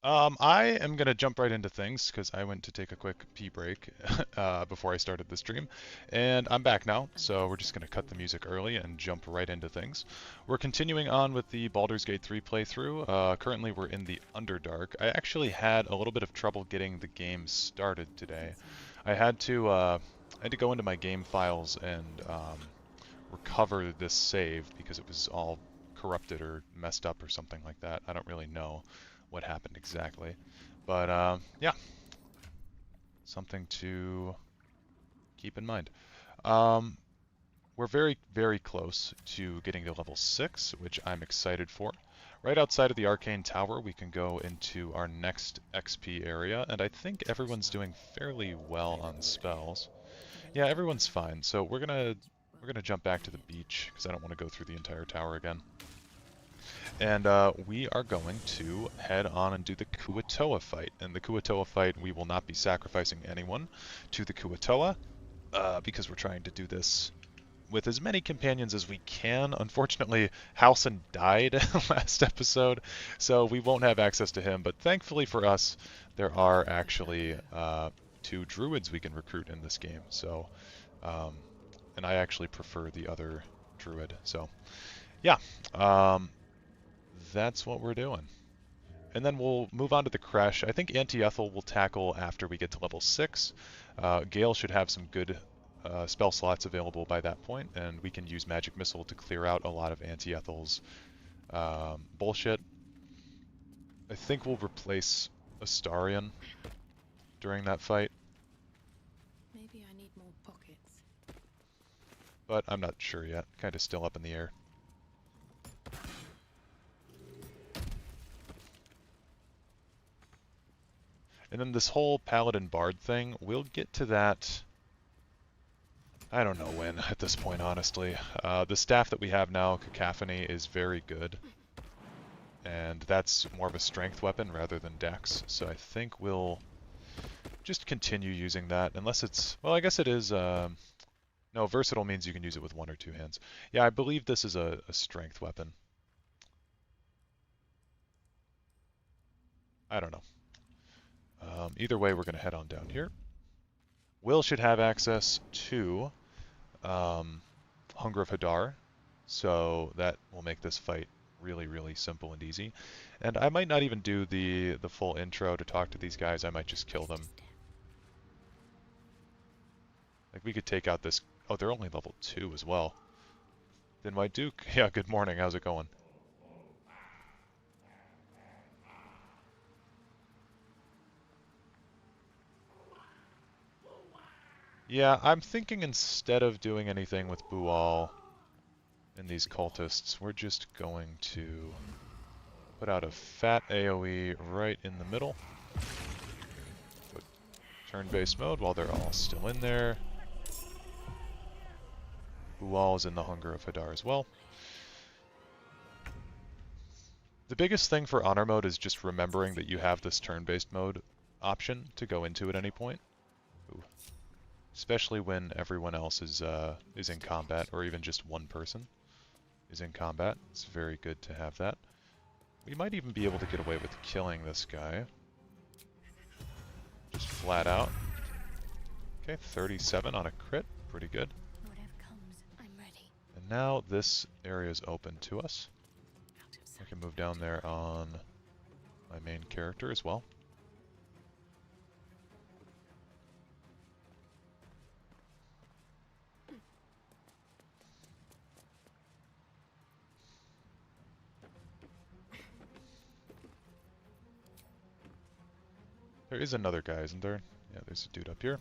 I am gonna jump right into things because I went to take a quick pee break before I started the stream, and I'm back now. So we're just gonna cut the music early and jump right into things. We're continuing on with the Baldur's Gate 3 playthrough. Currently, we're in the Underdark. I actually had a little bit of trouble getting the game started today. I had to go into my game files and recover this save because it was all corrupted or messed up or something like that. I don't really know what happened exactly. But yeah, something to keep in mind. Um, we're very, very close to getting to level 6, which I'm excited for. Right outside of the Arcane Tower, we can go into our next XP area, and I think everyone's doing fairly well on spells. Yeah, everyone's fine. So we're gonna jump back to the beach because I don't want to go through the entire tower again. And we are going to head on and do the Kuatoa fight. And the Kuatoa fight, we will not be sacrificing anyone to the Kuatoa because we're trying to do this with as many companions as we can. Unfortunately, Halson died last episode, so we won't have access to him. But thankfully for us, there are actually two druids we can recruit in this game. So, um, and I actually prefer the other druid. So, yeah. That's what we're doing. And then we'll move on to the Crash. I think Anti-Ethel will tackle after we get to level 6. Gale should have some good spell slots available by that point, and we can use Magic Missile to clear out a lot of Anti-Ethel's bullshit. I think we'll replace Astarion during that fight, Maybe I need more pockets. but I'm not sure yet. Kind of still up in the air. And then this whole Paladin Bard thing, we'll get to that. I don't know when at this point, honestly. The staff that we have now, Cacophony, is very good. And that's more of a strength weapon rather than dex. So I think we'll just continue using that, unless it's... Well, I guess it is... no, versatile means you can use it with one or two hands. Yeah, I believe this is a strength weapon. I don't know. Either way, we're going to head on down here. Will should have access to Hunger of Hadar, so that will make this fight really, really simple and easy. And I might not even do the full intro to talk to these guys. I might just kill them. Like, we could take out this... Oh, they're only level 2 as well. Then White Duke? Yeah, good morning. How's it going? Yeah, I'm thinking instead of doing anything with Bual and these cultists, we're just going to put out a fat AoE right in the middle. Put turn-based mode while they're all still in there. Bual is in the Hunger of Hadar as well. The biggest thing for Honor Mode is just remembering that you have this turn-based mode option to go into at any point. Ooh. Especially when everyone else is in combat, or even just one person is in combat. It's very good to have that. We might even be able to get away with killing this guy. Just flat out. Okay, 37 on a crit. Pretty good. Whatever comes, I'm ready. And now this area is open to us. I can move down there on my main character as well. There is another guy, isn't there? Yeah, there's a dude up here.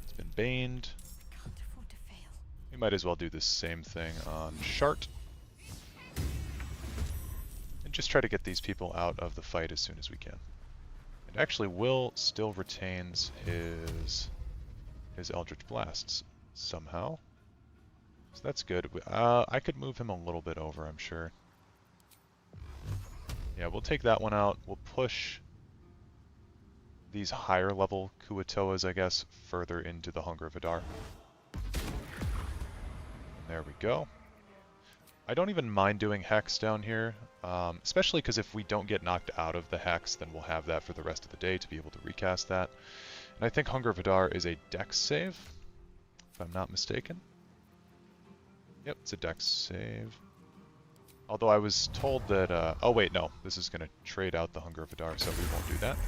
It's been baned. Can't afford to fail. We might as well do the same thing on Shart. And just try to get these people out of the fight as soon as we can. And actually, Will still retains his Eldritch Blasts somehow. So that's good. I could move him a little bit over, I'm sure. Yeah, we'll take that one out. We'll push these higher level Kuatoas, I guess, further into the Hunger of Hadar. And there we go. I don't even mind doing Hex down here, especially because if we don't get knocked out of the Hex, then we'll have that for the rest of the day to be able to recast that. And I think Hunger of Hadar is a Dex save, if I'm not mistaken. Yep, it's a Dex save. Although I was told that, oh wait, no, this is going to trade out the Hunger of Hadar, so we won't do that.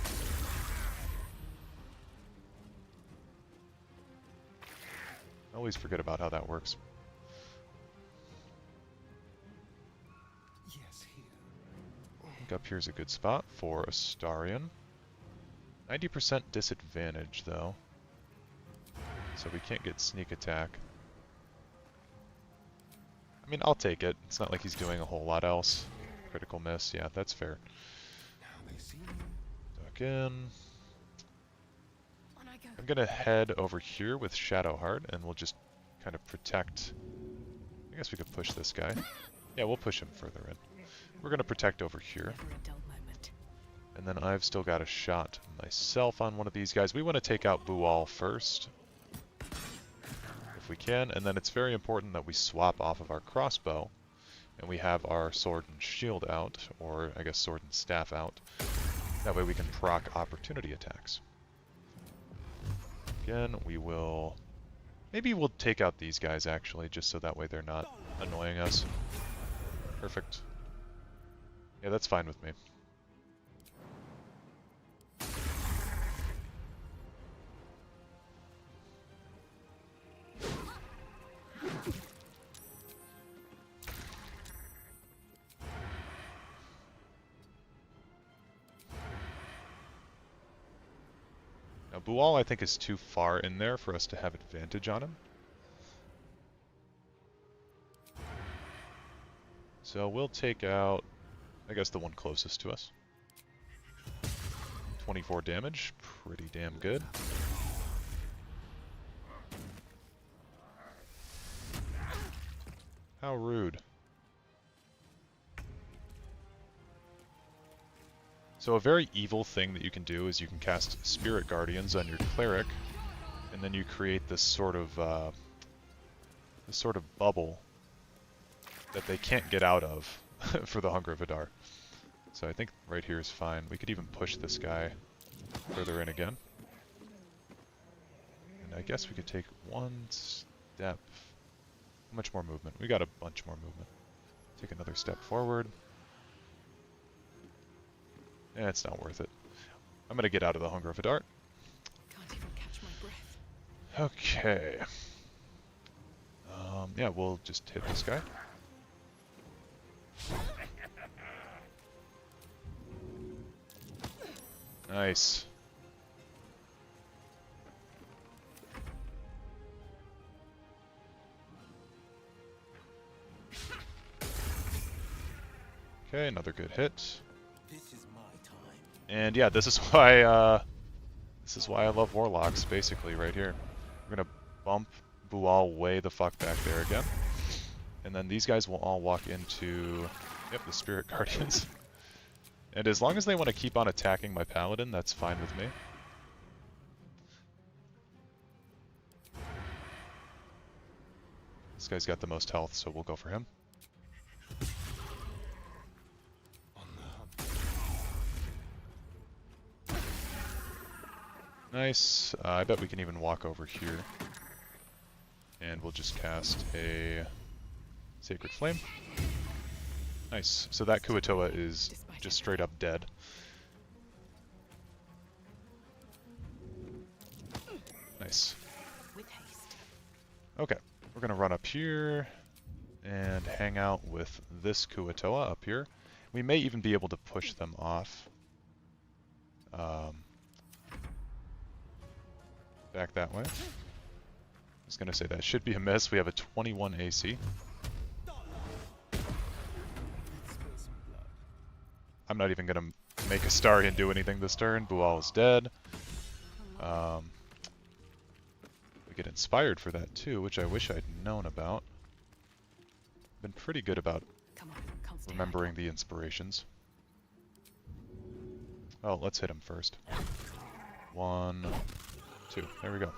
I always forget about how that works. Yes, here. I think up here's a good spot for Astarion. 90% disadvantage, though. So we can't get sneak attack. I mean, I'll take it. It's not like he's doing a whole lot else. Critical miss, yeah, that's fair. Now they see me. Duck in. On I go. I'm gonna head over here with Shadowheart, and we'll just kind of protect... I guess we could push this guy. Yeah, we'll push him further in. We're gonna protect over here. Never a dull moment. And then I've still got a shot myself on one of these guys. We want to take out Bual first, if we can, and then it's very important that we swap off of our crossbow, and we have our sword and shield out, or I guess sword and staff out. That way we can proc opportunity attacks. Again, we will... Maybe we'll take out these guys, actually, just so that way they're not annoying us. Perfect. Yeah, that's fine with me. Now, Bual, I think, is too far in there for us to have advantage on him. So we'll take out, I guess, the one closest to us. 24 damage, pretty damn good. How rude. So a very evil thing that you can do is you can cast Spirit Guardians on your cleric, and then you create this sort of bubble that they can't get out of for the Hunger of Hadar. So I think right here is fine. We could even push this guy further in again. And I guess we could take one step. How much more movement? We got a bunch more movement. Take another step forward. Eh, it's not worth it. I'm gonna get out of the Hunger of Hadar. Can't even catch my breath. Okay. Yeah, we'll just hit this guy. Nice. Okay, another good hit. This is my time. And yeah, this is why I love Warlocks, basically, right here. We're gonna bump Bual way the fuck back there again. And then these guys will all walk into, yep, the Spirit Guardians. And as long as they want to keep on attacking my Paladin, that's fine with me. This guy's got the most health, so we'll go for him. On the hunt. Nice. I bet we can even walk over here. And we'll just cast a Sacred Flame. Nice. So that Kuatoa is just straight up dead. Nice. With haste. Okay. We're going to run up here and hang out with this Kuatoa up here. We may even be able to push them off. Back that way. I was going to say that should be a miss. We have a 21 AC. Let's spill some blood. I'm not even going to make Astarion do anything this turn. Bual is dead. We get inspired for that too, which I wish I'd known about. Been pretty good about Come on, can't stay remembering the inspirations. Oh, let's hit him first. 1, 2. There we go.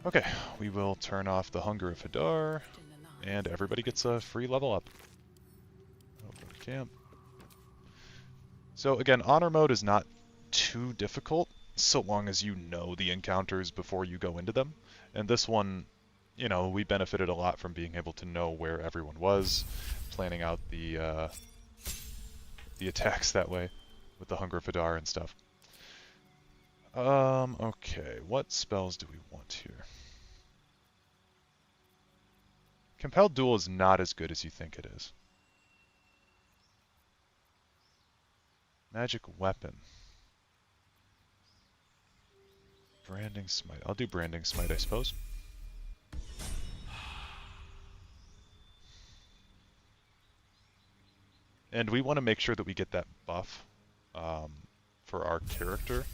Okay, we will turn off the Hunger of Hadar, idle. and everybody gets a free level up. Over to camp. So again, honor mode is not too difficult, so long as you know the encounters before you go into them. And this one, you know, we benefited a lot from being able to know where everyone was, planning out the attacks that way with the Hunger Vidar and stuff. Okay, what spells do we want here? Compelled Duel is not as good as you think it is. Magic Weapon. Branding Smite. I'll do Branding Smite, I suppose. And we want to make sure that we get that buff for our character.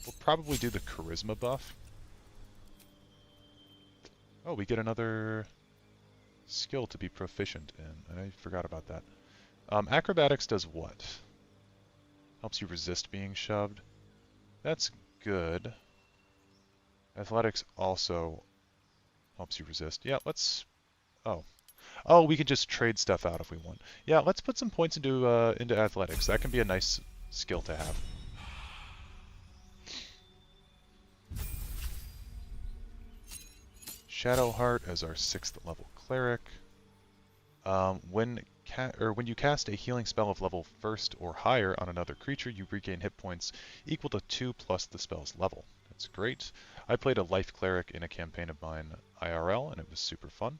We'll probably do the Charisma buff. Oh, we get another skill to be proficient in. I forgot about that. Acrobatics does what? Helps you resist being shoved. That's good. Athletics also helps you resist. Yeah, let's... Oh. Oh, we can just trade stuff out if we want. Yeah, let's put some points into athletics. That can be a nice skill to have. Shadowheart as our 6th level cleric. When you cast a healing spell of level 1st or higher on another creature, you regain hit points equal to 2 plus the spell's level. That's great. I played a life cleric in a campaign of mine IRL, and it was super fun.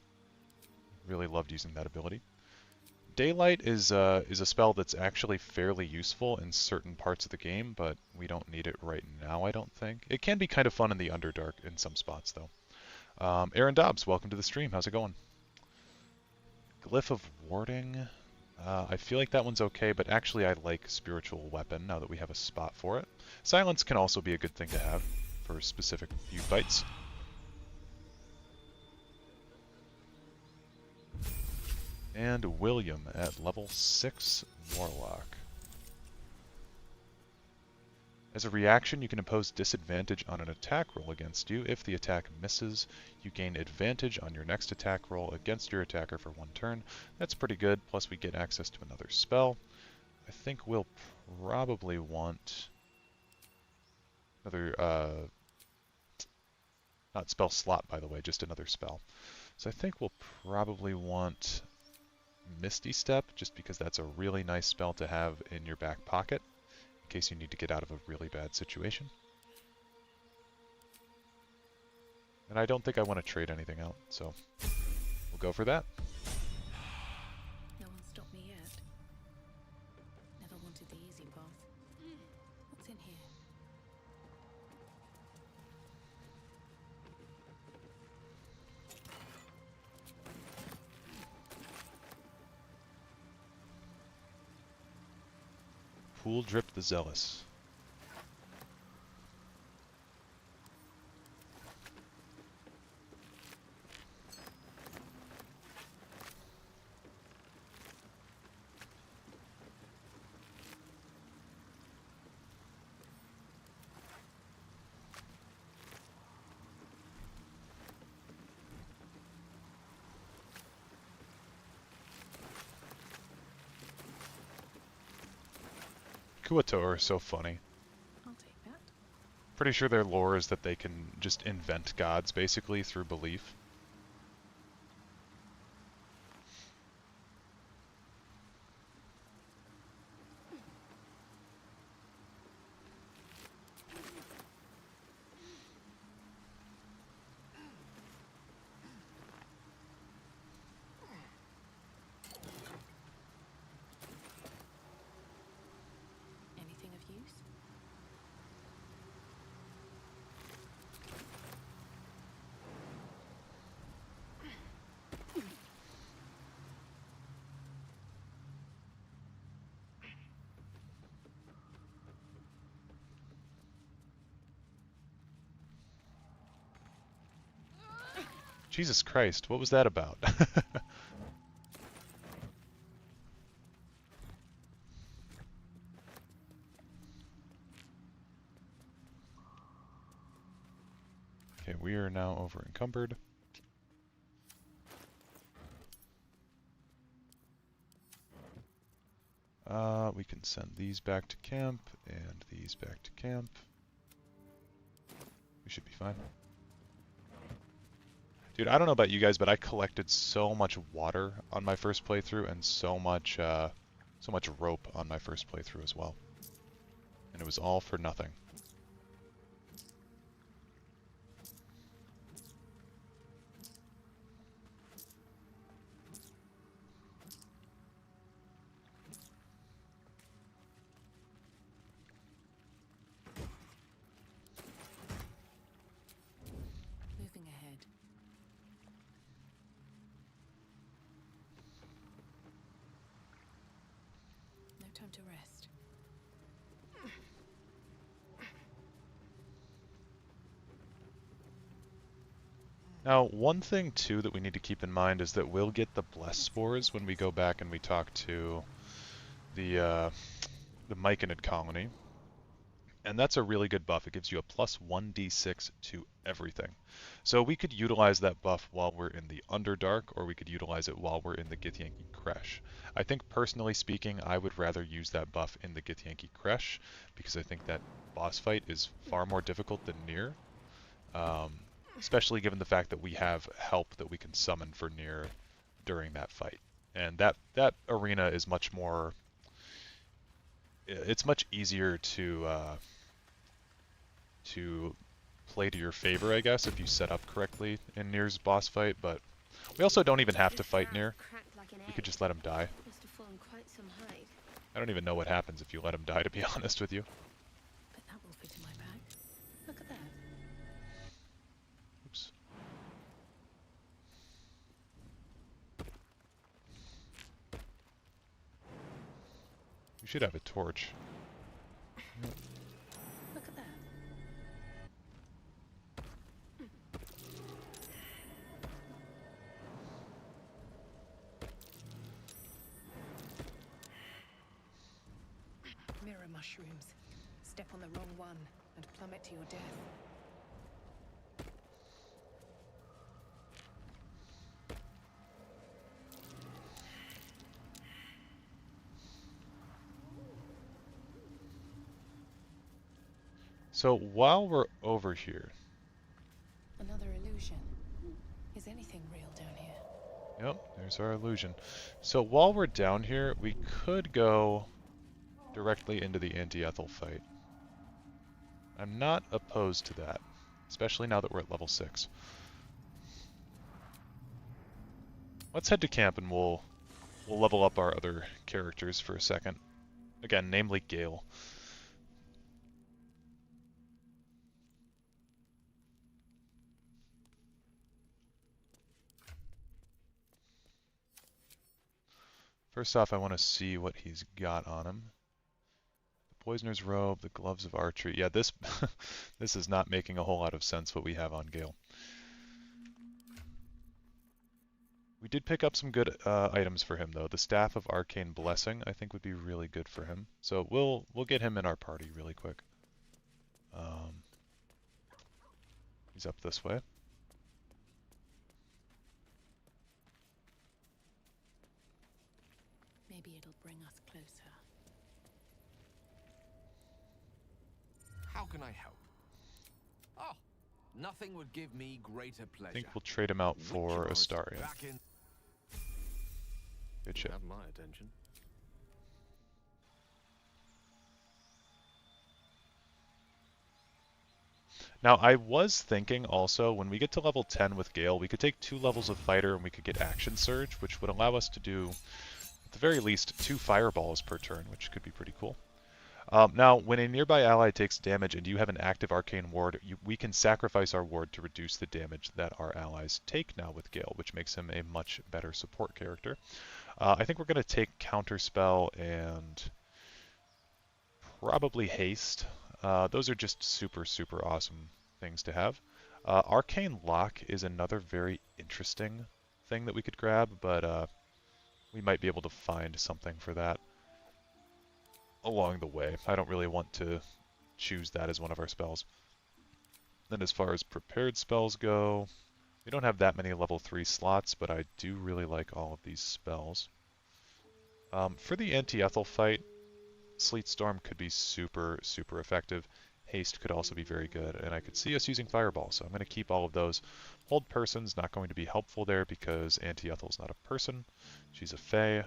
Really loved using that ability. Daylight is a spell that's actually fairly useful in certain parts of the game, but we don't need it right now, I don't think. It can be kind of fun in the Underdark in some spots, though. Aaron Dobbs, welcome to the stream. How's it going? Glyph of Warding. I feel like that one's okay, but actually I like Spiritual Weapon now that we have a spot for it. Silence can also be a good thing to have for specific feud fights. And William at level 6 Warlock. As a reaction, you can impose disadvantage on an attack roll against you. If the attack misses, you gain advantage on your next attack roll against your attacker for 1 turn. That's pretty good, plus we get access to another spell. I think we'll probably want another, not spell slot, by the way, just another spell. So I think we'll probably want Misty Step, just because that's a really nice spell to have in your back pocket, in case you need to get out of a really bad situation. And I don't think I want to trade anything out, so we'll go for that. No one stopped me yet. Never wanted the easy path. What's in here? Pool Drip the Zealous. Kuato are so funny. I'll take that. Pretty sure their lore is that they can just invent gods, basically, through belief. Anything of use? Jesus Christ, what was that about? Okay, we are now over encumbered. We can send these back to camp and these back to camp. We should be fine. Dude, I don't know about you guys, but I collected so much water on my first playthrough and so much rope on my first playthrough as well. And it was all for nothing. Moving ahead. No time to rest. Now, one thing too that we need to keep in mind is that we'll get the blessed spores when we go back and we talk to the Myconid colony. And that's a really good buff. It gives you a plus 1d6 to everything. So we could utilize that buff while we're in the Underdark, or we could utilize it while we're in the Githyanki Kresh. I think, personally speaking, I would rather use that buff in the Githyanki Kresh, because I think that boss fight is far more difficult than Nier. Especially given the fact that we have help that we can summon for Nier during that fight. And that arena is much more... It's much easier to play to your favor, I guess, if you set up correctly in Nier's boss fight, but we also don't even have to fight Nier. We could just let him die. Must have fallen quite some height. I don't even know what happens if you let him die, to be honest with you. But that will fit in my bag. Look at that. Oops. We should have a torch. Look at that. Mirror mushrooms. Step on the wrong one and plummet to your death. So while we're over here... Another illusion. Is anything real down here? Yep, there's our illusion. So while we're down here, we could go directly into the anti-ethel fight. I'm not opposed to that, especially now that we're at level 6. Let's head to camp and we'll level up our other characters for a second. Again, namely Gale. First off, I want to see what he's got on him. The Poisoner's Robe, the Gloves of Archery. Yeah, this this is not making a whole lot of sense what we have on Gale. We did pick up some good items for him, though. The Staff of Arcane Blessing, I think, would be really good for him. So we'll get him in our party really quick. He's up this way. Maybe it'll bring us closer. How can I help? Oh, nothing would give me greater I pleasure. think we'll trade him out for Rituals Astarion. back in- Good shit. Have my attention. Now, I was thinking also, when we get to level 10 with Gale, we could take 2 levels of Fighter and we could get Action Surge, which would allow us to do, at the very least, 2 Fireballs per turn, which could be pretty cool. Now, when a nearby ally takes damage and you have an active Arcane Ward, we can sacrifice our ward to reduce the damage that our allies take now with Gale, which makes him a much better support character. I think we're going to take Counterspell and probably Haste. Those are just super, super awesome things to have. Arcane Lock is another very interesting thing that we could grab, but we might be able to find something for that along the way. I don't really want to choose that as one of our spells. Then as far as prepared spells go, we don't have that many level 3 slots, but I do really like all of these spells. For the anti-ethel fight, Sleet Storm could be super, super effective. Haste could also be very good, and I could see us using Fireball, so I'm going to keep all of those. Hold Person's not going to be helpful there because Auntie Ethel's not a person. She's a Fae.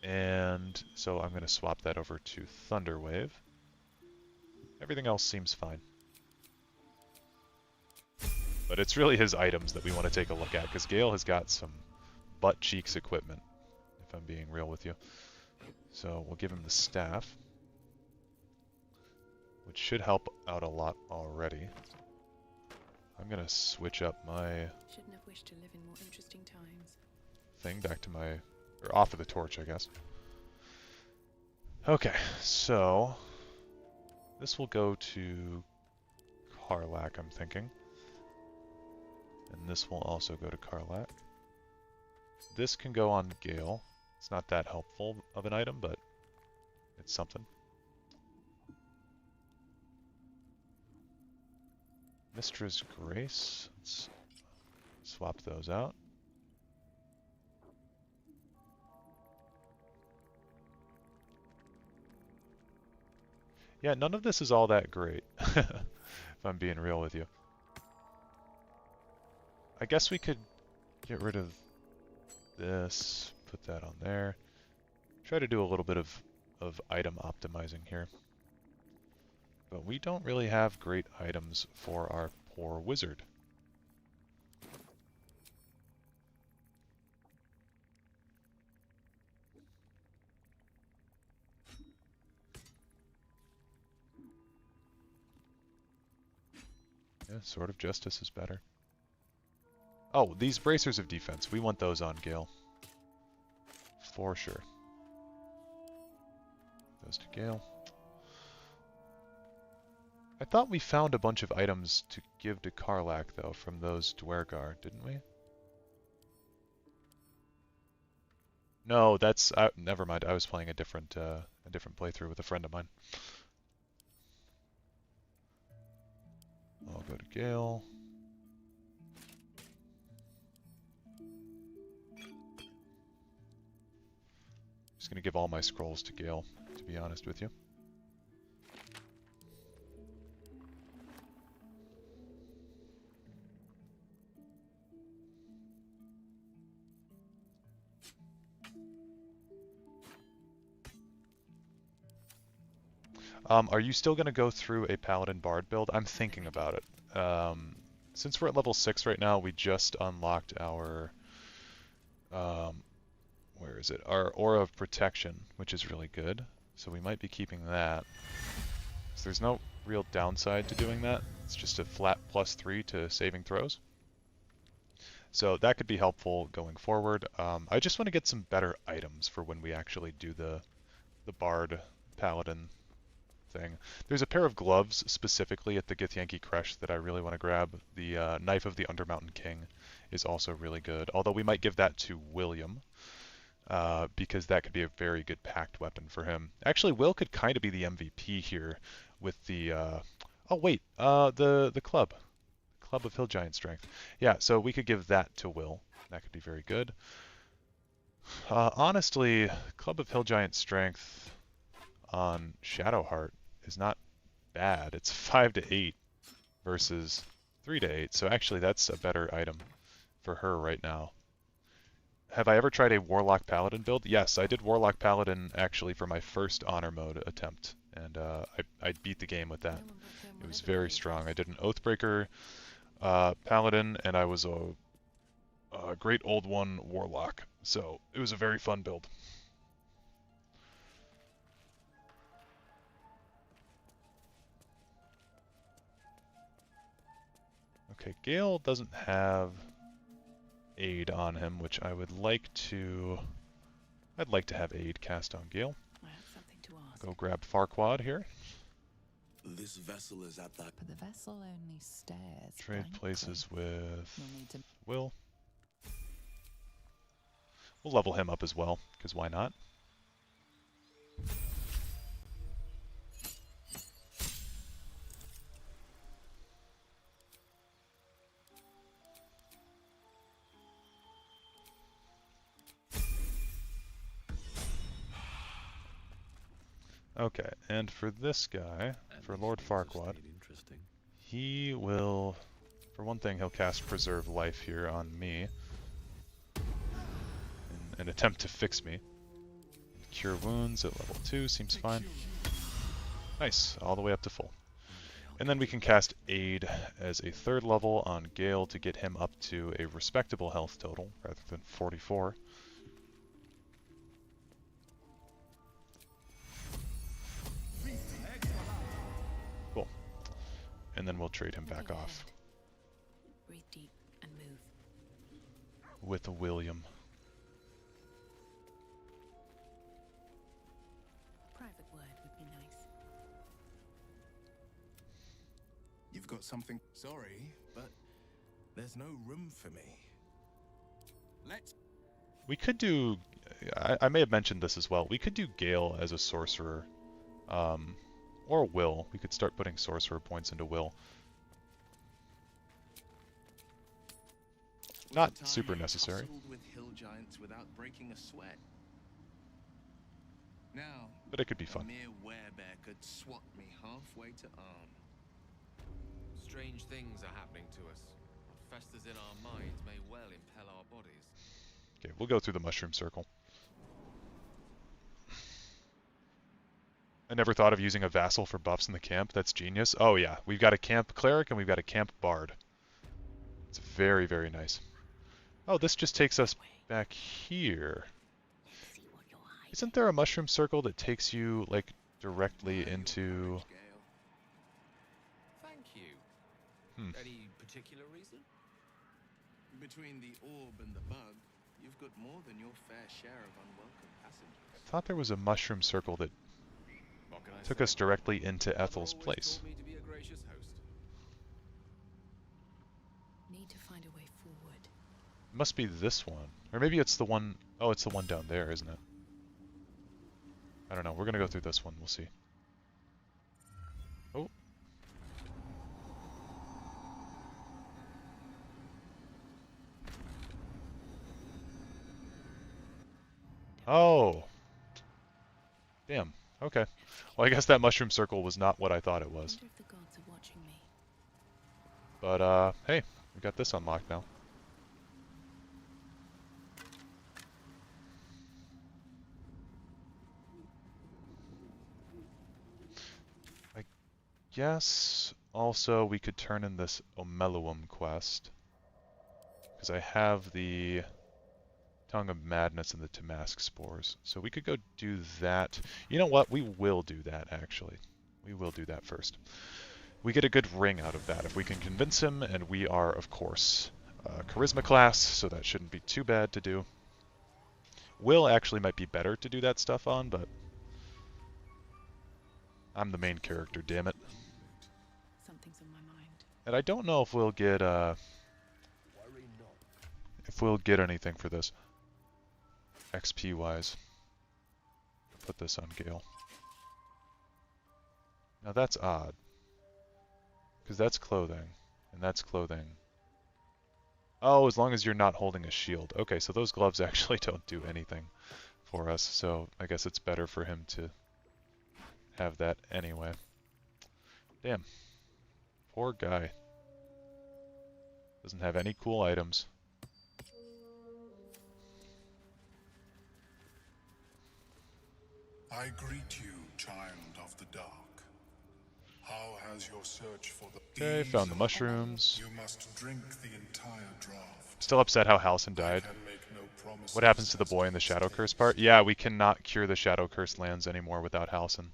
And so I'm going to swap that over to Thunderwave. Everything else seems fine. But it's really his items that we want to take a look at, because Gale has got some butt cheeks equipment, if I'm being real with you. So we'll give him the staff, which should help out a lot already. I'm going to switch up my Shouldn't have wished to live in more interesting times. thing back to my, or off of the torch, I guess. Okay, so this will go to Karlach, I'm thinking. And this will also go to Karlach. This can go on Gale. It's not that helpful of an item, but it's something. Mistra's Grace. Let's swap those out. Yeah, none of this is all that great, if I'm being real with you. I guess we could get rid of this, put that on there. Try to do a little bit of item optimizing here. But we don't really have great items for our poor wizard. Yeah, Sword of Justice is better. Oh, these Bracers of Defense. We want those on Gale. For sure. Those to Gale. I thought we found a bunch of items to give to Karlach, though, from those Dwergar, didn't we? No, that's... never mind, I was playing a different playthrough with a friend of mine. I'll go to Gale. Just gonna give all my scrolls to Gale, to be honest with you. Are you still going to go through a Paladin Bard build? I'm thinking about it. Since we're at level 6 right now, we just unlocked our... where is it? Our Aura of Protection, which is really good. So we might be keeping that. So there's no real downside to doing that. It's just a flat +3 to saving throws. So that could be helpful going forward. I just want to get some better items for when we actually do the Bard Paladin thing. There's a pair of gloves specifically at the Githyanki Crush that I really want to grab. The Knife of the Undermountain King is also really good, although we might give that to William, because that could be a very good packed weapon for him. Actually, Will could kind of be the MVP here with the... oh wait, the club. Club of Hill Giant Strength. Yeah, so we could give that to Will. That could be very good. Honestly, Club of Hill Giant Strength on Shadowheart is not bad. It's 5 to 8 versus 3 to 8, so actually that's a better item for her right now. Have I ever tried a Warlock Paladin build? Yes, I did Warlock Paladin actually for my first Honor Mode attempt, and I beat the game with that. It was very strong. I did an Oathbreaker Paladin, and I was a Great Old One Warlock, so it was a very fun build. Okay, Gale doesn't have aid on him, which I would like to... I'd like to have aid cast on Gale. I have something to ask. Go grab Farquaad here. This vessel is at that. But the vessel only stares. Trade blankly. places with You'll need to. Will. We'll level him up as well, because why not? Okay, and for this guy, for Lord Farquaad, Interesting. he will, for one thing, he'll cast Preserve Life here on me in an attempt to fix me. Cure Wounds at level 2 seems fine. Nice, all the way up to full. And then we can cast Aid as a 3rd level on Gale to get him up to a respectable health total, rather than 44. Cool. And then we'll trade him back off Breathe deep and move. with William. Private word would be nice. You've got something. Sorry, but there's no room for me. Let's. We could do... I may have mentioned this as well. We could do Gale as a sorcerer. Or Will. We could start putting sorcerer points into Will. Not super necessary. With hill giants without breaking a sweat. Now, But it could be a fun. mere werebear could swat me halfway to arm. Strange things are happening to us. What festers in our minds may well impel our bodies. Okay, we'll go through the mushroom circle. I never thought of using a vassal for buffs in the camp. That's genius. Oh yeah, we've got a camp cleric and we've got a camp bard. It's very, very nice. Oh, this just takes us back here. Let's see what you're hiding. Isn't there a mushroom circle that takes you, like, directly into... Gale. Thank you. Hmm. Any particular reason? Between the orb and the bug, you've got more than your fair share of unwelcome passengers. I thought there was a mushroom circle that What can I took say? us directly into Mother Ethel's always place. taught me to be a gracious host. Need to find a way forward. It must be this one. Or maybe it's the one... Oh, it's the one down there, isn't it? I don't know. We're gonna go through this one. We'll see. Oh. Oh. Damn. Okay. Well, I guess that mushroom circle was not what I thought it was. Wonder if the gods are watching me. But, hey. We got this unlocked now. I guess also we could turn in this Omeluum quest. Because I have the Tongue of Madness and the Tamask Spores. So we could go do that. You know what? We will do that, actually. We will do that first. We get a good ring out of that if we can convince him, and we are, of course, Charisma class, so that shouldn't be too bad to do. Will actually might be better to do that stuff on, but I'm the main character, damn it. Something's on my mind. And I don't know if we'll get anything for this XP wise. Put this on Gale. Now that's odd. Because that's clothing, and that's clothing. Oh, as long as you're not holding a shield. Okay, so those gloves actually don't do anything for us, so I guess it's better for him to have that anyway. Damn. Poor guy. Doesn't have any cool items. I greet you, child of the dark. How has your search for the... Okay, found the mushrooms. You must drink the entire draught. Still upset how Halsin died. Can make no promises What happens to the as boy in the its Shadow fate. Curse part? Yeah, we cannot cure the Shadow Curse lands anymore without Halsin.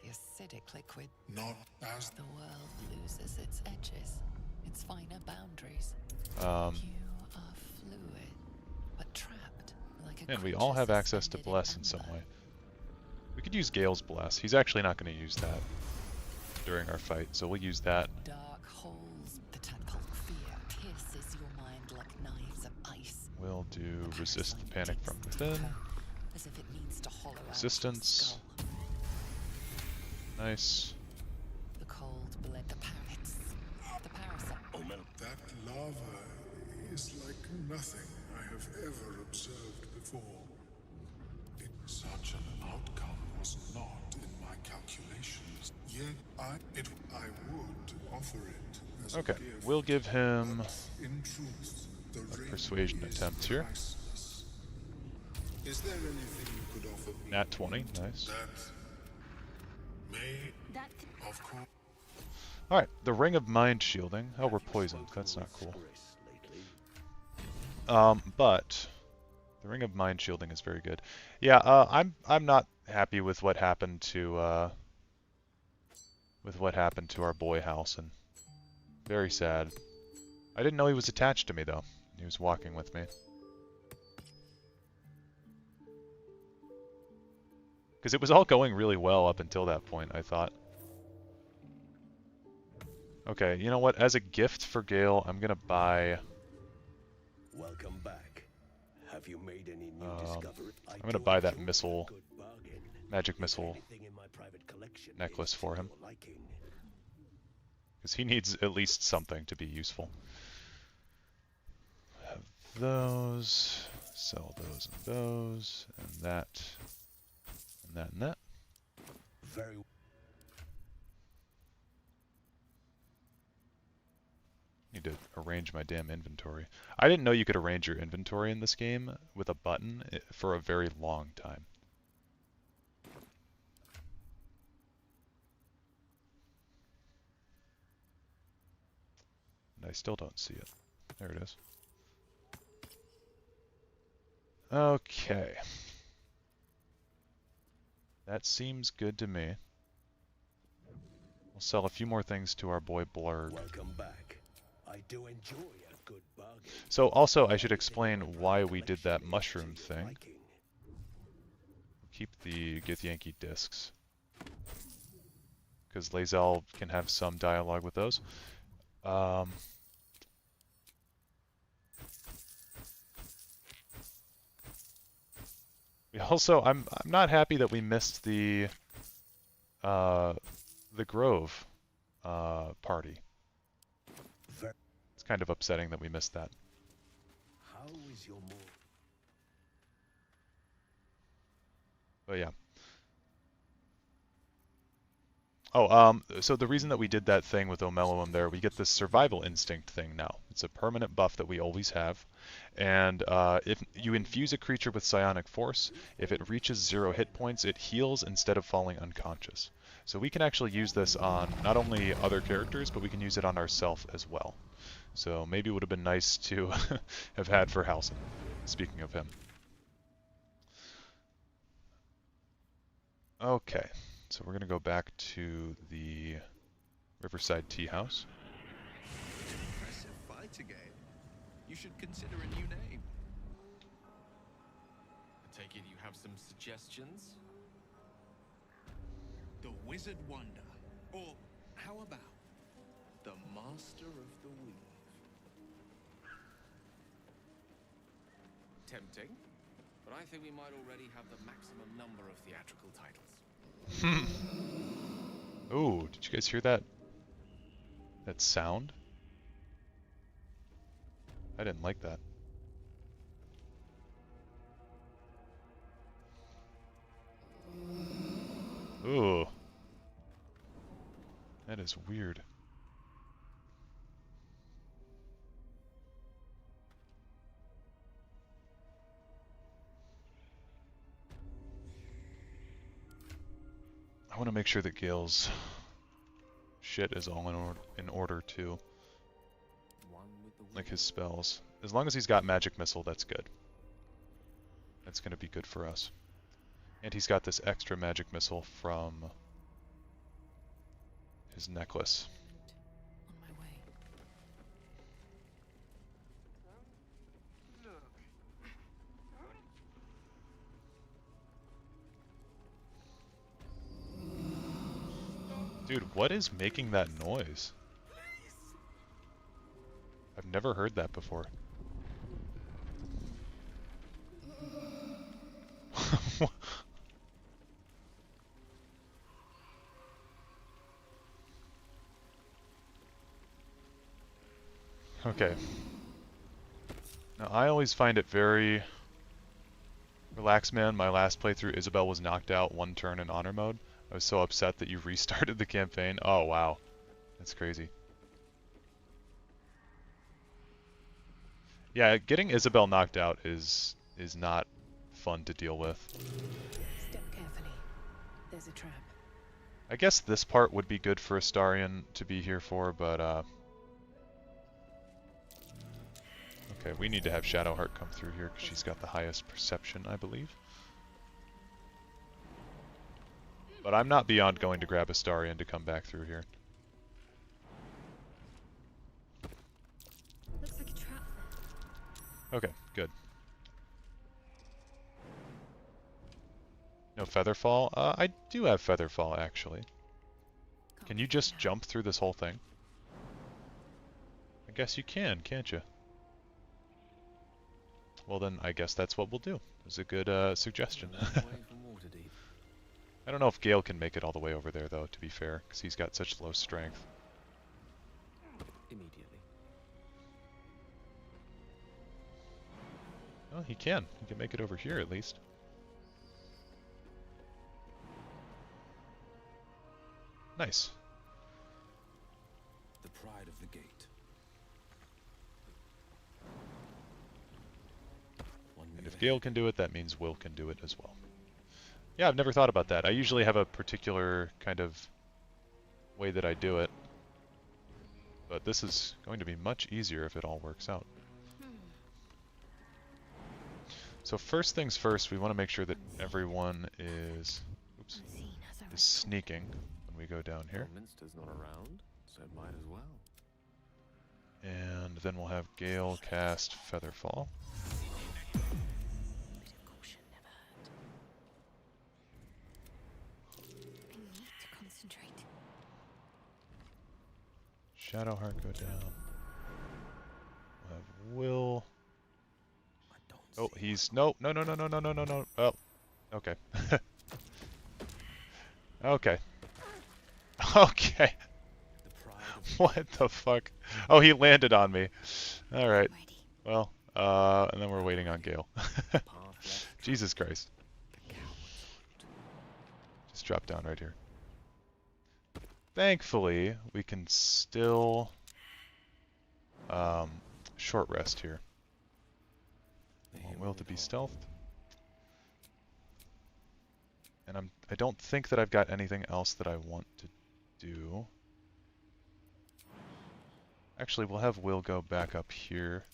The acidic liquid. Not as The world loses its edges, its finer boundaries. Um, You are fluid, but trapped like a and we creature all have access to suspended Bless in some amber. way. We could use Gale's Bless. He's actually not going to use that during our fight, so we'll use that. Dark holes, the tadpole fear pierces your mind like knives of ice. We'll do The Resist the parasite Panic digs from deeper, Within. as if it needs to hollow out your Resistance. skull. Nice. The cold bled the parrots. The parasite. that lava is like nothing I have ever observed before. Such an outcome was not in my calculations. Yet I would offer it as Okay, a gift. we'll give him But in truth, the a ring persuasion is attempt here. priceless. Is there anything you could offer me? Nat 20, nice. That may, of course. Alright, the Ring of Mind Shielding. Oh, we're poisoned. That's not cool. But the Ring of Mind Shielding is very good. Yeah, I'm not happy with what happened to our boy Halson. Very sad. I didn't know he was attached to me though. He was walking with me. Because it was all going really well up until that point, I thought. Okay, you know what? As a gift for Gale, I'm gonna buy. Welcome back. Have you made any new discovery? I'm gonna buy that missile, magic missile necklace for him. Because he needs at least something to be useful. Have those, sell those and those, and that, and that, and that. Very. Need to arrange my damn inventory. I didn't know you could arrange your inventory in this game with a button for a very long time. And I still don't see it. There it is. Okay. That seems good to me. We'll sell a few more things to our boy Blurg. Welcome back. I do enjoy a good bargain. So also I should explain why we did that mushroom thing. Keep the Githyanki discs. Because Lae'zel can have some dialogue with those. We also, I'm not happy that we missed the Grove party. It's kind of upsetting that we missed that. How is your mood? But yeah. Oh, so the reason that we did that thing with Omeluum there, we get this survival instinct thing now. It's a permanent buff that we always have. And if you infuse a creature with psionic force, if it reaches 0 hit points, it heals instead of falling unconscious. So we can actually use this on not only other characters, but we can use it on ourselves as well. So maybe it would have been nice to have had for Halson, speaking of him. Okay, so we're going to go back to the Riverside Tea House. Impressive fight again. You should consider a new name. I take it you have some suggestions? The Wizard Wonder. Or how about The Master of the Weave. Tempting, but I think we might already have the maximum number of theatrical titles. Ooh, did you guys hear that? That sound? I didn't like that. Ooh. That is weird. I want to make sure that Gale's shit is all in order too. Like his spells. As long as he's got Magic Missile, that's good. That's going to be good for us. And he's got this extra Magic Missile from his necklace. On my way. Dude, what is making that noise? I've never heard that before. Okay. Now I always find it very Relax, man. My last playthrough, Isabel was knocked out one turn in honor mode. I was so upset that you restarted the campaign. Oh, wow. That's crazy. Yeah, getting Isabel knocked out is not fun to deal with. Step carefully. There's a trap. I guess this part would be good for Astarion to be here for, but okay, we need to have Shadowheart come through here because she's got the highest perception, I believe. But I'm not beyond going to grab Astarion to come back through here. Looks like a trap there. Okay, good. No Featherfall? I do have Featherfall, actually. Can you just jump through this whole thing? I guess you can, can't you? Well then, I guess that's what we'll do. It's a good suggestion. I don't know if Gale can make it all the way over there, though, to be fair, because he's got such low strength. Immediately. Oh, he can. He can make it over here, at least. Nice. The pride of the gate. And if Gale can do it, that means Will can do it as well. Yeah, I've never thought about that. I usually have a particular kind of way that I do it. But this is going to be much easier if it all works out. So first things first, we want to make sure that everyone is, is sneaking when we go down here. Minster's not around, so it might as well. And then we'll have Gale cast Featherfall. Bit of caution never hurt. I need to concentrate. Shadowheart go down. We'll have Will. Oh, he's no. Oh, okay. Okay. Okay. What the fuck? Oh, he landed on me. All right. Well, and then we're waiting on Gale. Jesus Christ. Just drop down right here. Thankfully, we can still short rest here. Want Will to be stealthed. And I don't think that I've got anything else that I want to do. Actually, we'll have Will go back up here.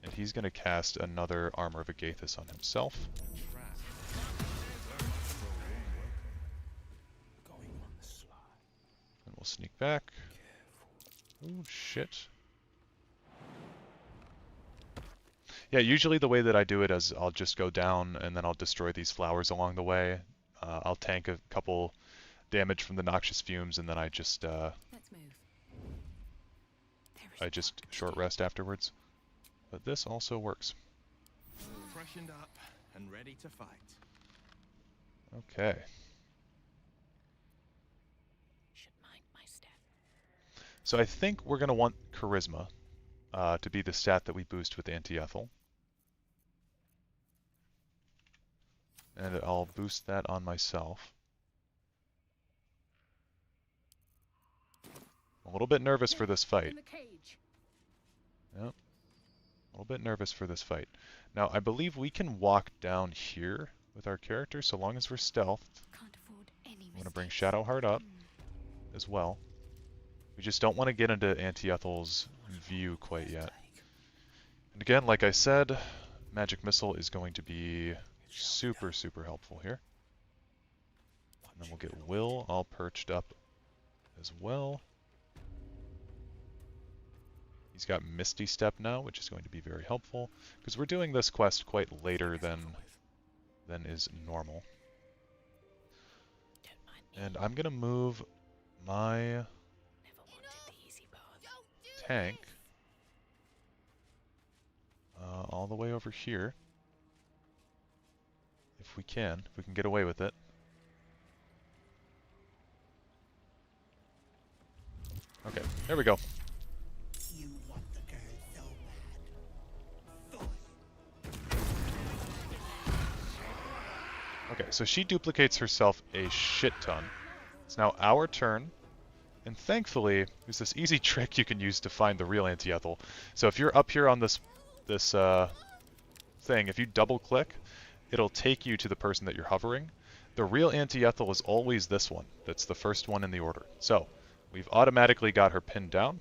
And he's going to cast another Armor of Agathis on himself. And we'll sneak back. Oh, shit. Yeah, usually the way that I do it is I'll just go down and then I'll destroy these flowers along the way. I'll tank a couple damage from the noxious fumes and then I just short rest afterwards. But this also works. Freshened up and ready to fight. Okay. So I think we're going to want Charisma to be the stat that we boost with Anti-Ethel. And I'll boost that on myself. A little bit nervous for this fight. Yep. A little bit nervous for this fight. Now, I believe we can walk down here with our character so long as we're stealthed. I'm going to bring Shadowheart up as well. We just don't want to get into Anti-Ethel's view quite yet. And again, like I said, Magic Missile is going to be super, super helpful here. And then we'll get Will all perched up as well. He's got Misty Step now, which is going to be very helpful, because we're doing this quest quite later than is normal. And I'm going to move my tank all the way over here. If we can get away with it. Okay, there we go. Okay, so she duplicates herself a shit ton. It's now our turn. And thankfully, there's this easy trick you can use to find the real Anti-Ethel. So if you're up here on this thing, if you double-click, it'll take you to the person that you're hovering. The real Anti-Ethel is always this one. That's the first one in the order. So we've automatically got her pinned down,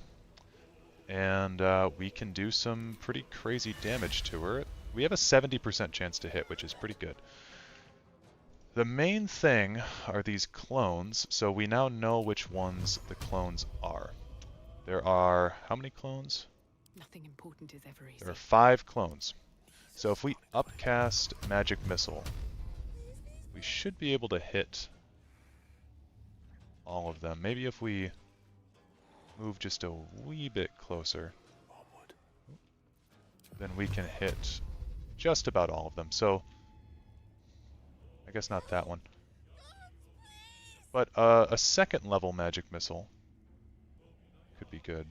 and we can do some pretty crazy damage to her. We have a 70% chance to hit, which is pretty good. The main thing are these clones, so we now know which ones the clones are. There are, how many clones? Nothing important is ever easy. There are 5 clones. So if we upcast Magic Missile, we should be able to hit all of them. Maybe if we move just a wee bit closer, then we can hit just about all of them. So I guess not that one. But a second level Magic Missile could be good.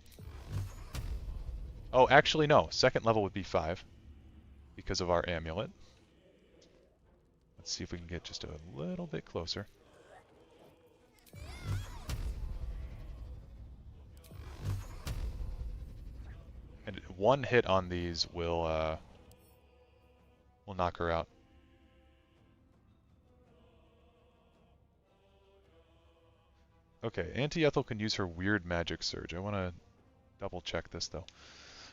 Oh, actually no. Second level would be 5 because of our amulet. Let's see if we can get just a little bit closer. And one hit on these will knock her out. Okay, Anti-Ethel can use her weird magic surge. I want to double check this though.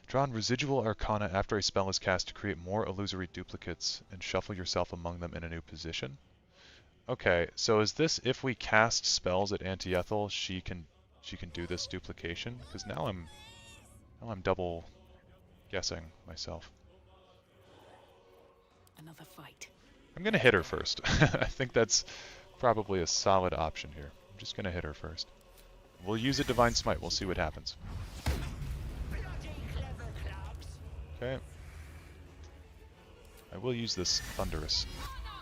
Draw on residual arcana after a spell is cast to create more illusory duplicates and shuffle yourself among them in a new position. Okay, so is this if we cast spells at Anti-Ethel, she can do this duplication? Because now I'm double guessing myself. Another fight. I'm gonna hit her first. I think that's probably a solid option here. I'm just gonna hit her first. We'll use a Divine Smite. We'll see what happens. Okay. I will use this Thunderous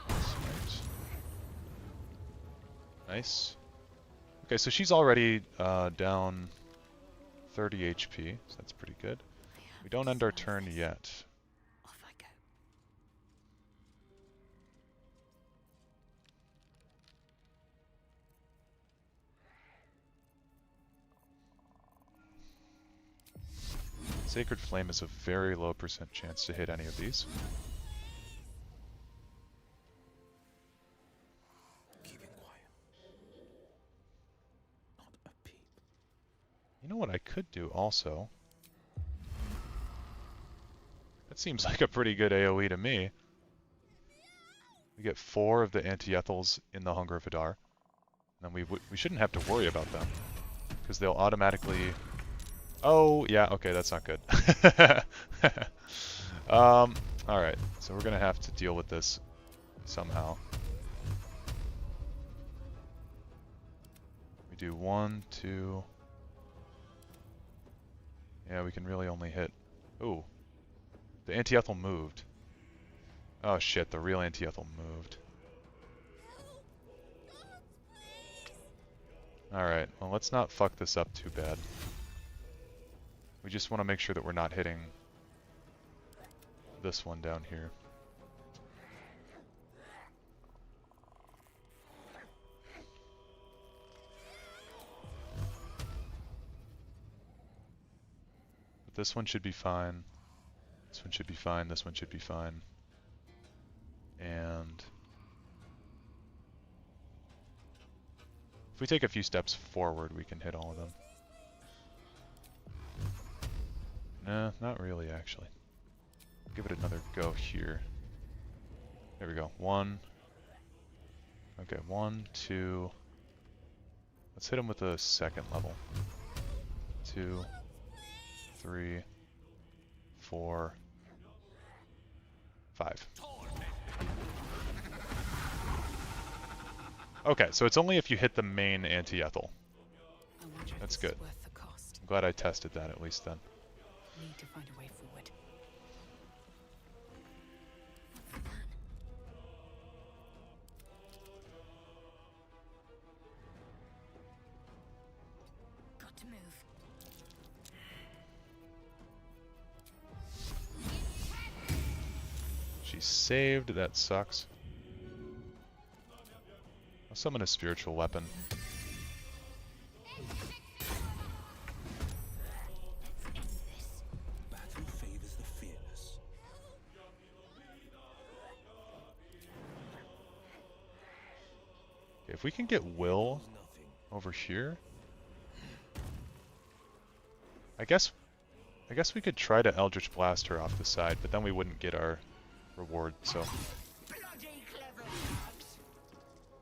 Smite. Nice. Okay, so she's already down 30 HP, so that's pretty good. We don't end our turn yet. Off I go. Sacred Flame is a very low % chance to hit any of these. Keeping quiet. Not a peep. You know what I could do also? That seems like a pretty good AoE to me. We get 4 of the Anti-Ethels in the Hunger of Hadar. And we shouldn't have to worry about them, because they'll automatically... Oh, yeah, okay, that's not good. Alright, so we're gonna have to deal with this somehow. We do 1, 2... Yeah, we can really only hit... Ooh. The Anti-Ethel moved. Oh shit, the real Anti-Ethel moved. Alright, well let's not fuck this up too bad. We just want to make sure that we're not hitting this one down here. But this one should be fine. This one should be fine. This one should be fine. And if we take a few steps forward, we can hit all of them. Nah, not really, actually. Give it another go here. There we go. 1. Okay, 1, 2. Let's hit him with a second level. 2, 3, 4, 5. Okay, so it's only if you hit the main Anti-Ethel. That's good. Worth the cost. I'm glad I tested that at least then. Need to find a way forward. Got to move. She's saved, that sucks. summon a spiritual weapon. Battle favors the fearless. If we can get Will Nothing. over here, I guess we could try to Eldritch Blast her off the side, but then we wouldn't get our reward, so.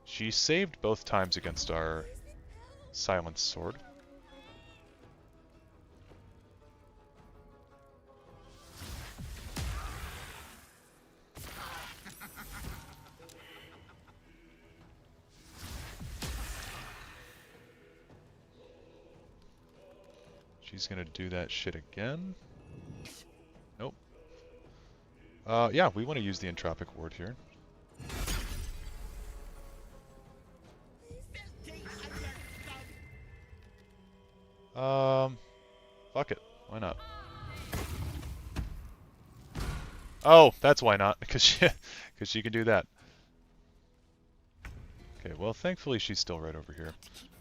She saved both times against our Silence Sword. She's gonna do that shit again. Nope. Yeah, we want to use the Entropic Ward here. Fuck it. Why not? Oh, that's why not, because she can do that. Okay, well, thankfully she's still right over here.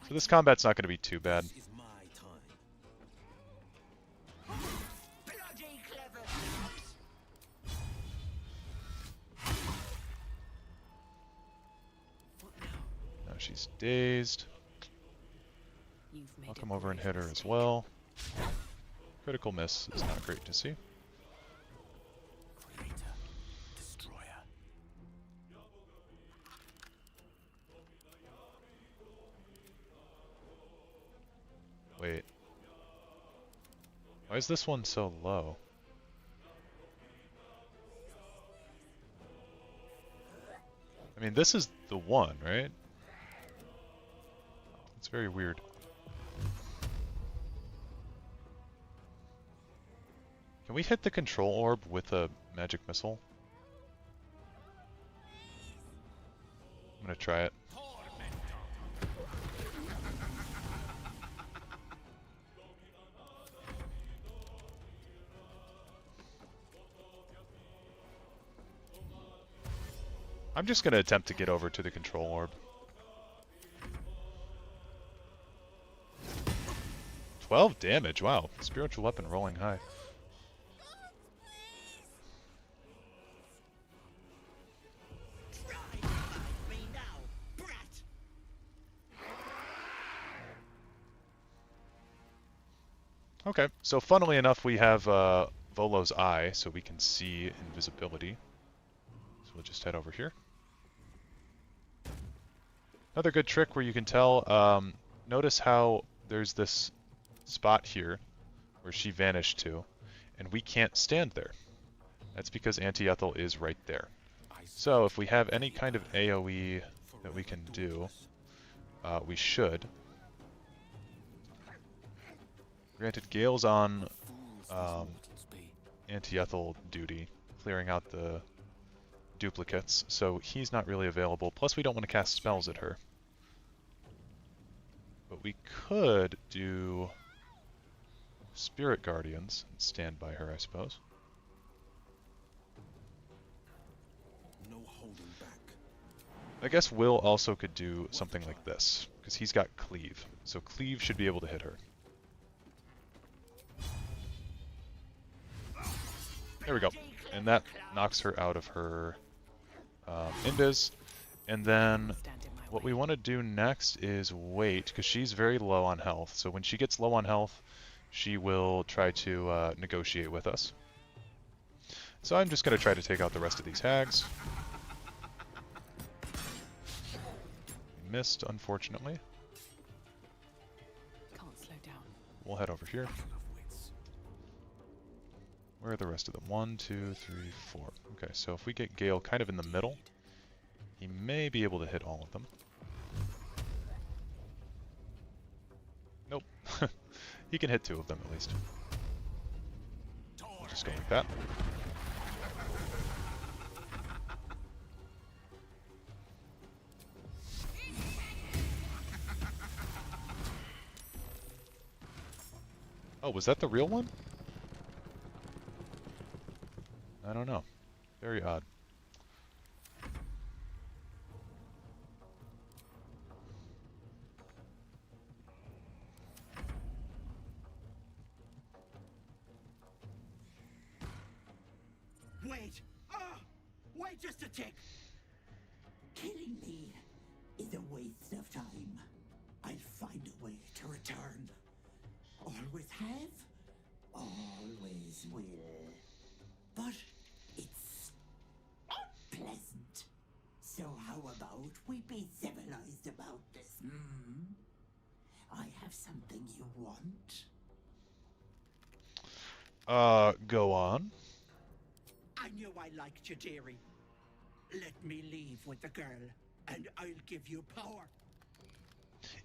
So this combat's not going to be too bad. This is my time. Now she's dazed. You've made I'll a come over and grave hit her as mistake. well. Critical miss is not great to see. Creator, destroyer. Wait. Why is this one so low? I mean, this is the one, right? It's very weird. Can we hit the control orb with a magic missile? I'm gonna try it. I'm just gonna attempt to get over to the control orb. 12 damage, wow. Spiritual weapon rolling high. Okay, so funnily enough, we have Volo's Eye, so we can see invisibility. So we'll just head over here. Another good trick where you can tell, notice how there's this spot here where she vanished to, and we can't stand there. That's because Anti-Ethel is right there. So if we have any kind of AoE that we can do, we should. Granted, Gale's on Anti-Ethel duty, clearing out the duplicates, so he's not really available. Plus, we don't want to cast spells at her. But we could do Spirit Guardians and stand by her, I suppose. No holding back. I guess Will also could do something like this, because he's got Cleave. So Cleave should be able to hit her. There we go. And that knocks her out of her invis. And then Stand in my what way. we want to do next is wait, because she's very low on health. So when she gets low on health, she will try to negotiate with us. So I'm just going to try to take out the rest of these hags. Missed, unfortunately. Can't slow down. We'll head over here. Battle of wits. Where are the rest of them? 1, 2, 3, 4. Okay, so if we get Gale kind of in the middle, he may be able to hit all of them. Nope. He can hit 2 of them at least. We'll just go like that. Oh, was that the real one? I don't know. Very odd. Wait! Wait just a tick! Killing me is a waste of time. I'll find a way to return. Always have, always will. But it's unpleasant. So how about we be civilized about this, hmm? I have something you want. Go on. I knew I liked you, dearie. Let me leave with the girl, and I'll give you power.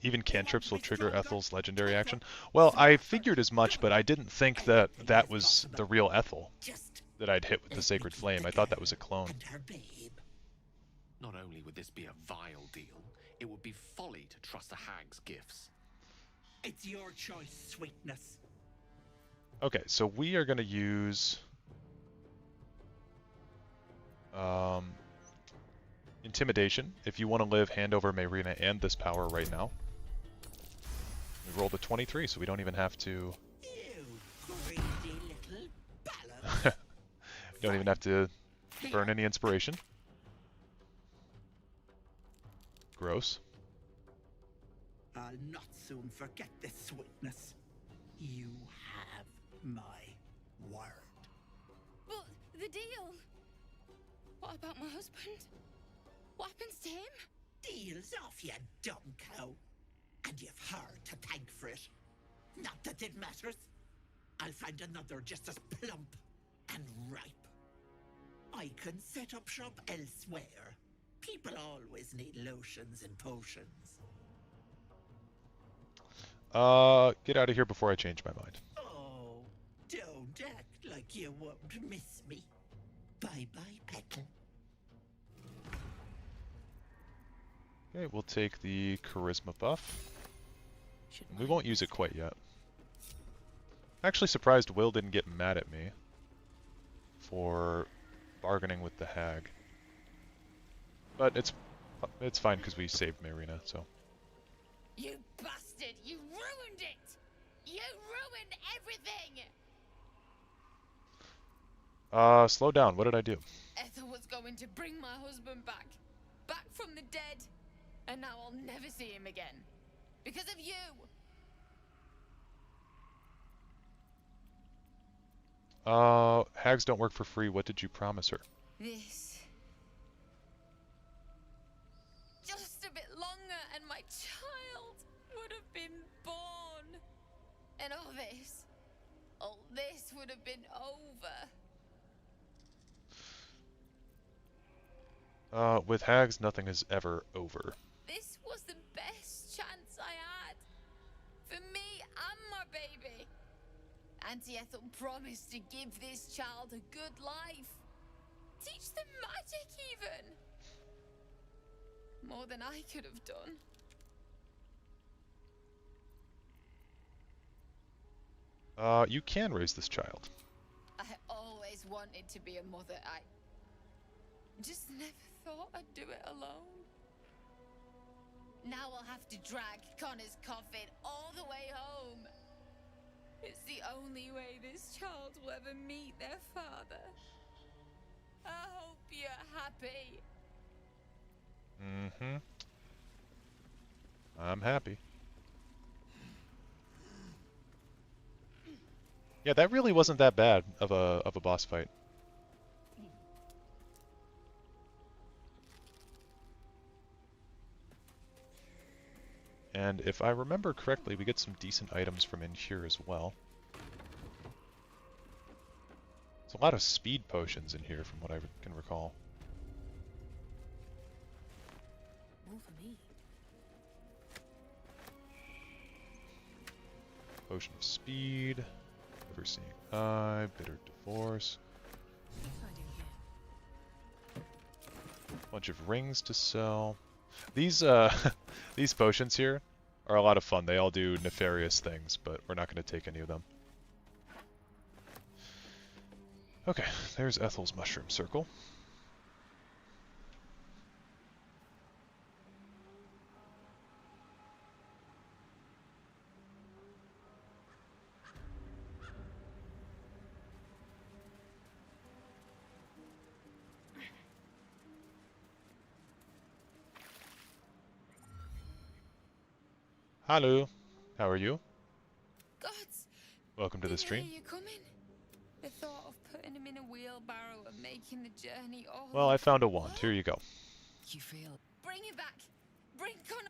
Even cantrips will trigger Ethel's legendary action. Well, I figured as much, but I didn't think that that was the real Ethel that I'd hit with the Sacred Flame. I thought that was a clone. And her babe. Not only would this be a vile deal, it would be folly to trust a hag's gifts. It's your choice, sweetness. Okay, so we are going to use Intimidation. If you want to live, hand over Mayrina and this power right now. We rolled a 23, so we don't even have to... You greedy little ballad. don't even have to burn any inspiration. Gross. I'll not soon forget this sweetness. You have my word. But the deal. What about my husband? What happens to him? Deal's off, you dumb cow. And you've her to thank for it. Not that it matters. I'll find another just as plump and ripe. I can set up shop elsewhere. People always need lotions and potions. Get out of here before I change my mind. Oh, don't act like you won't miss me. Bye-bye, Petal. Okay, we'll take the Charisma buff. We won't use it quite yet. Actually surprised Will didn't get mad at me for bargaining with the hag. But it's fine because we saved Mayrina, so. You bastard! You ruined it! You ruined everything! Slow down. What did I do? Ethel was going to bring my husband back. Back from the dead. And now I'll never see him again. Because of you! Hags don't work for free. What did you promise her? This. Just a bit longer and my child would have been born. And all this would have been over. With hags, nothing is ever over. This was the best chance I had. For me and my baby. Auntie Ethel promised to give this child a good life. Teach them magic even. More than I could have done. You can raise this child. I always wanted to be a mother. I just never thought I'd do it alone. Now I'll have to drag Connor's coffin all the way home. It's the only way this child will ever meet their father. I hope you're happy. Mm-hmm. I'm happy. Yeah, that really wasn't that bad of a boss fight. And if I remember correctly, we get some decent items from in here as well. There's a lot of speed potions in here from what I can recall. More for me. Potion of speed, Overseeing Eye, Bitter Divorce. Bunch of rings to sell. These these potions here are a lot of fun. They all do nefarious things, but we're not going to take any of them. Okay, there's Ethel's mushroom circle. Hello. How are you? Gods, Welcome to the didn't hear stream. you coming. The thought of putting him in a wheelbarrow and making the journey all Well, I found a wand. What? Here you go. You feel Bring him back. Bring Connor.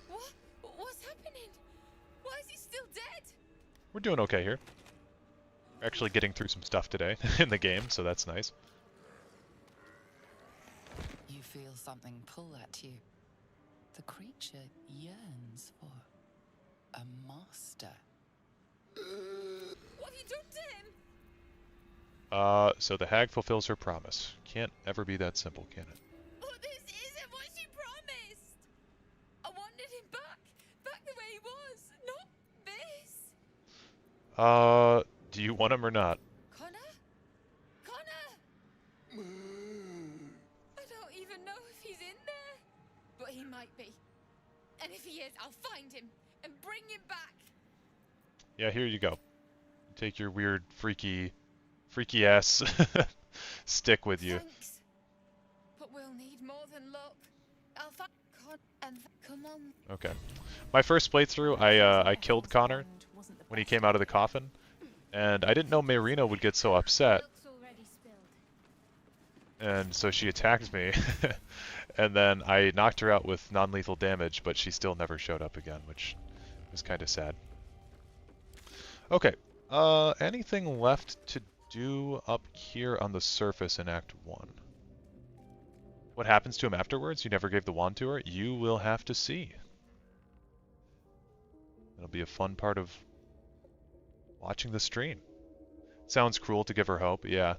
What? What's happening? Why is he still dead? We're doing okay here. We're actually getting through some stuff today in the game, so that's nice. you feel something pull at you. The creature yearns for a master. What have you done to him? So the hag fulfills her promise. Can't ever be that simple, can it? But this isn't what she promised. I wanted him back. Back the way he was. Not this. Do you want him or not? Connor? Connor! I don't even know if he's in there. But he might be. And if he is, I'll find him and bring him back. Yeah, here you go. Take your weird, freaky ass stick with you. Thanks. But we'll need more than luck. I'll find Connor and come on. Okay. My first playthrough, I killed Connor when he came out of the coffin, and I didn't know Marina would get so upset, and so she attacked me, and then I knocked her out with non-lethal damage, but she still never showed up again, which was kind of sad. Okay, anything left to do up here on the surface in Act 1? What happens to him afterwards? You never gave the wand to her? You will have to see. It'll be a fun part of watching the stream. Sounds cruel to give her hope, yeah.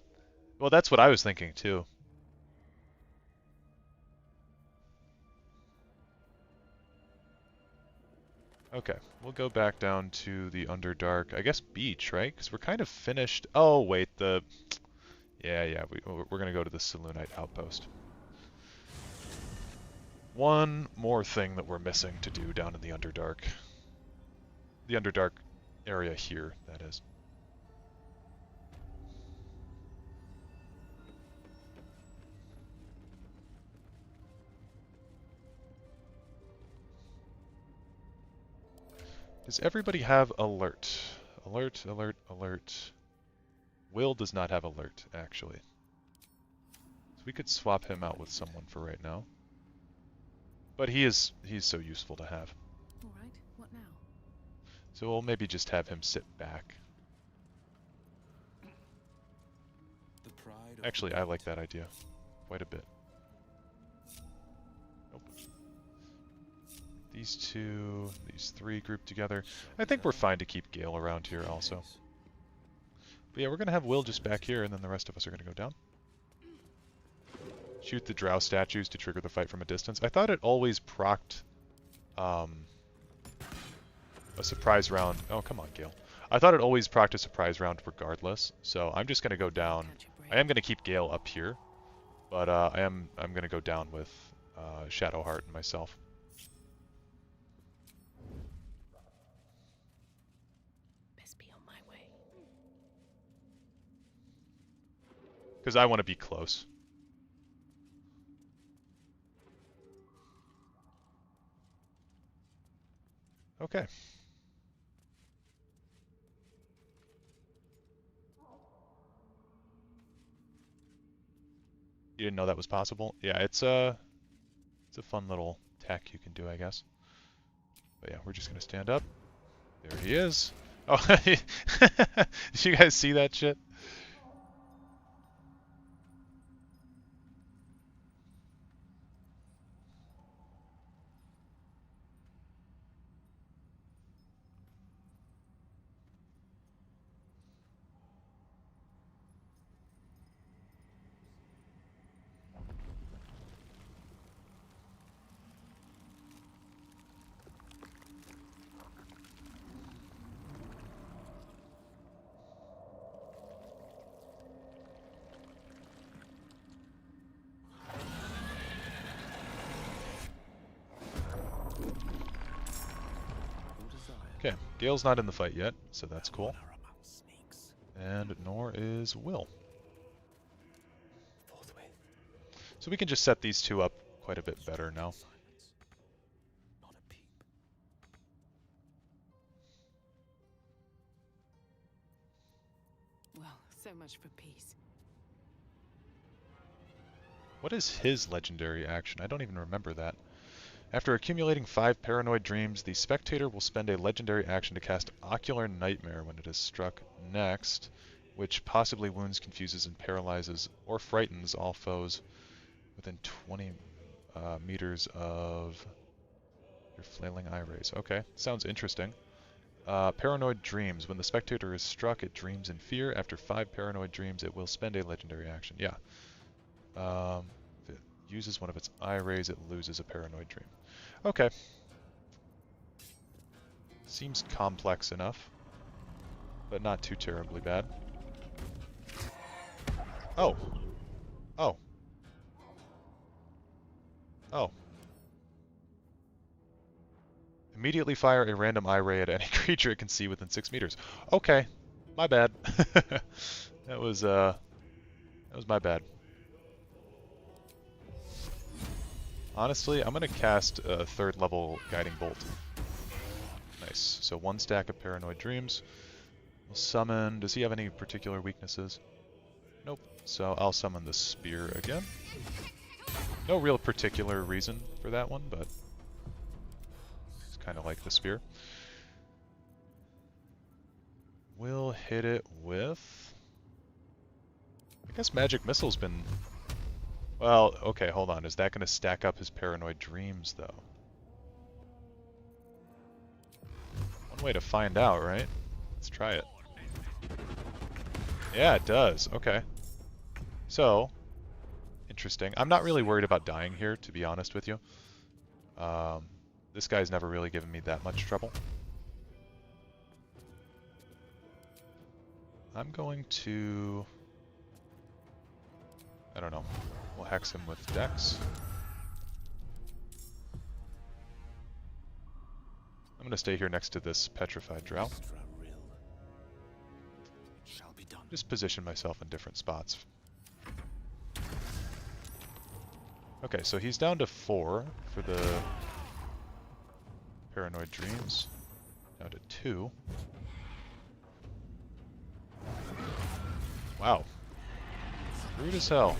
Well, that's what I was thinking, too. Okay, we'll go back down to the Underdark, I guess beach, right? Because we're kind of finished. Oh, wait, Yeah, we're going to go to the Selûnite outpost. One more thing that we're missing to do down in the Underdark. The Underdark area here, that is. Does everybody have alert? Alert, alert, alert. Will does not have alert, actually. So we could swap him out with someone for right now. But he's so useful to have. Alright, what now? So we'll maybe just have him sit back. Actually, I like that idea quite a bit. Nope. These two, these three grouped together. I think we're fine to keep Gale around here also. But yeah, we're going to have Will just back here, and then the rest of us are going to go down. Shoot the drow statues to trigger the fight from a distance. I thought it always procced a surprise round. Oh, come on, Gale. I thought it always procced a surprise round regardless, so I'm just going to go down. I am going to keep Gale up here, but I'm going to go down with Shadowheart and myself. Best be on my way. Because I want to be close. Okay. You didn't know that was possible? Yeah, it's a fun little tech you can do, I guess. But yeah, we're just gonna stand up. There he is. Oh, did you guys see that shit? Okay, Gale's not in the fight yet, so that's cool. And nor is Will. So we can just set these two up quite a bit better now. Silence. Not a peep. Well, so much for peace. What is his legendary action? I don't even remember that. After accumulating 5 paranoid dreams, the spectator will spend a legendary action to cast Ocular Nightmare when it is struck next, which possibly wounds, confuses, and paralyzes or frightens all foes within 20 meters of your flailing eye rays. Okay, sounds interesting. Paranoid Dreams. When the spectator is struck, it dreams in fear. After 5 paranoid dreams, it will spend a legendary action. Yeah. If it uses one of its eye rays, it loses a paranoid dream. Okay. Seems complex enough, but not too terribly bad. Oh. Oh. Oh. Immediately fire a random eye ray at any creature it can see within 6 meters. Okay. My bad. That was my bad. Honestly, I'm going to cast a 3rd level Guiding Bolt. Nice. So 1 stack of Paranoid Dreams. We'll summon... Does he have any particular weaknesses? Nope. So I'll summon the Spear again. No real particular reason for that one, but it's kind of like the Spear. We'll hit it with... I guess Magic Missile's been... Well, okay, hold on. Is that going to stack up his Paranoid Dreams, though? One way to find out, right? Let's try it. Yeah, it does. Okay. So, interesting. I'm not really worried about dying here, to be honest with you. This guy's never really given me that much trouble. I'm going to... I don't know. We'll hex him with Dex. I'm going to stay here next to this Petrified Drow. Just position myself in different spots. Okay, so he's down to 4 for the Paranoid Dreams. Down to 2. Wow. Rude as hell.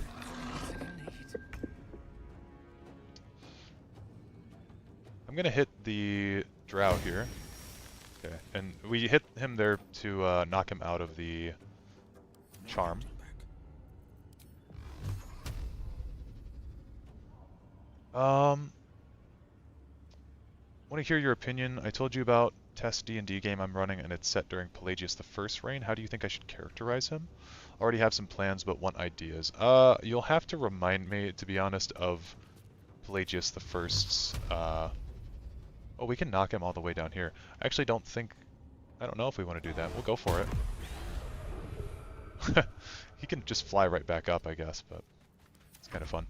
I'm gonna hit the Drow here. Okay, and we hit him there to knock him out of the charm. Want to hear your opinion. I told you about test D&D game I'm running, and it's set during Pelagius the First's reign. How do you think I should characterize him? Already have some plans, but want ideas. You'll have to remind me, to be honest, of Pelagius the First's. Oh, we can knock him all the way down here. I actually don't think... I don't know if we want to do that. We'll go for it. He can just fly right back up, I guess, but it's kind of fun.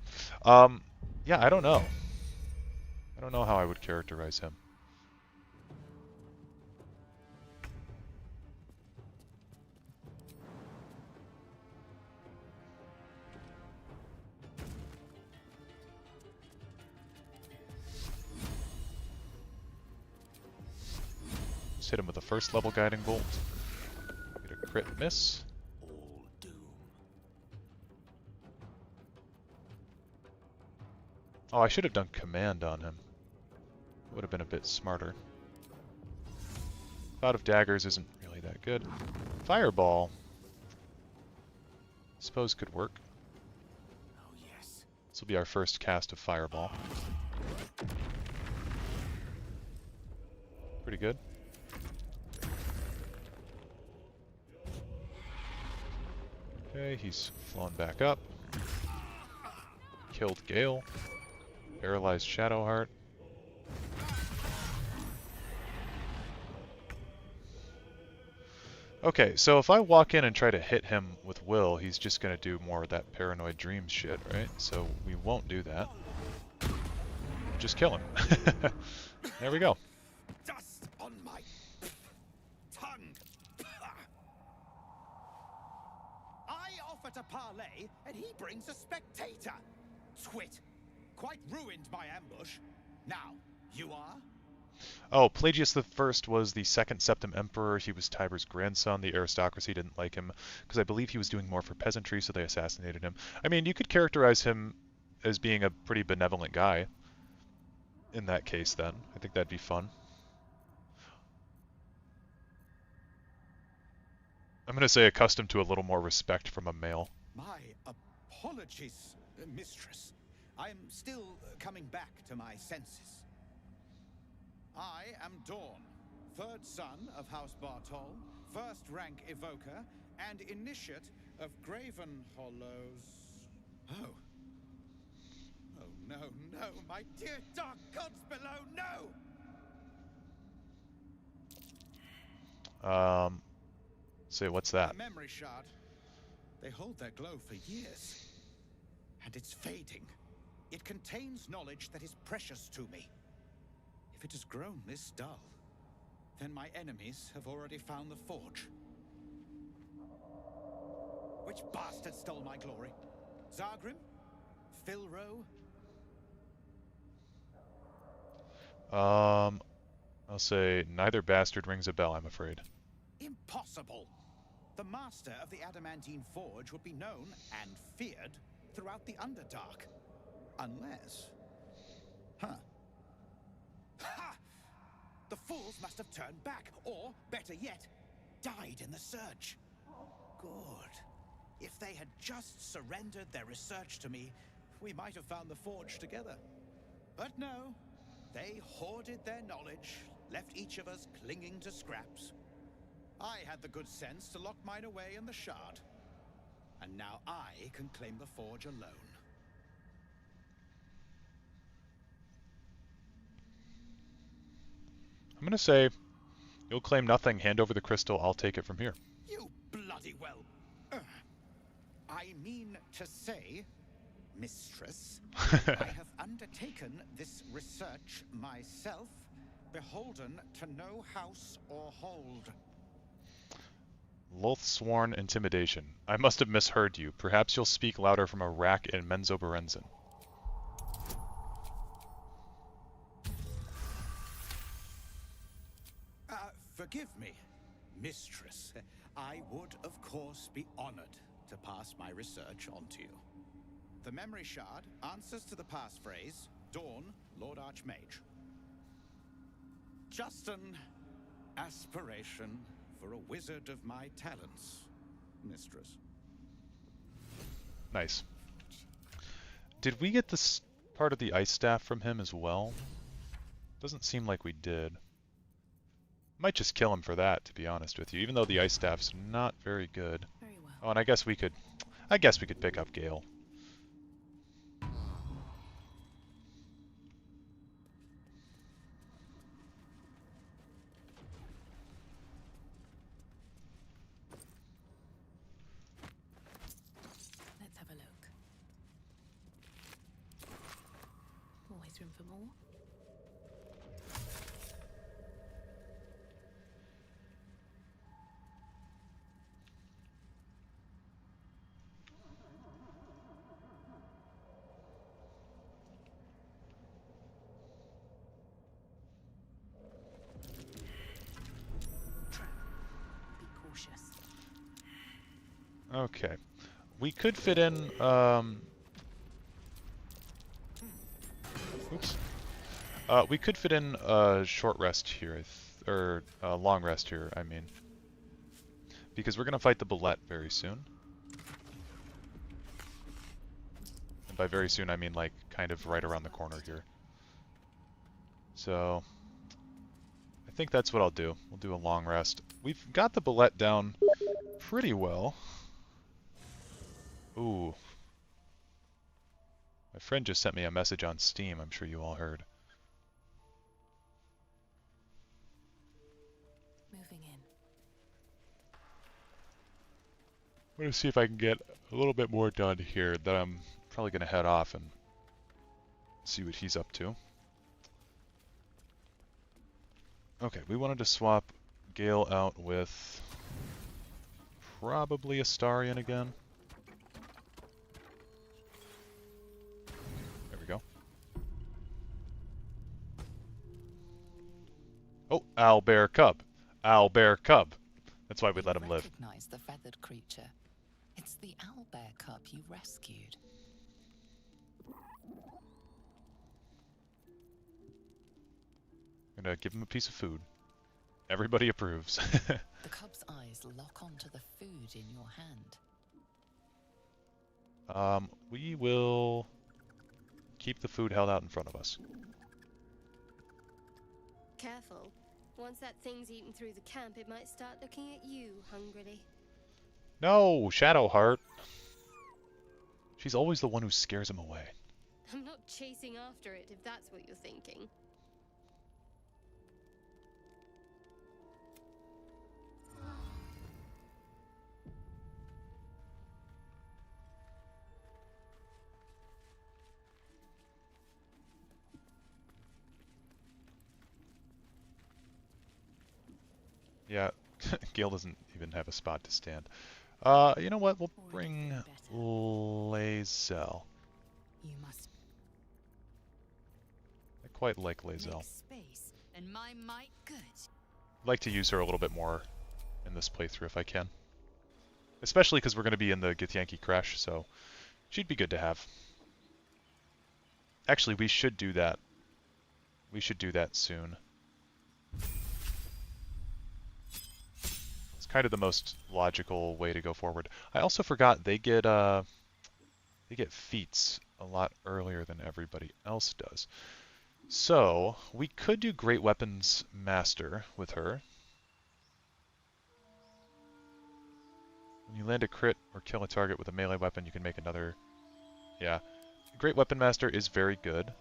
Yeah, I don't know. I don't know how I would characterize him. Just hit him with a 1st level Guiding Bolt. Get a crit miss. All doom. Oh, I should have done command on him. Would have been a bit smarter. Cloud of Daggers isn't really that good. Fireball. Suppose could work. Oh yes. This will be our first cast of Fireball. Pretty good. Okay, he's flown back up. Killed Gale. Paralyzed Shadowheart. Okay, so if I walk in and try to hit him with Will, he's just going to do more of that Paranoid Dreams shit, right? So we won't do that. Just kill him. There we go. Dust on my tongue. I offer to parlay, and he brings a spectator. twit! Quite ruined my ambush. Now, you are? Oh, Pelagius the First was the second Septim Emperor. He was Tiber's grandson. The aristocracy didn't like him because I believe he was doing more for peasantry, so they assassinated him. I mean, you could characterize him as being a pretty benevolent guy in that case then. I think that'd be fun. I'm going to say accustomed to a little more respect from a male. My apologies, mistress. I am still coming back to my senses. I am Dawn, third son of House Bartol, first rank evoker, and initiate of Graven Hollows. Oh. Oh, no, no, my dear dark gods below, no! Say, what's that? A memory shard. They hold their glow for years. And it's fading. It contains knowledge that is precious to me. If it has grown this dull, then my enemies have already found the forge. Which bastard stole my glory? Zargrim? Philro? I'll say neither bastard rings a bell, I'm afraid. Impossible! The master of the Adamantine Forge would be known and feared throughout the Underdark. Unless... Huh. Ha! The fools must have turned back, or, better yet, died in the search. Good. If they had just surrendered their research to me, we might have found the forge together. But no, they hoarded their knowledge, left each of us clinging to scraps. I had the good sense to lock mine away in the shard. And now I can claim the forge alone. I'm going to say, you'll claim nothing, hand over the crystal, I'll take it from here. You bloody well. I mean to say, mistress, I have undertaken this research myself, beholden to no house or hold. Loath-sworn intimidation. I must have misheard you. Perhaps you'll speak louder from a rack in Menzoberranzan. Forgive me, mistress. I would, of course, be honored to pass my research on to you. The memory shard answers to the passphrase, Dawn, Lord Archmage. Just an aspiration for a wizard of my talents, mistress. Nice. Did we get this part of the ice staff from him as well? Doesn't seem like we did. Might just kill him for that, to be honest with you, even though the ice staff's not very good. Very well. Oh, and I guess we could pick up Gale. Let's have a look. Always room for more. Be cautious. Okay. We could fit in, oops. We could fit in a short rest here, or a long rest here, I mean. Because we're going to fight the Bullet very soon. And by very soon, I mean like kind of right around the corner here. So, I think that's what I'll do. We'll do a long rest. We've got the Bullet down pretty well. Ooh. My friend just sent me a message on Steam, I'm sure you all heard. Moving in. I'm going to see if I can get a little bit more done here, then I'm probably going to head off and see what he's up to. Okay, we wanted to swap Gale out with probably Astarion again. Oh, owlbear cub. Owlbear cub. That's why we let him live. Recognize the feathered creature. It's the owlbear cub you rescued. I'm gonna give him a piece of food. Everybody approves. The cub's eyes lock onto the food in your hand. We will keep the food held out in front of us. Careful. Once that thing's eaten through the camp, it might start looking at you hungrily. No, Shadowheart. She's always the one who scares him away. I'm not chasing after it, if that's what you're thinking. Yeah, Gale doesn't even have a spot to stand. You know what? We'll bring Lae'zel. You must I quite like Lae'zel. make space, and my might good. I'd like to use her a little bit more in this playthrough if I can. Especially because we're going to be in the Githyanki Crash, so she'd be good to have. Actually, we should do that. We should do that soon. It's kind of the most logical way to go forward. I also forgot they get feats a lot earlier than everybody else does. So, we could do Great Weapons Master with her. When you land a crit or kill a target with a melee weapon, you can make another... Yeah. Great Weapon Master is very good.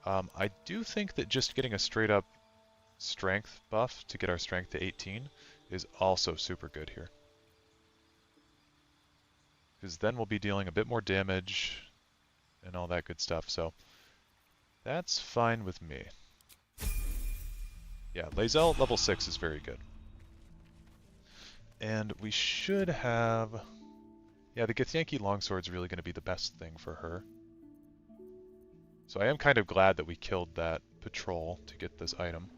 I do think that just getting a straight up strength buff to get our strength to 18 is also super good here. Because then we'll be dealing a bit more damage and all that good stuff, so that's fine with me. Yeah, Lae'zel level 6 is very good. And we should have... Yeah, the Githyanki Longsword's really going to be the best thing for her. So I am kind of glad that we killed that patrol to get this item.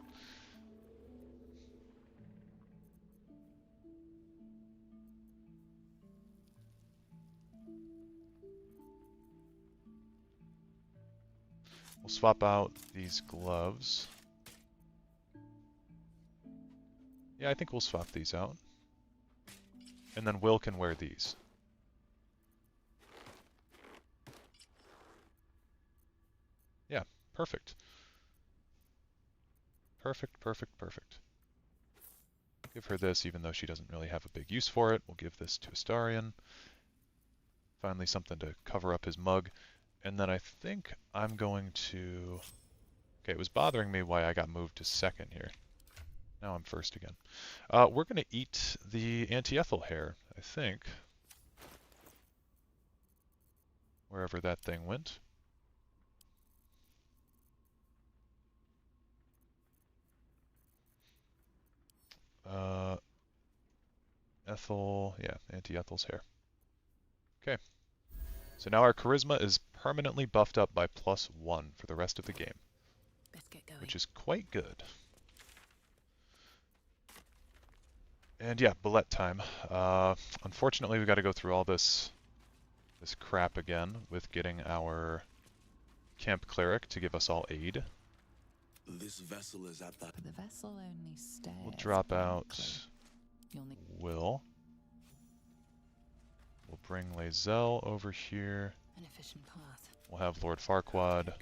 We'll swap out these gloves. Yeah, I think we'll swap these out. And then Will can wear these. Yeah, perfect. Perfect, perfect, perfect. Give her this, even though she doesn't really have a big use for it. We'll give this to Astarion. Finally something to cover up his mug. And then I think I'm going to... Okay, it was bothering me why I got moved to second here. Now I'm first again. We're going to eat the anti-ethel hair, I think. Wherever that thing went. Ethel, yeah, anti-ethel's hair. Okay. So now our charisma is permanently buffed up by +1 for the rest of the game. Let's get going. Which is quite good. And yeah, bullet time. Unfortunately, we've got to go through all this crap again with getting our camp cleric to give us all aid. This vessel is at that. But the vessel only stares. We'll drop out You'll need... Will. We'll bring Lae'zel over here. An efficient path. We'll have Lord Farquaad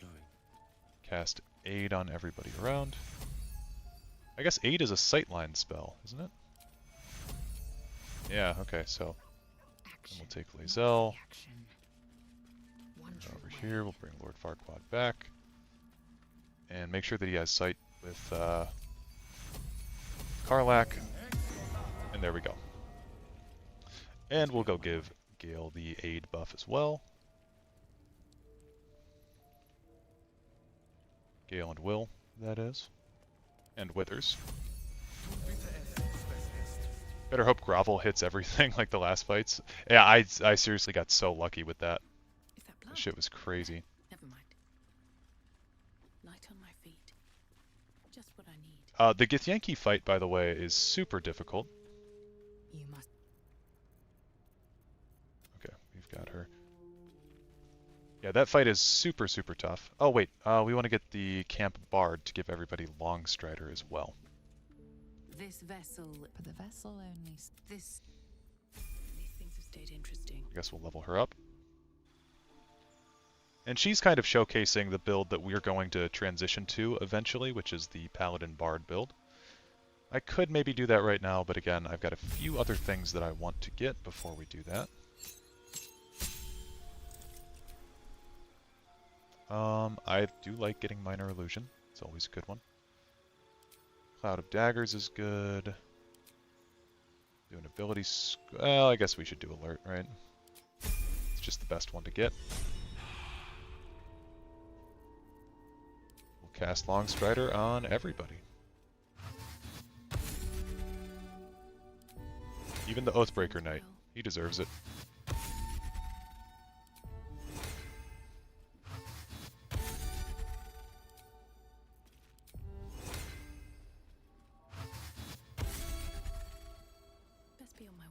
cast aid on everybody around. I guess aid is a sightline spell, isn't it? Yeah, okay, so then we'll take Lae'zel. Over here, we'll bring Lord Farquaad back. And make sure that he has sight with Karlach. And there we go. And we'll go give Gale the aid buff as well. Gale and Will, that is. And Withers. Better hope Grovel hits everything like the last fights. Yeah, I seriously got so lucky with that. That shit was crazy. Never mind. Light on my feet. Just what I need. The Githyanki fight, by the way, is super difficult. You must. Okay, we've got her. Yeah, that fight is super, super tough. Oh, wait, we want to get the Camp Bard to give everybody Longstrider as well. This vessel. But the vessel only. This. These things have stayed interesting. I guess we'll level her up. And she's kind of showcasing the build that we're going to transition to eventually, which is the Paladin Bard build. I could maybe do that right now, but again, I've got a few other things that I want to get before we do that. I do like getting Minor Illusion. It's always a good one. Cloud of Daggers is good. Doing abilities... Well, I guess we should do Alert, right? It's just the best one to get. We'll cast Longstrider on everybody. Even the Oathbreaker Knight. He deserves it. Best be on my way.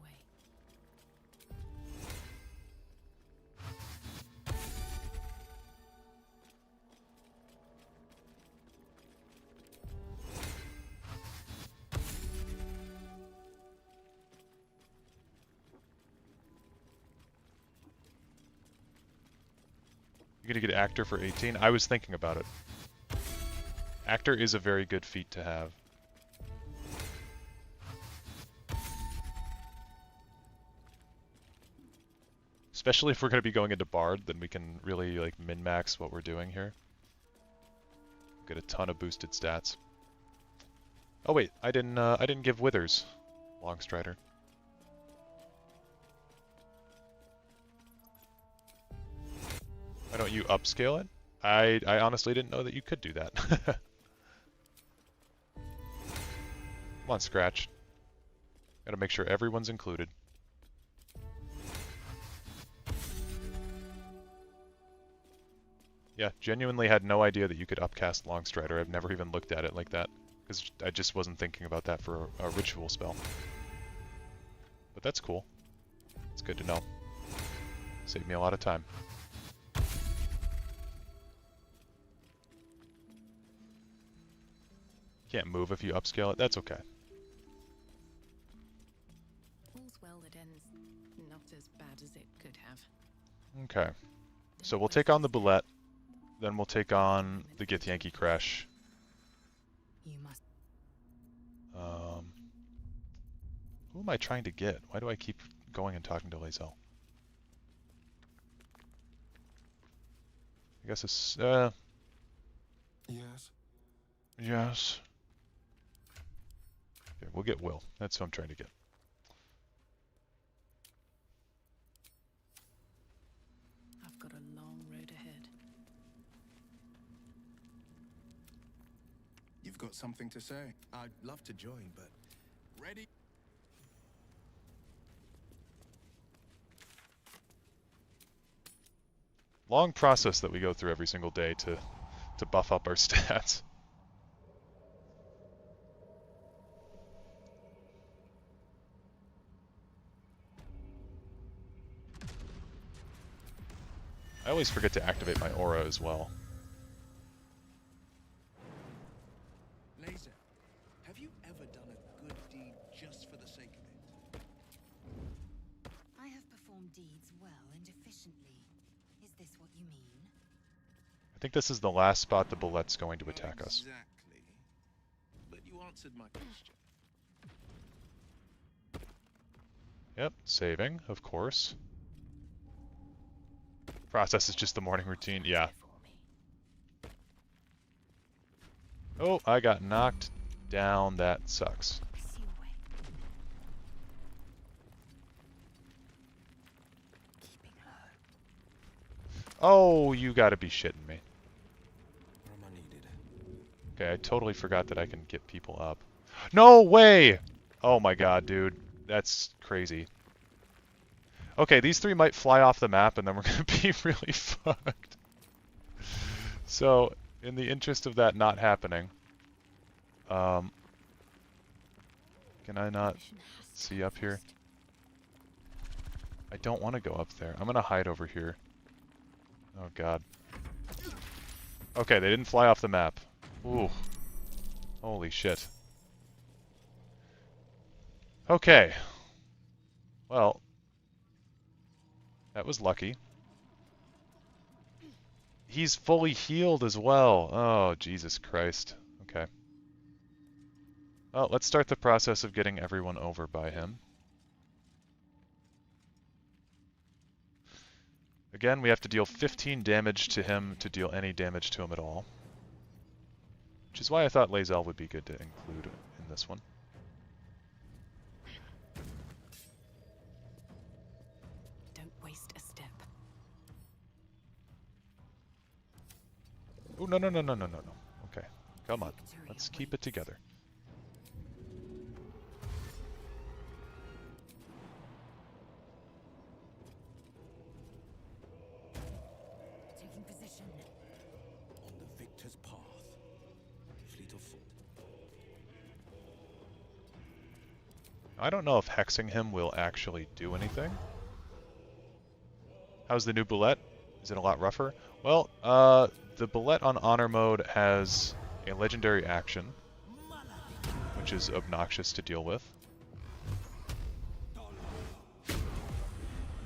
You're gonna get Actor for 18? I was thinking about it. Actor is a very good feat to have. Especially if we're gonna be going into Bard, then we can really like min-max what we're doing here. Get a ton of boosted stats. Oh wait, I didn't give Withers Longstrider. Why don't you upscale it? I honestly didn't know that you could do that. Come on, Scratch. Gotta make sure everyone's included. Yeah, genuinely had no idea that you could upcast Longstrider. I've never even looked at it like that, because I just wasn't thinking about that for a ritual spell. But that's cool. It's good to know. Saved me a lot of time. Can't move if you upscale it. That's okay. All's well that ends not as bad as it could have. Okay. So we'll take on the Bullet, then we'll take on the Githyanki Crash. You must. Who am I trying to get? Why do I keep going and talking to Lae'zel? I guess it's, Yes. yes. Okay, we'll get Will. That's who I'm trying to get. I've got a long road ahead. You've got something to say? I'd love to join, but... Ready? Long process that we go through every single day to buff up our stats. I always forget to activate my aura as well. Laser, have you ever done a good deed just for the sake of it? I have performed deeds well and efficiently. Is this what you mean? I think this is the last spot the Bullet's going to attack us. Exactly. But you answered my question. Yep, saving, of course. Process is just the morning routine, yeah. Oh, I got knocked down, that sucks. Oh, you gotta be shitting me. Okay, I totally forgot that I can get people up. No way! Oh my god, dude. That's crazy. Okay, these three might fly off the map and then we're gonna be really fucked. So, in the interest of that not happening, Can I not see up here? I don't want to go up there. I'm gonna hide over here. Oh god. Okay, they didn't fly off the map. Ooh. Holy shit. Okay. Well, that was lucky. He's fully healed as well. Oh, Jesus Christ. Okay. Well, let's start the process of getting everyone over by him. Again, we have to deal 15 damage to him to deal any damage to him at all. Which is why I thought Lae'zel would be good to include in this one. Don't waste a step. Oh, no, no, no, no, no, no, no. Okay, come on. Let's keep it together. Taking position. On the victor's path. Fleet of foot. I don't know if hexing him will actually do anything. How's the new bullet? Is it a lot rougher? Well, the bullet on honor mode has a legendary action, which is obnoxious to deal with.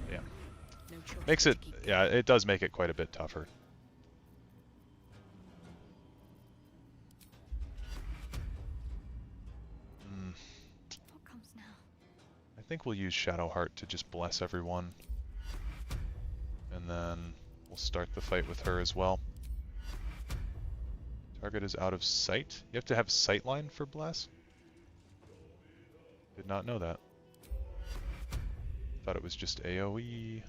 Yeah. Makes it, yeah, it does make it quite a bit tougher. What comes now? I think we'll use Shadowheart to just bless everyone. And then we'll start the fight with her as well. Target is out of sight. You have to have sightline for bless? Did not know that. Thought it was just AoE.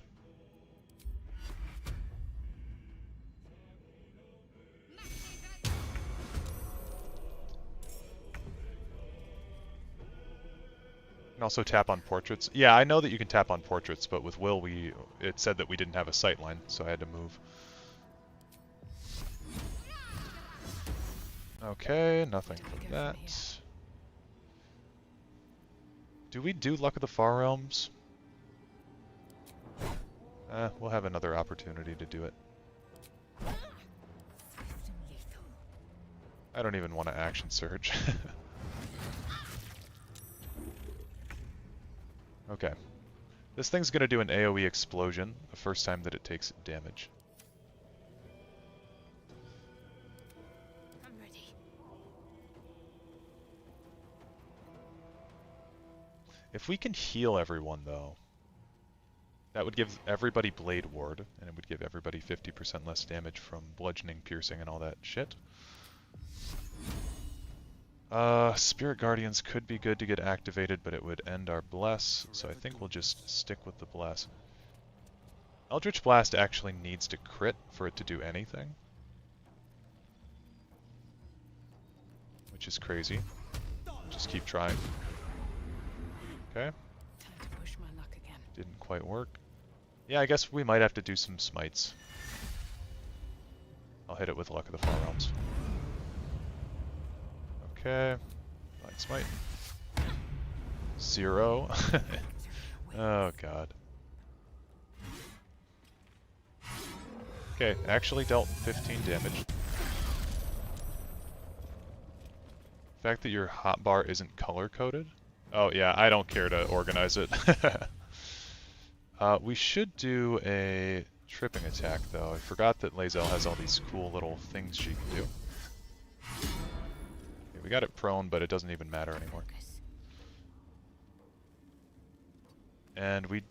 You can also tap on portraits. Yeah, I know that you can tap on portraits, but with Will, it said that we didn't have a sightline, so I had to move. Okay, nothing from that. Do we do Luck of the Far Realms? We'll have another opportunity to do it. I don't even want to action surge. Okay. This thing's gonna do an AoE explosion the first time that it takes damage. I'm ready. If we can heal everyone, though, that would give everybody Blade Ward, and it would give everybody 50% less damage from bludgeoning, piercing, and all that shit. Spirit Guardians could be good to get activated, but it would end our Bless, so I think we'll just stick with the Bless. Eldritch Blast actually needs to crit for it to do anything, which is crazy. Just keep trying. Okay. Time to push my luck again. Didn't quite work. Yeah, I guess we might have to do some smites. I'll hit it with Luck of the Far Realms. Okay. Blind Smite. 0. Oh god. Okay, actually dealt 15 damage. The fact that your hotbar isn't color-coded? Oh yeah, I don't care to organize it. We should do a tripping attack though. I forgot that Lae'zel has all these cool little things she can do. Okay, we got it prone, but it doesn't even matter anymore. And we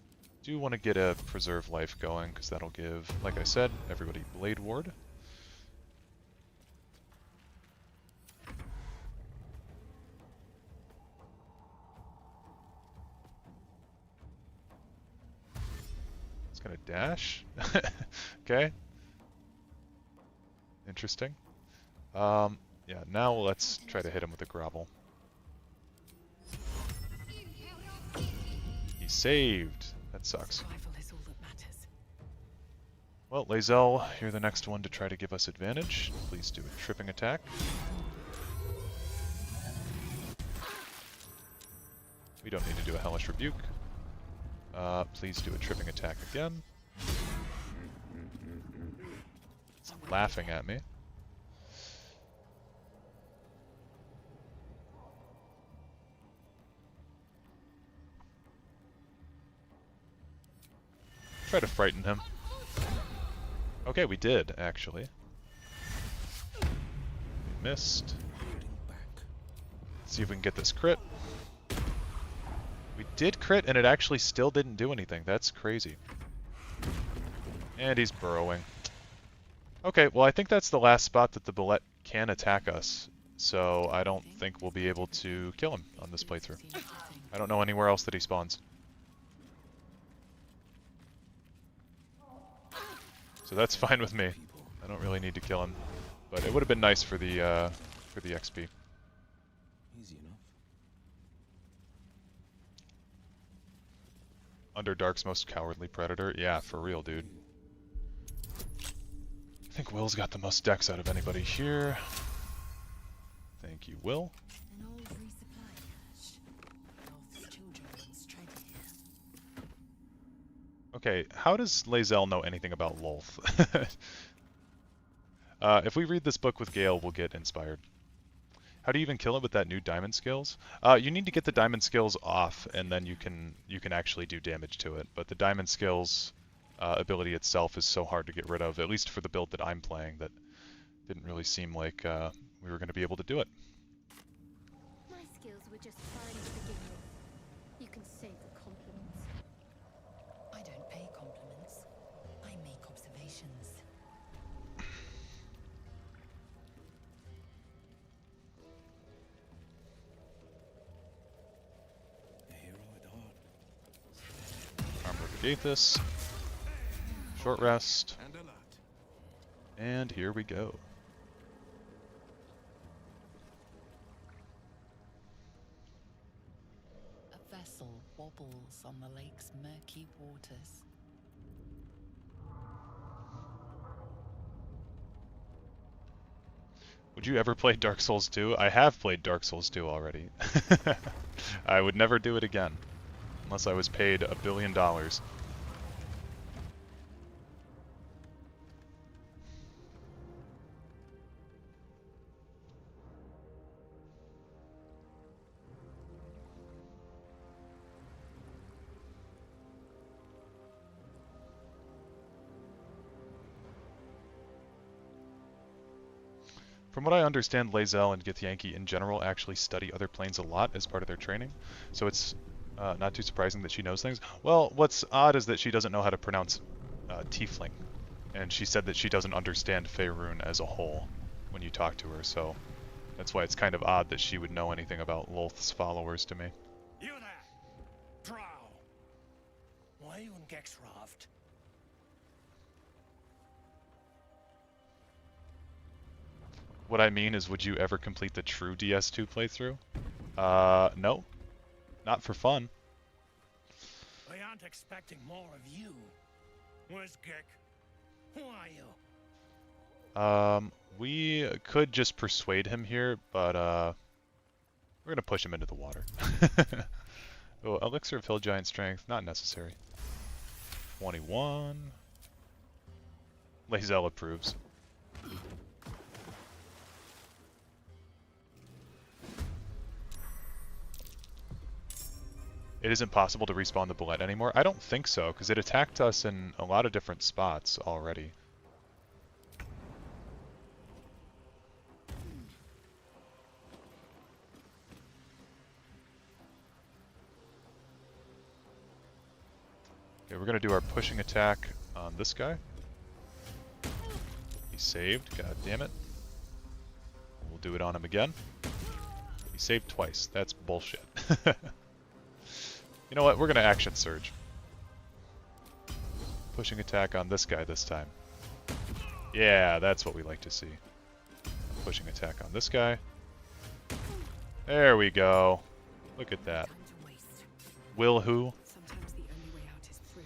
do want to get a Preserve Life going, because that'll give, like I said, everybody Blade Ward. It's gonna dash. Okay. Interesting. Yeah, now let's try to hit him with a grovel. He saved. That sucks. Well, Lae'zel, you're the next one to try to give us advantage. Please do a tripping attack. We don't need to do a Hellish Rebuke. Please do a tripping attack again. It's laughing at me. Try to frighten him. Okay, we did, actually. We missed. Let's see if we can get this crit. We did crit, and it actually still didn't do anything. That's crazy. And he's burrowing. Okay, well I think that's the last spot that the bullet can attack us. So I don't think we'll be able to kill him on this playthrough. I don't know anywhere else that he spawns. So that's fine with me. I don't really need to kill him, but it would have been nice for the XP. Easy enough. Underdark's most cowardly predator? Yeah, for real, dude. I think Will's got the most dex out of anybody here. Thank you, Will. An old resupply cache. North's children's treasure here. Okay, how does Lae'zel know anything about Lolth? If we read this book with Gale, we'll get inspired. How do you even kill it with that new diamond skills? You need to get the diamond skills off, and then you can actually do damage to it. But the diamond skills ability itself is so hard to get rid of, at least for the build that I'm playing, that didn't really seem like we were going to be able to do it. My skills were just fine to begin with. You can save the compliments. I don't pay compliments. I make observations. Armor of Agathis. Short rest. And here we go. A vessel wobbles on the lake's murky waters. Would you ever play Dark Souls 2? I have played Dark Souls 2 already. I would never do it again. Unless I was paid $1 billion. From what I understand, Lae'zel and Githyanki in general actually study other planes a lot as part of their training, so it's not too surprising that she knows things. Well, what's odd is that she doesn't know how to pronounce Tiefling, and she said that she doesn't understand Faerun as a whole when you talk to her, so that's why it's kind of odd that she would know anything about Lolth's followers to me. You there! Drow! Why are you on Gexraft? What I mean is, would you ever complete the true DS2 playthrough? No. Not for fun. I aren't expecting more of you. Where's Gek? Who are you? We could just persuade him here, but we're gonna push him into the water. Oh, Elixir of Hill Giant Strength, not necessary. 21. Lae'zel approves. It isn't possible to respawn the bullet anymore? I don't think so, because it attacked us in a lot of different spots already. Okay, we're going to do our pushing attack on this guy. He saved, god damn it. We'll do it on him again. He saved twice, that's bullshit. You know what, we're going to action surge. Pushing attack on this guy this time. Yeah, that's what we like to see. Pushing attack on this guy. There we go. Look at that. Will who? Sometimes the only way out is through.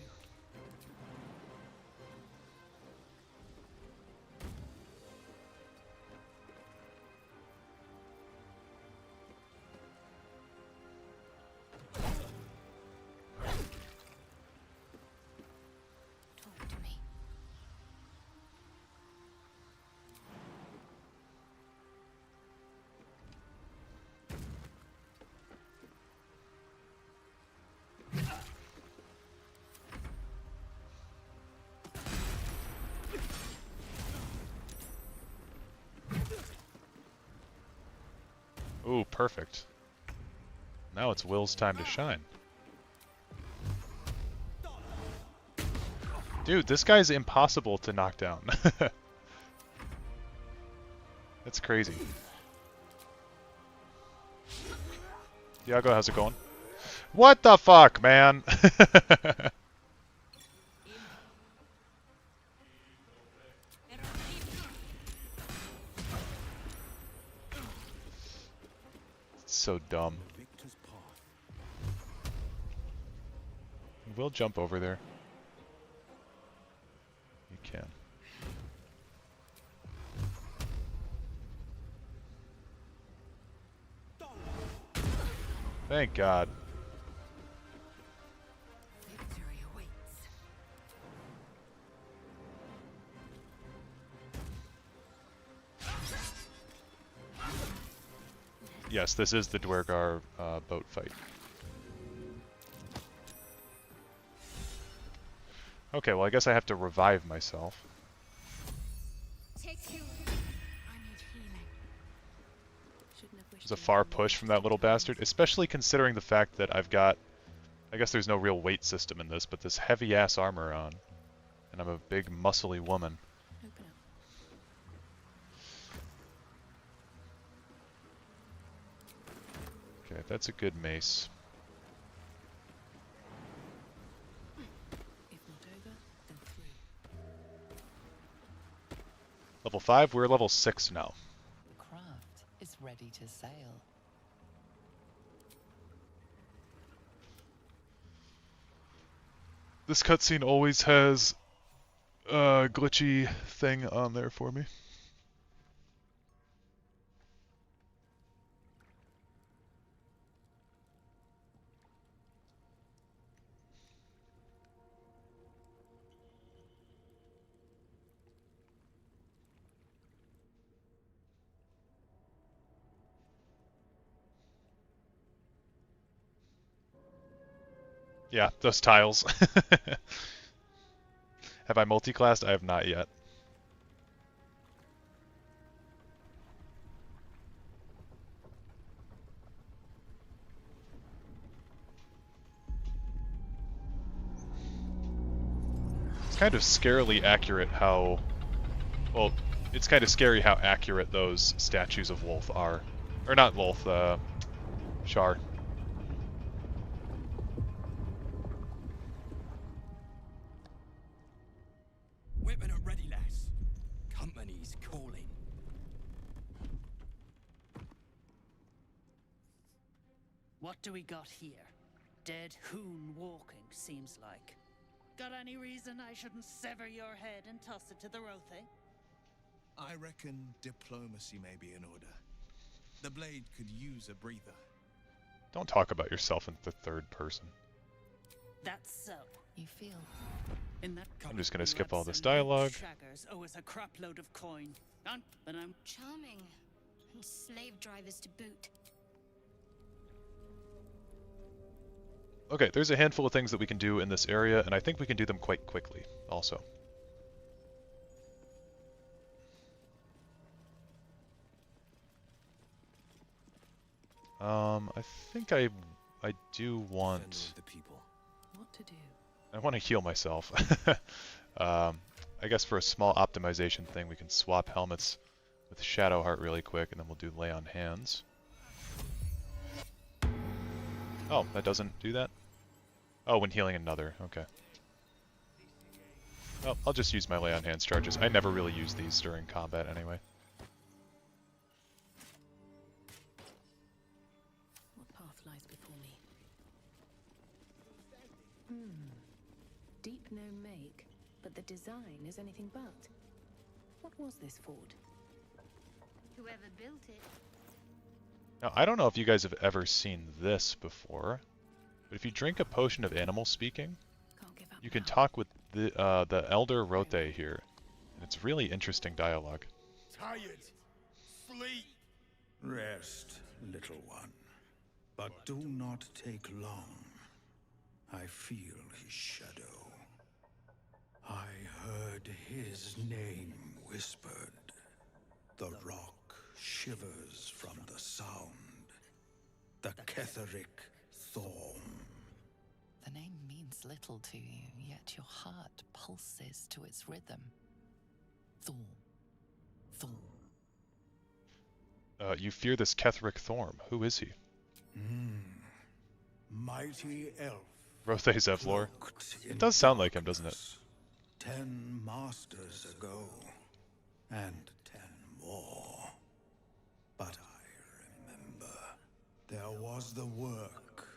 Ooh, perfect. Now it's Will's time to shine. Dude, this guy's impossible to knock down. That's crazy. Diago, how's it going? What the fuck, man? So dumb. We'll jump over there. You can. Thank God. Victory awaits. Yes, this is the Dwergar boat fight. Okay, well I guess I have to revive myself. It's a far push from that little bastard, especially considering the fact that I've got, I guess there's no real weight system in this, but this heavy-ass armor on. And I'm a big, muscly woman. Okay, that's a good mace. Level 5, we're level 6 now. The craft is ready to sail. This cutscene always has a glitchy thing on there for me. Yeah, those tiles. Have I multi-classed? I have not yet. It's kind of scarily accurate how... Well, it's kind of scary how accurate those statues of Lolth are. Or not Lolth, Shar. Whitman at ready, lass. Company's calling. What do we got here? Dead hoon walking, seems like. Got any reason I shouldn't sever your head and toss it to the Rothe? I reckon diplomacy may be in order. The blade could use a breather. Don't talk about yourself in the third person. That's so. You feel. In that I'm just gonna skip all this and loot dialogue. shaggers owe us a crapload of coin. But I'm charming. And slave drivers to boot. Okay, there's a handful of things that we can do in this area, and I think we can do them quite quickly, also. I think I do want... The people. What to do? I want to heal myself. I guess for a small optimization thing, we can swap helmets with Shadowheart really quick, and then we'll do Lay on Hands. Oh, that doesn't do that? Oh, when healing another. Okay. Well, I'll just use my Lay on Hands charges. I never really use these during combat anyway. What path lies before me? Deep no make, but the design is anything but. What was this ford? Whoever built it. Now, I don't know if you guys have ever seen this before, but if you drink a potion of animal speaking, you can talk with the Elder Rothe here, and it's really interesting dialogue. Tired. Sleep. Rest, little one. But do not take long. I feel his shadow. I heard his name whispered. The rock shivers from the sound. The Ketheric Thorm. The name means little to you, yet your heart pulses to its rhythm. Thorm. Thorm. You fear this Ketheric Thorm. Who is he? Mighty elf. Rothe Zevlor. It does sound like him, doesn't it? 10 masters ago, and 10 more. But I remember. There was the work,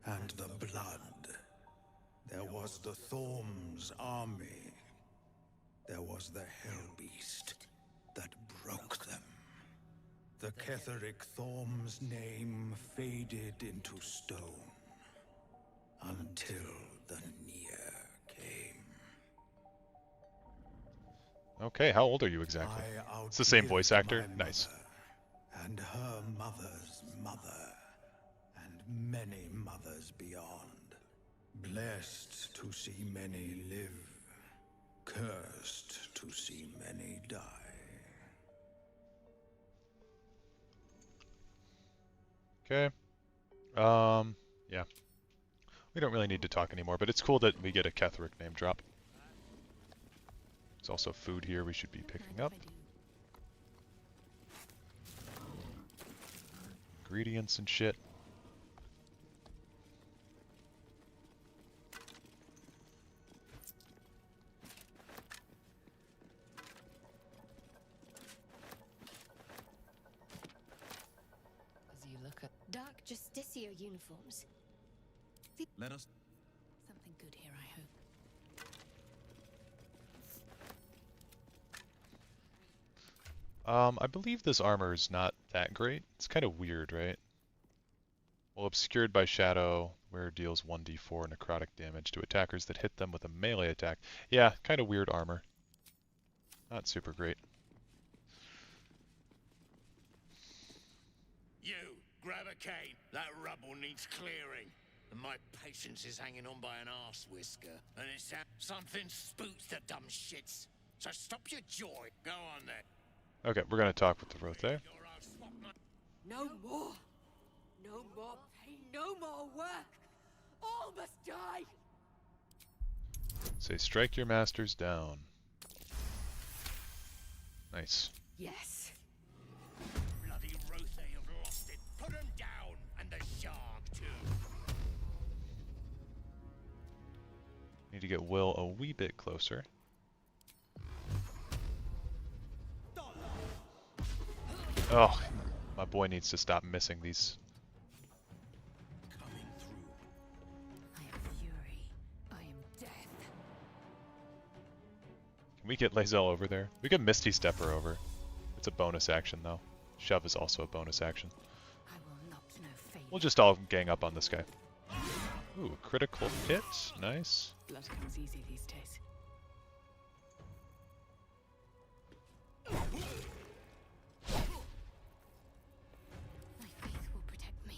and the blood. There was the Thorm's army. There was the Hellbeast that broke them. The Ketheric Thorm's name faded into stone until the Near came. Okay, how old are you exactly? It's the same voice actor? Nice. And her mother's mother, and many mothers beyond. Blessed to see many live, cursed to see many die. Okay. Yeah. We don't really need to talk anymore, but it's cool that we get a Ketheric name drop. There's also food here we should be picking up. Ingredients and shit. As you look at Dark Justicia uniforms. Let us. Something good here, I hope. I believe this armor is not that great. It's kind of weird, right? Well, obscured by shadow, wearer deals 1d4 necrotic damage to attackers that hit them with a melee attack. Yeah, kind of weird armor. Not super great. You, grab a cane. That rubble needs clearing. And my patience is hanging on by an arse whisker. And it's something spooks the dumb shits. So stop your joy. Go on then. Okay, we're gonna talk with the Rothe. No more. No more pain. No more work. All must die. Say, strike your masters down. Nice. Yes. Bloody Rothe have lost it. Put him down. And the shark too. Need to get Will a wee bit closer. Oh, my boy needs to stop missing these. I am fury. I am death. Can we get Lae'zel over there? We can Misty Step her over. It's a bonus action though. Shove is also a bonus action. I will not know fate. We'll just all gang up on this guy. Ooh, critical hit. Nice. Blood comes easy these days. My faith will protect me.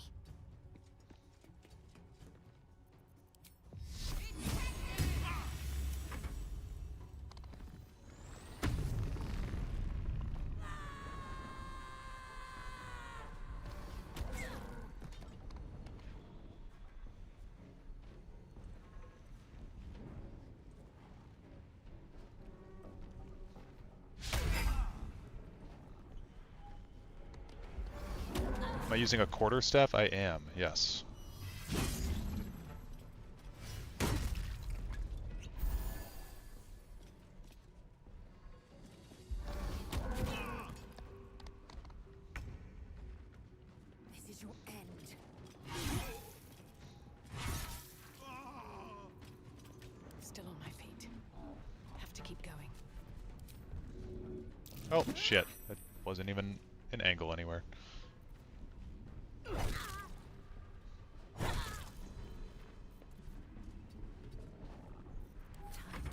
Am I using a quarterstaff? I am, yes. This is your end. Still on my feet. Have to keep going. Oh, shit. That wasn't even an angle anywhere. Time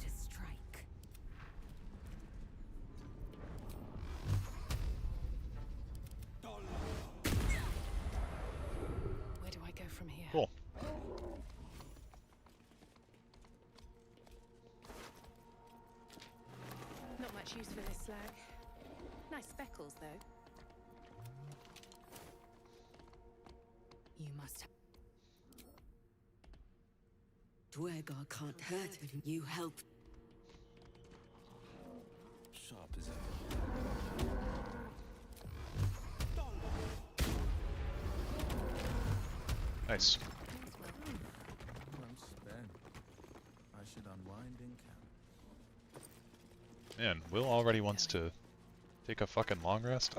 to strike. Where do I go from here? Cool. Not much use for this slag. Nice speckles, though. must have. Dwergar can't hurt him. You help. Sharp as ever. Nice. Once then, I should unwind in camp. Man, Will already wants to take a fucking long rest.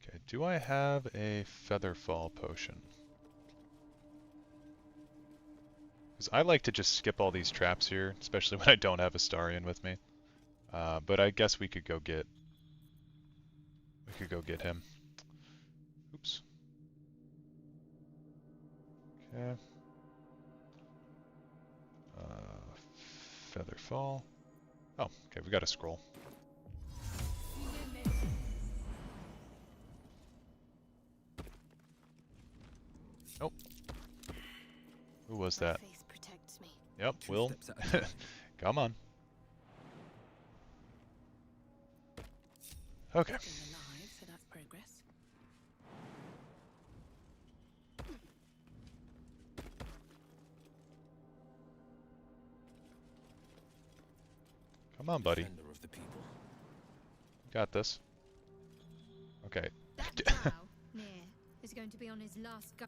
Okay, do I have a Featherfall potion? Because I like to just skip all these traps here, especially when I don't have Astarion with me. But I guess we could go get him. Oops. Okay. Featherfall. Oh, okay, we got a scroll. Nope. Who was that? Faith protects me. Yep, Will. Come on. Okay. Alive, so that's progress. Come on, buddy. Defender of the people. Got this. Okay. That drow, near, is going to be on his last go.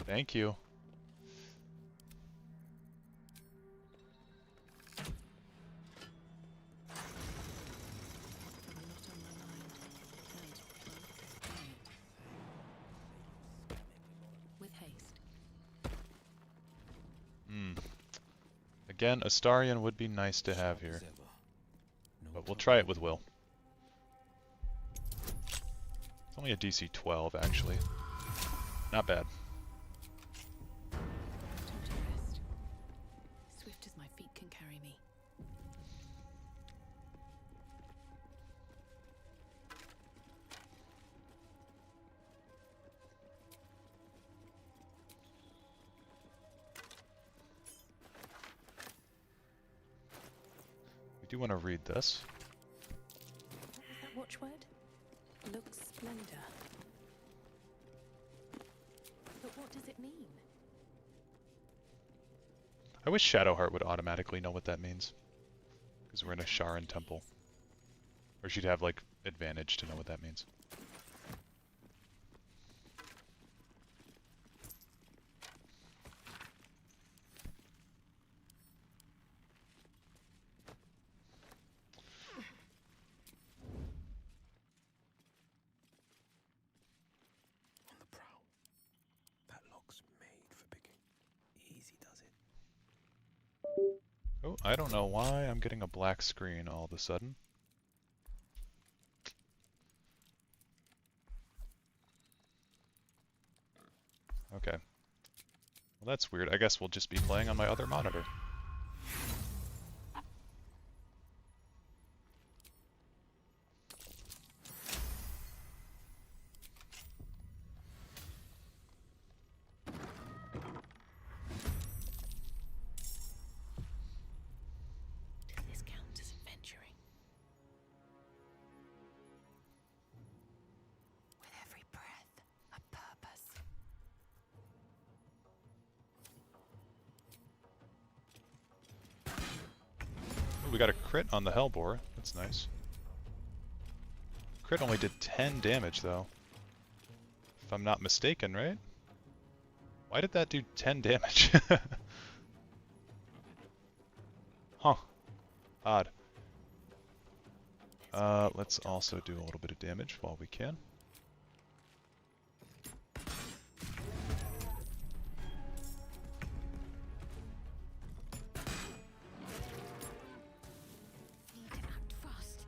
Thank you. With haste. Again, Astarion would be nice to have here. But we'll try it with Will. It's only a DC 12, actually. Not bad. Time to rest. Swift as my feet can carry me. We do want to read this. What was that watchword? Looks splendor. But what does it mean? I wish Shadowheart would automatically know what that means. Because we're in a Sharan temple. Or she'd have, like, advantage to know what that means. On the prowl. That lock's made for picking. Easy does it. Oh, I don't know why I'm getting a black screen all of a sudden. Okay. Well, that's weird. I guess we'll just be playing on my other monitor. Does this count as adventuring? With every breath, a purpose. Oh, we got a crit on the Hellbore. That's nice. Crit only did 10 damage, though. If I'm not mistaken, right? Why did that do 10 damage? Huh. Odd. Let's also do a little bit of damage while we can. Need to act fast.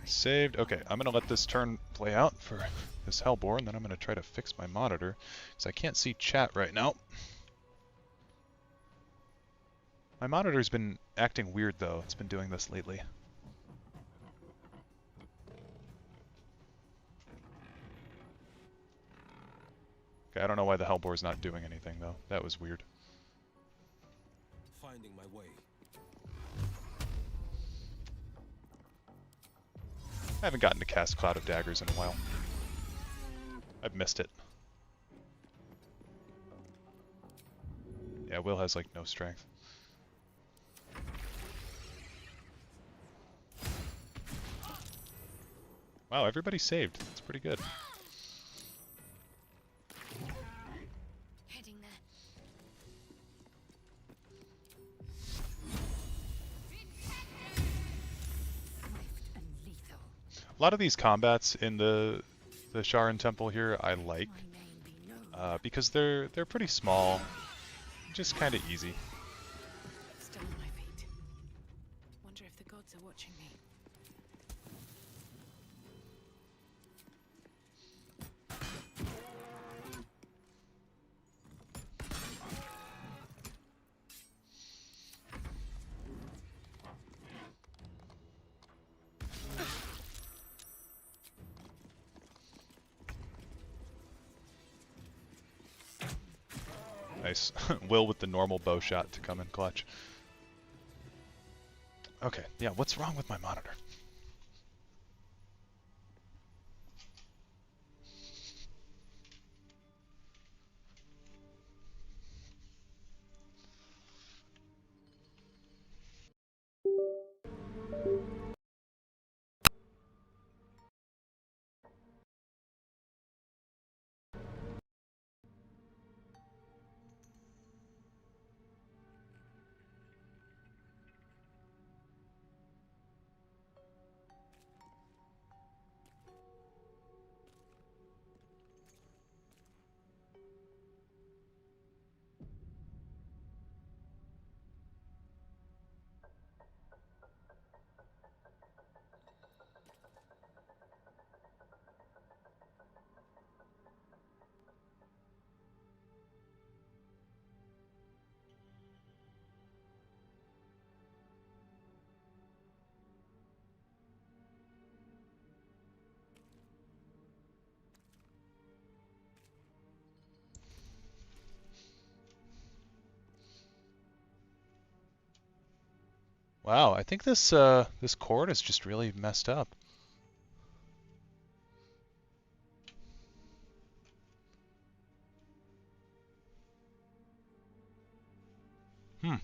Saved. Okay, I'm gonna let this turn play out for this Hellbore, and then I'm gonna try to fix my monitor, because I can't see chat right now. My monitor's been acting weird though. It's been doing this lately. Okay, I don't know why the Hellbore's not doing anything though. That was weird. Finding my way. I haven't gotten to cast Cloud of Daggers in a while. I've missed it. Yeah, Will has like no strength. Wow, everybody saved. That's pretty good. Heading there. A lot of these combats in the Sharon Temple here I like because they're pretty small, just kind of easy. Still on my feet. Wonder if the gods are watching me. Nice. Will with the normal bow shot to come in clutch. Okay, yeah, what's wrong with my monitor? Wow, I think this cord is just really messed up. Hmm.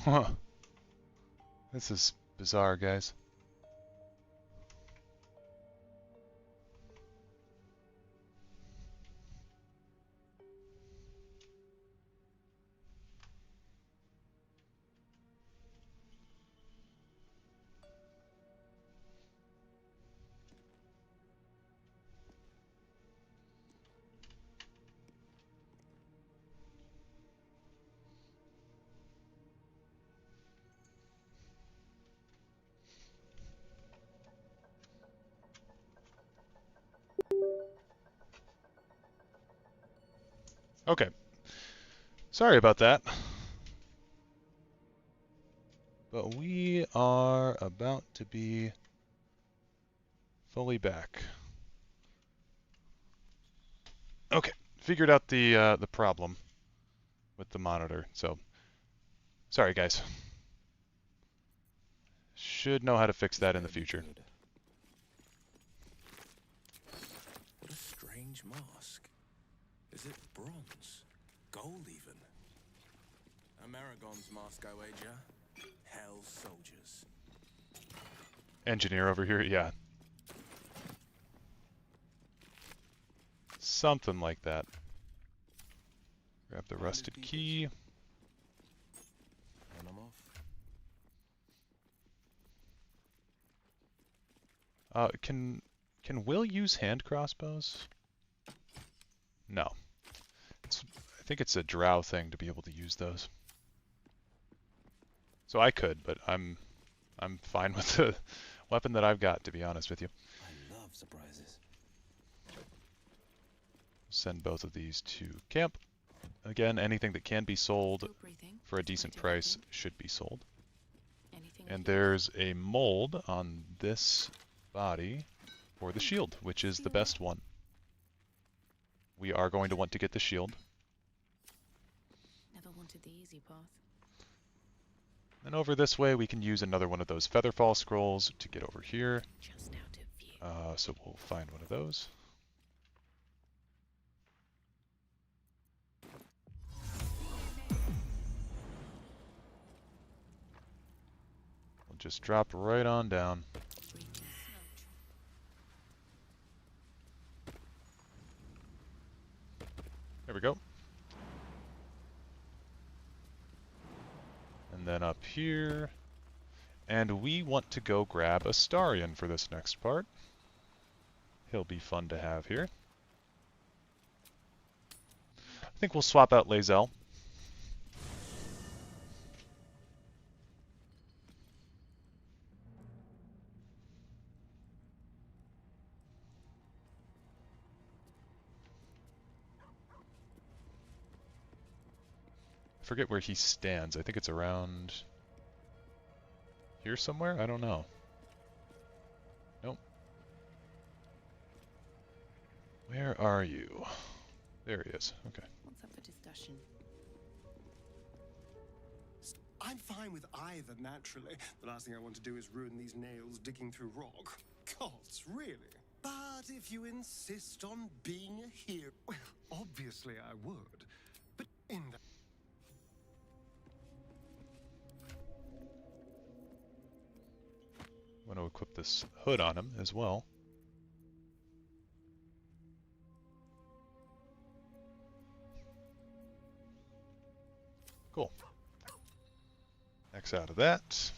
Huh. This is bizarre, guys. Okay. Sorry about that. But we are about to be fully back. Okay, figured out the problem with the monitor. So, sorry guys. Should know how to fix that in the future. What a strange mask. Is it bronze? Gold even? Amerigon's mask, I wager. Hell's soldiers. Engineer over here, yeah. Something like that. Grab the rusted key. And I'm off. Can Will use hand crossbows? No. I think it's a drow thing to be able to use those. So I could, but I'm fine with the weapon that I've got, to be honest with you. I love surprises. Send both of these to camp. Again, anything that can be sold for a decent price should be sold. And there's a mold on this body for the shield, which is the best one. We are going to want to get the shield. Never wanted the easy path. And over this way, we can use another one of those Featherfall scrolls to get over here. Just out of view. So we'll find one of those. We'll just drop right on down. There we go. And then up here, and we want to go grab Astarion for this next part. He'll be fun to have here. I think we'll swap out Lae'zel. I forget where he stands. I think it's around here somewhere? I don't know. Nope. Where are you? There he is. Okay. What's up for discussion? I'm fine with either, naturally. The last thing I want to do is ruin these nails digging through rock. Gods, really? But if you insist on being a hero... Well, obviously I would. But in the... I want to equip this hood on him as well. Cool. X out of that.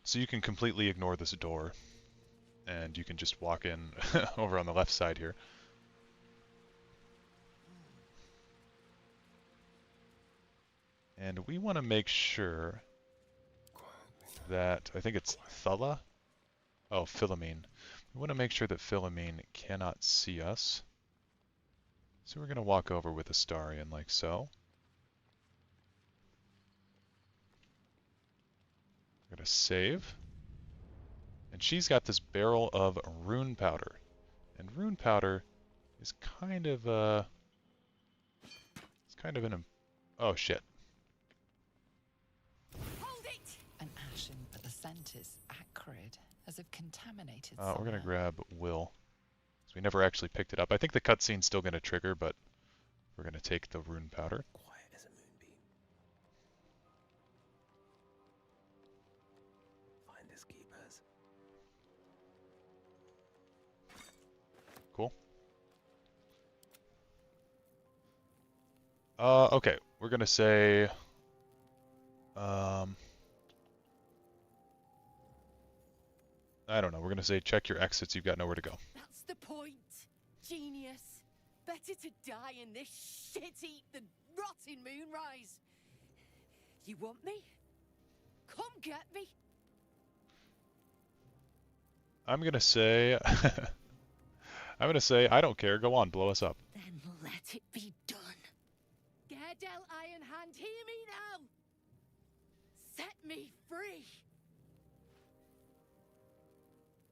So you can completely ignore this door, and you can just walk in over on the left side here. And we want to make sure that, I think it's Thulla? Oh, Philomene. We want to make sure that Philomene cannot see us. So we're going to walk over with Astarion like so. We're going to save. And she's got this barrel of rune powder. And rune powder is kind of it's kind of an... Oh, shit. An ashen, but the scent is acrid, as if contaminated We're going to somewhere. grab Will. So we never actually picked it up. I think the cutscene's still going to trigger, but we're going to take the rune powder. Quiet as a moonbeam. Finders keepers. Cool. Okay, we're going to say... I don't know, we're going to say check your exits, you've got nowhere to go. That's the point. Genius. Better to die in this shit heap than rot in Moonrise. You want me? Come get me. I'm going to say... I'm going to say, I don't care, go on, blow us up. Then let it be done. Gerdel Ironhand, hear me now. Set me free.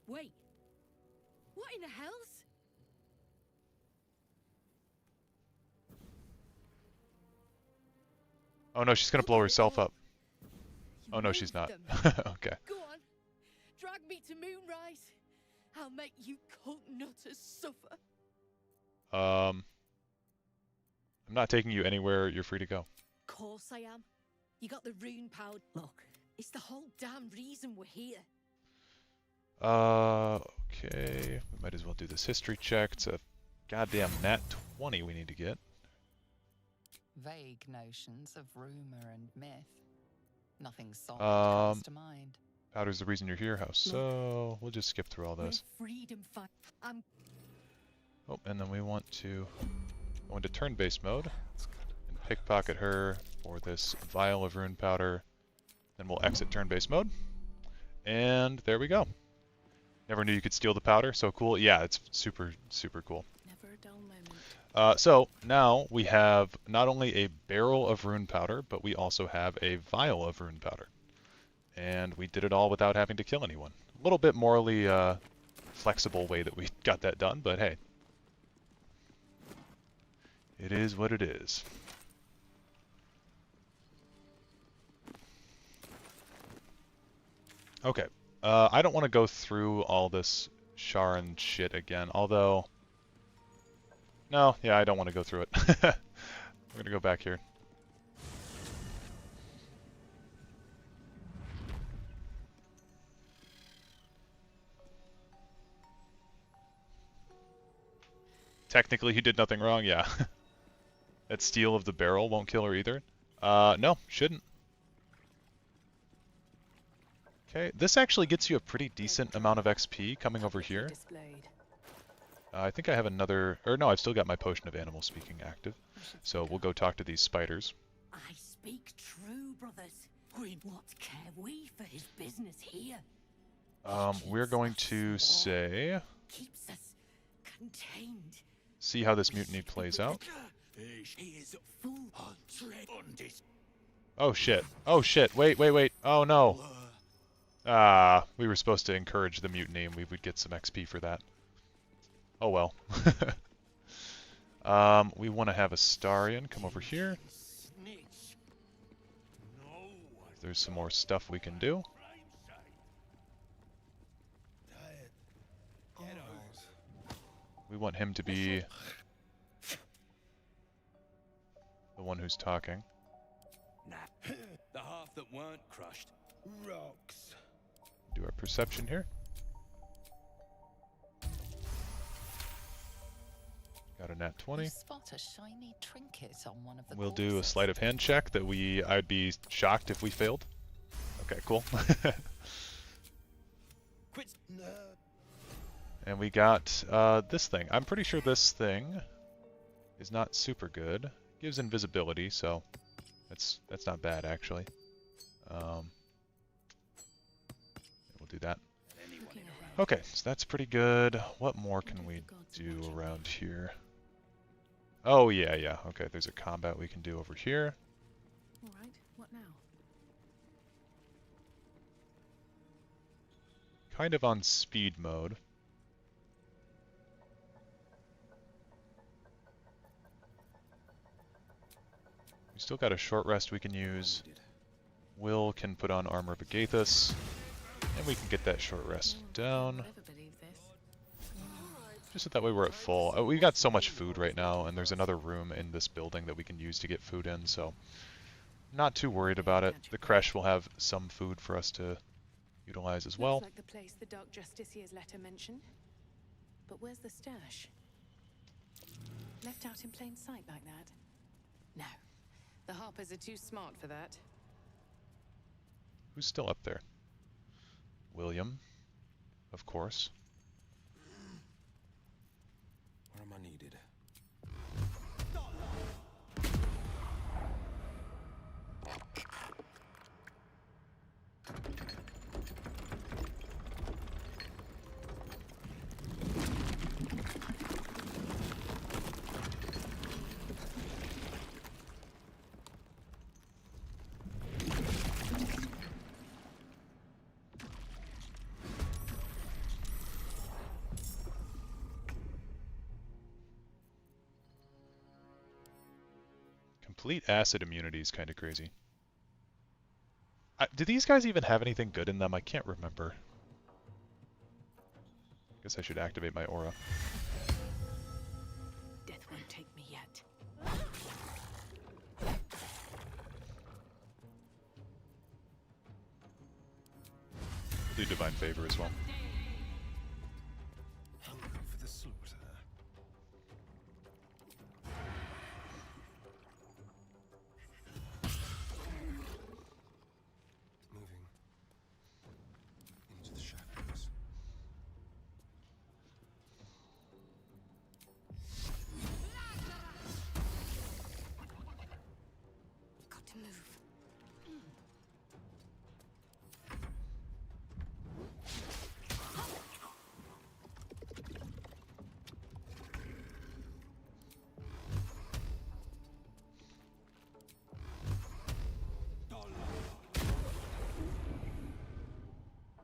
Wait. What in the hell's? Oh no, she's going to blow herself up. Oh no, she's not. Okay. Go on. Drag me to Moonrise. I'll make you cunt nutters suffer. I'm I'm not taking you anywhere. You're free to go. Of course I am. You got the rune powder. Look, it's the whole damn reason we're here. Okay. We might as well do this history check. It's a goddamn nat 20 we need to get. Vague notions of rumor and myth. Nothing solid comes to mind. Powder's the reason you're here. How so? We'll just skip through all this. Oh, and then we want to go into turn-based mode and pickpocket her for this vial of rune powder. Then we'll exit turn-based mode. And there we go. Never knew you could steal the powder. So cool. Yeah, it's super, super cool. Never a dull moment. So now we have not only a barrel of rune powder, but we also have a vial of rune powder. And we did it all without having to kill anyone. A little bit morally flexible way that we got that done, but hey. It is what it is. Okay. I don't want to go through all this Sharon shit again, although... No, yeah, I don't want to go through it. We're going to go back here. Technically, he did nothing wrong, yeah. That steal of the barrel won't kill her either. No, shouldn't. Okay, this actually gets you a pretty decent amount of XP coming over here. I think I have another... Or no, I've still got my Potion of Animal Speaking active. So we'll go talk to these spiders. I speak true, brothers. What care we for his business here? We're going to say... Keeps us contained. See how this mutiny plays out. Oh shit. Oh shit. Wait, wait, wait. Oh no. We were supposed to encourage the mutiny and we would get some XP for that. Oh well. We want to have Astarion come over here. There's some more stuff we can do. We want him to be the one who's talking. The half that weren't crushed. Rocks. Do our perception here. Got a nat 20. Spot a shiny trinket on one of the We'll do a sleight of hand check that I'd be shocked if we failed. Okay, cool. And we got this thing. I'm pretty sure this thing is not super good. Gives invisibility, so that's not bad actually. We'll do that. Okay, so that's pretty good. What more can we do around here? Oh yeah, yeah. Okay, there's a combat we can do over here. All right, what now? Kind of on speed mode. We still got a short rest we can use. Will can put on Armor of Agathis, and we can get that short rest down. Just so that way we're at full. We got so much food right now, and there's another room in this building that we can use to get food in, so not too worried about it. The creche will have some food for us to utilize as well. Looks like the place the Dark Justicier's letter mentioned. But where's the stash? Left out in plain sight like that? No. The Harpers are too smart for that. Who's still up there? William, of course. Where am I needed? Complete acid immunity is kind of crazy. Do these guys even have anything good in them? I can't remember. Guess I should activate my aura. Death won't take me yet. do Divine Favor as well. Hungry for the slaughter. Moving into the shadows. Got to move.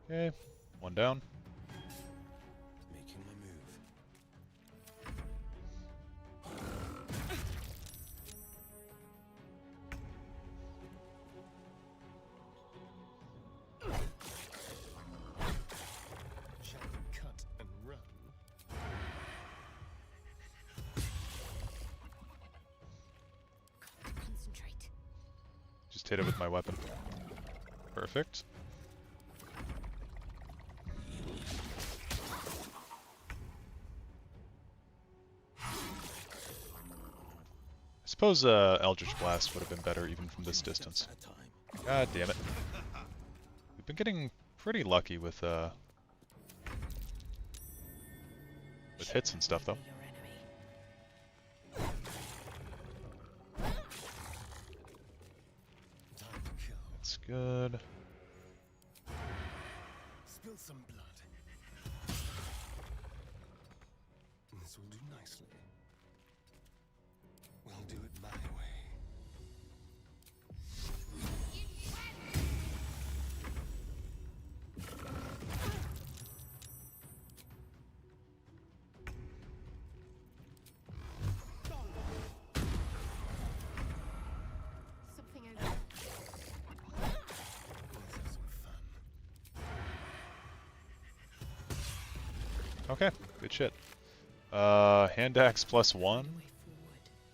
Okay, one down. Making my move. Shall we cut and run? Concentrate. Just hit it with my weapon. Perfect. I suppose Eldritch Blast would have been better even from this distance. God damn it. We've been getting pretty lucky with hits and stuff though. That's good. Spill some blood. This will do nicely. We'll do it my way. Something over. Let's have some fun. Okay, good shit. Hand axe +1.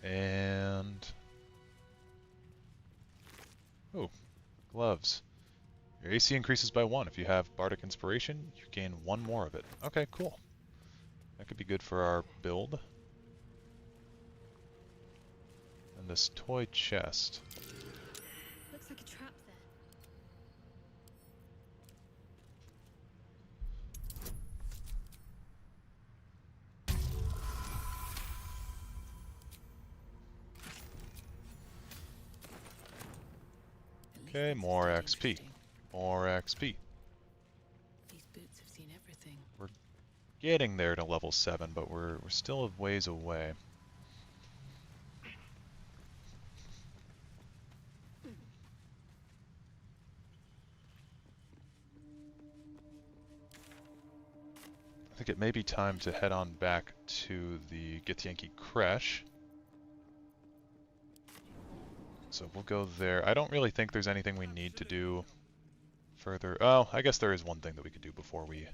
And... oh, gloves. Your AC increases by 1. If you have Bardic Inspiration, you gain 1 more of it. Okay, cool. That could be good for our build. And this toy chest. Looks like a trap there. Okay, more XP. More XP. These boots have seen everything. We're getting there to level 7, but we're still a ways away. I think it may be time to head on back to the Githyanki Creche. So we'll go there. I don't really think there's anything we need to do further. Oh, I guess there is one thing that we could do before we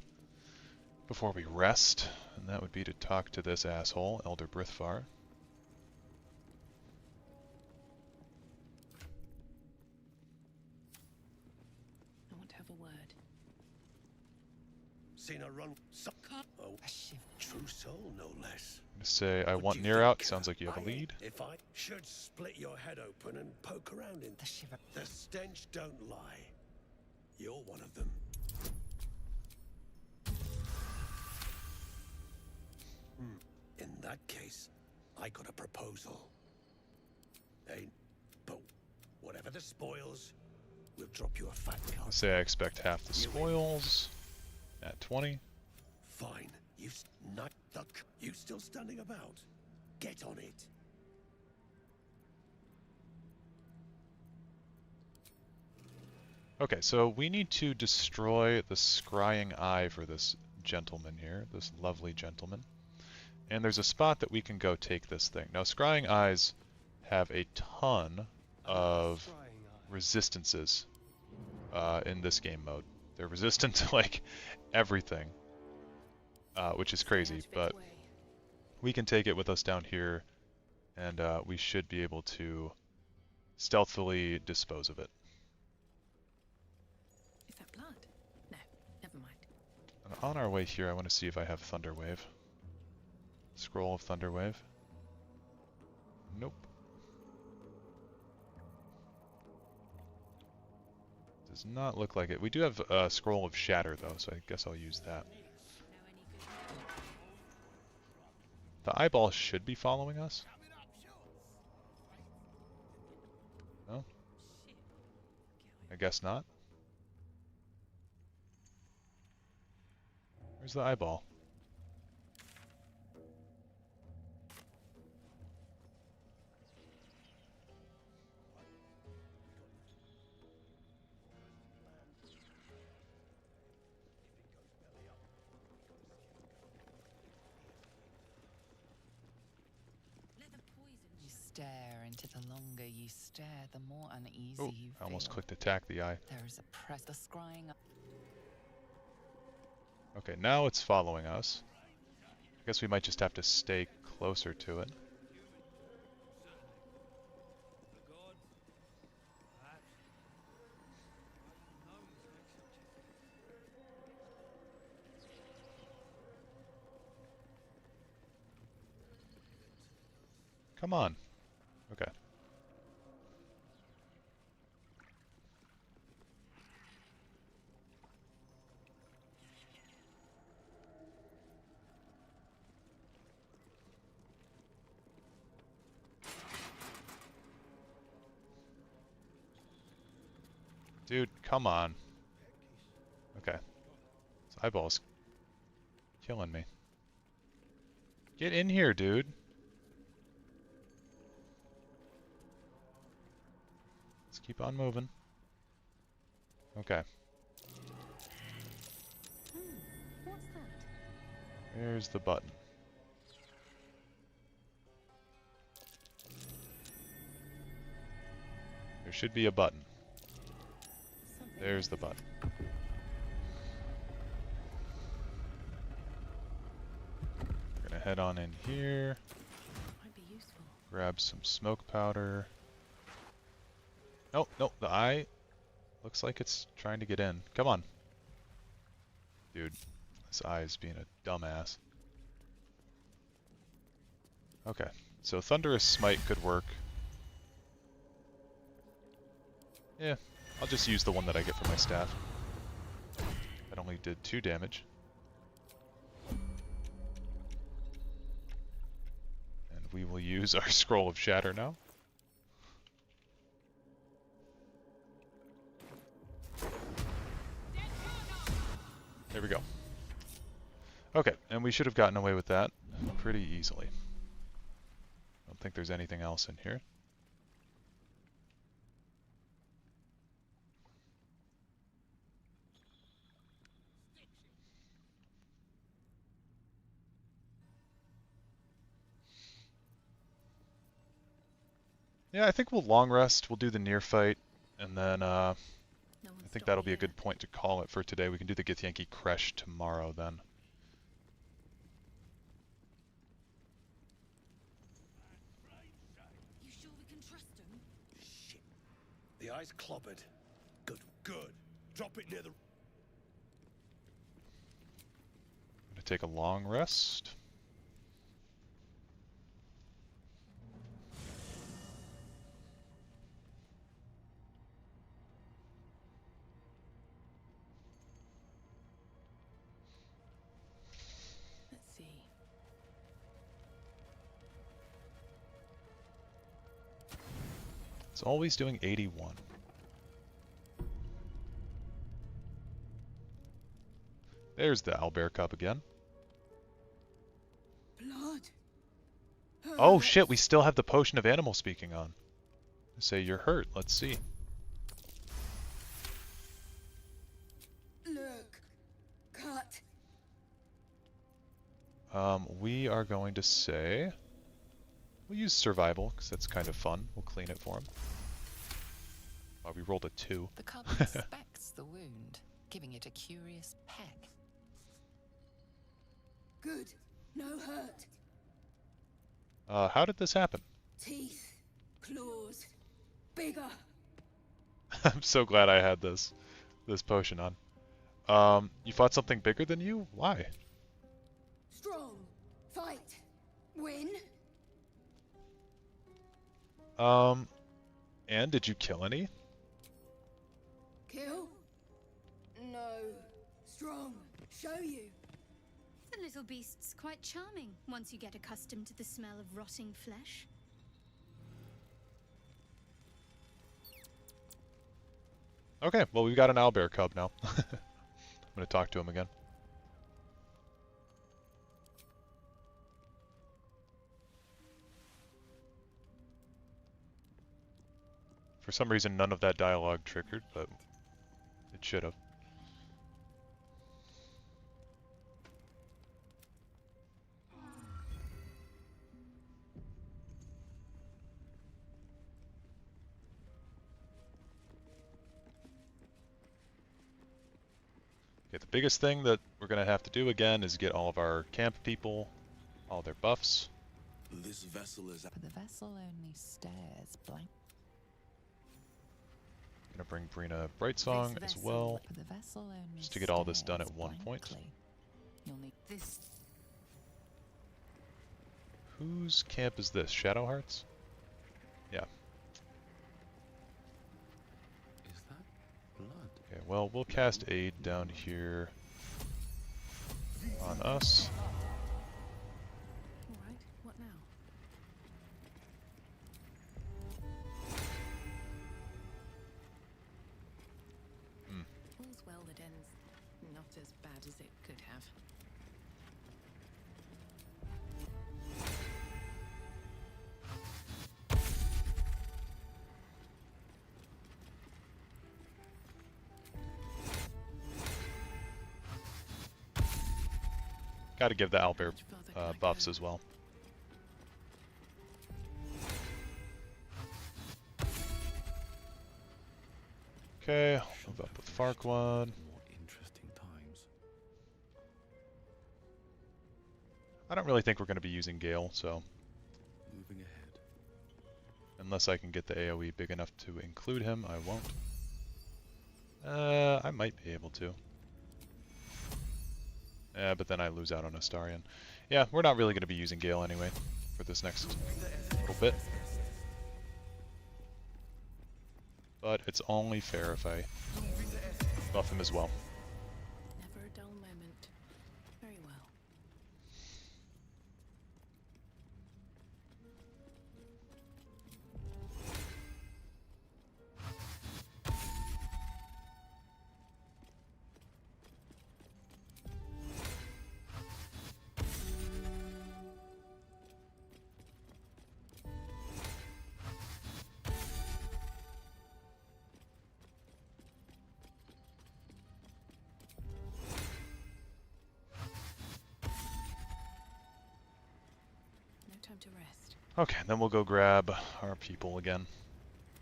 rest, and that would be to talk to this asshole, Elder Brithvar. I want to have a word. Seen a run. Oh, true soul, no less. I'm gonna say I What want do you near think, out. Sounds like you have a lead. If I should split your head open and poke around in the stench don't lie. You're one of them. In that case, I got a proposal. But whatever the spoils, we'll drop you a fat I cut. say I expect half the spoils at 20. Fine. You still standing about? Get on it. Okay, so we need to destroy the scrying eye for this gentleman here, this lovely gentleman. And there's a spot that we can go take this thing. Now, scrying eyes have a ton of resistances in this game mode. They're resistant to, like, everything, which is crazy, but we can take it with us down here, and we should be able to stealthily dispose of it. Is that blood? No, And on our way here, I want to see if I have Thunder Wave. Scroll of Thunder Wave. Nope. Does not look like it. We do have a Scroll of Shatter, though, so I guess I'll use that. The eyeball should be following us. No? I guess not. Where's the eyeball? You stare into the longer you stare, the more uneasy Oh, you I almost feel. clicked attack the eye. There is a press, the scrying. Okay, now it's following us. I guess we might just have to stay closer to it. Come on. Okay. Dude, come on. Okay. This eyeball's killing me. Get in here, dude. Let's keep on moving. Okay. What's that? There's the button. There should be a button. There's the button. We're gonna head on in here. Might be useful. Grab some smoke powder. Nope, nope, the eye looks like it's trying to get in. Come on. Dude, this eye is being a dumbass. Okay, so Thunderous Smite could work. Yeah, I'll just use the one that I get from my staff. That only did 2 damage. And we will use our Scroll of Shatter now. There we go. Okay, and we should have gotten away with that pretty easily. I don't think there's anything else in here. Yeah, I think we'll long rest. We'll do the near fight, and then I think that'll be a good point to call it for today. We can do the Githyanki Kresh tomorrow then. You sure we can trust him? Shit. The eye's clobbered. Good, good. Drop it near the... I'm gonna take a long rest. Let's see. It's always doing 81. There's the Owlbear Cup again. Blood. Oh shit, we still have the Potion of Animal Speaking on. Say you're hurt, let's see. Look. Cut. We are going to say... We'll use Survival, because that's kind of fun. We'll clean it for him. Oh, we rolled a 2. The cub inspects the wound, giving it a curious peck. Good. No hurt. How did this happen? Teeth. Claws. Bigger. I'm so glad I had this potion on. You fought something bigger than you? Why? Strong. Fight. Win. And did you kill any? Kill? No. Strong. Show you. The little beast's quite charming once you get accustomed to the smell of rotting flesh. Okay, well we've got an owlbear cub now. I'm gonna talk to him again. For some reason none of that dialogue triggered, but it should have. Okay, the biggest thing that we're going to have to do again is get all of our camp people, all their buffs. This vessel is... But the vessel only stares blank. Gonna bring Brina Brightsong as well, But the vessel only just to get all this done at stares one point. blankly. You'll need this. Whose camp is this? Shadow Hearts? Yeah. Is that blood? Okay, well, we'll cast Aid down here on us. Alright, what now? All's well that ends not as bad as it could have. Gotta give the owlbear buffs as well. Okay, I'll move up with Farquaad. More interesting times. I don't really think we're going to be using Gale, so Moving ahead. unless I can get the AoE big enough to include him, I won't. I might be able to. Yeah, but then I lose out on Astarion. Yeah, we're not really going to be using Gale anyway for this next little bit. But it's only fair if I buff him as well. Never a dull moment. Very well. No time to rest. Okay, then we'll go grab our people again.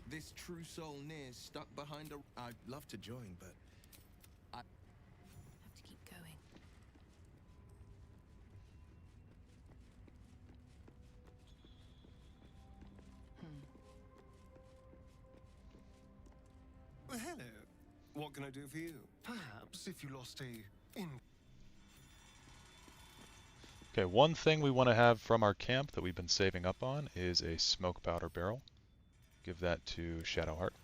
This true soul near stuck behind a... I'd love to join, but... Have to keep going. Well, hello. What can I do for you? Perhaps if you lost a... Okay, one thing we want to have from our camp that we've been saving up on is a smoke powder barrel. Give that to Shadowheart.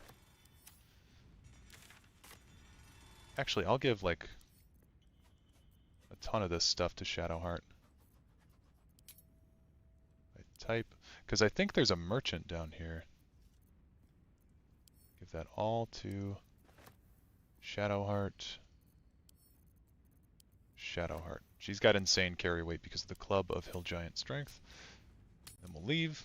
Actually, I'll give like a ton of this stuff to Shadowheart. I type, because I think there's a merchant down here. Give that all to Shadowheart. Shadowheart. She's got insane carry weight because of the Club of Hill Giant Strength. Then we'll leave.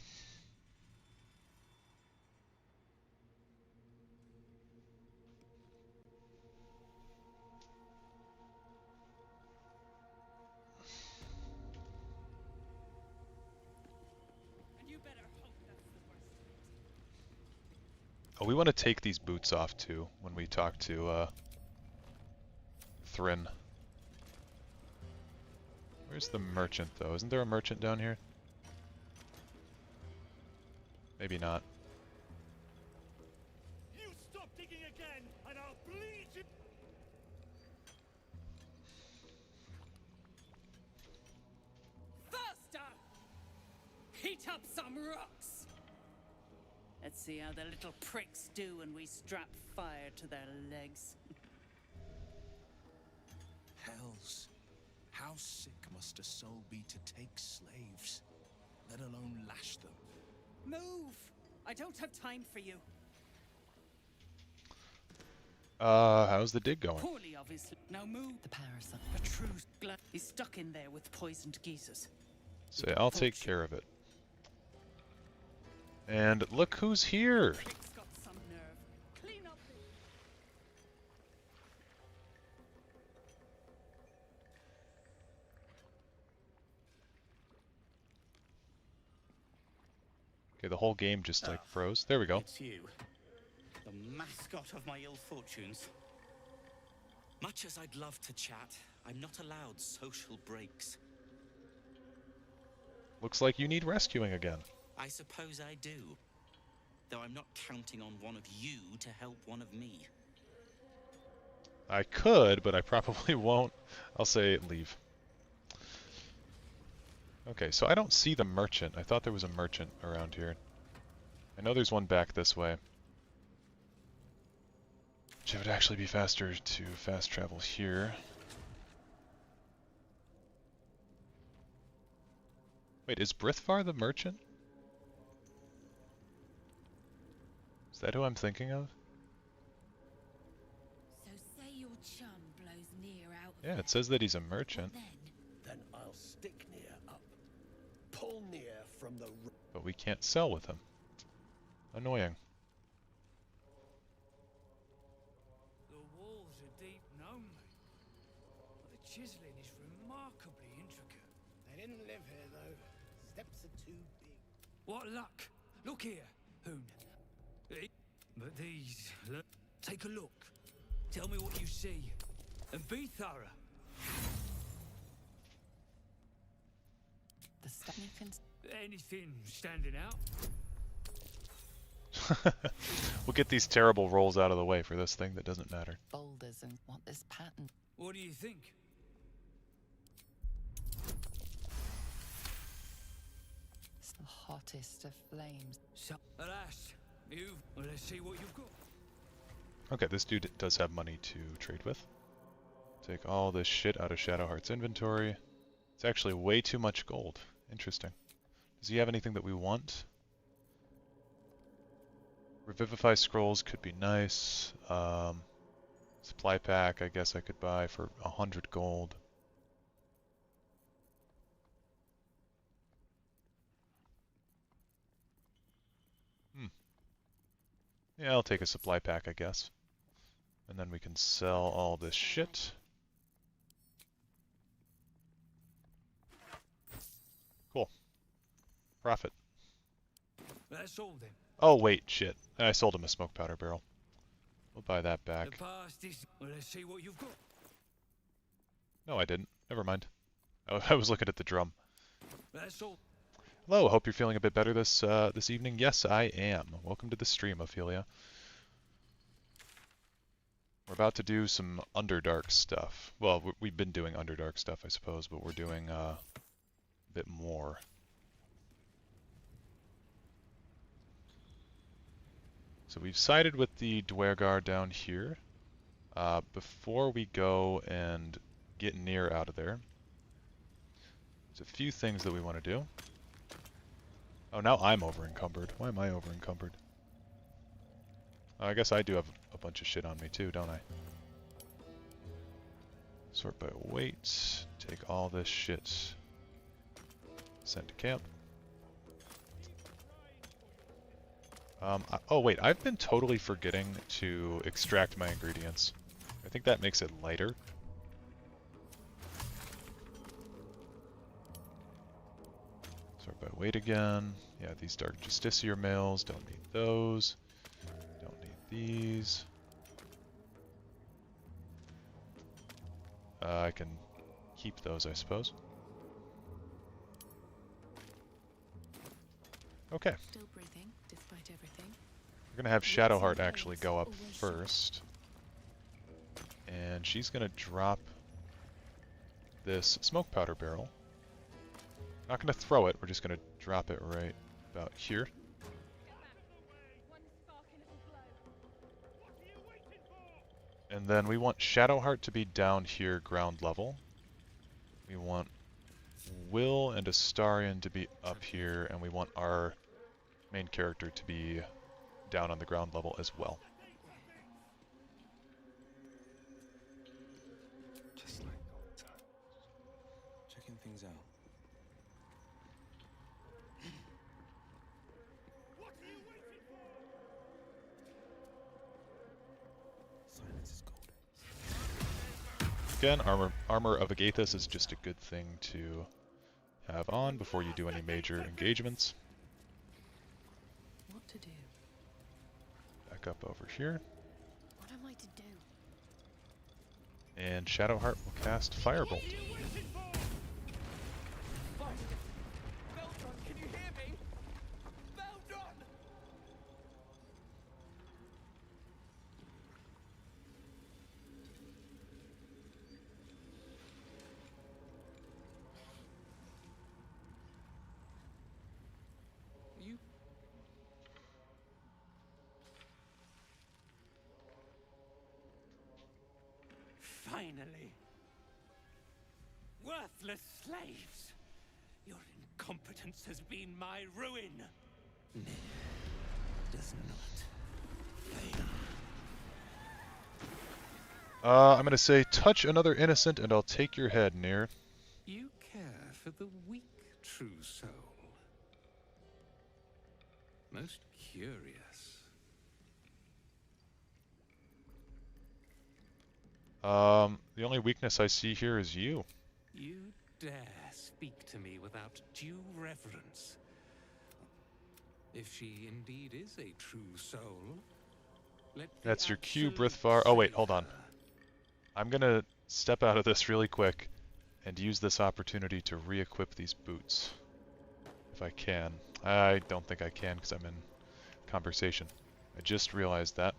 Oh, we want to take these boots off too when we talk to Thrin. Where's the merchant though? Isn't there a merchant down here? Maybe not. You stop digging again, and I'll bleed you. Light up some rocks! Let's see how the little pricks do when we strap fire to their legs. Hells. How sick must a soul be to take slaves, let alone lash them? Move! I don't have time for you. How's the dig going? Poorly, obviously. Now move. The parasite. A true glad he's stuck in there with poisoned geezers. Say, I'll take care of it. And look who's here! Prick's got some nerve. Clean up. Okay, the whole game just like froze. There we go. It's you, the mascot of my ill fortunes. Much as I'd love to chat, I'm not allowed social breaks. Looks like you need rescuing again. I suppose I do. Though I'm not counting on one of you to help one of me. I could, but I probably won't. I'll say leave. Okay, so I don't see the merchant. I thought there was a merchant around here. I know there's one back this way. Which it would actually be faster to fast travel here. Wait, is Brithvar the merchant? Is that who I'm thinking of? So say your chum blows near out. Yeah, it says that he's a merchant. Then I'll stick near up. Pull near from the... But we can't sell with him. Annoying. The walls are deep and homely, but the chiseling is remarkably intricate. They didn't live here, though. Steps are too big. What luck! Look here, Hoon. But these... Look, take a look. Tell me what you see. And be thorough. Anything standing out? We'll get these terrible rolls out of the way for this thing that doesn't matter. Boulders and want this pattern. What do you think? It's the hottest of flames. So, alas, well, let's see what you've got. Okay, this dude does have money to trade with. Take all this shit out of Shadowheart's inventory. It's actually way too much gold. Interesting. Does he have anything that we want? Revivify scrolls could be nice. Supply pack I guess I could buy for 100 gold. Yeah, I'll take a supply pack I guess. And then we can sell all this shit. Cool. Profit. That's all then. Oh wait, shit. I sold him a smoke powder barrel. We'll buy that back. The past is... Well, let's see what you've got. No, I didn't. Never mind. Oh, I was looking at the drum. That's all. Hello, hope you're feeling a bit better this evening. Yes, I am. Welcome to the stream, Ophelia. We're about to do some Underdark stuff. Well, we've been doing Underdark stuff, I suppose, but we're doing a bit more. So we've sided with the Dwergar down here. Before we go and get near out of there, there's a few things that we want to do. Oh, now I'm over-encumbered. Why am I over-encumbered? Oh, I guess I do have a bunch of shit on me too, don't I? Sort by weight. Take all this shit. Send to camp. Oh wait, I've been totally forgetting to extract my ingredients. I think that makes it lighter. Sort by weight again. Yeah, these Dark Justiciar mails, don't need those. Don't need these. I can keep those, I suppose. Okay. Still breathing, despite everything. We're gonna have Shadowheart actually go up first. And she's gonna drop this smoke powder barrel. Not gonna throw it, we're just gonna drop it right about here. And then we want Shadowheart to be down here, ground level. We want Will and Astarion to be up here, and we want our main character to be down on the ground level as well. Just like old times. Checking things out. What are you waiting for? Silence is golden. Again, armor of Agathis is just a good thing to have on before you do any major engagements. What to do? Back up over here. What am I to do? And Shadowheart will cast Firebolt. Beldron, can you hear me? Beldron! You. Finally! Worthless slaves! Your incompetence has been my ruin! Does not fail. I'm gonna say, touch another innocent and I'll take your head, Nier. You care for the weak, true soul. Most curious. The only weakness I see here is you. You dare speak to me without due reverence. If she indeed is a true soul, let the That's your cue, absolute Brithvar. Oh wait, save hold on. her. I'm gonna step out of this really quick and use this opportunity to re-equip these boots. If I can. I don't think I can because I'm in conversation. I just realized that.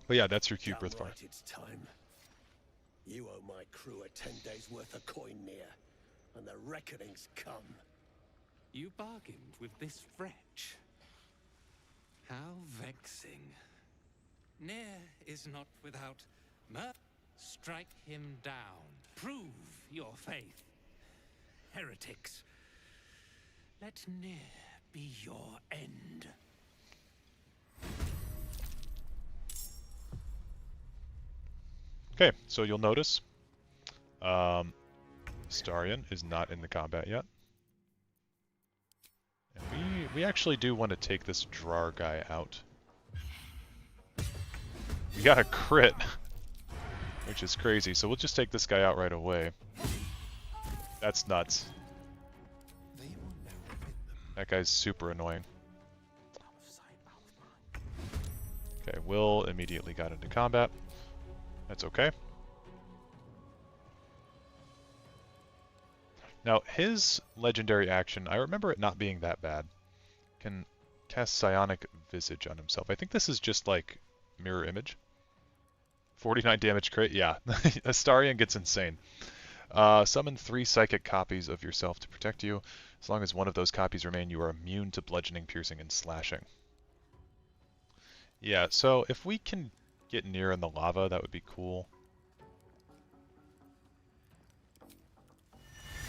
But yeah, that's your cue, Damn Brithvar. right, it's time. You owe my crew a 10 days worth of coin near, and the reckoning's come. You bargained with this wretch. How vexing. Near is not without mirth. Strike him down. Prove your faith. Heretics. Let Near be your end. Okay, so you'll notice Astarion is not in the combat yet. And we actually do want to take this Drar guy out. We got a crit, which is crazy, so we'll just take this guy out right away. That's nuts. That guy's super annoying. Okay, Will immediately got into combat. That's okay. Now, his legendary action, I remember it not being that bad. Can cast Psionic Visage on himself. I think this is just like Mirror Image. 49 damage crit, yeah. Astarion gets insane. Summon 3 psychic copies of yourself to protect you. As long as one of those copies remain, you are immune to bludgeoning, piercing, and slashing. Yeah, so if we can get near in the lava, that would be cool.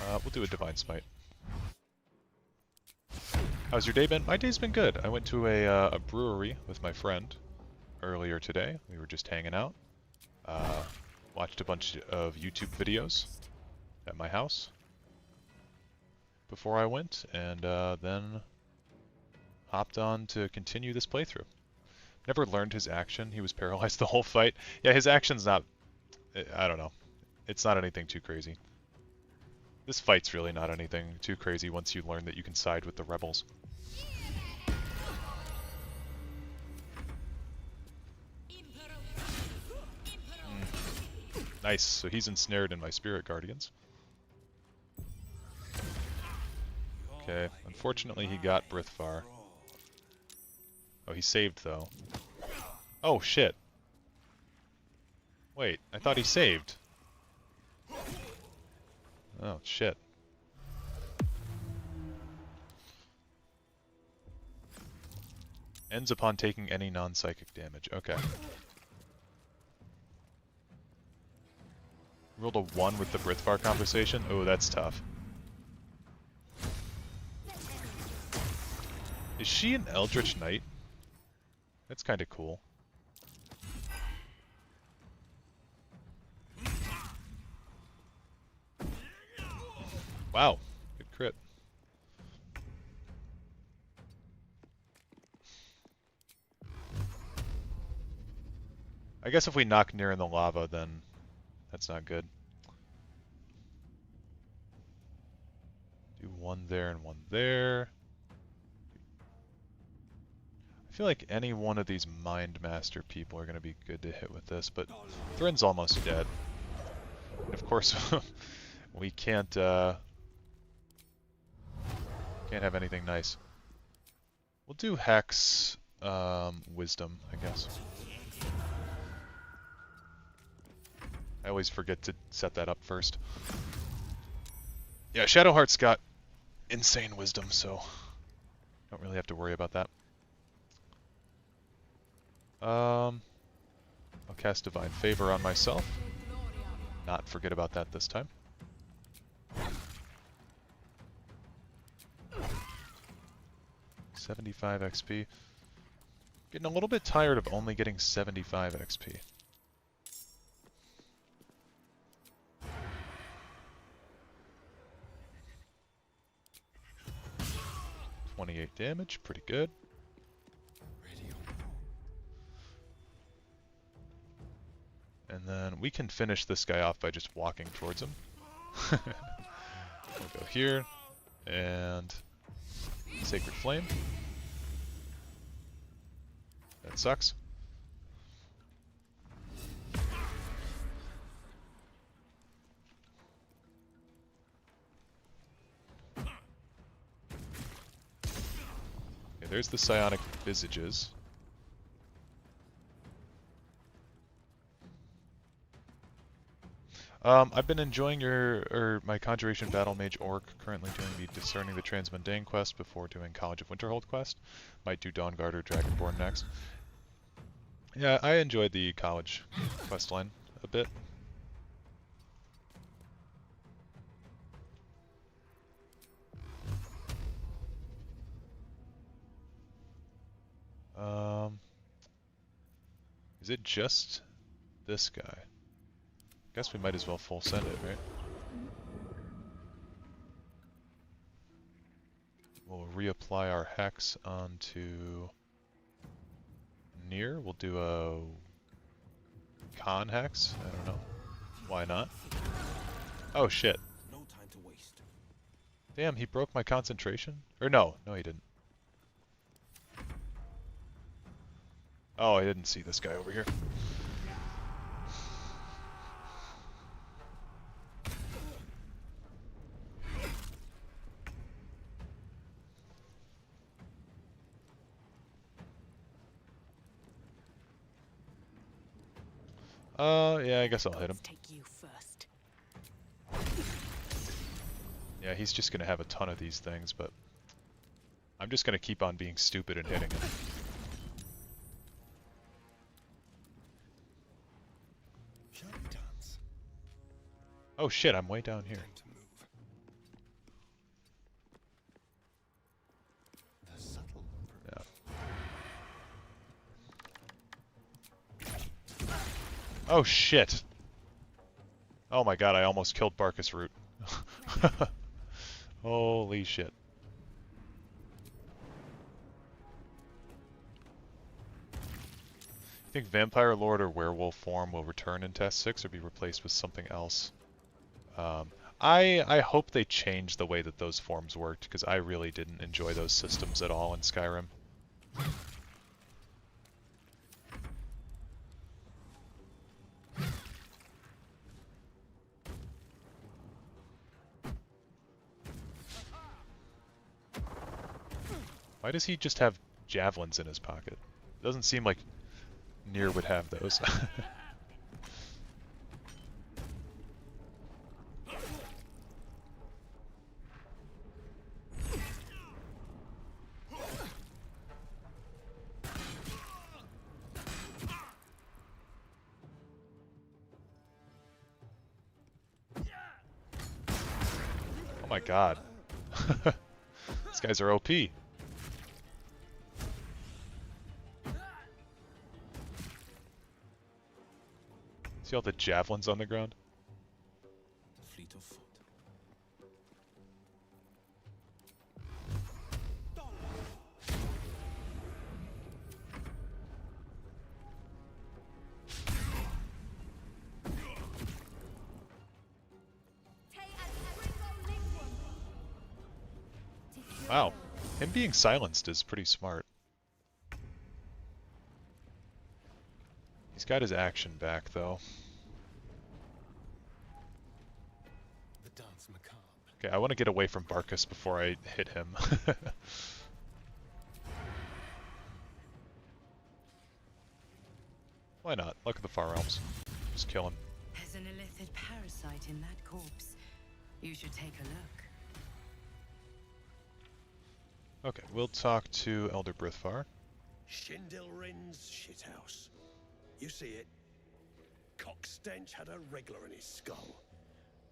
We'll do a Divine Smite. How's your day been? My day's been good. I went to a brewery with my friend earlier today. We were just hanging out. Watched a bunch of YouTube videos at my house before I went, and then hopped on to continue this playthrough. Never learned his action. He was paralyzed the whole fight. Yeah, his action's not... I don't know. It's not anything too crazy. This fight's really not anything too crazy once you learn that you can side with the rebels. Nice, so he's ensnared in my Spirit Guardians. Okay, unfortunately he got Brithvar. Oh, he saved though. Oh shit. Wait, I thought he saved. Oh shit. Ends upon taking any non-psychic damage. Okay. Rolled a 1 with the Brithvar conversation. Oh, that's tough. Is she an Eldritch Knight? That's kind of cool. Wow, good crit. I guess if we knock near in the lava, then that's not good. Do one there and one there. I feel like any one of these Mind Master people are going to be good to hit with this, but Thrin's almost dead. And of course, we can't have anything nice. We'll do Hex, Wisdom, I guess. I always forget to set that up first. Yeah, Shadowheart's got insane wisdom, so don't really have to worry about that. I'll cast Divine Favor on myself. Not forget about that this time. $75 XP. Getting a little bit tired of only getting 75 XP. 28 damage, pretty good. And then we can finish this guy off by just walking towards him. We'll go here, and Sacred Flame. That sucks. Okay, there's the Psionic Visages. I've been enjoying my Conjuration Battle Mage Orc, currently doing the Discerning the Transmundane quest before doing College of Winterhold quest. Might do Dawnguard or Dragonborn next. Yeah, I enjoyed the College quest line a bit. Is it just this guy? Guess we might as well full send it, right? We'll reapply our hex onto Nier. We'll do a con hex. I don't know. Why not? Oh shit. No time to waste. Damn, he broke my concentration? Or no, he didn't. Oh, I didn't see this guy over here. Yeah, I guess I'll hit him. Take you first. Yeah, he's just gonna have a ton of these things, but I'm just gonna keep on being stupid and hitting him. Oh shit, I'm way down here. Oh shit! Oh my god, I almost killed Barkus Root. Holy shit. You think Vampire Lord or Werewolf form will return in Test 6 or be replaced with something else? I hope they change the way that those forms worked, because I really didn't enjoy those systems at all in Skyrim. Why does he just have javelins in his pocket? Doesn't seem like Nier would have those. Oh my god. These guys are OP. See all the javelins on the ground? Fleet of foot. Wow. Him being silenced is pretty smart. He's got his action back, though. The dance macabre. Okay, I want to get away from Barkus before I hit him. Why not? Luck of the Far Realms. Just kill him. There's an illithid parasite in that corpse. You should take a look. Okay, we'll talk to Elder Brithvar. Shindilrin's shithouse. You see it? Cockstench had a wriggler in his skull.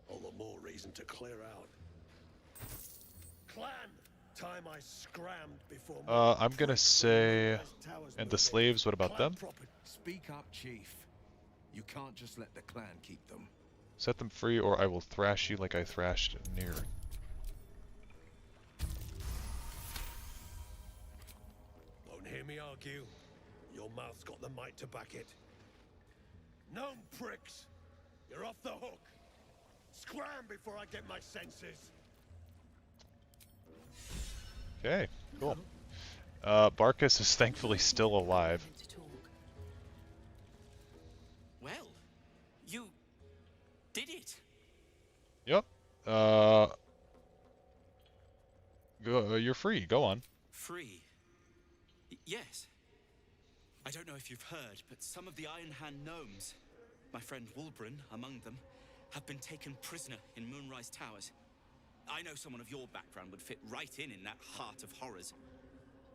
All the more reason to clear out. Clan! Time I scrammed before I'm gonna say... And the slaves, what about them? Speak up, Chief. You can't just let the clan keep them. Set them free or I will thrash you like I thrashed Nier. Won't hear me argue. Your mouth's got the might to back it. Gnome pricks! You're off the hook! Scram before I get my senses! Okay, cool. Barkus is thankfully still alive. Well, you did it. Yep. You're free. Go on. Free. Yes. I don't know if you've heard, but some of the Iron Hand gnomes, my friend Wulbren among them, have been taken prisoner in Moonrise Towers. I know someone of your background would fit right in that heart of horrors.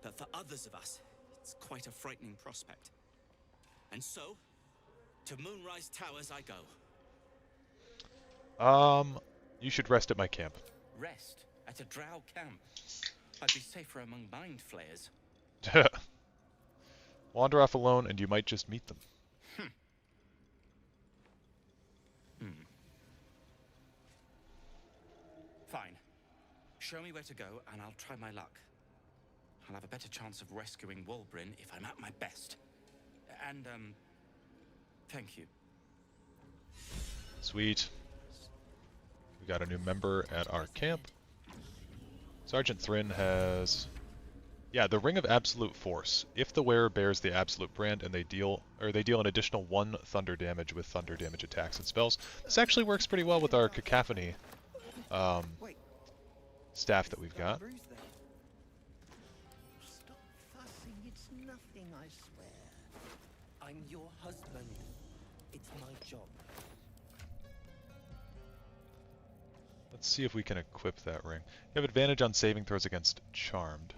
But for others of us, it's quite a frightening prospect. And so, to Moonrise Towers I go. You should rest at my camp. Rest at a drow camp. I'd be safer among mind flayers. Wander off alone and you might just meet them. Fine. Show me where to go and I'll try my luck. I'll have a better chance of rescuing Wulbren if I'm at my best. And, thank you. Sweet. We got a new member at our camp. Sergeant Thrin has... Yeah, the Ring of Absolute Force. If the wearer bears the Absolute brand and they deal an additional 1 thunder damage with thunder damage attacks and spells. This actually works pretty well with our Cacophony staff that we've got. Stop fussing, it's nothing, I swear. I'm your husband. It's my job. Let's see if we can equip that ring. You have advantage on saving throws against Charmed.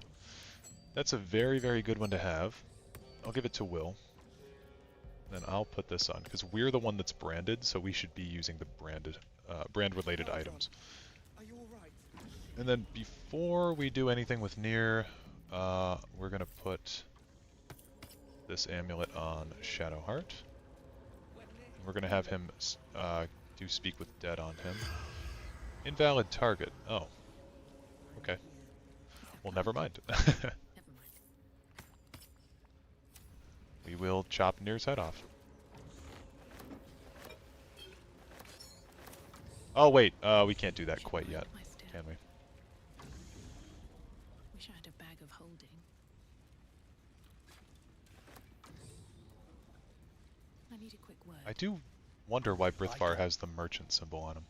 That's a very, very good one to have. I'll give it to Will. Then I'll put this on, because we're the one that's branded, so we should be using the brand-related items. Are you alright? And then before we do anything with Nier, we're going to put this amulet on Shadowheart. And we're going to have him do Speak with Dead on him. Invalid target. Oh. Okay. Well, never mind. We will chop Nier's head off. Oh wait, we can't do that quite yet, can we? Wish I had a bag of holding. I need a quick word. I do wonder why Brithvar has the merchant symbol on him.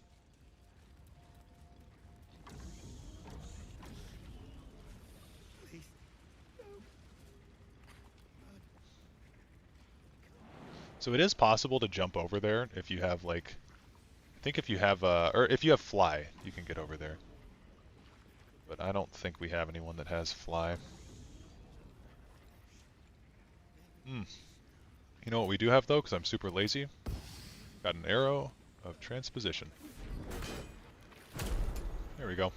So it is possible to jump over there if you have like, I think if you have or if you have fly, you can get over there. But I don't think we have anyone that has fly. You know what we do have though, because I'm super lazy? Got an arrow of transposition. There we go.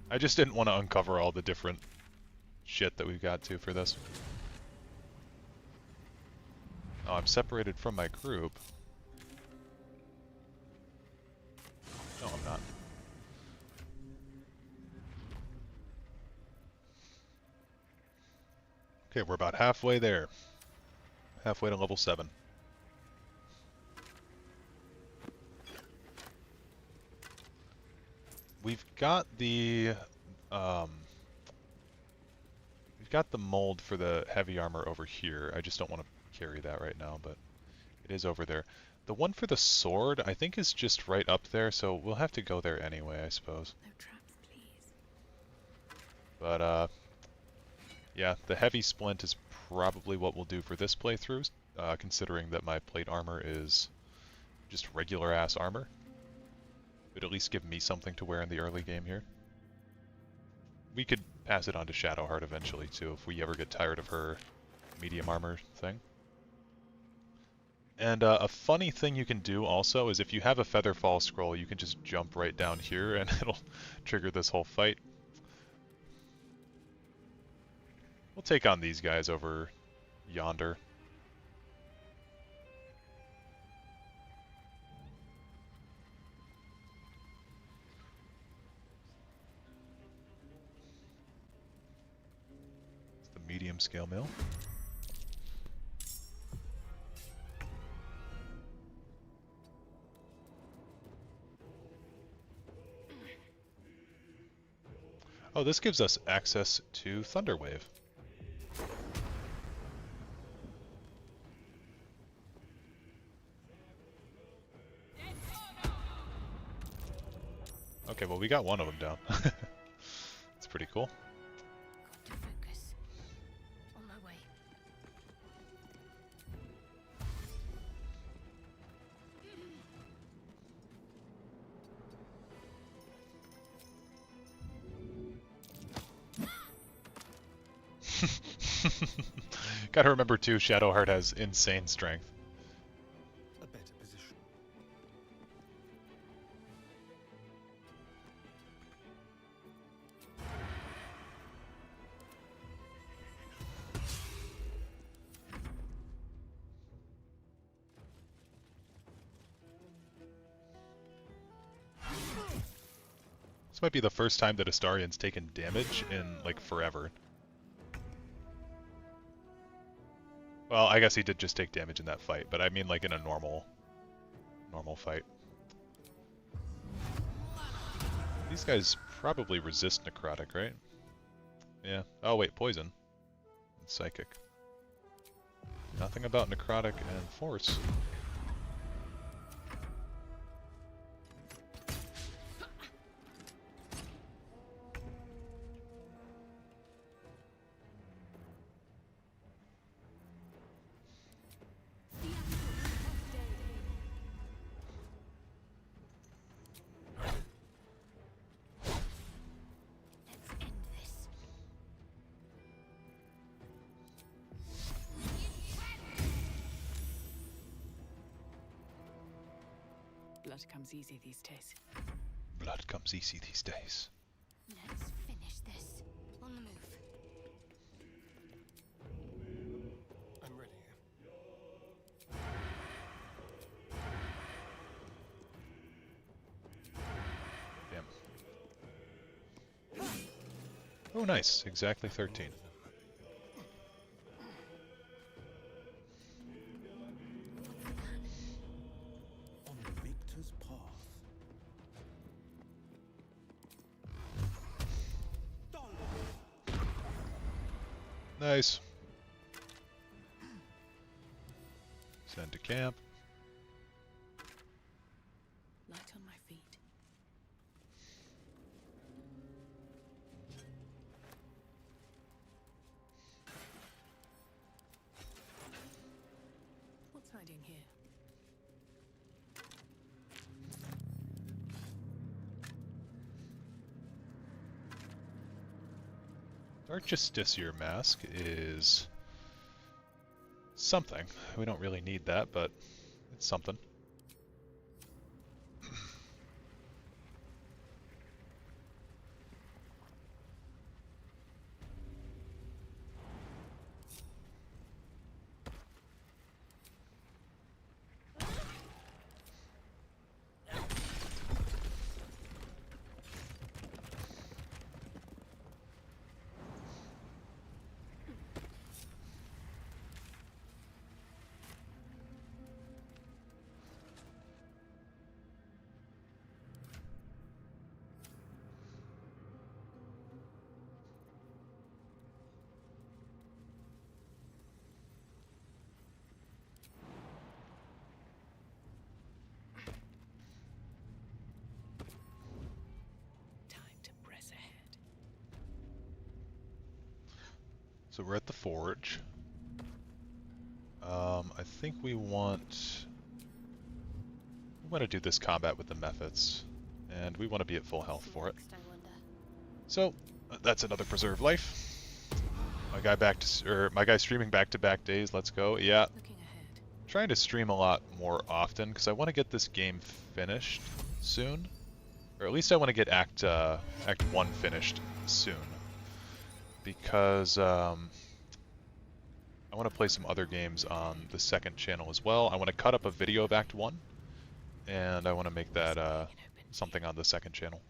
I just didn't want to uncover all the different shit that we've got to for this. Oh, I'm separated from my group. No, I'm not. Okay, we're about halfway there. Halfway to level 7. We've got the mold for the heavy armor over here. I just don't want to carry that right now, but it is over there. The one for the sword, I think, is just right up there, so we'll have to go there anyway, I suppose. No traps, please. But, yeah, the heavy splint is probably what we'll do for this playthrough, considering that my plate armor is just regular-ass armor. It'd at least give me something to wear in the early game here. We could pass it on to Shadowheart eventually, too, if we ever get tired of her medium armor thing. And a funny thing you can do also is if you have a Featherfall scroll, you can just jump right down here and it'll trigger this whole fight. We'll take on these guys over yonder. It's the medium scale mill. Oh, this gives us access to Thunderwave. Okay, well we got one of them down. That's pretty cool. Got to focus. On my way. Gotta remember too, Shadowheart has insane strength. A better position. This might be the first time that Astarion's taken damage in, like, forever. Well, I guess he did just take damage in that fight, but I mean like in a normal fight. These guys probably resist necrotic, right? Yeah. Oh wait, poison. And psychic. Nothing about necrotic and force. Blood comes easy these days. Blood comes easy these days. Let's finish this. On the move. I'm ready. Damn. Oh nice, exactly 13. Nice. Send to camp. Light on my feet. What's hiding here? Our Justiciar mask is something. We don't really need that, but it's something. So we're at the forge. I think we want to do this combat with the Mephits, and we want to be at full health for it. So that's another preserve life. My guy streaming back-to-back days. Let's go. Yeah, trying to stream a lot more often because I want to get this game finished soon, or at least I want to get Act 1 finished soon. Because I want to play some other games on the second channel as well. I want to cut up a video of Act 1, and I want to make that something on the second channel.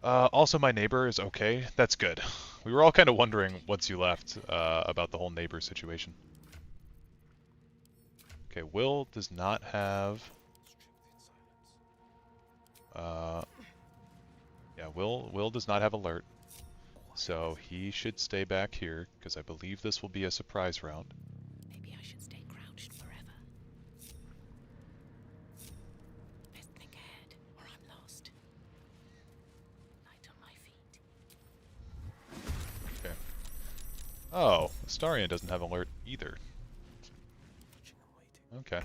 Also, my neighbor is okay. That's good. We were all kind of wondering once you left about the whole neighbor situation. Okay, Will does not have... yeah, Will does not have alert. So he should stay back here, because I believe this will be a surprise round. Maybe I should stay crouched forever. Best think ahead, or I'm lost. Light on my feet. Okay. Oh, Astarion doesn't have alert either. Okay.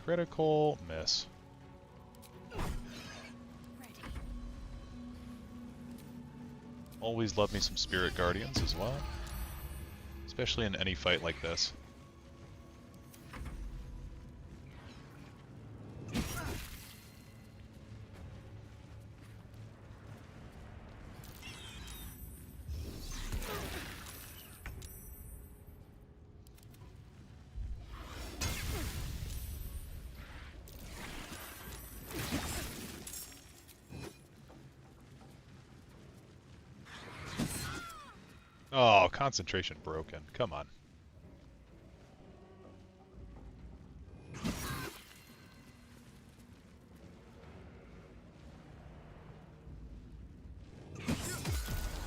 Critical miss. Always love me some Spirit Guardians as well. Especially in any fight like this. Oh, concentration broken. Come on.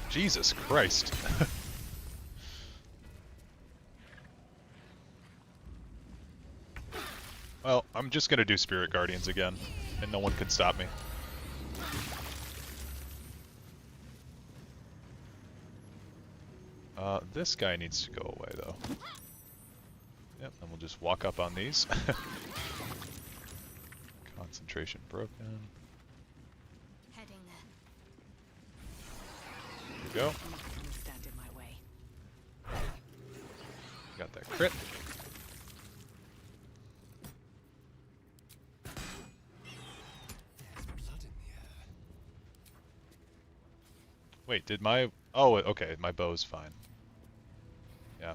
Jesus Christ. Well, I'm just gonna do Spirit Guardians again, and no one can stop me. This guy needs to go away, though. Yep, and we'll just walk up on these. Concentration broken. Heading there. Here we go. Stand in my way. Got that crit. Wait, did my... Oh, okay, my bow's fine. Yeah.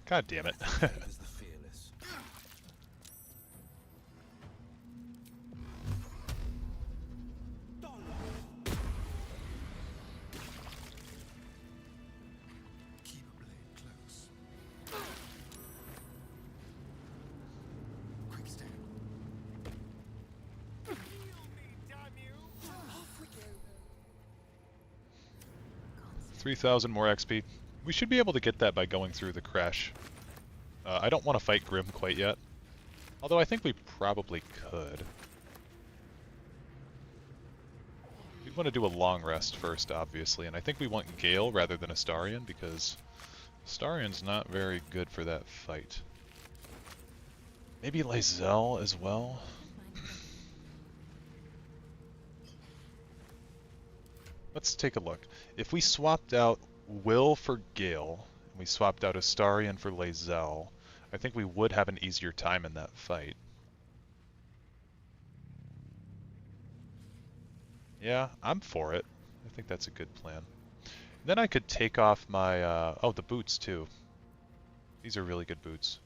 God damn it. Quick step. 3,000 more XP. We should be able to get that by going through the crash. I don't want to fight Grim quite yet. Although I think we probably could. We'd want to do a long rest first, obviously, and I think we want Gale rather than Astarion, because Astarion's not very good for that fight. Maybe Lae'zel as well? Let's take a look. If we swapped out Will for Gale, and we swapped out Astarion for Lae'zel, I think we would have an easier time in that fight. Yeah, I'm for it. I think that's a good plan. Then I could take off my, oh, the boots too. These are really good boots.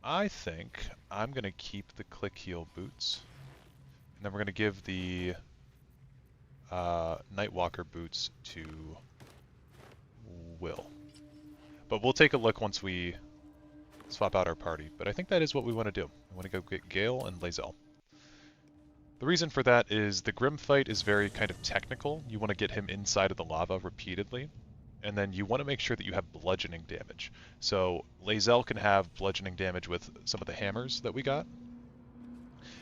I think I'm going to keep the click heel boots. And then we're going to give the Nightwalker boots to Will. But we'll take a look once we swap out our party. But I think that is what we want to do. I want to go get Gale and Lae'zel. The reason for that is the Grim fight is very kind of technical. You want to get him inside of the lava repeatedly. And then you want to make sure that you have bludgeoning damage. So Lae'zel can have bludgeoning damage with some of the hammers that we got.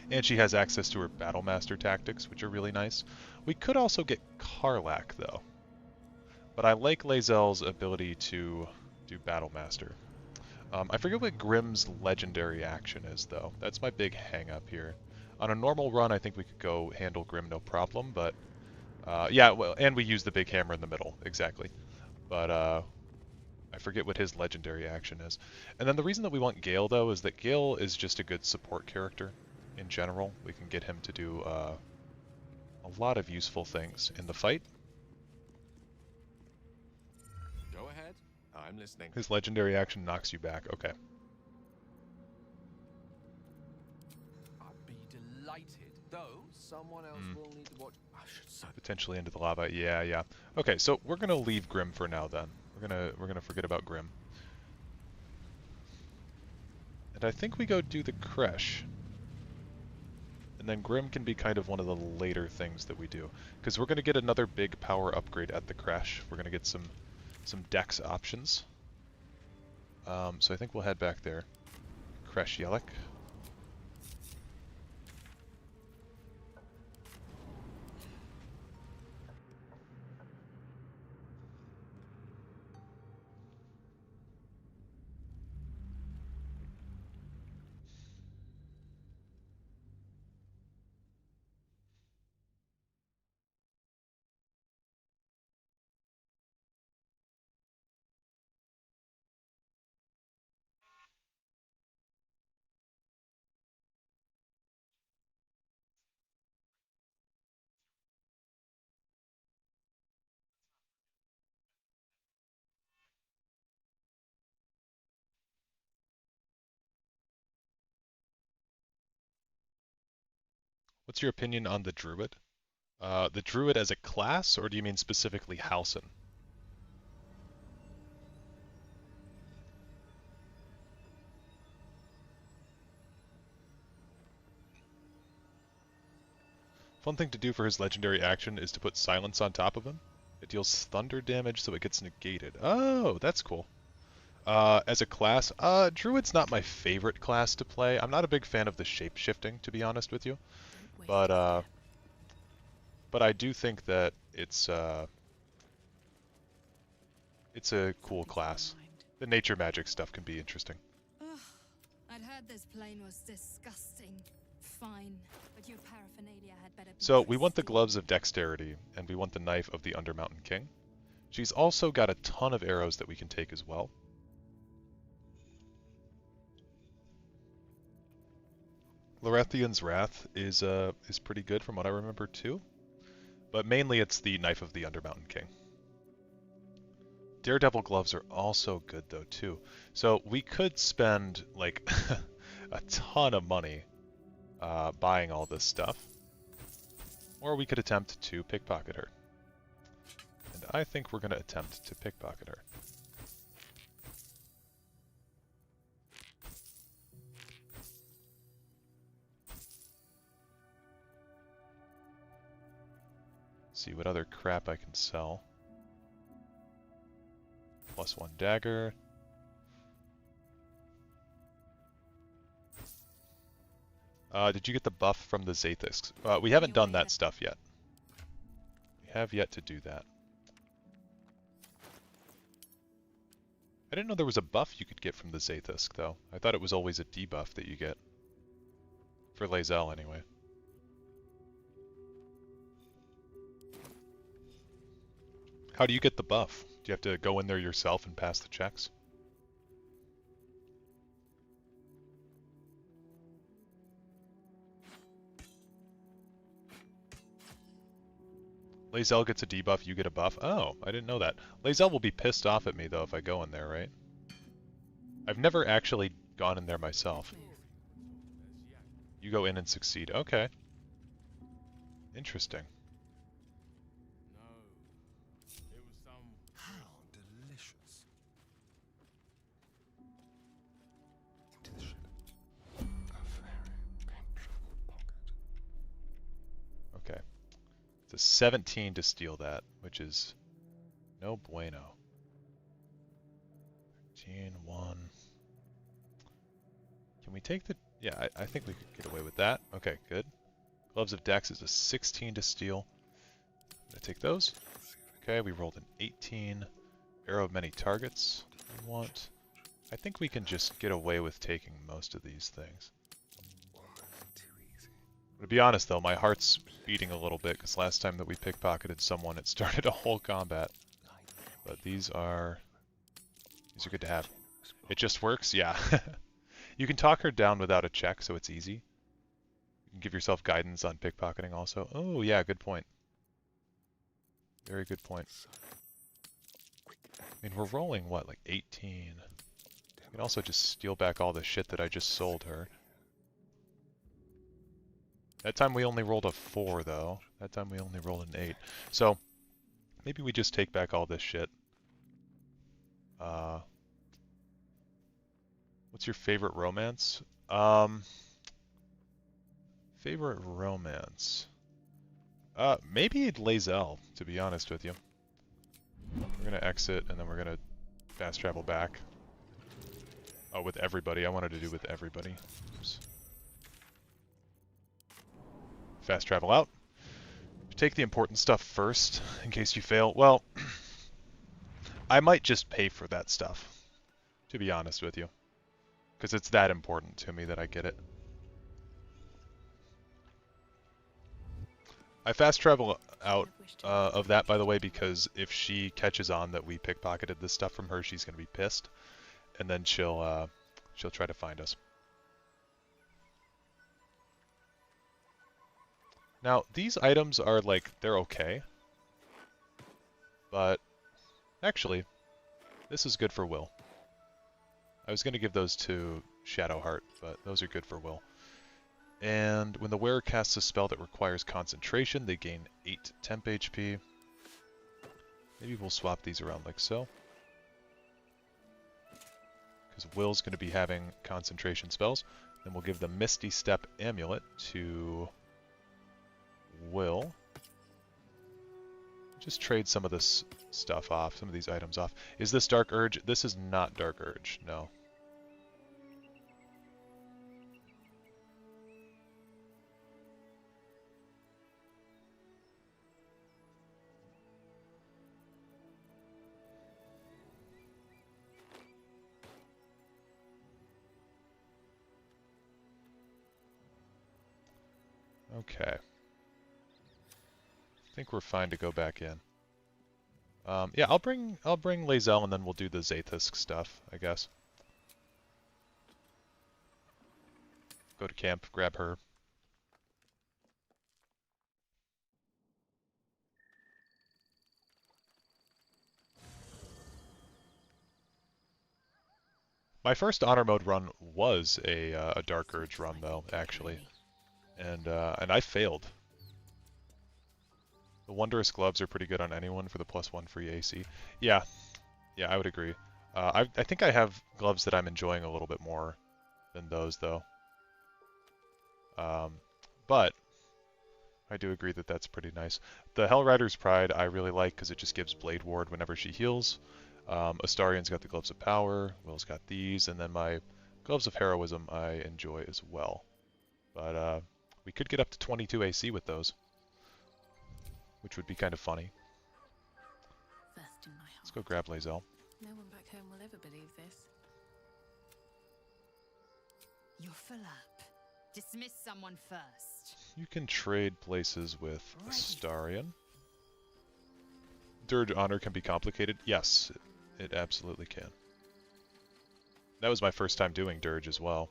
And she has access to her Battlemaster tactics, which are really nice. We could also get Karlach, though. But I like Lae'zel's ability to do Battlemaster. I forget what Grim's legendary action is, though. That's my big hang-up here. On a normal run, I think we could go handle Grim no problem, but... yeah, well, and we use the big hammer in the middle, exactly. But, I forget what his legendary action is. And then the reason that we want Gale, though, is that Gale is just a good support character in general. We can get him to do a lot of useful things in the fight. Go ahead. I'm listening. His legendary action knocks you back. Okay. I'd be delighted, though someone else will need to watch. I should say. Potentially into the lava. Yeah, yeah. Okay, so we're gonna leave Grim for now then. We're gonna forget about Grim. And I think we go do the Kresh. And then Grim can be kind of one of the later things that we do. Because we're gonna get another big power upgrade at the Kresh. We're gonna get some dex options. So I think we'll head back there. Kresh Yelik. What's your opinion on the Druid? The Druid as a class, or do you mean specifically Halsin? Fun thing to do for his legendary action is to put silence on top of him. It deals thunder damage so it gets negated. Oh, that's cool. As a class, Druid's not my favorite class to play. I'm not a big fan of the shape-shifting, to be honest with you. But I do think that it's a cool class. The nature magic stuff can be interesting. Ugh, I'd heard this plane was disgusting. Fine, but your paraphernalia had better be So we want the gloves of dexterity, and we want the knife of the Undermountain King. She's also got a ton of arrows that we can take as well. Lorethian's Wrath is pretty good from what I remember too, but mainly it's the knife of the Undermountain King. Daredevil gloves are also good though too. So we could spend like a ton of money buying all this stuff, or we could attempt to pickpocket her. And I think we're going to attempt to pickpocket her. See what other crap I can sell. +1 dagger. Did you get the buff from the Zathis? We haven't done that stuff yet. We have yet to do that. I didn't know there was a buff you could get from the Zathis, though. I thought it was always a debuff that you get. For Lae'zel, anyway. How do you get the buff? Do you have to go in there yourself and pass the checks? Lae'zel gets a debuff, you get a buff. Oh, I didn't know that. Lae'zel will be pissed off at me, though, if I go in there, right? I've never actually gone in there myself. You go in and succeed. Okay. Interesting. How delicious. Into the ship. A very comfortable pocket. Okay. It's a 17 to steal that, which is no bueno. 13, 1. Can we take the... Yeah, I think we could get away with that. Okay, good. Gloves of Dex is a 16 to steal. I'm going to take those. Okay, we rolled an 18. Arrow of Many Targets. We want... I think we can just get away with taking most of these things. To be honest, though, my heart's beating a little bit, because last time that we pickpocketed someone, it started a whole combat. But these are good to have. It just works? Yeah. You can talk her down without a check, so it's easy. You can give yourself guidance on pickpocketing also. Oh, yeah, good point. Very good point. I mean, we're rolling, what, like 18? You can also just steal back all the shit that I just sold her. That time we only rolled a 4, though. That time we only rolled an 8. So, maybe we just take back all this shit. What's your favorite romance? Favorite romance? Maybe Lae'zel, to be honest with you. We're gonna exit, and then we're gonna fast travel back. Oh, with everybody. I wanted to do with everybody. Oops. Fast travel out. Take the important stuff first, in case you fail. Well, I might just pay for that stuff, to be honest with you. Because it's that important to me that I get it. I fast travel out of that, by the way, because if she catches on that we pickpocketed this stuff from her, she's going to be pissed. And then she'll try to find us. Now, these items are like, they're okay. But, actually, this is good for Will. I was going to give those to Shadowheart, but those are good for Will. And when the wearer casts a spell that requires concentration, they gain 8 temp HP. Maybe we'll swap these around like so. Because Will's going to be having concentration spells. Then we'll give the Misty Step Amulet to Will. Just trade some of this stuff off, some of these items off. Is this Dark Urge? This is not Dark Urge, no. Okay. I think we're fine to go back in. Yeah, I'll bring Lae'zel, and then we'll do the Zathis stuff, I guess. Go to camp, grab her. My first honor mode run was a Dark Urge run, though, actually, and I failed. The Wondrous Gloves are pretty good on anyone for the +1 free AC. Yeah, I would agree. I think I have gloves that I'm enjoying a little bit more than those, though. But I do agree that that's pretty nice. The Hellrider's Pride I really like because it just gives Blade Ward whenever she heals. Astarion's got the Gloves of Power, Will's got these, and then my Gloves of Heroism I enjoy as well. But we could get up to 22 AC with those, which would be kind of funny. First in my Let's go grab Lae'zel. No one back home will ever believe this. You're full up. Dismiss someone first. You can trade places with Astarion. Dirge Honor can be complicated. Yes, it absolutely can. That was my first time doing Dirge as well.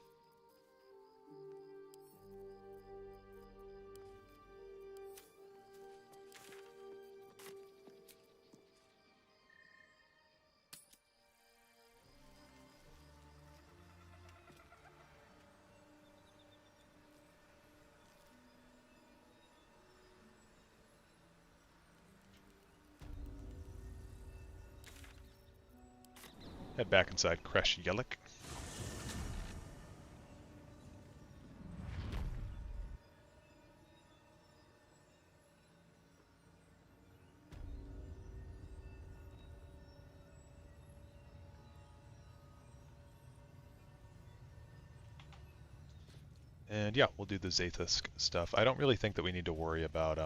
Head back inside Kresh Yelik. And yeah, we'll do the Zaithus stuff. I don't really think that we need to worry about,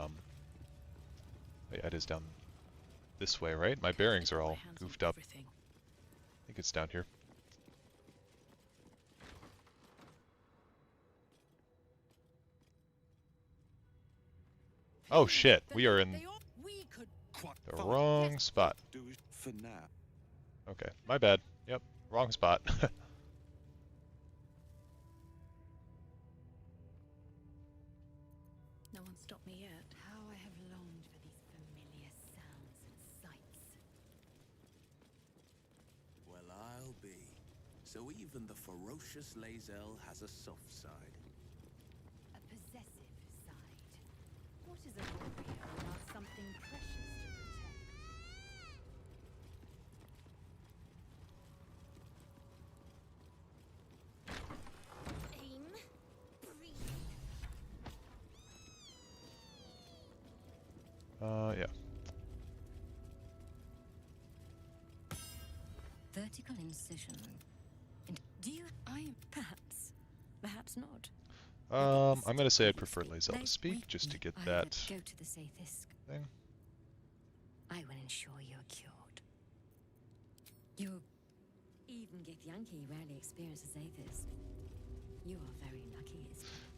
wait, it is down this way, right? My bearings are all goofed up. I think it's down here. Oh shit, we are in the wrong spot. For now. Okay, my bad. Yep, wrong spot. No one stopped me yet. How I have longed for these familiar sounds and sights. Well, I'll be. So even the ferocious Lae'zel has a soft side. A possessive side. What is a warrior without something precious to protect? Aim. Breathe. Yeah. Vertical incision. And do you? Perhaps not. I'm gonna say I'd prefer Lae'zel to speak, just to get that Go to the Zaithis. thing. I will ensure you're cured. You, even Githyanki rarely experiences Zaithis. You are very lucky.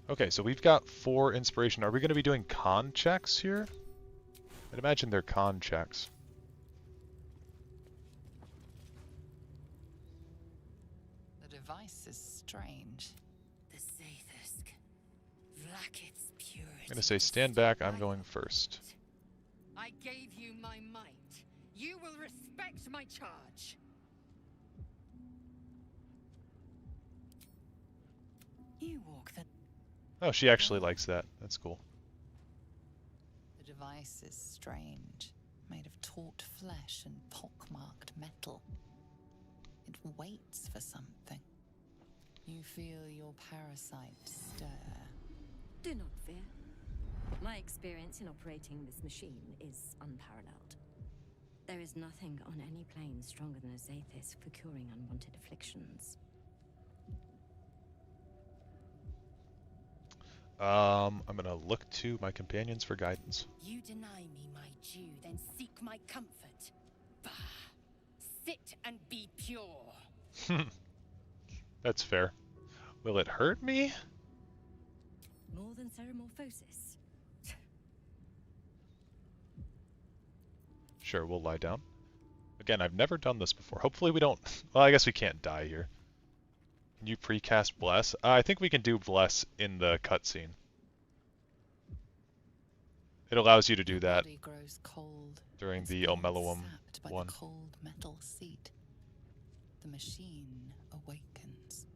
Okay, so we've got 4 inspiration. Are we gonna be doing con checks here? I'd imagine they're con checks. The device is strange. The Zaithis. Vlaakith's purity. I'm gonna say stand back, I'm going first. I gave you my might. You will respect my charge. You walk the... Oh, she actually likes that. That's cool. The device is strange, made of taut flesh and pockmarked metal. It waits for something. You feel your parasite stir. Do not fear. My experience in operating this machine is unparalleled. There is nothing on any plane stronger than a Zaithis for curing unwanted afflictions. I'm gonna look to my companions for guidance. You deny me my due, then seek my comfort. Bah! Sit and be pure. That's fair. Will it hurt me? More than ceremorphosis. Sure, we'll lie down. Again, I've never done this before. Hopefully we don't... Well, I guess we can't die here. Can you precast Bless? I think we can do Bless in the cutscene. It allows you to do that Body grows cold. during Its the bones Omeluum sapped by one. the cold metal seat. The machine awakens.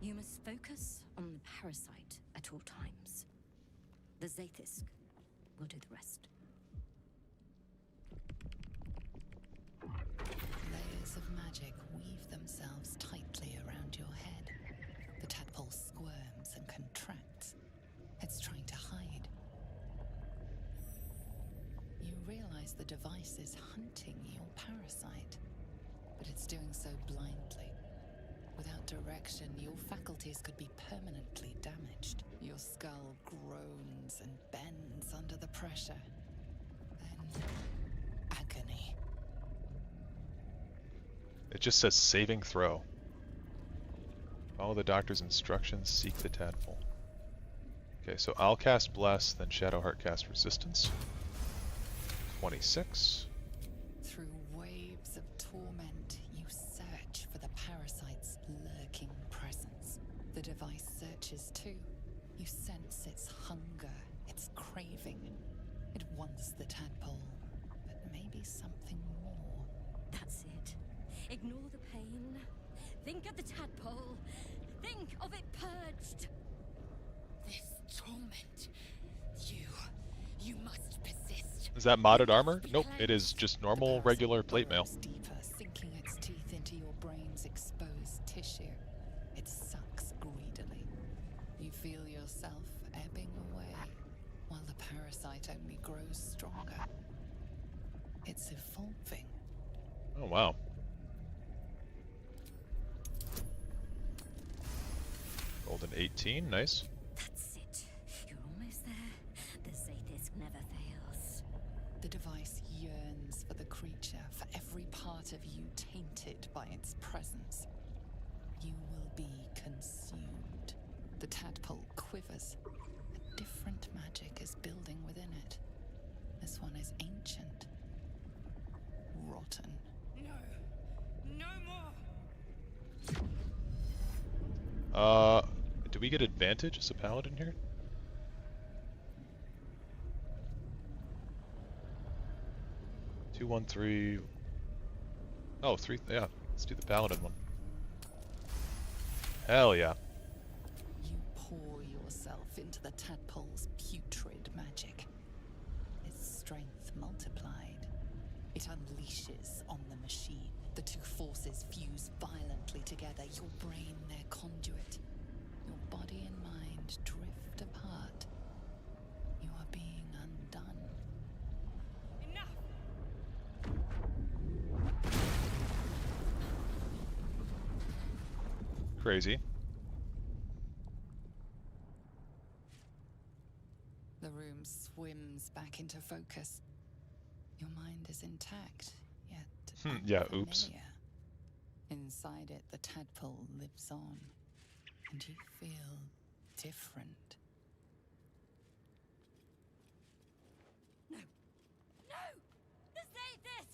You must focus on the parasite at all times. The Zaithis will do the rest. Layers of magic weave themselves tightly around your head. The tadpole squirms and contracts. It's trying to hide. You realize the device is hunting your parasite, but but it's doing so blindly. Without direction, your faculties could be permanently damaged. Your skull groans and bends under the pressure. Then, agony. It just says saving throw. Follow the doctor's instructions, seek the tadpole. Okay, so I'll cast Bless, then Shadowheart cast Resistance. 26. Through waves of torment, you search for the parasite's lurking presence. The device searches too. You sense its hunger, its craving. It wants the tadpole, but maybe something more. That's it. Ignore the pain. Think of the tadpole. Think of it purged. This torment. You must persist. Is that modded armor? Nope, it is just normal, regular plate mail. Deeper, sinking its teeth into your brain's exposed tissue. It sucks greedily. You feel yourself ebbing away, while the parasite only grows stronger. It's evolving. Oh, wow. Rolled an 18, nice. That's it. You're almost there. The Zaithis never fails. The device yearns for the creature, for every part of you tainted by its presence. You will be consumed. The tadpole quivers. A different magic is building within it. This one is ancient. Rotten. No more! Do we get advantage as a paladin here? Two, 1, 3. Oh, 3. Yeah, let's do the paladin one. Hell yeah. You pour yourself into the tadpole's putrid magic. Its strength multiplied. It unleashes on the machine. The two forces fuse violently together, your brain their conduit. Your body and mind drift apart. You are being undone. Crazy. The room swims back into focus. Your mind is intact, yet Yeah, oops. unfamiliar. Inside it, the tadpole lives on, and you feel different. No! The Zaithis!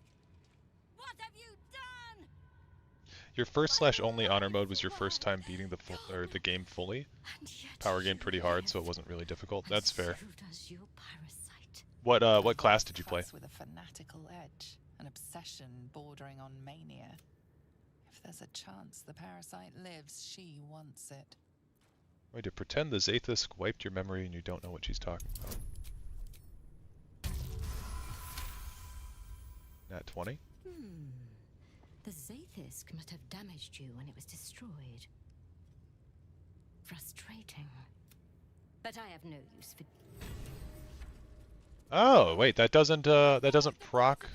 What have you done? Your first /only honor mode was your first time beating the game fully. Power game pretty hard, so it wasn't really difficult. That's fair. What class did you play? With a fanatical edge, an obsession bordering on mania. If there's a chance the parasite lives, she wants it. Wait, to pretend the Zaithis wiped your memory and you don't know what she's talking about. Nat 20? The Zaithis must have damaged you when it was destroyed. Frustrating. But I have no use for... Oh, wait, that doesn't proc...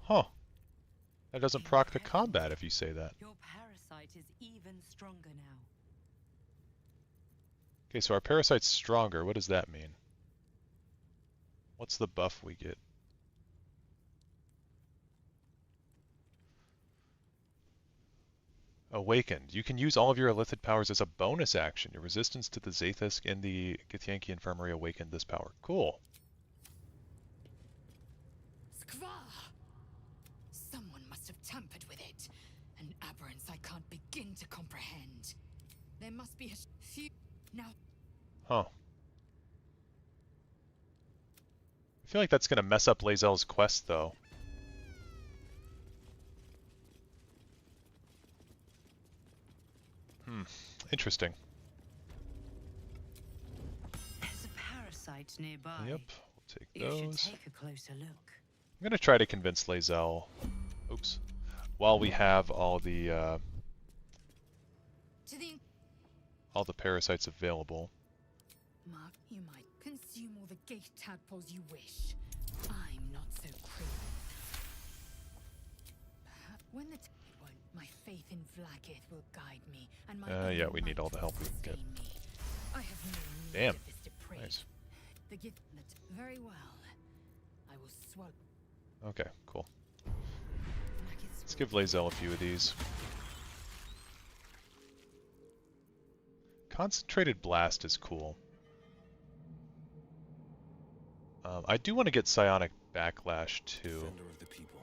Huh. That doesn't proc the combat if you say that. Your parasite is even stronger now. Okay, so our parasite's stronger. What does that mean? What's the buff we get? Awakened. You can use all of your Illithid powers as a bonus action. Your resistance to the Zaithis in the Githyanki Infirmary awakened this power. Cool. Skvar! Someone must have tampered with it. An aberrance I can't begin to comprehend. There must be a few... Now... Huh. I feel like that's going to mess up Lae'zel's quest, though. Interesting. There's a parasite nearby. Yep, we'll take You those. should take a closer look. I'm going to try to convince Lae'zel. Oops. While we have all the parasites available. Mark, you might consume all the gate tadpoles you wish. I'm not so cruel. When the it won't. My faith in Vlaakith will guide me, and my Yeah, we need all the help we can get. I have no need Damn. of this depraved. Nice. The gift that very well. I will swallow. Okay, cool. Let's give Lae'zel a few of these. Concentrated Blast is cool. I do want to get Psionic Backlash too. Defender of the people.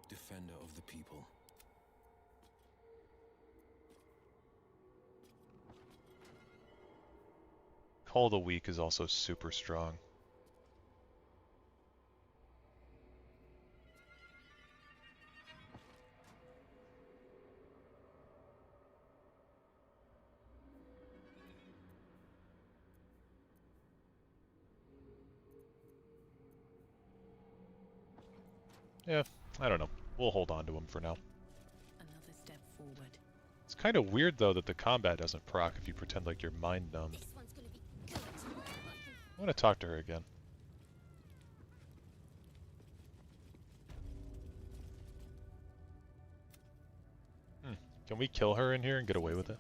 Defender of the people. Call of the Weak is also super strong. Yeah, I don't know. We'll hold on to him for now. Another step forward. It's kind of weird though that the combat doesn't proc if you pretend like you're mind numbed. I want to talk to her again. Can we kill her in here and get away with it?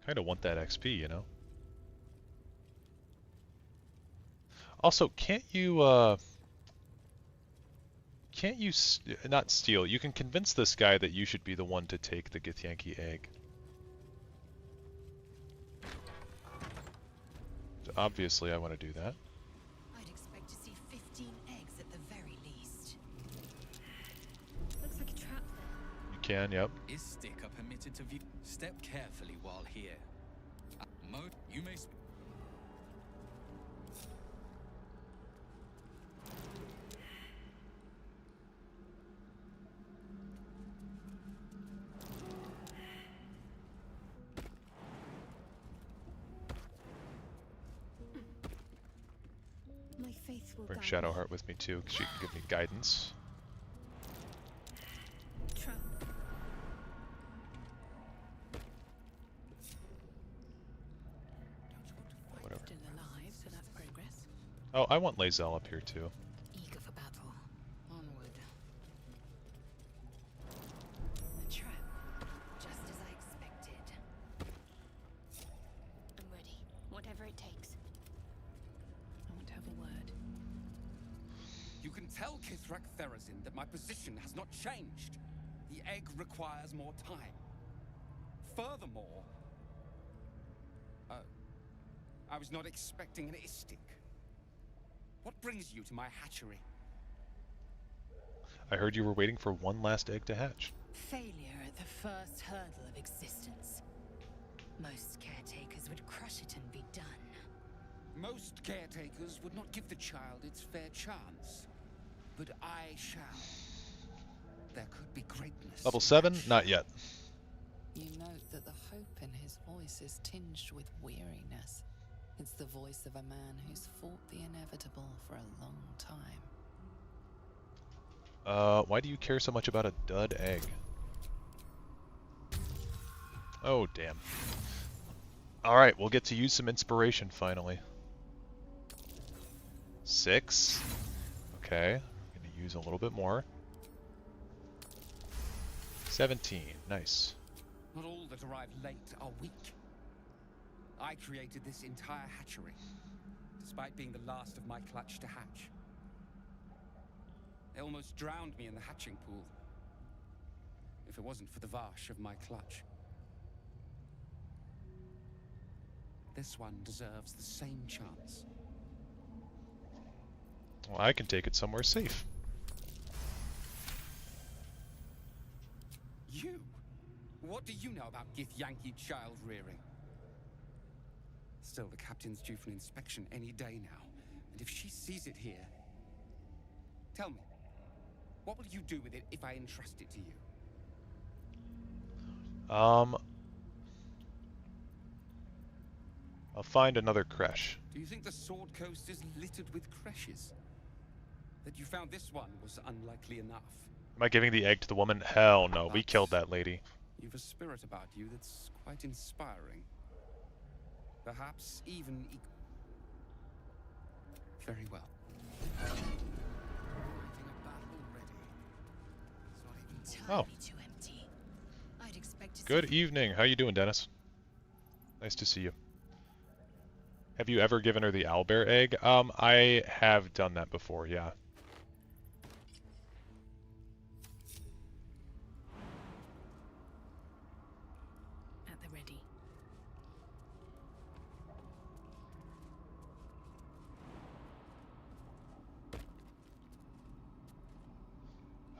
Kind of want that XP, you know? Also, can't you not steal, you can convince this guy that you should be the one to take the Githyanki egg. So obviously I want to do that. I'd expect to see 15 eggs at the very least. Looks like a trap there. You can, yep. Is sticker permitted to view? Step carefully while here. You may. My faith will Bring guide Shadowheart with me too, because she can give me guidance. Trap. Whatever. Still alive, so that's progress. Oh, I want Lae'zel up here too. Eager for battle. Onward. The trap. Just as I expected. I'm ready. Whatever it takes. I want to have a word. You can tell Kithrak Therazin that my position has not changed. The egg requires more time. Furthermore, I was not expecting an istic. What brings you to my hatchery? I heard you were waiting for one last egg to hatch. Failure at the first hurdle of existence. Most caretakers would crush it and be done. Most caretakers would not give the child its fair chance. But I shall. There could be greatness. Level 7? Not yet. You note that the hope in his voice is tinged with weariness. It's the voice of a man who's fought the inevitable for a long time. Why do you care so much about a dud egg? Oh, damn. Alright, we'll get to use some inspiration finally. 6. Okay, I'm gonna use a little bit more. 17, nice. Not all that arrive late are weak. I created this entire hatchery, despite being the last of my clutch to hatch. They almost drowned me in the hatching pool, if it wasn't for the varsh of my clutch. This one deserves the same chance. Well, I can take it somewhere safe. You? What do you know about Githyanki child rearing? Still, the captain's due for an inspection any day now. And if she sees it here... Tell me, what will you do with it if I entrust it to you? I'll find another creche. Do you think the Sword Coast is littered with creches? That you found this one was unlikely enough. Am I giving the egg to the woman? Hell no, we killed that lady. You've a spirit about you that's quite inspiring. Perhaps even... Very well. Oh. Too empty. I'd expect to Good evening. How you doing, Dennis? Nice to see you. Have you ever given her the owlbear egg? I have done that before, yeah. At the ready.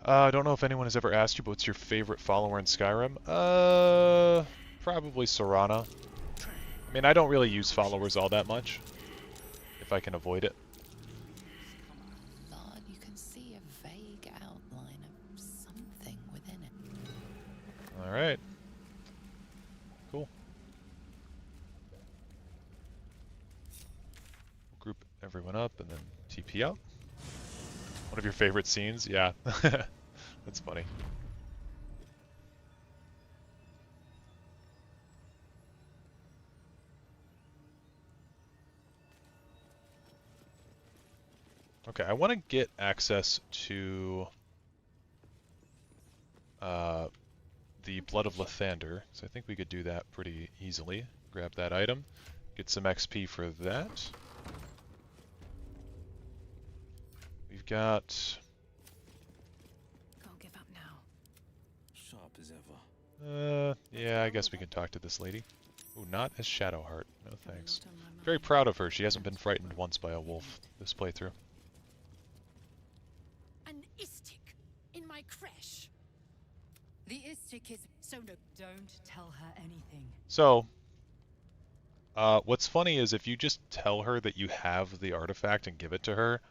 I don't know if anyone has ever asked you, but what's your favorite follower in Skyrim? Probably Serana. I mean, I don't really use followers all that much, if I can avoid it. thought you can see a vague outline of something within it. Alright. Cool. We'll group everyone up and then TP out. One of your favorite scenes? Yeah. That's funny. Okay, I want to get access to the Blood of Lathander, so I think we could do that pretty easily. Grab that item, get some XP for that. We've got... Can't give up now. Sharp as ever. Yeah, I guess we can talk to this lady. Ooh, not as Shadowheart. No thanks. Very proud of her. She hasn't been frightened once by a wolf this playthrough. An istik in my creche. The istik is so no. Don't tell her anything. So, what's funny is if you just tell her that you have the artifact and give it to her,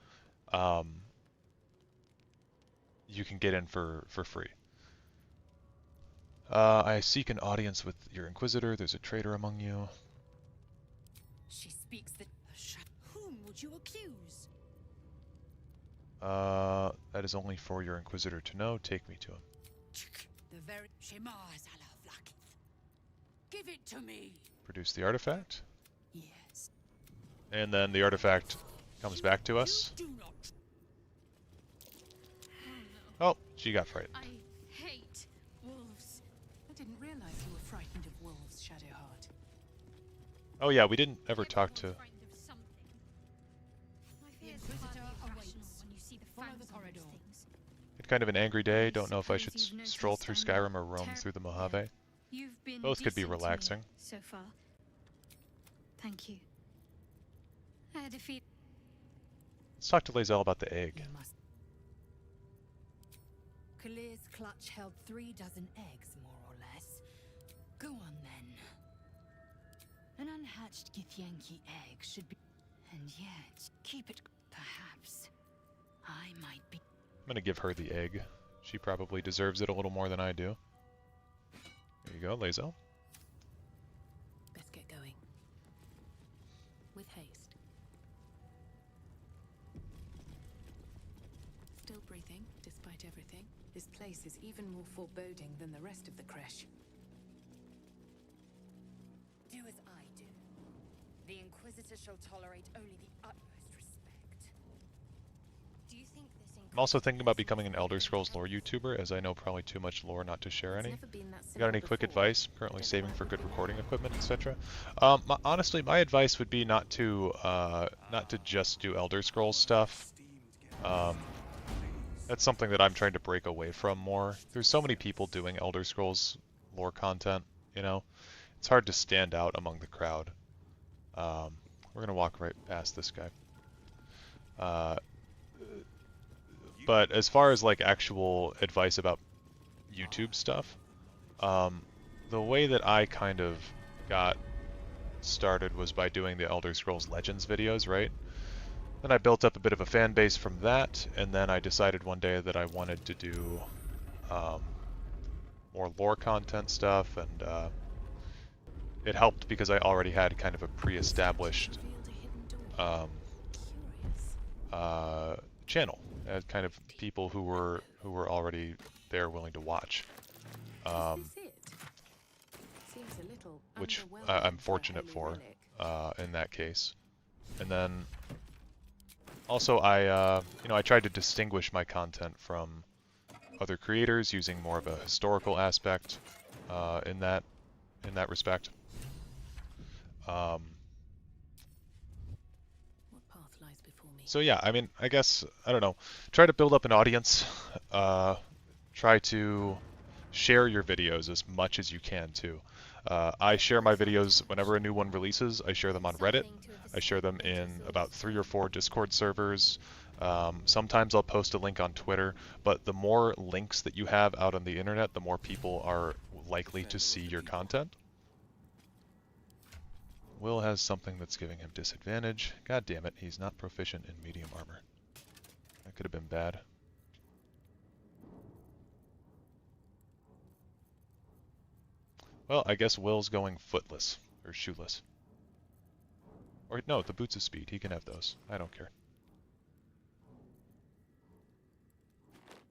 you can get in for free. I seek an audience with your Inquisitor. There's a traitor among you. She speaks the whom would you accuse? That is only for your Inquisitor to know. Take me to him. The very give it to me. Produce the artifact. Yes. And then the artifact comes back to us. Do not. Oh, she got frightened. I hate wolves. I didn't realize you were frightened of wolves, Shadowheart. Oh yeah, we didn't ever talk to... The Inquisitor awaits when you see the fangs on those things. Had kind of an angry day. Don't know if I should stroll through Skyrim or roam through the Mojave. You've been Both could be decent to me relaxing. so far. Thank you. I had a feeling. Let's talk to Lae'zel about the egg. Kalir's clutch held 3 dozen eggs, more or less. Go on then. An unhatched Githyanki egg should be. And yet, keep it. Perhaps. I might be. I'm gonna give her the egg. She probably deserves it a little more than I do. There you go, Lae'zel. Best get going. With haste. Still breathing, despite everything. This place is even more foreboding than the rest of the creche. Do as I do. The Inquisitor shall tolerate only the utmost respect. Do you think this I'm also thinking about becoming an Elder Scrolls lore YouTuber, as I know probably too much lore not to share any. You got any quick advice? I'm currently saving for good recording equipment, etc. Honestly, my advice would be not to just do Elder Scrolls stuff. That's something that I'm trying to break away from more. There's so many people doing Elder Scrolls lore content, you know? It's hard to stand out among the crowd. We're gonna walk right past this guy. But as far as like actual advice about YouTube stuff, the way that I kind of got started was by doing the Elder Scrolls Legends videos, right? Then I built up a bit of a fan base from that, and then I decided one day that I wanted to do more lore content stuff, and it helped because I already had kind of a pre-established channel. As kind of people who were already there willing to watch, which I'm fortunate for in that case. And then Also, I tried to distinguish my content from other creators using more of a historical aspect in that respect. So yeah, I mean, I guess, I don't know, try to build up an audience, try to share your videos as much as you can too. I share my videos whenever a new one releases. I share them on Reddit. I share them in about 3 or 4 Discord servers. Sometimes I'll post a link on Twitter, but the more links that you have out on the internet, the more people are likely to see your content. Will has something that's giving him disadvantage. God damn it, he's not proficient in medium armor. That could have been bad. Well, I guess Will's going footless, or shoeless. Or no, the boots of speed, he can have those. I don't care.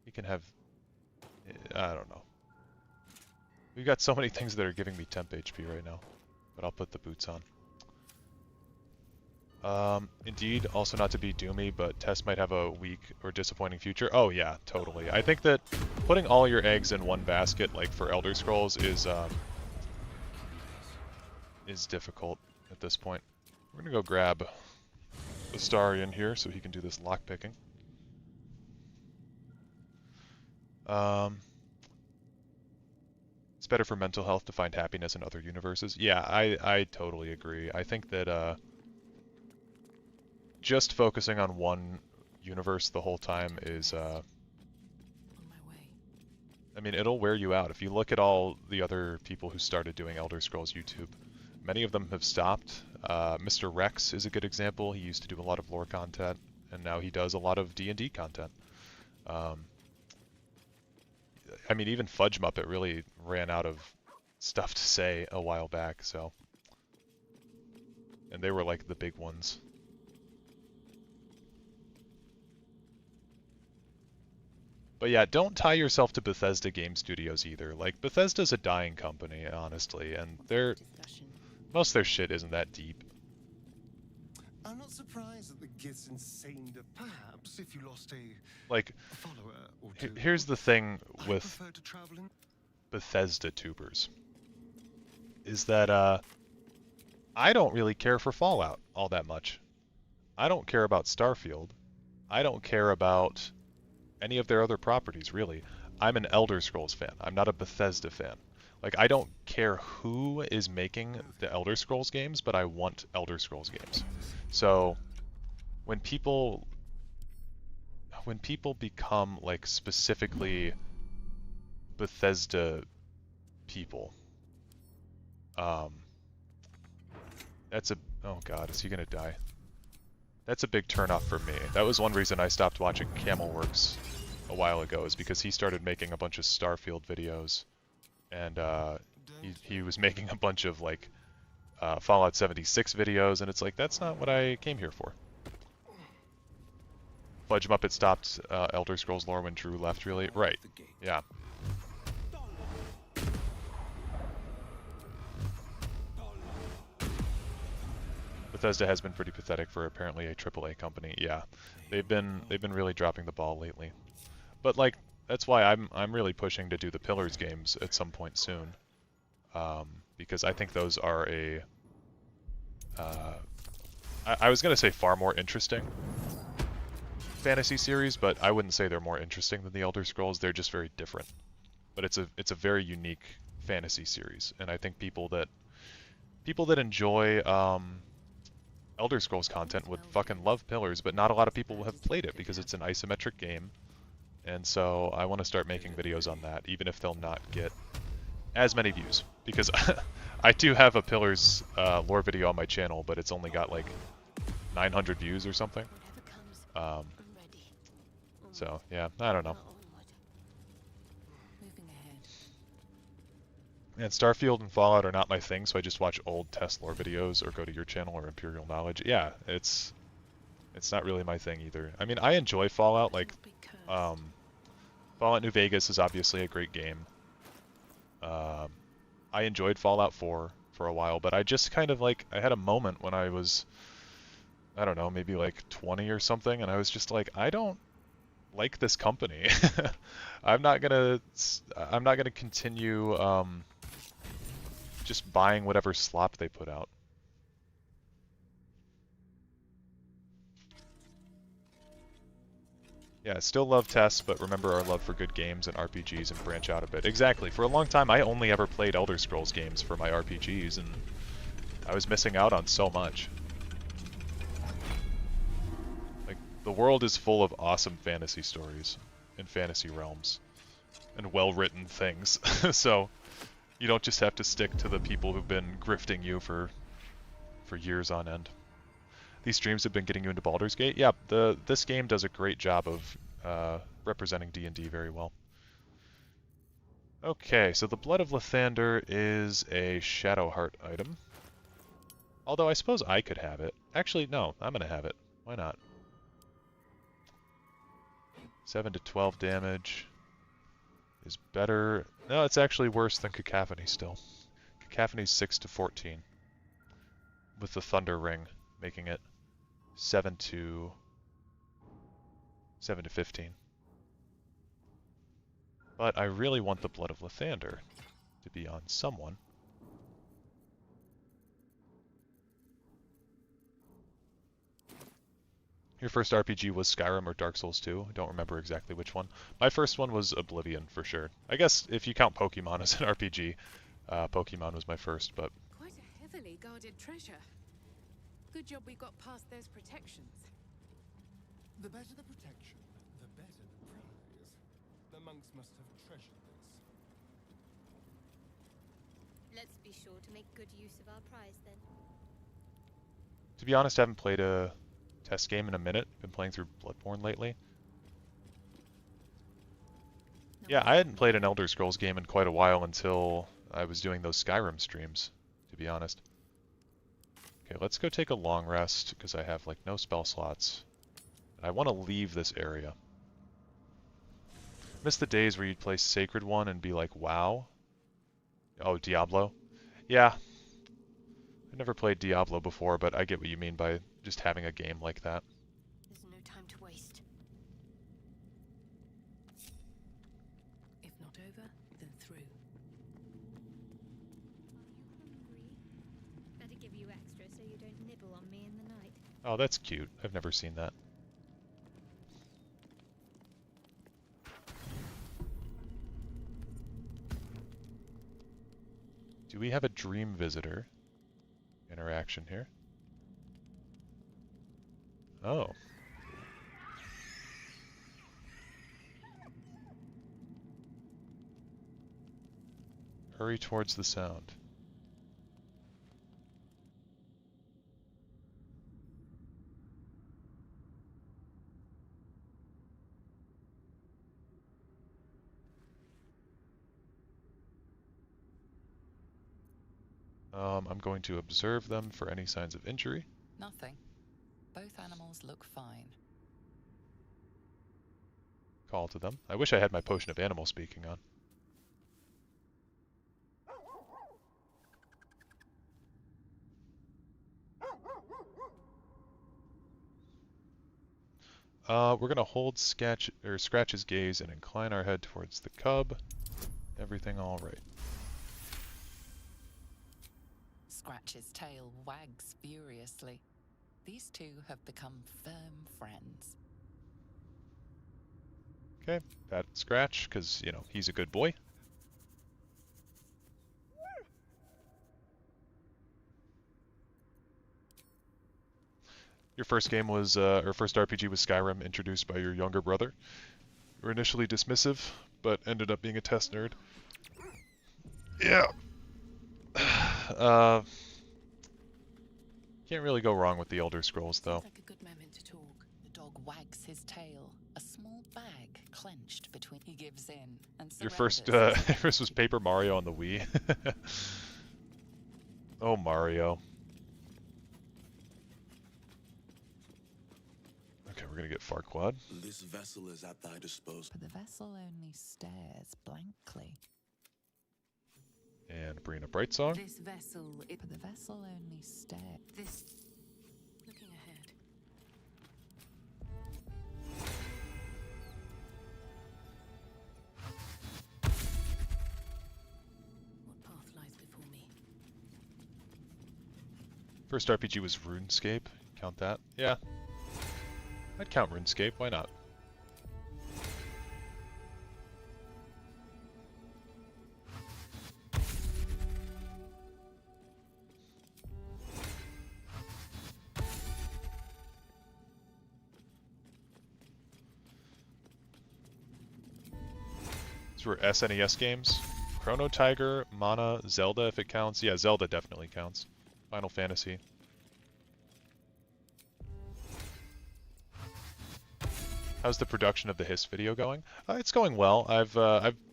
He can have... I don't know. We've got so many things that are giving me temp HP right now. But I'll put the boots on. Indeed, also not to be doomy, but Tess might have a weak or disappointing future. Oh yeah, totally. I think that putting all your eggs in one basket, like for Elder Scrolls, is difficult at this point. We're gonna go grab Astarion here so he can do this lockpicking. It's better for mental health to find happiness in other universes. Yeah, I totally agree. I think that just focusing on one universe the whole time is I mean, it'll wear you out. If you look at all the other people who started doing Elder Scrolls YouTube, many of them have stopped. Mr. Rex is a good example. He used to do a lot of lore content, and now he does a lot of D&D content. I mean, even Fudge Muppet really ran out of stuff to say a while back, so... And they were like the big ones. But yeah, don't tie yourself to Bethesda Game Studios either. Like, Bethesda's a dying company, honestly, and most of their shit isn't that deep. I'm not surprised that the gets insane. Perhaps if you lost a follower or two. Here's the thing with Bethesda tubers, is that I don't really care for Fallout all that much. I don't care about Starfield. I don't care about any of their other properties, really. I'm an Elder Scrolls fan. I'm not a Bethesda fan. Like, I don't care who is making the Elder Scrolls games, but I want Elder Scrolls games. So, when people become, like, specifically Bethesda people, that's a... Oh god, is he gonna die? That's a big turnoff for me. That was one reason I stopped watching Camelworks a while ago, is because he started making a bunch of Starfield videos, and he was making a bunch of like Fallout 76 videos, and it's like, that's not what I came here for. Fudge Muppet stopped Elder Scrolls lore when Drew left, really? Right. Yeah. Bethesda has been pretty pathetic for apparently a AAA company. Yeah, they've been really dropping the ball lately. But like, that's why I'm really pushing to do the Pillars games at some point soon, because I think those are I was gonna say far more interesting fantasy series, but I wouldn't say they're more interesting than the Elder Scrolls. They're just very different. But it's a very unique fantasy series, and I think people that enjoy Elder Scrolls content would fucking love Pillars, but not a lot of people have played it because it's an isometric game. And so I want to start making videos on that, even if they'll not get as many views. Because I do have a Pillars lore video on my channel, but it's only got like 900 views or something. So, yeah, I don't know. And Starfield and Fallout are not my thing, so I just watch old test lore videos or go to your channel or Imperial Knowledge. Yeah, it's not really my thing either. I mean, I enjoy Fallout, like, Fallout New Vegas is obviously a great game. I enjoyed Fallout 4 for a while, but I just kind of like, I had a moment when I was I don't know, maybe like 20 or something, and I was just like, I don't like this company. I'm not gonna continue just buying whatever slop they put out. Yeah, still love tests, but remember our love for good games and RPGs and branch out a bit. Exactly. For a long time, I only ever played Elder Scrolls games for my RPGs, and I was missing out on so much. Like, the world is full of awesome fantasy stories and fantasy realms and well-written things. So, you don't just have to stick to the people who've been grifting you for years on end. These streams have been getting you into Baldur's Gate. Yeah, this game does a great job of representing D&D very well. Okay, so the Blood of Lathander is a Shadowheart item. Although I suppose I could have it. Actually, no, I'm gonna have it. Why not? 7 to 12 damage is better. No, it's actually worse than Cacophony still. Cacophony's 6 to 14. With the Thunder Ring making it 7 to 15. But I really want the Blood of Lathander to be on someone. Your first RPG was Skyrim or Dark Souls 2? I don't remember exactly which one. My first one was Oblivion, for sure. I guess if you count Pokemon as an RPG, Pokemon was my first, but... Quite a heavily guarded treasure. Good job we got past those protections. The better the protection, the better the prize. The monks must have treasured this. Let's be sure to make good use of our prize then. To be honest, I haven't played a test game in a minute. Been playing through Bloodborne lately. Yeah, I hadn't played an Elder Scrolls game in quite a while until I was doing those Skyrim streams, to be honest. Okay, let's go take a long rest, because I have, like, no spell slots. And I want to leave this area. Miss the days where you'd play Sacred One and be like, wow. Oh, Diablo? Yeah. I've never played Diablo before, but I get what you mean by just having a game like that. There's no time to waste. If not over, then through. Better give you extra so you don't nibble on me in the night. Oh, that's cute. I've never seen that. Do we have a dream visitor interaction here? Oh. Hurry towards the sound. I'm going to observe them for any signs of injury. Nothing. Both animals look fine. Call to them. I wish I had my potion of animal speaking on. We're gonna hold Scratch's gaze and incline our head towards the cub. Everything all right. Scratch's tail wags furiously. These two have become firm friends. Okay, pat Scratch, because, you know, he's a good boy. Your first game was, or first RPG was Skyrim, introduced by your younger brother. You were initially dismissive, but ended up being a test nerd. Yeah. Can't really go wrong with the Elder Scrolls, though. Like a good moment to talk. The dog wags his tail, a small bag clenched between. He gives in and Your first was Paper Mario on the Wii. Oh, Mario. Okay, we're gonna get Farquaad. This vessel is at thy disposal. But the vessel only stares blankly. And Brina Brightsong. This vessel. But the vessel only stares. This. Looking ahead. First RPG was RuneScape. Count that? Yeah. I'd count RuneScape, why not? These were SNES games. Chrono Tiger, Mana, Zelda if it counts. Yeah, Zelda definitely counts. Final Fantasy. How's the production of the Hiss video going? It's going well. I've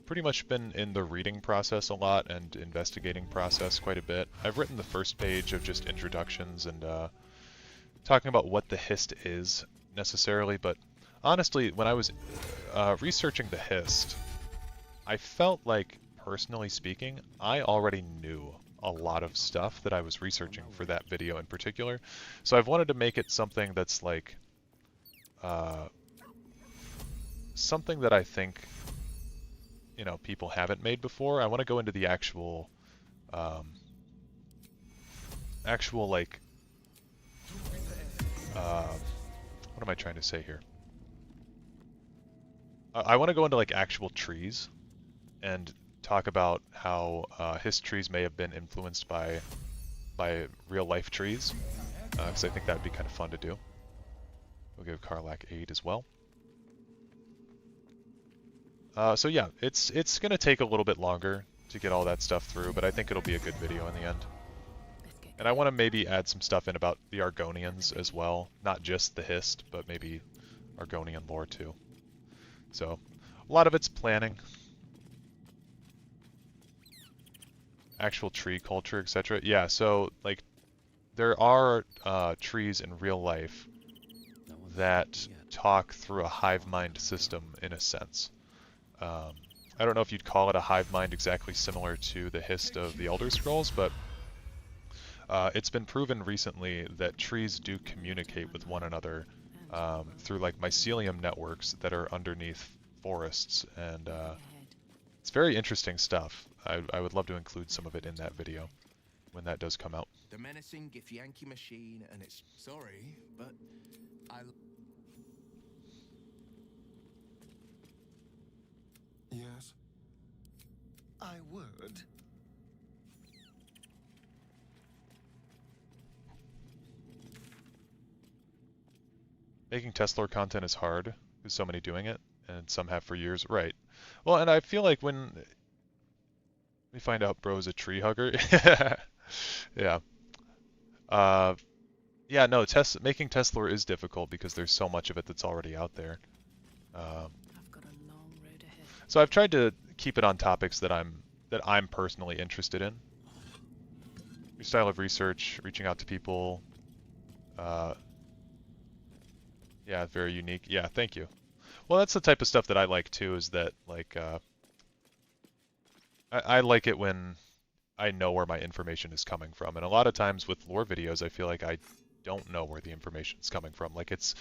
pretty much been in the reading process a lot and investigating process quite a bit. I've written the first page of just introductions and talking about what the Hist is necessarily, but honestly, when I was researching the Hist, I felt like, personally speaking, I already knew a lot of stuff that I was researching for that video in particular. So I've wanted to make it something that's like something that I think, you know, people haven't made before. I want to go into the actual like what am I trying to say here? I want to go into like actual trees and talk about how Hiss trees may have been influenced by real life trees, because I think that would be kind of fun to do. We'll give Karlak 8 as well. So yeah, it's gonna take a little bit longer to get all that stuff through, but I think it'll be a good video in the end. And I want to maybe add some stuff in about the Argonians as well, not just the Hist, but maybe Argonian lore too. So a lot of it's planning, actual tree culture, etc. Yeah, so like there are trees in real life that talk through a hive mind system in a sense. I don't know if you'd call it a hive mind exactly similar to the Hist of the Elder Scrolls, but it's been proven recently that trees do communicate with one another through like mycelium networks that are underneath forests, and it's very interesting stuff. I would love to include some of it in that video when that does come out. The menacing Githyanki machine, and it's sorry, but I. Yes. I would. Making Tesla content is hard. There's so many doing it, and some have for years. Right. Well, and I feel like when we find out bro's a tree hugger. Yeah. Yeah, no, making Tesla is difficult because there's so much of it that's already out there. So I've tried to keep it on topics that I'm personally interested in. Your style of research, reaching out to people. Yeah, very unique. Yeah, thank you. Well, that's the type of stuff that I like too, is that like I like it when I know where my information is coming from. And a lot of times with lore videos, I feel like I don't know where the information is coming from. Like it's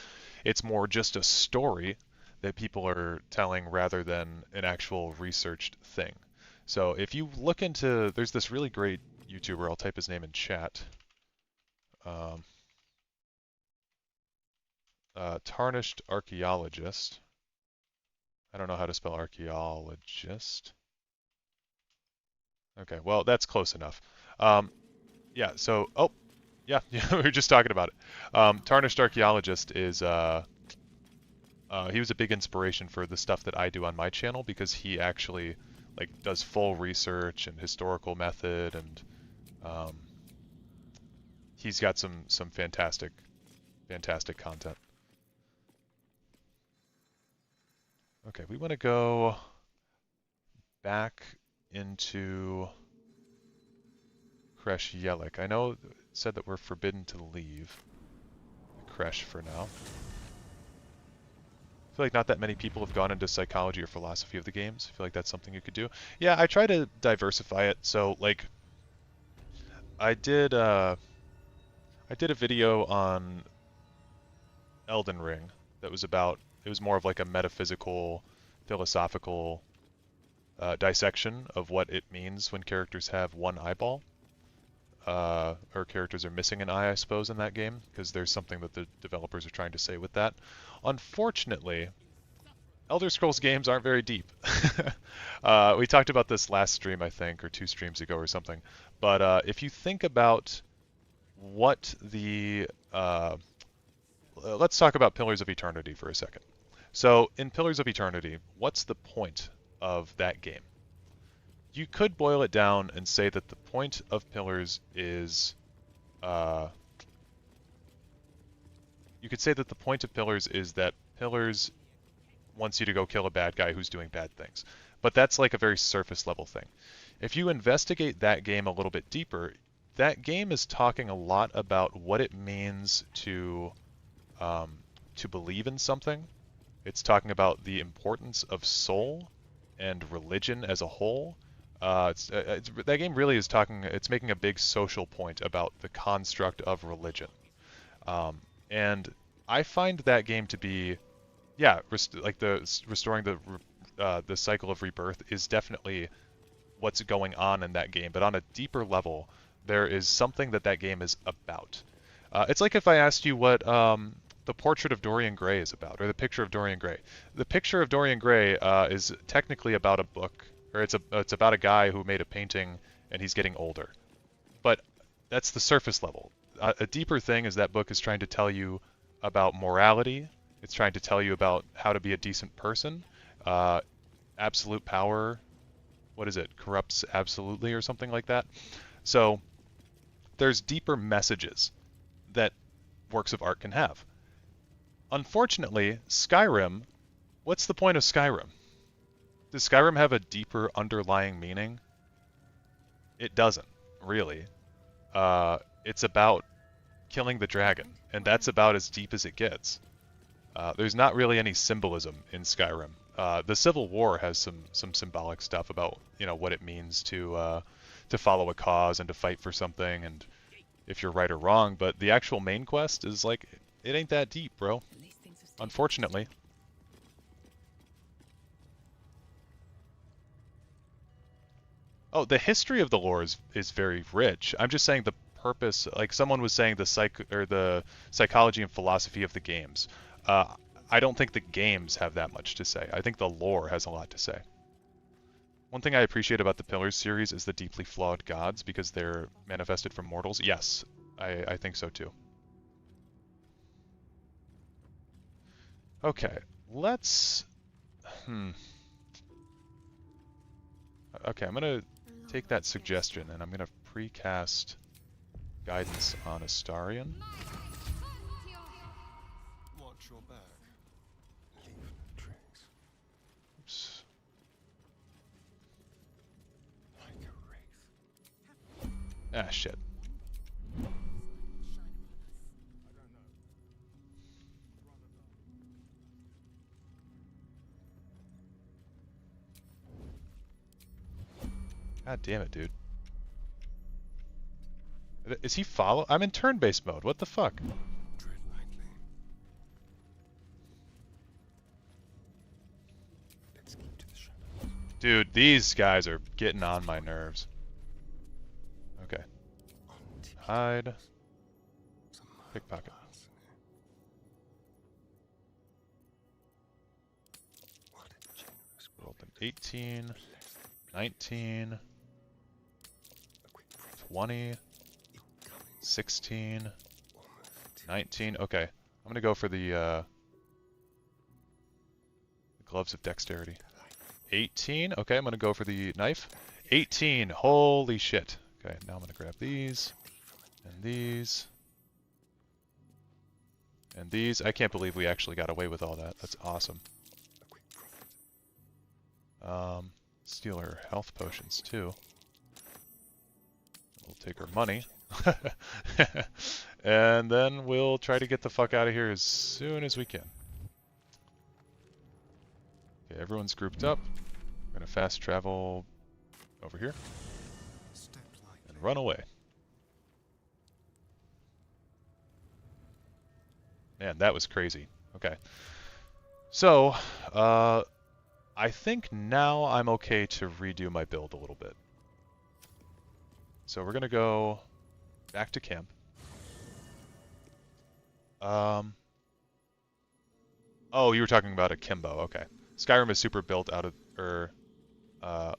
more just a story that people are telling rather than an actual researched thing. So if you look into, there's this really great YouTuber, I'll type his name in chat. Tarnished Archaeologist. I don't know how to spell archaeologist. Okay, well, that's close enough. Yeah, so, oh, yeah, we were just talking about it. Tarnished Archaeologist is, he was a big inspiration for the stuff that I do on my channel, because he actually, like, does full research and historical method, and he's got some fantastic content. Okay, we want to go back into Kresh Yelik. I know it said that we're forbidden to leave Kresh for now. I feel like not that many people have gone into psychology or philosophy of the games. I feel like that's something you could do. Yeah, I try to diversify it. So, like, I did a video on Elden Ring that was about, it was more of like a metaphysical, philosophical dissection of what it means when characters have one eyeball. or characters are missing an eye, I suppose, in that game, because there's something that the developers are trying to say with that. Unfortunately, Elder Scrolls games aren't very deep. We talked about this last stream, I think, or 2 streams ago or something. But if you think about what the... let's talk about Pillars of Eternity for a second. So, in Pillars of Eternity, what's the point of that game? You could boil it down and say that the point of Pillars is... you could say that the point of Pillars is that Pillars wants you to go kill a bad guy who's doing bad things. But that's like a very surface level thing. If you investigate that game a little bit deeper, that game is talking a lot about what it means to believe in something. It's talking about the importance of soul and religion as a whole. That game really is talking, it's making a big social point about the construct of religion. And I find that game to be, yeah, restoring the cycle of rebirth is definitely what's going on in that game. But on a deeper level, there is something that game is about. It's like if I asked you what the portrait of Dorian Gray is about, or the picture of Dorian Gray. The picture of Dorian Gray is technically about a book, or it's about a guy who made a painting and he's getting older. But that's the surface level. A deeper thing is that book is trying to tell you about morality. It's trying to tell you about how to be a decent person. Absolute power, what is it? Corrupts absolutely, or something like that. So there's deeper messages that works of art can have. Unfortunately, Skyrim, what's the point of Skyrim? Does Skyrim have a deeper underlying meaning? It doesn't, really. It's about killing the dragon, and that's about as deep as it gets. There's not really any symbolism in Skyrim. The Civil War has some symbolic stuff about, you know, what it means to follow a cause and to fight for something, and if you're right or wrong, but the actual main quest is like, it ain't that deep, bro. Unfortunately. Oh, the history of the lore is very rich. I'm just saying the purpose, like someone was saying the psychology and philosophy of the games. I don't think the games have that much to say. I think the lore has a lot to say. One thing I appreciate about the Pillars series is the deeply flawed gods, because they're manifested from mortals. Yes, I think so too. Okay, let's... Okay, I'm going to take that suggestion and I'm going to precast Guidance on Astarion. Watch your back. Leave tricks. Oops. Like a wraith. Ah, shit. God damn it, dude. Is he follow? I'm in turn-based mode. What the fuck? Tread lightly. Let's keep to the shadows. Dude, these guys are getting on my nerves. Okay. Hide. Pickpocket. Rolled an 18, 19, 20, 16, 19. Okay, I'm gonna go for the gloves of dexterity. 18. Okay, I'm gonna go for the knife. 18. Holy shit. Okay, now I'm gonna grab these and these and these. I can't believe we actually got away with all that. That's awesome. Steal her health potions too. We'll take her money. And then we'll try to get the fuck out of here as soon as we can. Okay, everyone's grouped up. We're gonna fast travel over here and run away. Man, that was crazy. Okay. So, I think now I'm okay to redo my build a little bit. So we're gonna go Back to camp. Oh, you were talking about Akimbo. Okay. Skyrim is super built out of, uh,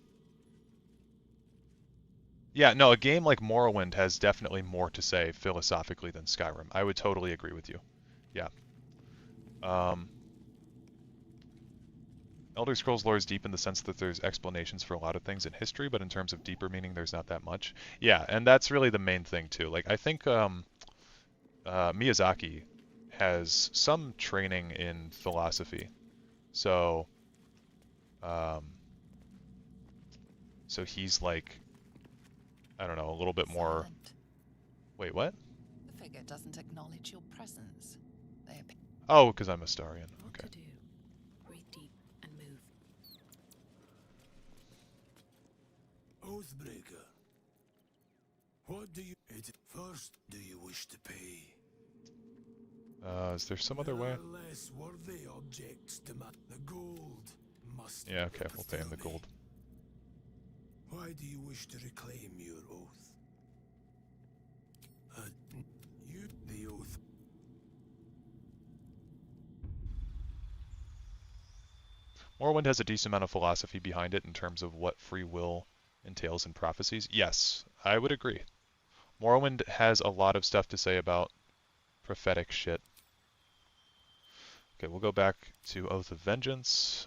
yeah, no, a game like Morrowind has definitely more to say philosophically than Skyrim. I would totally agree with you. Yeah. Elder Scrolls lore is deep in the sense that there's explanations for a lot of things in history, but in terms of deeper meaning, there's not that much. Yeah, and that's really the main thing too. Like, I think Miyazaki has some training in philosophy, so so he's like, I don't know, a little bit more. Wait, what? The figure doesn't acknowledge your presence. They appear. Oh, because I'm a Starian. Okay. Breathe deep and move. Oathbreaker. What do you... First, do you wish to pay? Is there some other way? Less worthy objects demand the gold. Must Yeah, okay, we'll pay him the gold. Why do you wish to reclaim your oath? The oath. Morrowind has a decent amount of philosophy behind it in terms of what free will entails in prophecies. Yes, I would agree. Morrowind has a lot of stuff to say about prophetic shit. Okay, we'll go back to Oath of Vengeance.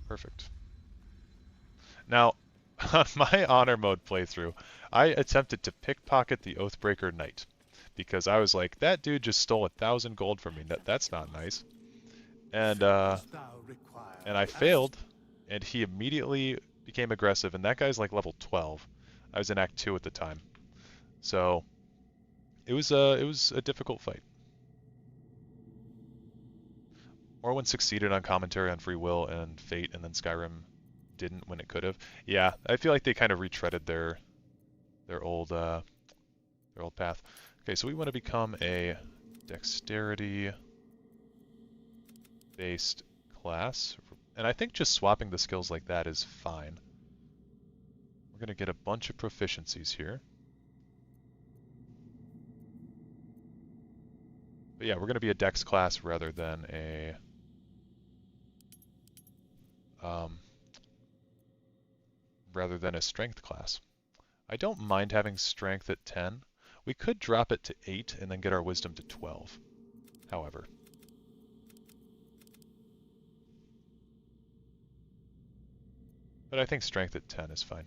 Perfect. Now, on my honor mode playthrough, I attempted to pickpocket the Oathbreaker Knight because I was like, that dude just stole 1,000 gold from me. That's not nice. And I failed, and he immediately became aggressive. And that guy's like level 12. I was in Act 2 at the time, so it was a difficult fight. Morrowind succeeded on commentary on free will and fate, and then Skyrim didn't when it could have. Yeah, I feel like they kind of retreaded their old path. Okay, so we want to become a dexterity based class, and I think just swapping the skills like that is fine. We're going to get a bunch of proficiencies here. But yeah, we're going to be a dex class rather than a strength class. I don't mind having strength at 10. We could drop it to 8 and then get our wisdom to 12, however. But I think strength at 10 is fine.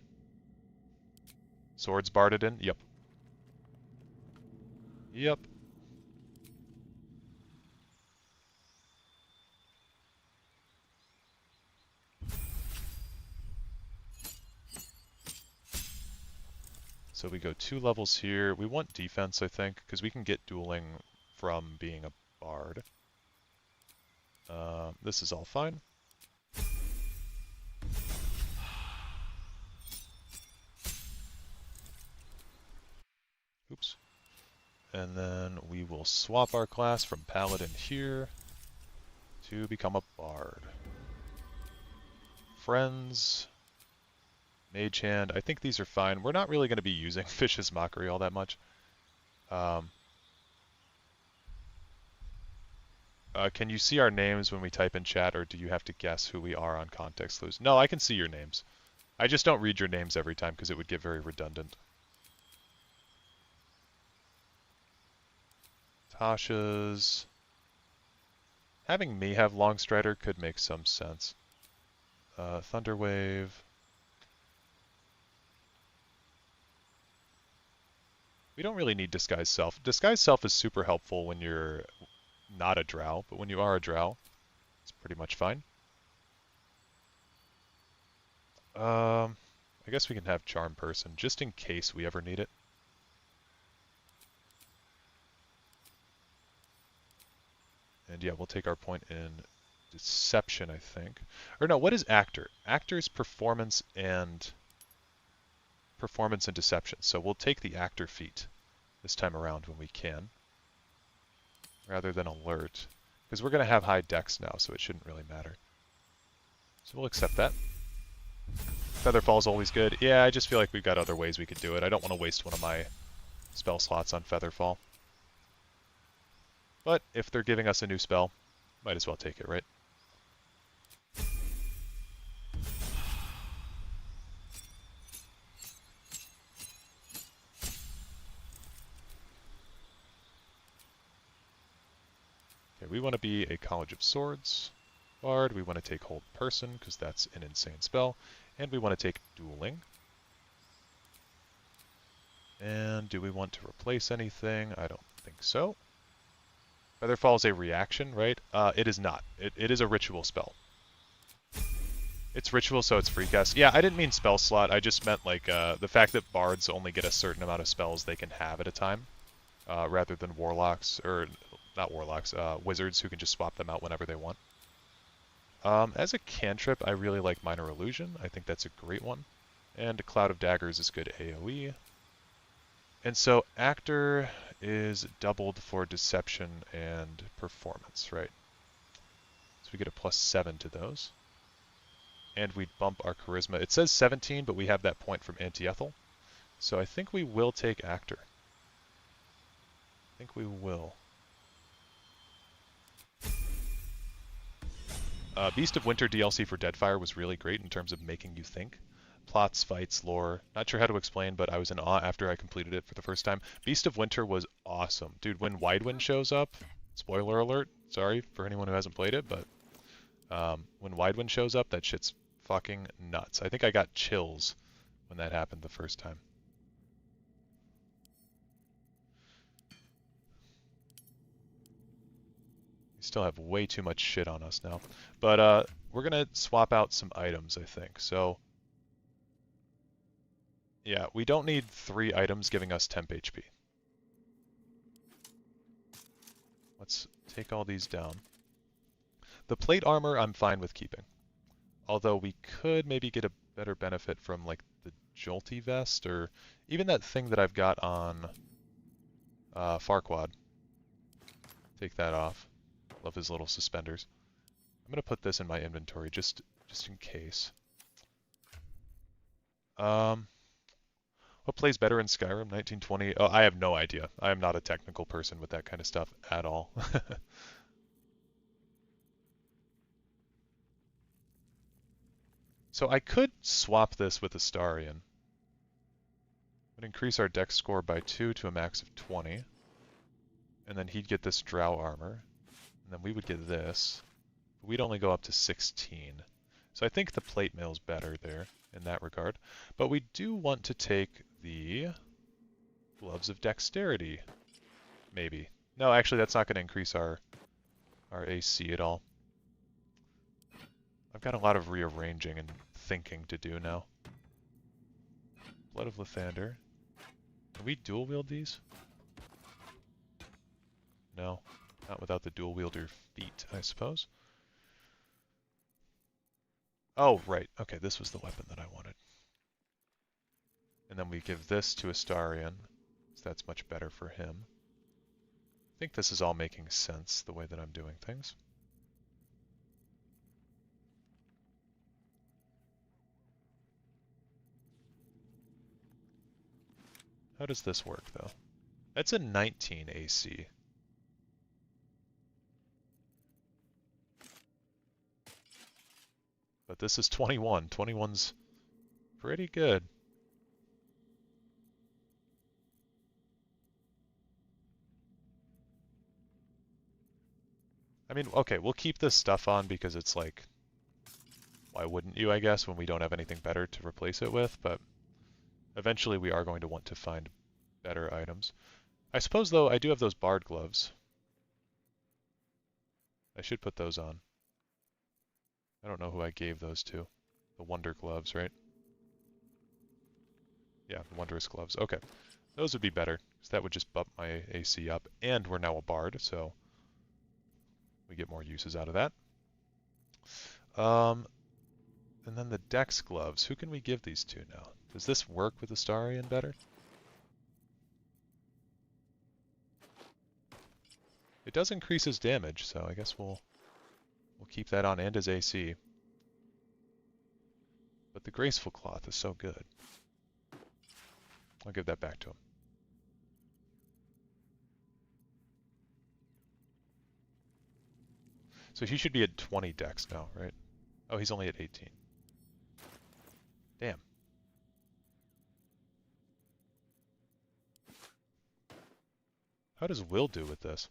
Swords barded in? Yep. Yep. So we go 2 levels here. We want defense, I think, because we can get dueling from being a bard. This is all fine. Oops. And then we will swap our class from paladin here to become a bard. Friends. Mage Hand. I think these are fine. We're not really going to be using Fish's Mockery all that much. Can you see our names when we type in chat, or do you have to guess who we are on context clues? No, I can see your names. I just don't read your names every time because it would get very redundant. Tasha's. Having me have Longstrider could make some sense. Thunderwave. We don't really need Disguise Self. Disguise Self is super helpful when you're not a drow, but when you are a drow, it's pretty much fine. I guess we can have Charm Person, just in case we ever need it. And yeah, we'll take our point in Deception, I think. Or no, what is Actor? Actor's Performance and Deception. So we'll take the Actor feat this time around when we can, rather than Alert. Because we're going to have high dex now, so it shouldn't really matter. So we'll accept that. Featherfall is always good. Yeah, I just feel like we've got other ways we could do it. I don't want to waste one of my spell slots on Featherfall. But if they're giving us a new spell, might as well take it, right? Okay, we want to be a College of Swords bard. We want to take Hold Person, because that's an insane spell. And we want to take Dueling. And do we want to replace anything? I don't think so. Featherfall is a reaction, right? It is not. It is a ritual spell. It's ritual, so it's free cast. Yeah, I didn't mean spell slot. I just meant like the fact that bards only get a certain amount of spells they can have at a time, rather than warlocks, or not warlocks, wizards who can just swap them out whenever they want. As a cantrip, I really like Minor Illusion. I think that's a great one. And Cloud of Daggers is good AoE. And so Actor is doubled for Deception and Performance, right? So we get a +7 to those. And we bump our Charisma. It says 17, but we have that point from Anti-Ethel. So I think we will take Actor. I think we will. Beast of Winter DLC for Deadfire was really great in terms of making you think. Plots, fights, lore. Not sure how to explain, but I was in awe after I completed it for the first time. Beast of Winter was awesome. Dude, when Widewind shows up, spoiler alert, sorry for anyone who hasn't played it, but when Widewind shows up, that shit's fucking nuts. I think I got chills when that happened the first time. We still have way too much shit on us now. But we're going to swap out some items, I think. So, yeah, we don't need 3 items giving us temp HP. Let's take all these down. The plate armor I'm fine with keeping. Although we could maybe get a better benefit from like the Jolty vest, or even that thing that I've got on Farquaad. Take that off. Love his little suspenders. I'm going to put this in my inventory just in case. What plays better in Skyrim 1920? Oh, I have no idea. I am not a technical person with that kind of stuff at all. So I could swap this with Astarion. Would increase our dex score by 2 to a max of 20. And then he'd get this drow armor. And then we would get this. But we'd only go up to 16. So I think the plate mail's better there in that regard. But we do want to take the Gloves of Dexterity. Maybe. No, actually that's not going to increase our AC at all. I've got a lot of rearranging and thinking to do now. Blood of Lathander. Can we dual wield these? No, not without the dual wielder feat, I suppose. Oh, right. Okay, this was the weapon that I wanted. And then we give this to Astarion, so that's much better for him. I think this is all making sense, the way that I'm doing things. How does this work, though? That's a 19 AC. But this is 21. 21's pretty good. I mean, okay, we'll keep this stuff on because it's like, why wouldn't you, I guess, when we don't have anything better to replace it with, but eventually we are going to want to find better items. I suppose, though, I do have those Bard gloves. I should put those on. I don't know who I gave those to. The Wonder Gloves, right? Yeah, the Wondrous Gloves. Okay. Those would be better, because that would just bump my AC up. And we're now a Bard, so we get more uses out of that. And then the Dex Gloves. Who can we give these to now? Does this work with Astarion better? It does increase his damage, so I guess we'll keep that on and his AC. But the Graceful Cloth is so good. I'll give that back to him. So he should be at 20 dex now, right? Oh, he's only at 18. Damn. How does Will do with this?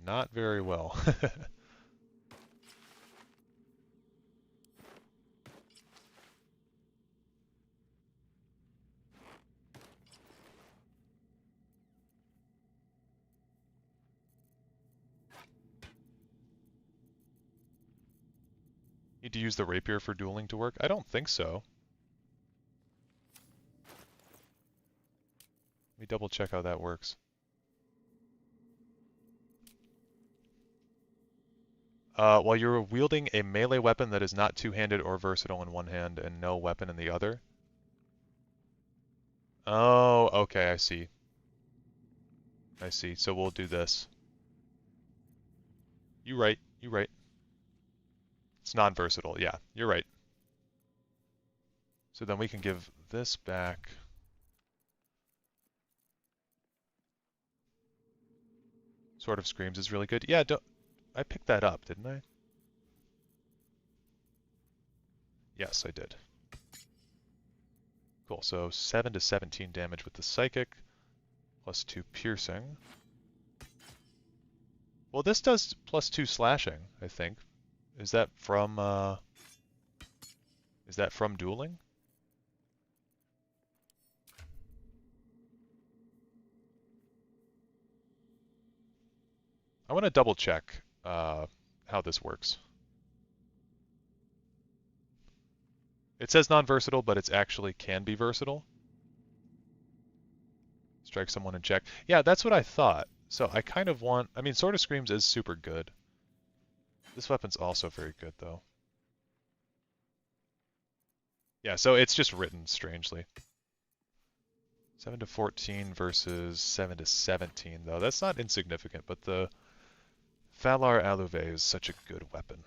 Not very well. Need to use the rapier for dueling to work? I don't think so. Let me double check how that works. While you're wielding a melee weapon that is not two-handed or versatile in one hand and no weapon in the other. Oh, okay, I see. I see. So we'll do this. You right. You right. It's non-versatile. Yeah, you're right. So then we can give this back. Sword of Screams is really good. Yeah, I picked that up, didn't I? Yes, I did. Cool, so 7 to 17 damage with the Psychic, plus 2 piercing. Well, this does plus 2 slashing, I think. Is that from dueling? I want to double check how this works. It says non-versatile, but it's actually can be versatile. Strike someone and check. Yeah, that's what I thought. So I kind of want... I mean, Sword of Screams is super good. This weapon's also very good, though. Yeah, so it's just written strangely. 7 to 14 versus 7 to 17, though. That's not insignificant, but the Valar Aluve is such a good weapon.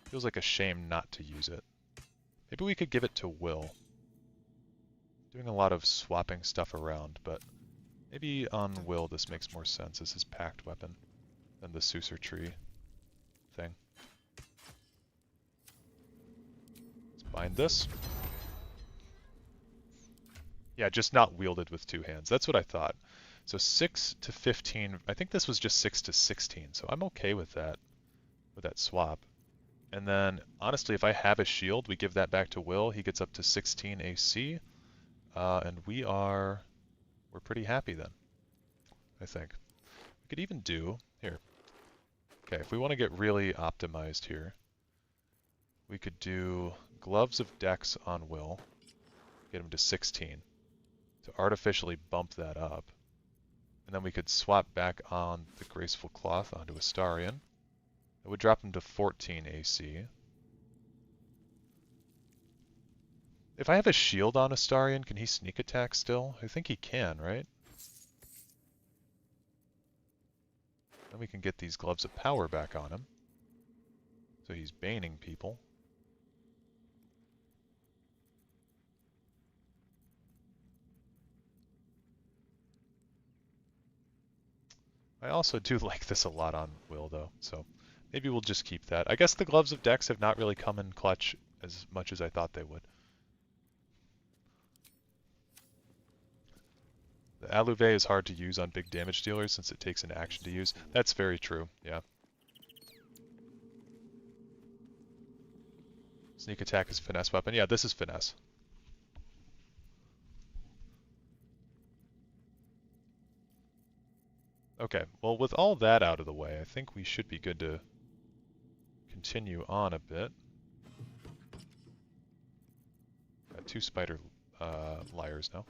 Feels like a shame not to use it. Maybe we could give it to Will. Doing a lot of swapping stuff around, but maybe on Will this makes more sense as his packed weapon than the Susur Tree thing. Let's bind this. Yeah, just not wielded with two hands. That's what I thought. So 6 to 15, I think this was just 6 to 16, so I'm okay with that swap. And then, honestly, if I have a shield, we give that back to Will. He gets up to 16 AC, and we're pretty happy then, I think. We could even do, here. Okay, if we want to get really optimized here, we could do Gloves of Dex on Will, get him to 16, to artificially bump that up. And then we could swap back on the Graceful Cloth onto Astarion. It would drop him to 14 AC. If I have a shield on Astarion, can he sneak attack still? I think he can, right? Then we can get these Gloves of Power back on him. So he's baning people. I also do like this a lot on Will, though, so maybe we'll just keep that. I guess the Gloves of Dex have not really come in clutch as much as I thought they would. The Aluve is hard to use on big damage dealers since it takes an action to use. That's very true, yeah. Sneak attack is finesse weapon. Yeah, this is finesse. Okay, well with all that out of the way, I think we should be good to continue on a bit. Got 2 spider lyres now.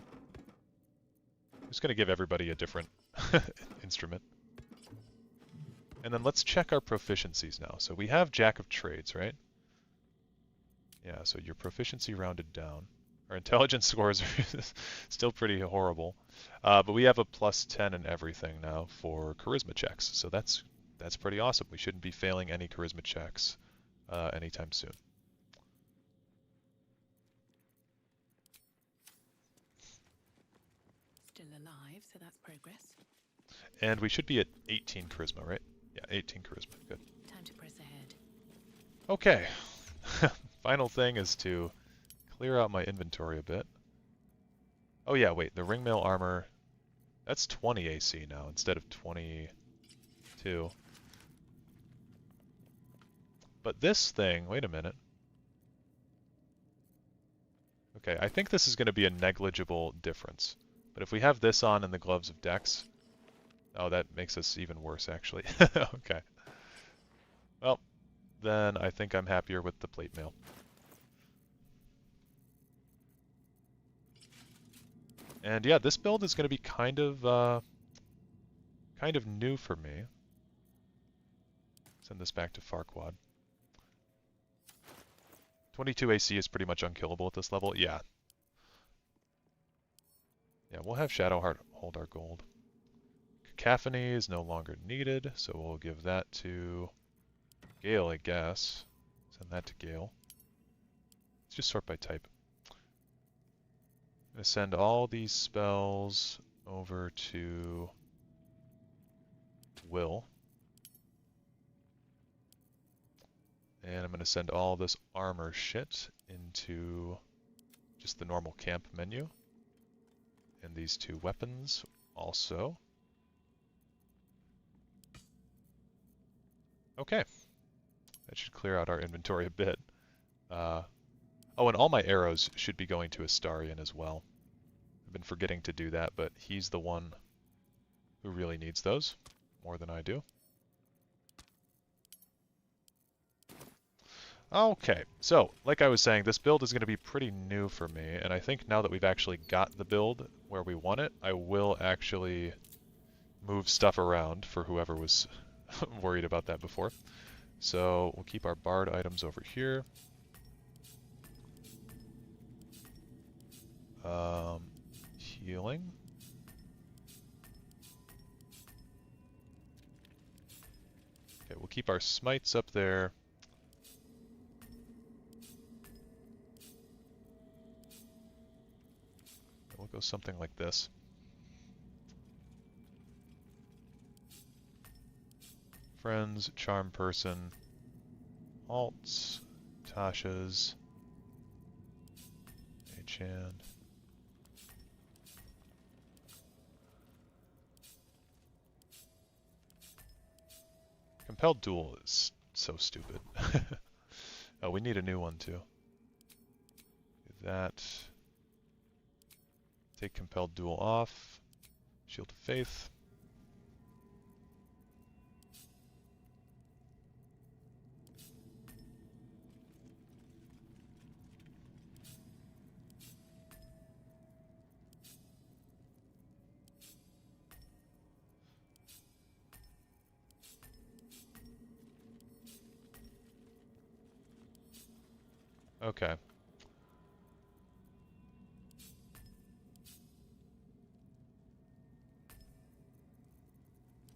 I'm just going to give everybody a different instrument. And then let's check our proficiencies now. So we have Jack of Trades, right? Yeah, so your proficiency rounded down. Our intelligence scores are still pretty horrible. But we have a +10 in everything now for charisma checks, so that's pretty awesome. We shouldn't be failing any charisma checks anytime soon. Still alive, so that's progress. And we should be at 18 charisma, right? Yeah, 18 charisma. Good. Time to press ahead. Okay. Final thing is to clear out my inventory a bit. Oh yeah, wait, the ringmail armor, that's 20 AC now instead of 22. But this thing, wait a minute. Okay, I think this is going to be a negligible difference. But if we have this on in the gloves of Dex, oh, that makes us even worse, actually. Okay. Well, then I think I'm happier with the plate mail. And yeah, this build is going to be kind of new for me. Send this back to Farquaad. 22 AC is pretty much unkillable at this level. Yeah. Yeah, we'll have Shadowheart hold our gold. Cacophony is no longer needed, so we'll give that to Gale, I guess. Send that to Gale. Let's just sort by type. I'm going to send all these spells over to Will. And I'm going to send all this armor shit into just the normal camp menu. And these two weapons also. Okay. That should clear out our inventory a bit. Oh, and all my arrows should be going to Astarion as well. I've been forgetting to do that, but he's the one who really needs those more than I do. Okay, so like I was saying, this build is going to be pretty new for me, and I think now that we've actually got the build where we want it, I will actually move stuff around for whoever was worried about that before. So we'll keep our bard items over here. Healing. Okay, we'll keep our smites up there. We'll go something like this. Friends, charm person, alts, Tasha's, H-hand. Compelled duel is so stupid. Oh, we need a new one too. Do that. Take compelled duel off. Shield of Faith. Okay.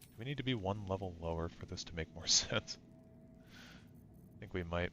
Do we need to be one level lower for this to make more sense? I think we might.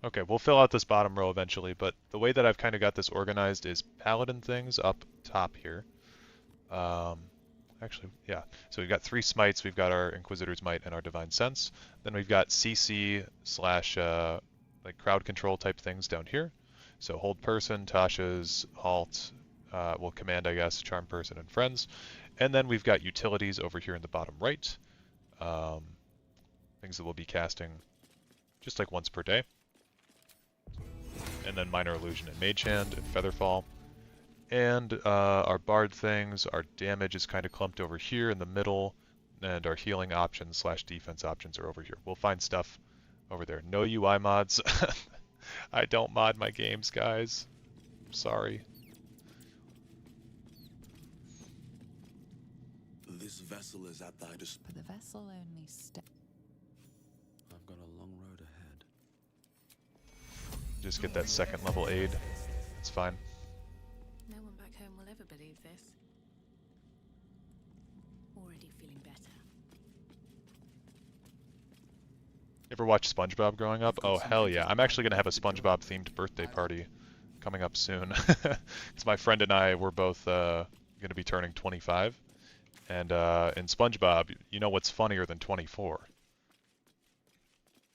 Okay, we'll fill out this bottom row eventually, but the way that I've kind of got this organized is paladin things up top here. Actually, yeah. So we've got 3 smites, we've got our Inquisitor's Might and our Divine Sense. Then we've got CC slash like crowd control type things down here. So hold person, Tasha's, halt, well command I guess, charm person and friends. And then we've got utilities over here in the bottom right. Things that we'll be casting just like once per day. And then Minor Illusion and Mage Hand and Featherfall. And our Bard things, our damage is kind of clumped over here in the middle, and our healing options / defense options are over here. We'll find stuff over there. No UI mods. I don't mod my games, guys. I'm sorry. This vessel is at thy disposal. But the vessel only I've got a long road ahead. Just get that second level aid. It's fine. No one back home will ever believe this. Already feeling better. Ever watch SpongeBob growing up? Oh, hell yeah. I'm actually going to have a SpongeBob-themed birthday party coming up soon. Because my friend and I were both going to be turning 25. And in SpongeBob, you know what's funnier than 24?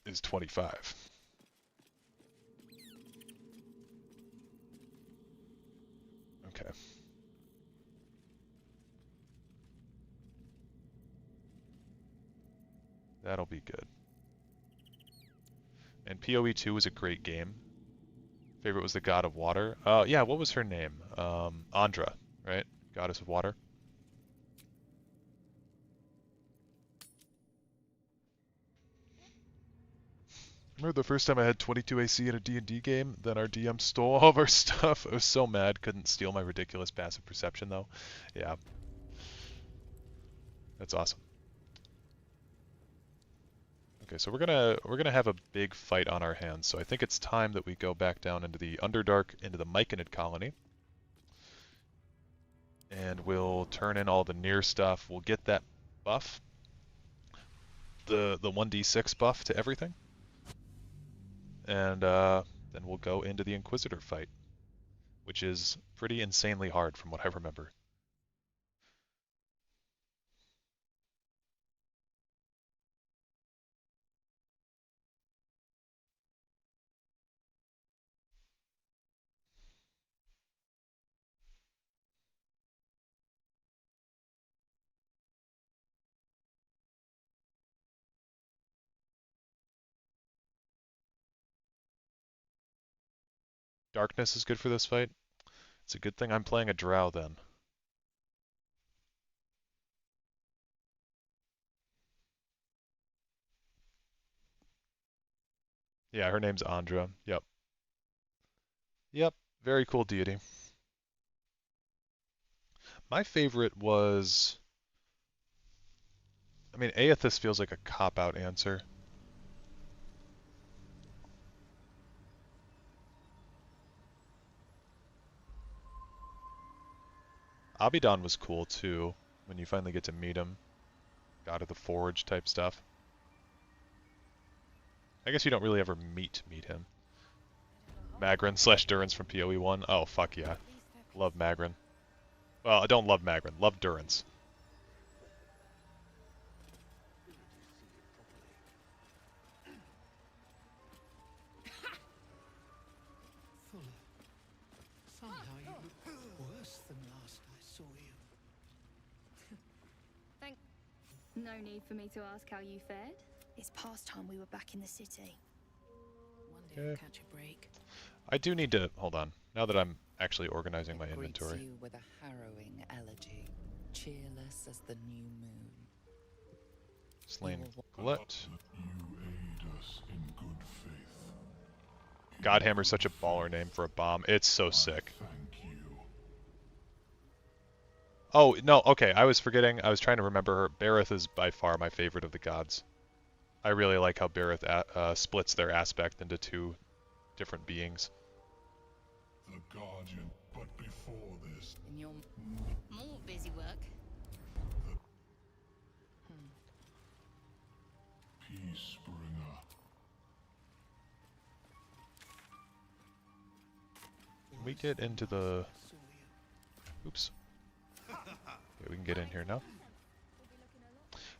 Is 25. Okay. That'll be good. And PoE 2 was a great game. Favorite was the God of Water. Yeah, what was her name? Andra, right? Goddess of Water. Remember the first time I had 22 AC in a D&D game? Then our DM stole all of our stuff. I was so mad, couldn't steal my ridiculous passive perception though. Yeah. That's awesome. Okay, so we're gonna have a big fight on our hands, so I think it's time that we go back down into the Underdark, into the Myconid colony. And we'll turn in all the near stuff. We'll get that buff. The 1d6 buff to everything. And then we'll go into the Inquisitor fight, which is pretty insanely hard from what I remember. Darkness is good for this fight. It's a good thing I'm playing a drow then. Yeah, her name's Andra. Yep. Yep, very cool deity. My favorite was... I mean, Aethys feels like a cop-out answer. Abidan was cool too, when you finally get to meet him. God of the Forge type stuff. I guess you don't really ever meet him. Magrin / Durance from PoE 1. Oh, fuck yeah. Love Magrin. Well, I don't love Magrin. Love Durance. Fuller, somehow you look worse than last I saw you. Thank. No need for me to ask how you fared. It's past time we were back in the city. One day I'll catch a break. I do need to... Hold on. Now that I'm actually organizing my inventory. greets you with a harrowing elegy, cheerless as the new moon. Slain Glut. Godhammer's such a baller name for a bomb. It's so sick. Oh, no, okay, I was forgetting. I was trying to remember her. Bareth is by far my favorite of the gods. I really like how Bareth splits their aspect into two different beings. The Guardian, but before this... In your more busy work. Peace bringer. Can we get into the... Oops. Okay, we can get in here now.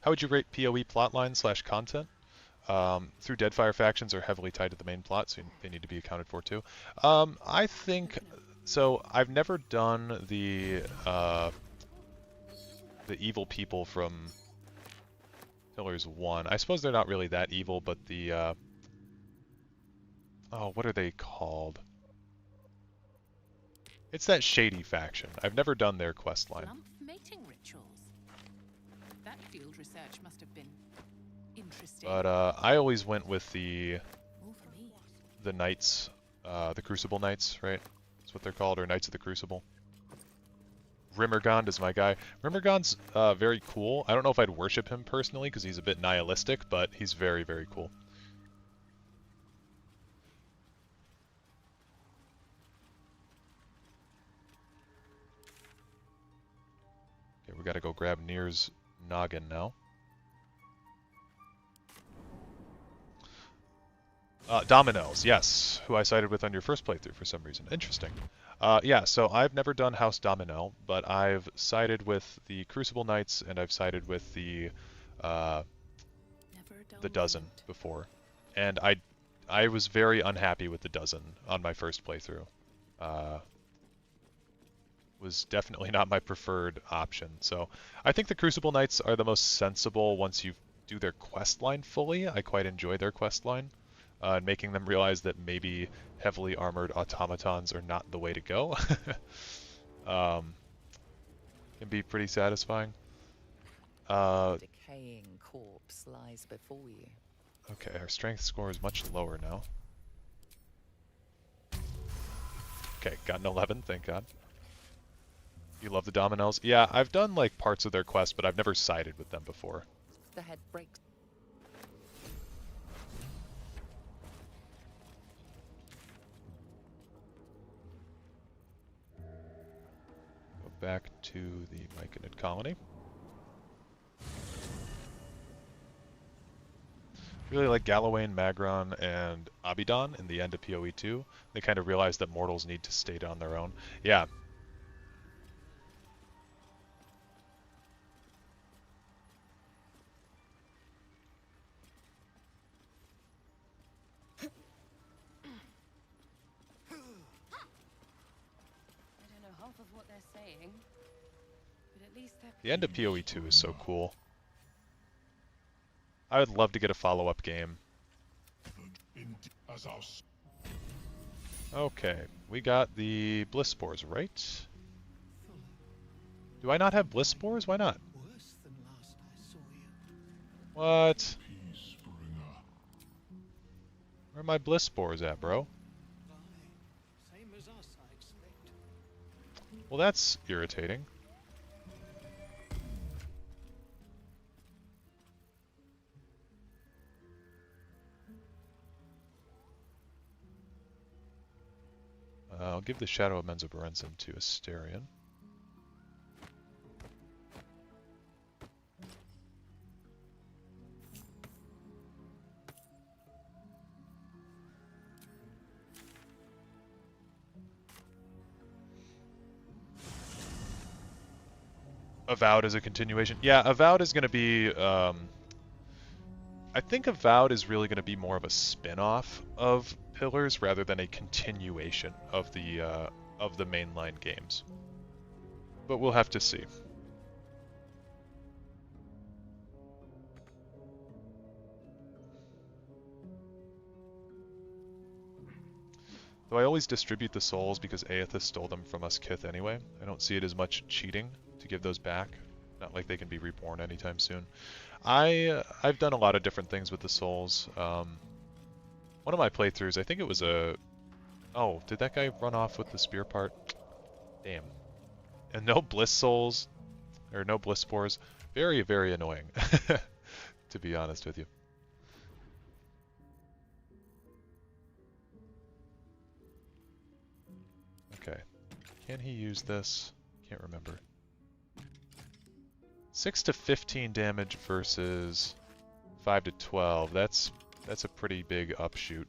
How would you rate PoE plotline / content? Through Deadfire factions are heavily tied to the main plot, so they need to be accounted for too. I think... So, I've never done the evil people from Pillars 1. I suppose they're not really that evil, but the Oh, what are they called? It's that shady faction. I've never done their quest line. Lump mating rituals. That field research must have been interesting. But I always went with the More for me. Knights, the Crucible Knights, right? That's what they're called, or Knights of the Crucible. Rimmergond is my guy. Rimmergond's very cool. I don't know if I'd worship him personally because he's a bit nihilistic, but he's very, very cool. Okay, we gotta go grab Nir's noggin now. Dominoes, yes, who I sided with on your first playthrough for some reason. Interesting. Yeah, so I've never done House Domino, but I've sided with the Crucible Knights and I've sided with the Dozen before, and I was very unhappy with the Dozen on my first playthrough. Was definitely not my preferred option. So I think the Crucible Knights are the most sensible once you do their quest line fully. I quite enjoy their quest line. And making them realize that maybe heavily armored automatons are not the way to go. Can be pretty satisfying. Decaying corpse lies before you. Okay, our strength score is much lower now. Okay, got an 11, thank God. You love the Dominoes? Yeah, I've done like parts of their quest, but I've never sided with them before. The head breaks. Go back to the Myconid colony. Really like Gallowayne, Magron, and Abidan in the end of PoE 2. They kind of realized that mortals need to stay on their own. Yeah. I don't know half of what they're saying, but at least they're... The end of PoE 2 is so cool. I would love to get a follow-up game. Okay, we got the Bliss Spores, right? Do I not have Bliss Spores? Why not? What? Where are my Bliss Spores at, bro? Same as us, I expect. Well, that's irritating. I'll give the Shadow of Menzoberranzan to Asterion. Avowed is a continuation. Yeah, Avowed is going to be... I think Avowed is really going to be more of a spin-off of Pillars rather than a continuation of the mainline games. But we'll have to see. Though I always distribute the souls because Aethys stole them from us Kith anyway. I don't see it as much cheating to give those back. Not like they can be reborn anytime soon. I've done a lot of different things with the souls. One of my playthroughs, I think it was a... Oh, did that guy run off with the spear part? Damn. And no bliss souls, or no bliss spores. Very, very annoying, to be honest with you. Okay. Can he use this? Can't remember. 6 to 15 damage versus 5 to 12. That's a pretty big upshoot.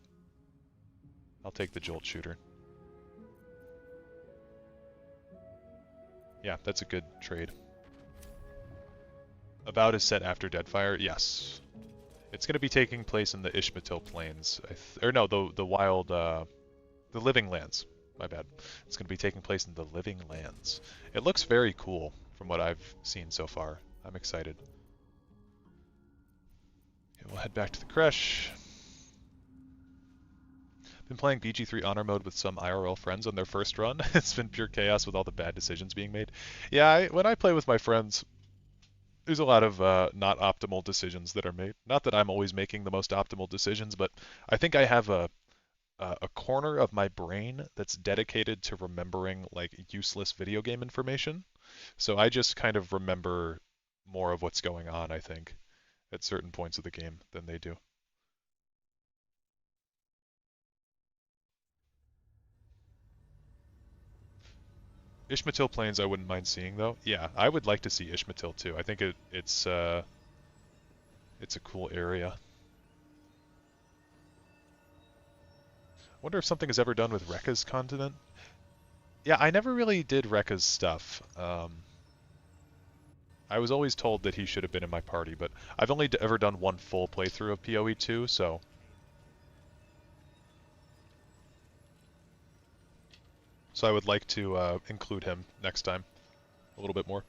I'll take the Jolt Shooter. Yeah, that's a good trade. About is set after Deadfire? Yes. It's going to be taking place in the Ishmael Plains. Or no, the wild... the Living Lands. My bad. It's going to be taking place in the Living Lands. It looks very cool from what I've seen so far. I'm excited. Okay, we'll head back to the creche. Been playing BG3 honor mode with some IRL friends on their first run. It's been pure chaos with all the bad decisions being made. Yeah, when I play with my friends, there's a lot of not optimal decisions that are made. Not that I'm always making the most optimal decisions, but I think I have a corner of my brain that's dedicated to remembering like useless video game information. So I just kind of remember more of what's going on, I think, at certain points of the game than they do. Ishmatil Plains I wouldn't mind seeing though. Yeah, I would like to see Ishmatil too. I think it's a cool area. Wonder if something is ever done with Rekka's continent. Yeah, I never really did Rekka's stuff. I was always told that he should have been in my party, but I've only ever done one full playthrough of PoE 2, so... So I would like to include him next time a little bit more.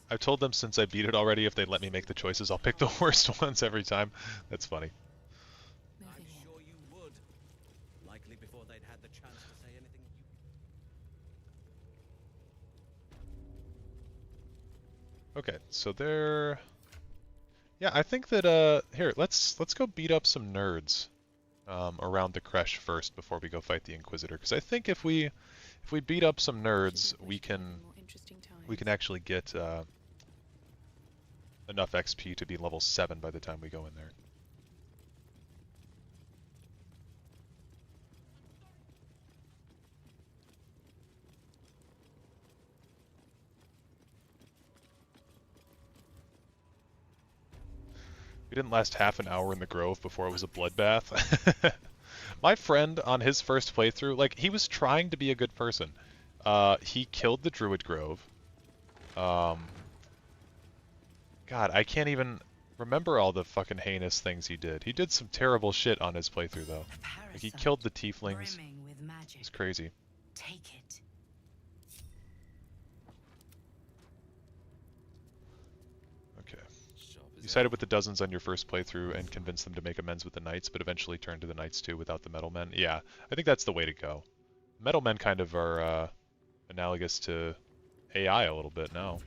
I've told them since I beat it already, if they'd let me make the choices, I'll pick the worst ones every time. That's funny. I'm sure you would. Likely before they'd had the chance to say anything. Okay, so there... Yeah, I think that, here, let's go beat up some nerds around the Kresh first before we go fight the Inquisitor. Because I think if we beat up some nerds, we can actually get enough XP to be level 7 by the time we go in there. We didn't last half an hour in the Grove before it was a bloodbath. My friend, on his first playthrough, like, he was trying to be a good person. He killed the Druid Grove. God, I can't even remember all the fucking heinous things he did. He did some terrible shit on his playthrough, though. Like, he killed the tieflings. It's crazy. Take it. Okay. You sided with the Dozens on your first playthrough and convinced them to make amends with the Knights, but eventually turned to the Knights too without the Metal Men. Yeah, I think that's the way to go. Metal Men kind of are analogous to AI a little bit now.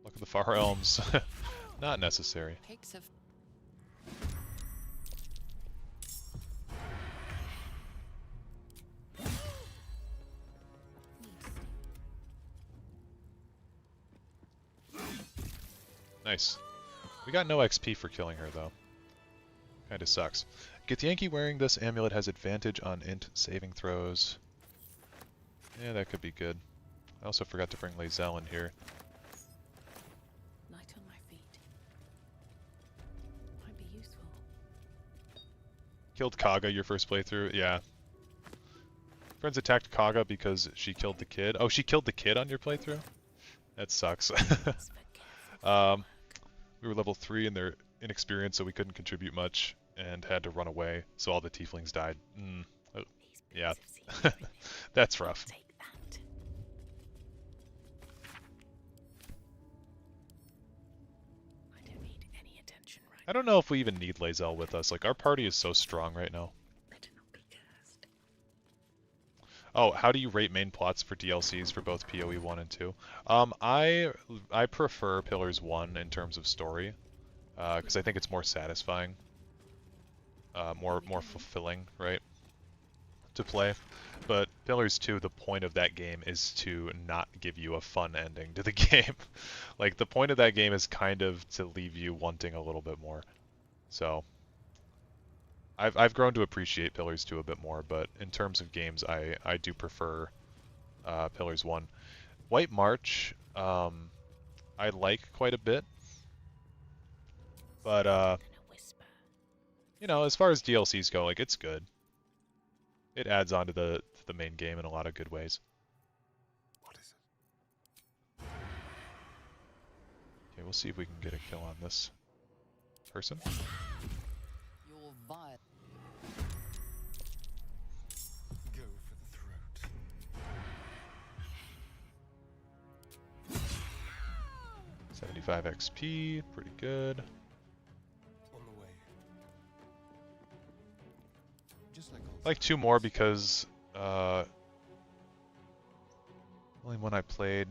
Look at the Far Elms. Not necessary. Nice. We got no XP for killing her, though. Kinda sucks. Githyanki wearing this amulet has advantage on int saving throws. Yeah, that could be good. I also forgot to bring Lae'zel in here. Light on my feet. Might be useful. Killed Kaga your first playthrough? Yeah. Friends attacked Kaga because she killed the kid. Oh, she killed the kid on your playthrough? That sucks. We were level 3 and they're inexperienced, so we couldn't contribute much and had to run away, so all the tieflings died. Oh, yeah. That's rough. I don't know if we even need Lae'zel with us. Like, our party is so strong right now. Oh, how do you rate main plots for DLCs for both PoE 1 and 2? I prefer Pillars 1 in terms of story, because I think it's more satisfying, more fulfilling, right, to play. But Pillars 2, the point of that game is to not give you a fun ending to the game. Like, the point of that game is kind of to leave you wanting a little bit more. So I've grown to appreciate Pillars 2 a bit more, but in terms of games, I do prefer Pillars 1. White March, I like quite a bit, but you know, as far as DLCs go, like, it's good. It adds on to the main game in a lot of good ways. What is it? Okay, we'll see if we can get a kill on this person. You're vile. Go for the throat. 35 XP, pretty good. On the way. Just like I like 2 more because only one I played.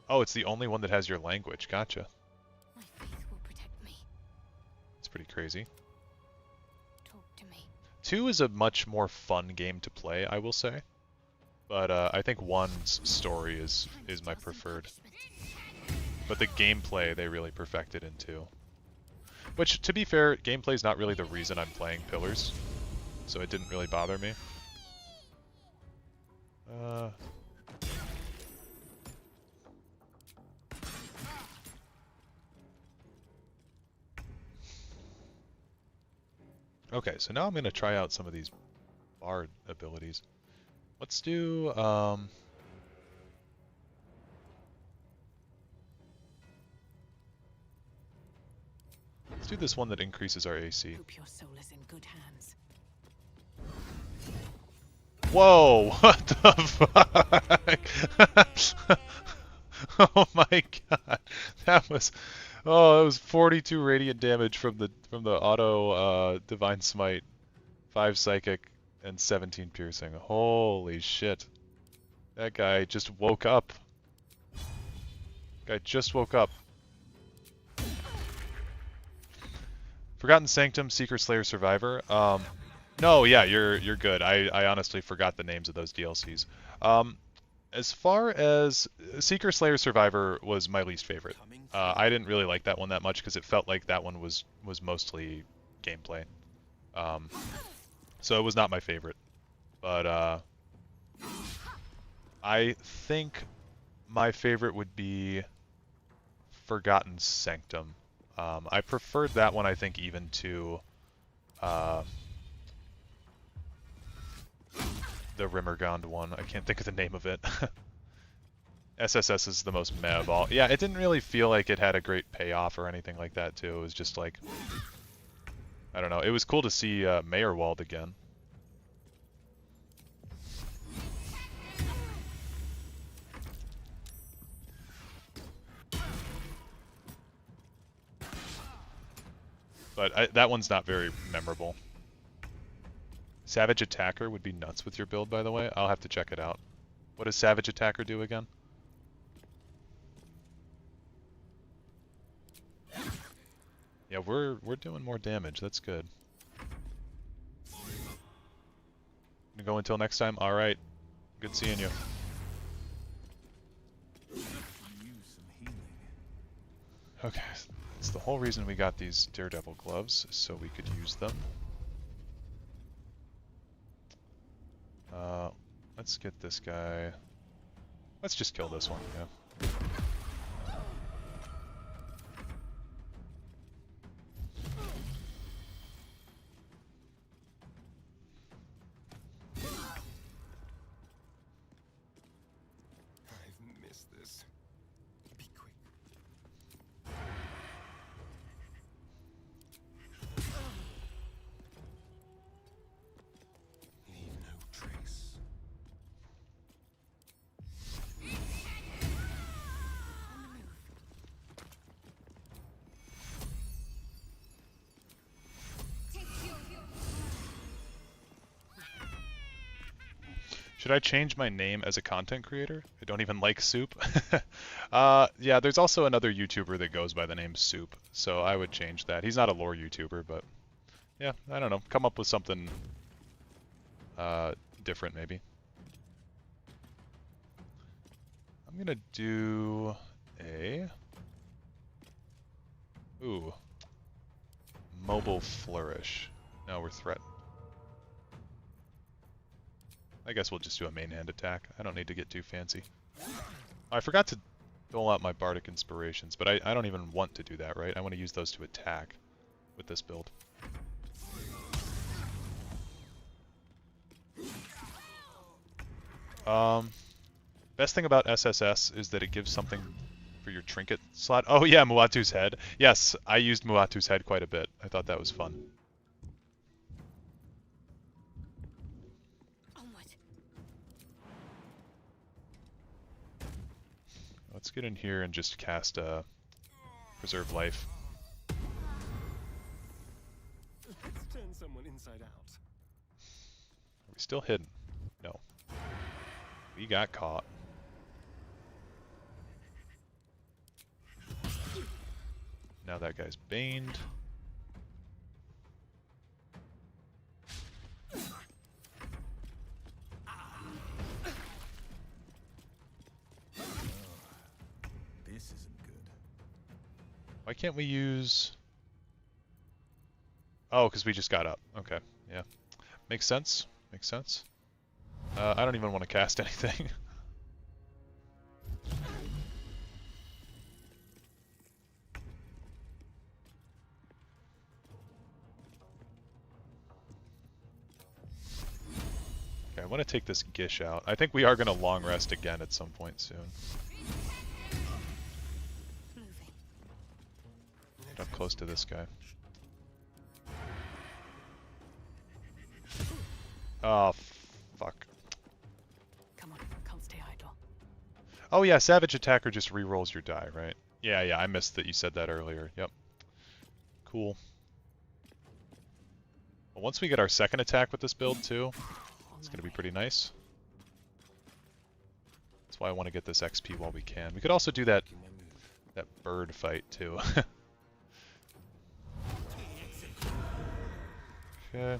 Oh, it's the only one that has your language. Gotcha. My faith will protect me. It's pretty crazy. Talk to me. 2 is a much more fun game to play, I will say. But I think 1's story is my preferred. But the gameplay they really perfected in 2. Which, to be fair, gameplay is not really the reason I'm playing Pillars, so it didn't really bother me. Okay, so now I'm going to try out some of these bard abilities. Let's do, let's do this one that increases our AC. Hope your soul is in good hands. Whoa! What the fuck? Oh my god. That was... Oh, that was 42 radiant damage from the auto Divine Smite, 5 Psychic, and 17 Piercing. Holy shit. That guy just woke up. Guy just woke up. Forgotten Sanctum, Seeker Slayer Survivor. No, yeah, you're good. I honestly forgot the names of those DLCs. As far as Seeker Slayer Survivor was my least favorite. I didn't really like that one that much because it felt like that one was mostly gameplay. So it was not my favorite. But I think my favorite would be Forgotten Sanctum. I preferred that one, I think, even to the Rimmergond one. I can't think of the name of it. SSS is the most meh of all. Yeah, it didn't really feel like it had a great payoff or anything like that, too. It was just like... I don't know. It was cool to see Mayorwald again. But that one's not very memorable. Savage Attacker would be nuts with your build, by the way. I'll have to check it out. What does Savage Attacker do again? Yeah, we're doing more damage. That's good. Gonna go until next time? Alright. Good seeing you. Okay, it's the whole reason we got these Daredevil gloves, so we could use them. Let's get this guy. Let's just kill this one, yeah. I've missed this. Be quick. Leave no trace. Should I change my name as a content creator? I don't even like soup. Yeah, there's also another YouTuber that goes by the name Soup, so I would change that. He's not a lore YouTuber, but yeah, I don't know. Come up with something different, maybe. I'm gonna do a... Ooh. Mobile Flourish. No, we're threat. I guess we'll just do a main hand attack. I don't need to get too fancy. I forgot to dole out my Bardic Inspirations, but I don't even want to do that, right? I want to use those to attack with this build. Best thing about SSS is that it gives something for your trinket slot. Oh yeah, Muatu's head. Yes, I used Muatu's head quite a bit. I thought that was fun. Let's get in here and just cast a Preserve life. Let's turn someone inside out. Are we still hidden? No. We got caught. Now that guy's baned. This isn't good. Why can't we use... Oh, because we just got up. Okay, yeah. Makes sense. Makes sense. I don't even want to cast anything. Okay, I want to take this Gish out. I think we are going to long rest again at some point soon. Get up close to this guy. Oh, fuck. Come on, can't stay idle. Oh yeah, Savage Attacker just re-rolls your die, right? Yeah, I missed that you said that earlier. Yep. Cool. Well, once we get our second attack with this build too, it's going to be pretty nice. That's why I want to get this XP while we can. We could also do that bird fight too. Okay.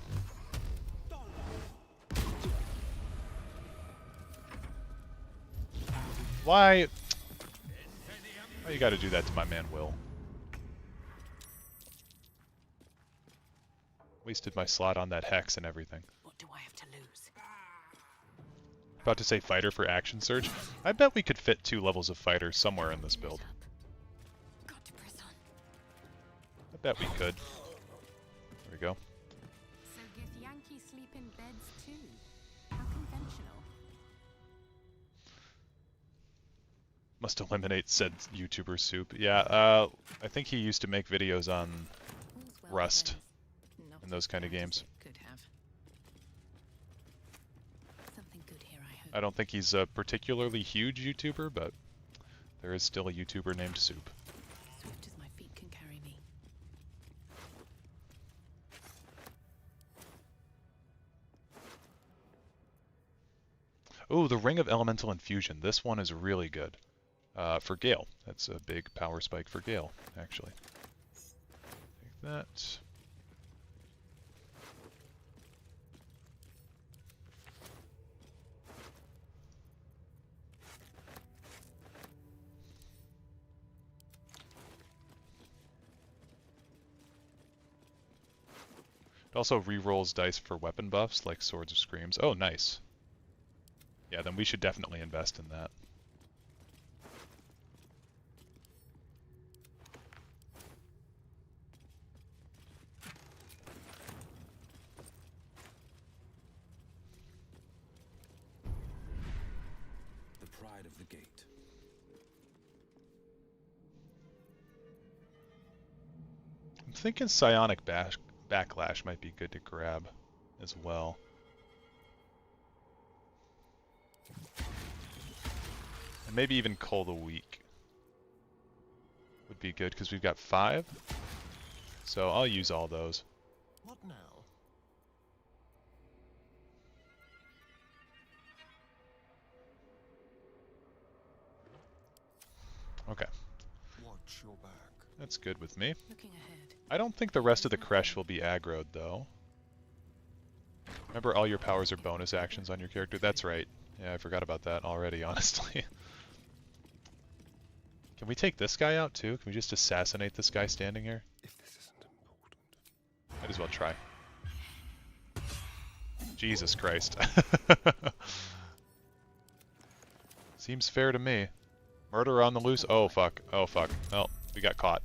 Why you gotta do that to my man Will? Wasted my slot on that Hex and everything. What do I have to lose? About to say fighter for action surge. I bet we could fit 2 levels of fighter somewhere in this build. I bet we could. There we go. So Githyanki sleep in beds too. How conventional. Must eliminate said YouTuber Soup. Yeah, I think he used to make videos on Rust and those kind of games. Could have. Something good here, I hope. I don't think he's a particularly huge YouTuber, but there is still a YouTuber named Soup. Swift as my feet can carry me. Oh, the Ring of Elemental Infusion. This one is really good. For Gale. That's a big power spike for Gale, actually. Take that. It also re-rolls dice for weapon buffs, like Swords of Screams. Oh, nice. Yeah, then we should definitely invest in that. The pride of the gate. I'm thinking Psionic Backlash might be good to grab as well. And maybe even Cull the Weak would be good because we've got 5. So I'll use all those. What now? Okay. Watch your back. That's good with me. Looking ahead. I don't think the rest of the Kresh will be aggroed, though. Remember, all your powers are bonus actions on your character? That's right. Yeah, I forgot about that already, honestly. Can we take this guy out, too? Can we just assassinate this guy standing here? If this isn't important. Might as well try. Jesus Christ. Seems fair to me. Murder on the loose? Oh, fuck. Oh, fuck. Well, we got caught.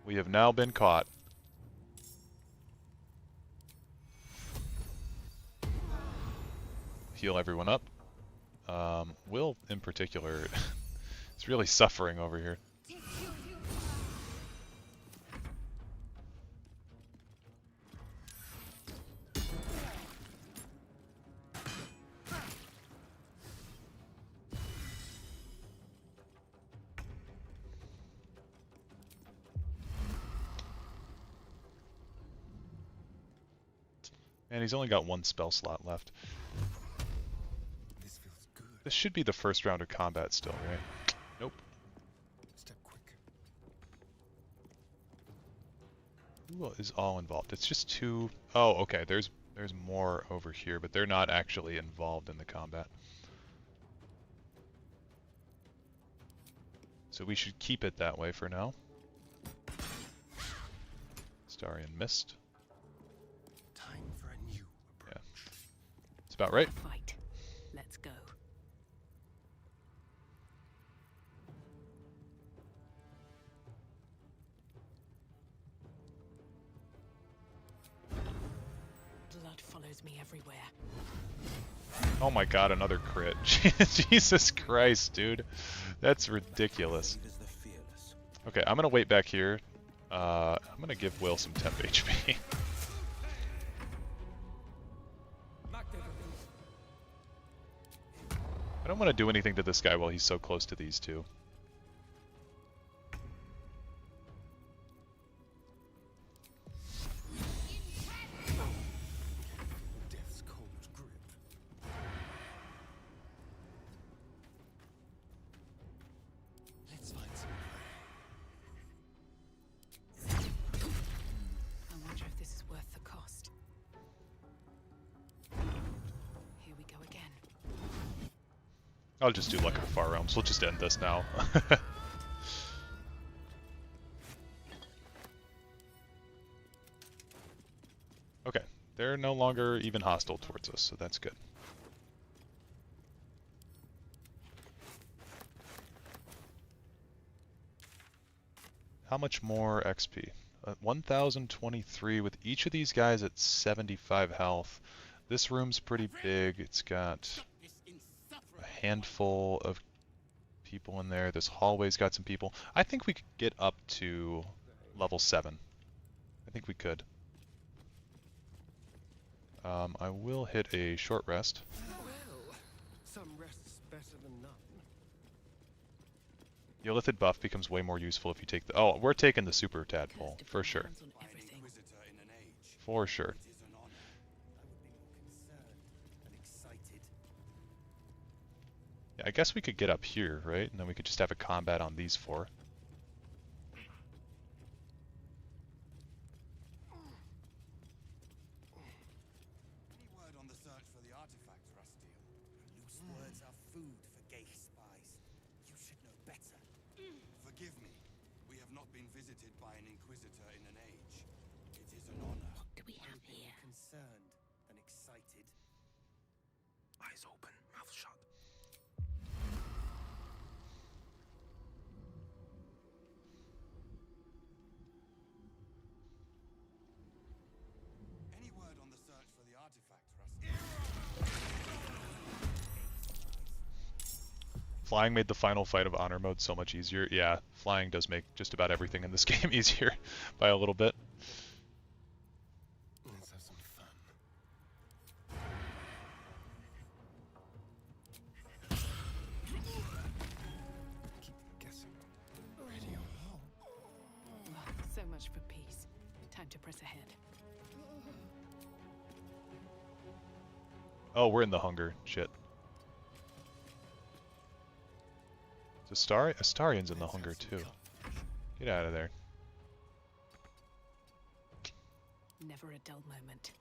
We have now been caught. Heal everyone up. Will, in particular, is really suffering over here. And he's only got one spell slot left. This feels good. This should be the first round of combat still, right? Nope. Step quick. Who is all involved? It's just two... Oh, okay, there's more over here, but they're not actually involved in the combat. So we should keep it that way for now. Starian missed. Time for a new approach. Yeah. It's about right. Fight. Let's go. Blood follows me everywhere. Oh my god, another crit. Jesus Christ, dude. That's ridiculous. Okay, I'm gonna wait back here. I'm gonna give Will some temp HP. I don't want to do anything to this guy while he's so close to these two. Death's cold grip. Let's find some prey. I wonder if this is worth the cost. Here we go again. I'll just do Luck of the Far Realms. We'll just end this now. Okay, they're no longer even hostile towards us, so that's good. How much more XP? 1023 with each of these guys at 75 health. This room's pretty big. It's got a handful of people in there. This hallway's got some people. I think we could get up to level 7. I think we could. I will hit a short rest. Well, some rest's better than none. The Illithid buff becomes way more useful if you take the... Oh, we're taking the super tadpole, for sure. For sure. Yeah, I guess we could get up here, right? And then we could just have a combat on these 4. Any word on the search for the artifact, Rusty? Loose words are food for gay spies. You should know better. Forgive me. We have not been visited by an Inquisitor in an age. It is an honor. What do we have here? Concerned and excited. Eyes open, mouth shut. Any word on the search for the artifact, Rusty? Flying made the final fight of honor mode so much easier. Yeah, flying does make just about everything in this game easier by a little bit. Let's have some fun. Keep guessing. Ready or not. So much for peace. Time to press ahead. Oh, we're in the hunger. Shit. Astarian's in the hunger too. Get out of there. Never a dull moment.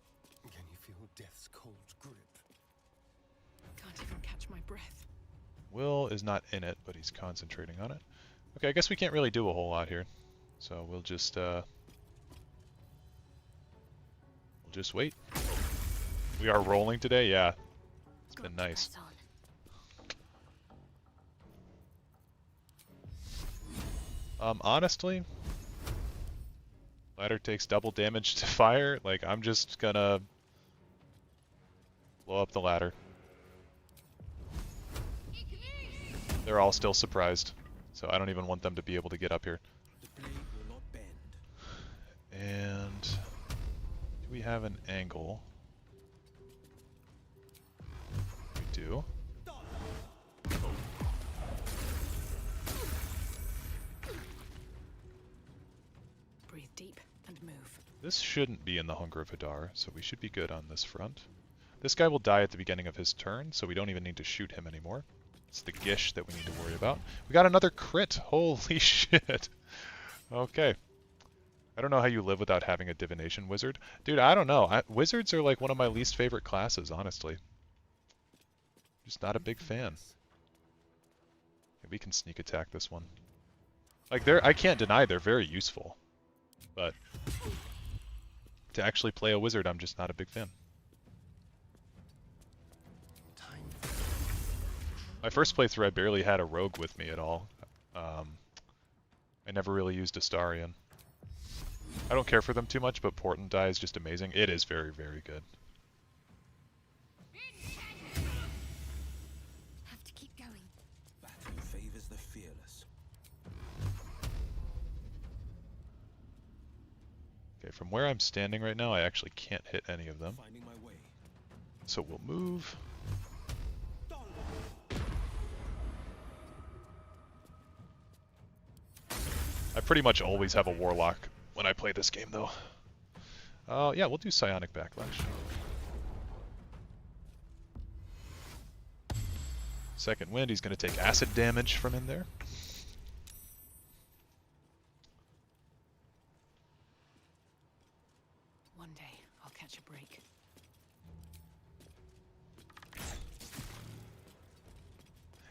Can you feel death's cold grip? Can't even catch my breath. Will is not in it, but he's concentrating on it. Okay, I guess we can't really do a whole lot here. So we'll just wait. We are rolling today, yeah. It's been nice. Honestly, ladder takes double damage to fire. Like, I'm just gonna blow up the ladder. They're all still surprised, so I don't even want them to be able to get up here. And do we have an angle? We do. Breathe deep and move. This shouldn't be in the Hunger of Hadar, so we should be good on this front. This guy will die at the beginning of his turn, so we don't even need to shoot him anymore. It's the Gish that we need to worry about. We got another crit! Holy shit! Okay. I don't know how you live without having a Divination Wizard. Dude, I don't know. Wizards are like one of my least favorite classes, honestly. Just not a big fan. We can sneak attack this one. Like, I can't deny they're very useful. But to actually play a wizard, I'm just not a big fan. My first playthrough, I barely had a rogue with me at all. I never really used Astarion. I don't care for them too much, but Portent Die is just amazing. It is very, very good. Have to keep going. Battle favors the fearless. Okay, from where I'm standing right now, I actually can't hit any of them. Finding my way. So we'll move. I pretty much always have a Warlock when I play this game, though. Yeah, we'll do Psionic Backlash. Second Wind, he's going to take acid damage from in there. One day, I'll catch a break.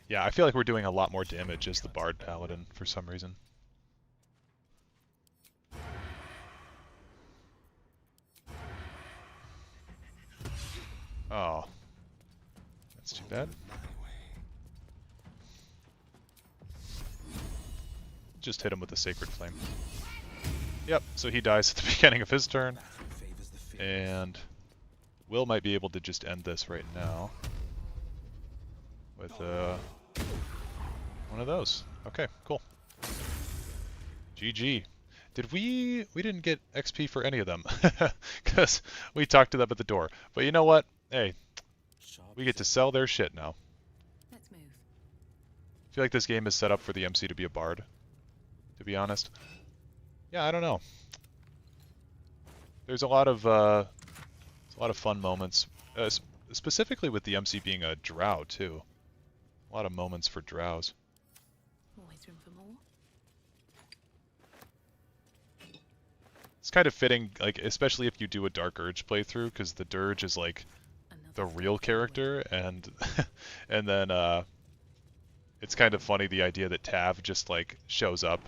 Yeah, I feel like we're doing a lot more damage as the Bard Paladin for some reason. Oh. That's too bad. Just hit him with the Sacred Flame. Yep, so he dies at the beginning of his turn. And Will might be able to just end this right now. With one of those. Okay, cool. GG. We didn't get XP for any of them. Because we talked to them at the door. But you know what? Hey, we get to sell their shit now. Let's move. I feel like this game is set up for the MC to be a bard, to be honest. Yeah, I don't know. There's a lot of fun moments, specifically with the MC being a drow too. A lot of moments for drows. Always room for more. It's kind of fitting, like especially if you do a Dark Urge playthrough, because the Dirge is like the real character, and and then it's kind of funny the idea that Tav just like shows up,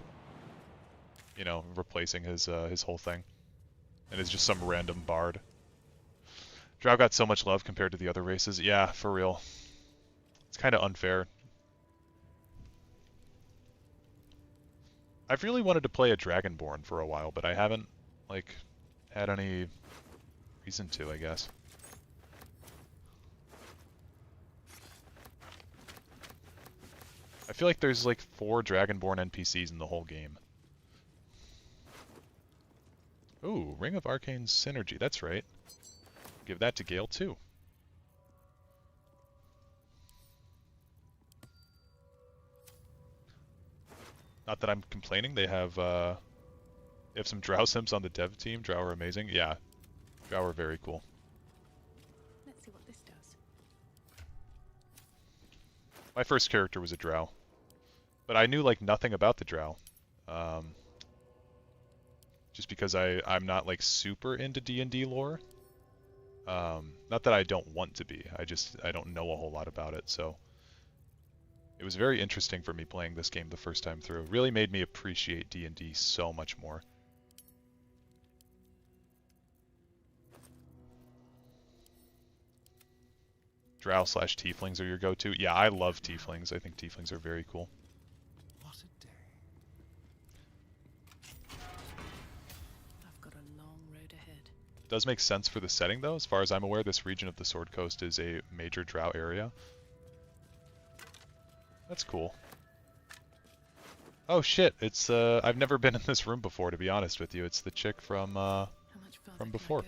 you know, replacing his whole thing, and is just some random bard. Drow got so much love compared to the other races. Yeah, for real. It's kind of unfair. I've really wanted to play a Dragonborn for a while, but I haven't like had any reason to, I guess. I feel like there's like 4 Dragonborn NPCs in the whole game. Ooh, Ring of Arcane Synergy, that's right. Give that to Gale too. Not that I'm complaining, they have some Drow Sims on the dev team. Drow are amazing. Yeah, Drow are very cool. Let's see what this does. My first character was a Drow, but I knew like nothing about the Drow. Just because I'm not like super into D&D lore. Not that I don't want to be, I don't know a whole lot about it, so it was very interesting for me playing this game the first time through. It really made me appreciate D&D so much more. Drow / Tieflings are your go-to? Yeah, I love Tieflings. I think Tieflings are very cool. What a day. I've got a long road ahead. Does make sense for the setting though. As far as I'm aware, this region of the Sword Coast is a major Drow area. That's cool. Oh shit, it's I've never been in this room before, to be honest with you. It's the chick from before.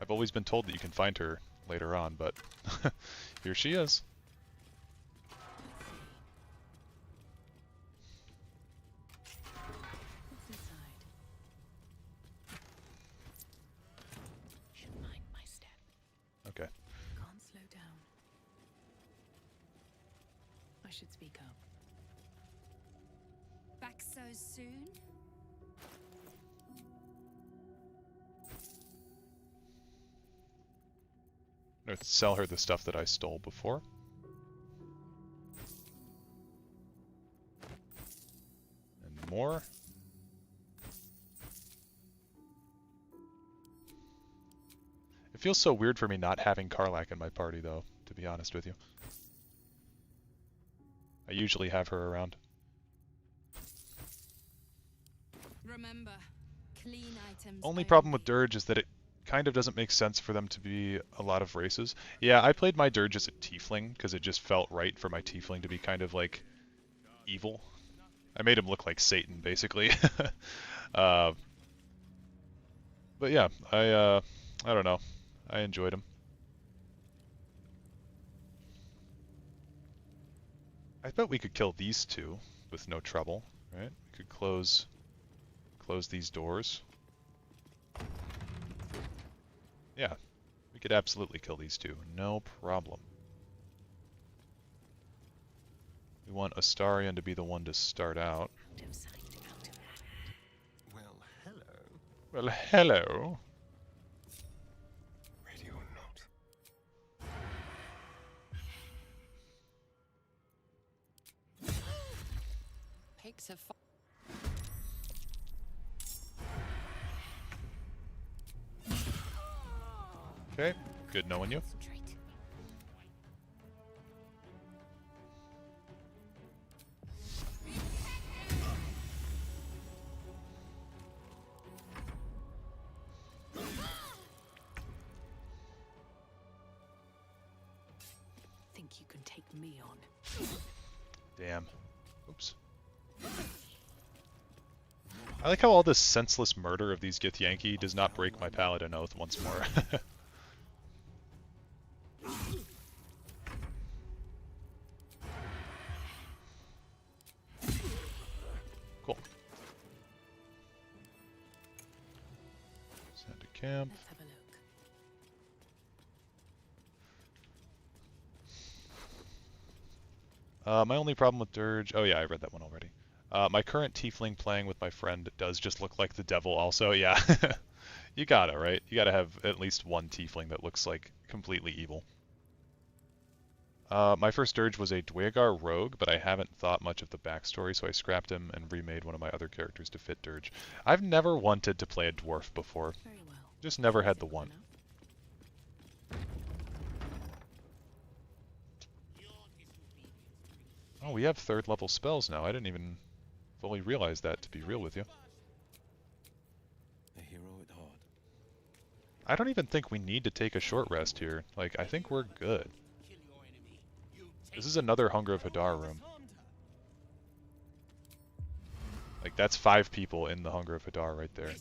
I've always been told that you can find her later on, but here she is. What's inside? I should speak up. Back so soon? I'm gonna sell her the stuff that I stole before. And more. It feels so weird for me not having Karlak in my party, though, to be honest with you. I usually have her around. Remember, clean items. Only problem with Dirge is that it kind of doesn't make sense for them to be a lot of races. Yeah, I played my Dirge as a tiefling because it just felt right for my tiefling to be kind of like evil. I made him look like Satan, basically. But yeah, I don't know. I enjoyed him. I bet we could kill these two with no trouble, right? We could close these doors. Yeah, we could absolutely kill these two, no problem. We want Astarion to be the one to start out. Well, hello. Well, hello. Ready or not. Pigs have. Okay, good knowing you. Think you can take me on? Damn. Oops. I like how all this senseless murder of these Githyanki does not break my paladin oath once more. Cool. Send to camp. Let's have a look. My only problem with Dirge... Oh yeah, I read that one already. My current tiefling playing with my friend does just look like the devil also, yeah. You gotta, right? You gotta have at least one tiefling that looks like completely evil. My first Dirge was a Dwegar rogue, but I haven't thought much of the backstory, so I scrapped him and remade one of my other characters to fit Dirge. I've never wanted to play a dwarf before. Just never had the want. Oh, we have third level spells now. I didn't even fully realize that, to be real with you. A hero at heart. I don't even think we need to take a short rest here. Like, I think we're good. This is another Hunger of Hadar room. Like, that's 5 people in the Hunger of Hadar right there.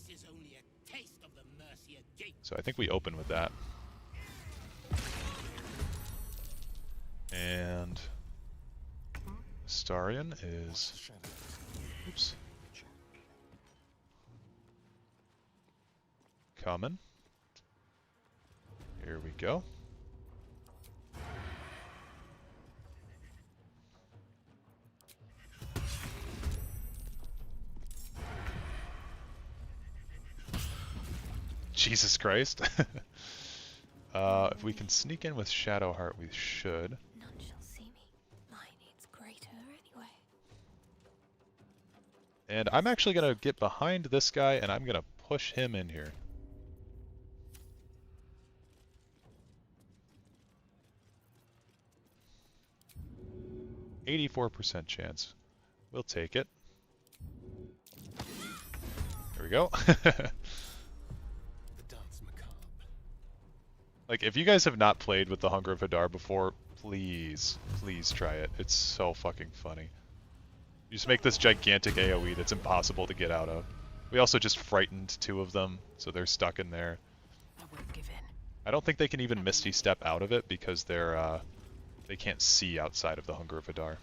So I think we open with that. And Astarion is... Oops. Coming. Here we go. Jesus Christ. If we can sneak in with Shadowheart, we should. None shall see me. My need's greater anyway. And I'm actually going to get behind this guy, and I'm going to push him in here. %84 chance. We'll take it. There we go. Like, if you guys have not played with the Hunger of Hadar before, please, please try it. It's so fucking funny. You just make this gigantic AoE that's impossible to get out of. We also just frightened 2 of them, so they're stuck in there. I won't give in. I don't think they can even Misty Step out of it because they're, they can't see outside of the Hunger of Hadar.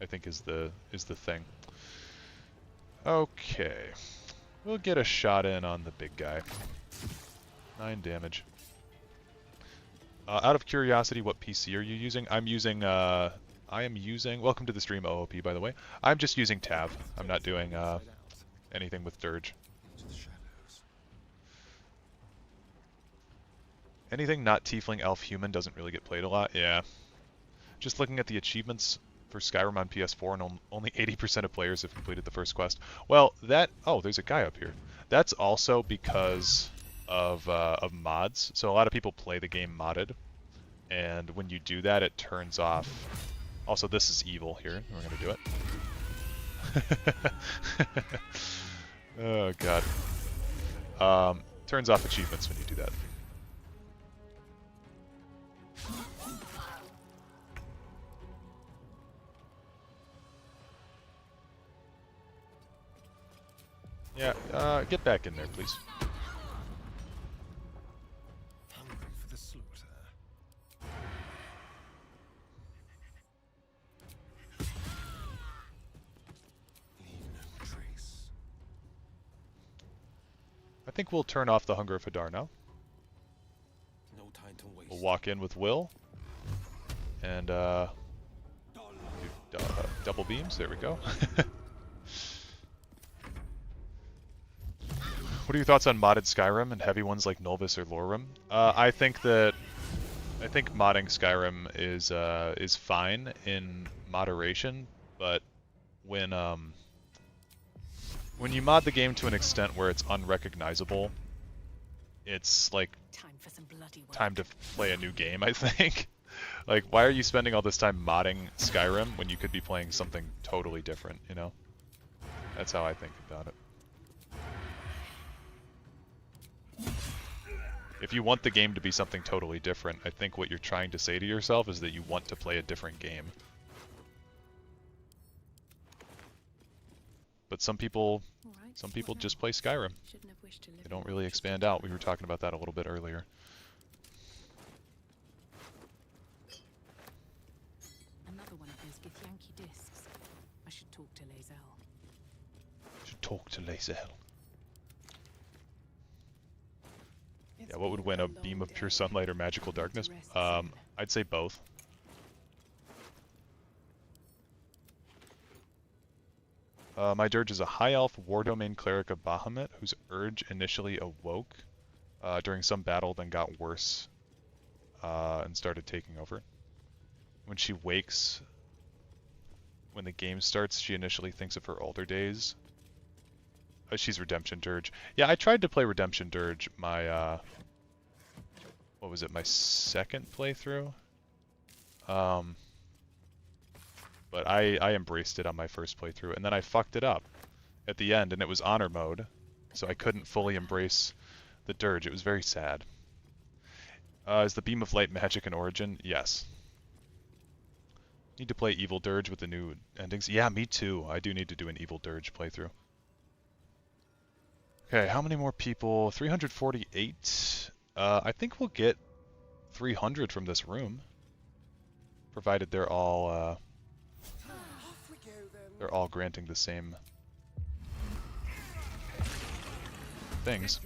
I think is the thing. Okay. We'll get a shot in on the big guy. 9 damage. Out of curiosity, what PC are you using? I'm using, I am using, welcome to the stream OOP by the way. I'm just using Tav. I'm not doing anything with Dirge. Anything not Tiefling, Elf, Human doesn't really get played a lot, yeah. Just looking at the achievements for Skyrim on PS4 and only 80% of players have completed the first quest. Well, oh, there's a guy up here. That's also because of mods. So a lot of people play the game modded, and when you do that, it turns off. Also, this is evil here. We're gonna do it. Oh god. Turns off achievements when you do that. Yeah, get back in there, please. Hungry for the slaughter. Leave no trace. I think we'll turn off the Hunger of Hadar now. No time to waste. We'll walk in with Will. And, do double beams. There we go. What are your thoughts on modded Skyrim and heavy ones like Nulvis or Lorum? I think modding Skyrim is fine in moderation, but when you mod the game to an extent where it's unrecognizable, it's like time to play a new game, I think. Like, why are you spending all this time modding Skyrim when you could be playing something totally different, you know? That's how I think about it. If you want the game to be something totally different, I think what you're trying to say to yourself is that you want to play a different game. But some people just play Skyrim. They don't really expand out. We were talking about that a little bit earlier. Another one of those Githyanki discs. I should talk to Lae'zel. Yeah, what would win, a beam of pure sunlight or magical darkness? I'd say both. My Dirge is a high elf war domain cleric of Bahamut whose urge initially awoke during some battle, then got worse and started taking over. When she wakes, when the game starts, she initially thinks of her older days. She's Redemption Dirge. Yeah, I tried to play Redemption Dirge my, what was it, my second playthrough? But I embraced it on my first playthrough, and then I fucked it up at the end, and it was honor mode, so I couldn't fully embrace the Dirge. It was very sad. Is the Beam of Light magic in Origin? Yes. Need to play Evil Dirge with the new endings? Yeah, me too. I do need to do an Evil Dirge playthrough. Okay, how many more people? 348. I think we'll get 300 from this room, provided they're all granting the same things.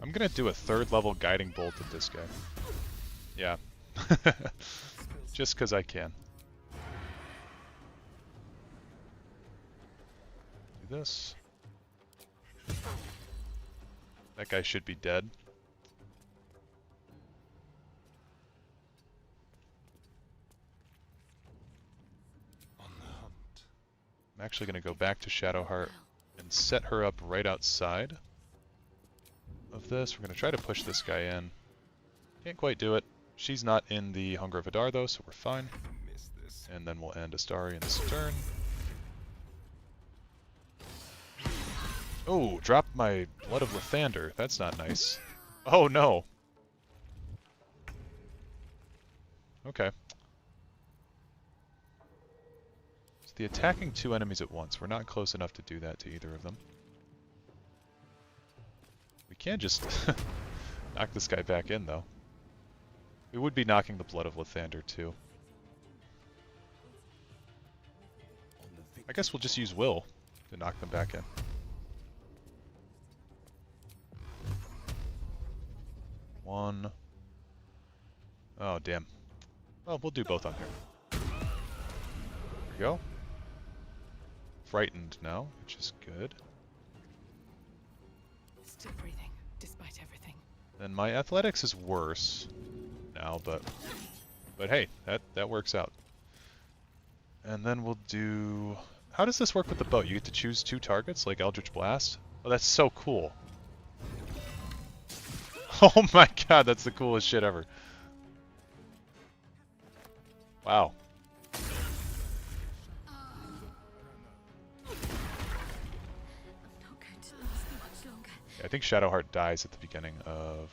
I'm gonna do a 3rd level guiding bolt at this guy. Yeah. Just because I can. Do this. That guy should be dead. On the hunt. I'm actually gonna go back to Shadowheart and set her up right outside of this. We're going to try to push this guy in. Can't quite do it. She's not in the Hunger of Hadar though, so we're fine. And then we'll end Astarian's turn. Oh, dropped my Blood of Lathander. That's not nice. Oh no. Okay. So the attacking 2 enemies at once. We're not close enough to do that to either of them. can just knock this guy back in, though. We would be knocking the Blood of Lathander, too. I guess we'll just use Will to knock them back in. One. Oh, damn. Well, we'll do both on here. There we go. Frightened now, which is good. Still breathing, despite everything. And my athletics is worse now, but hey, that works out. And then we'll do... How does this work with the bow? You get to choose 2 targets, like Eldritch Blast? Oh, that's so cool. Oh my god, that's the coolest shit ever. Wow. I think Shadowheart dies at the beginning of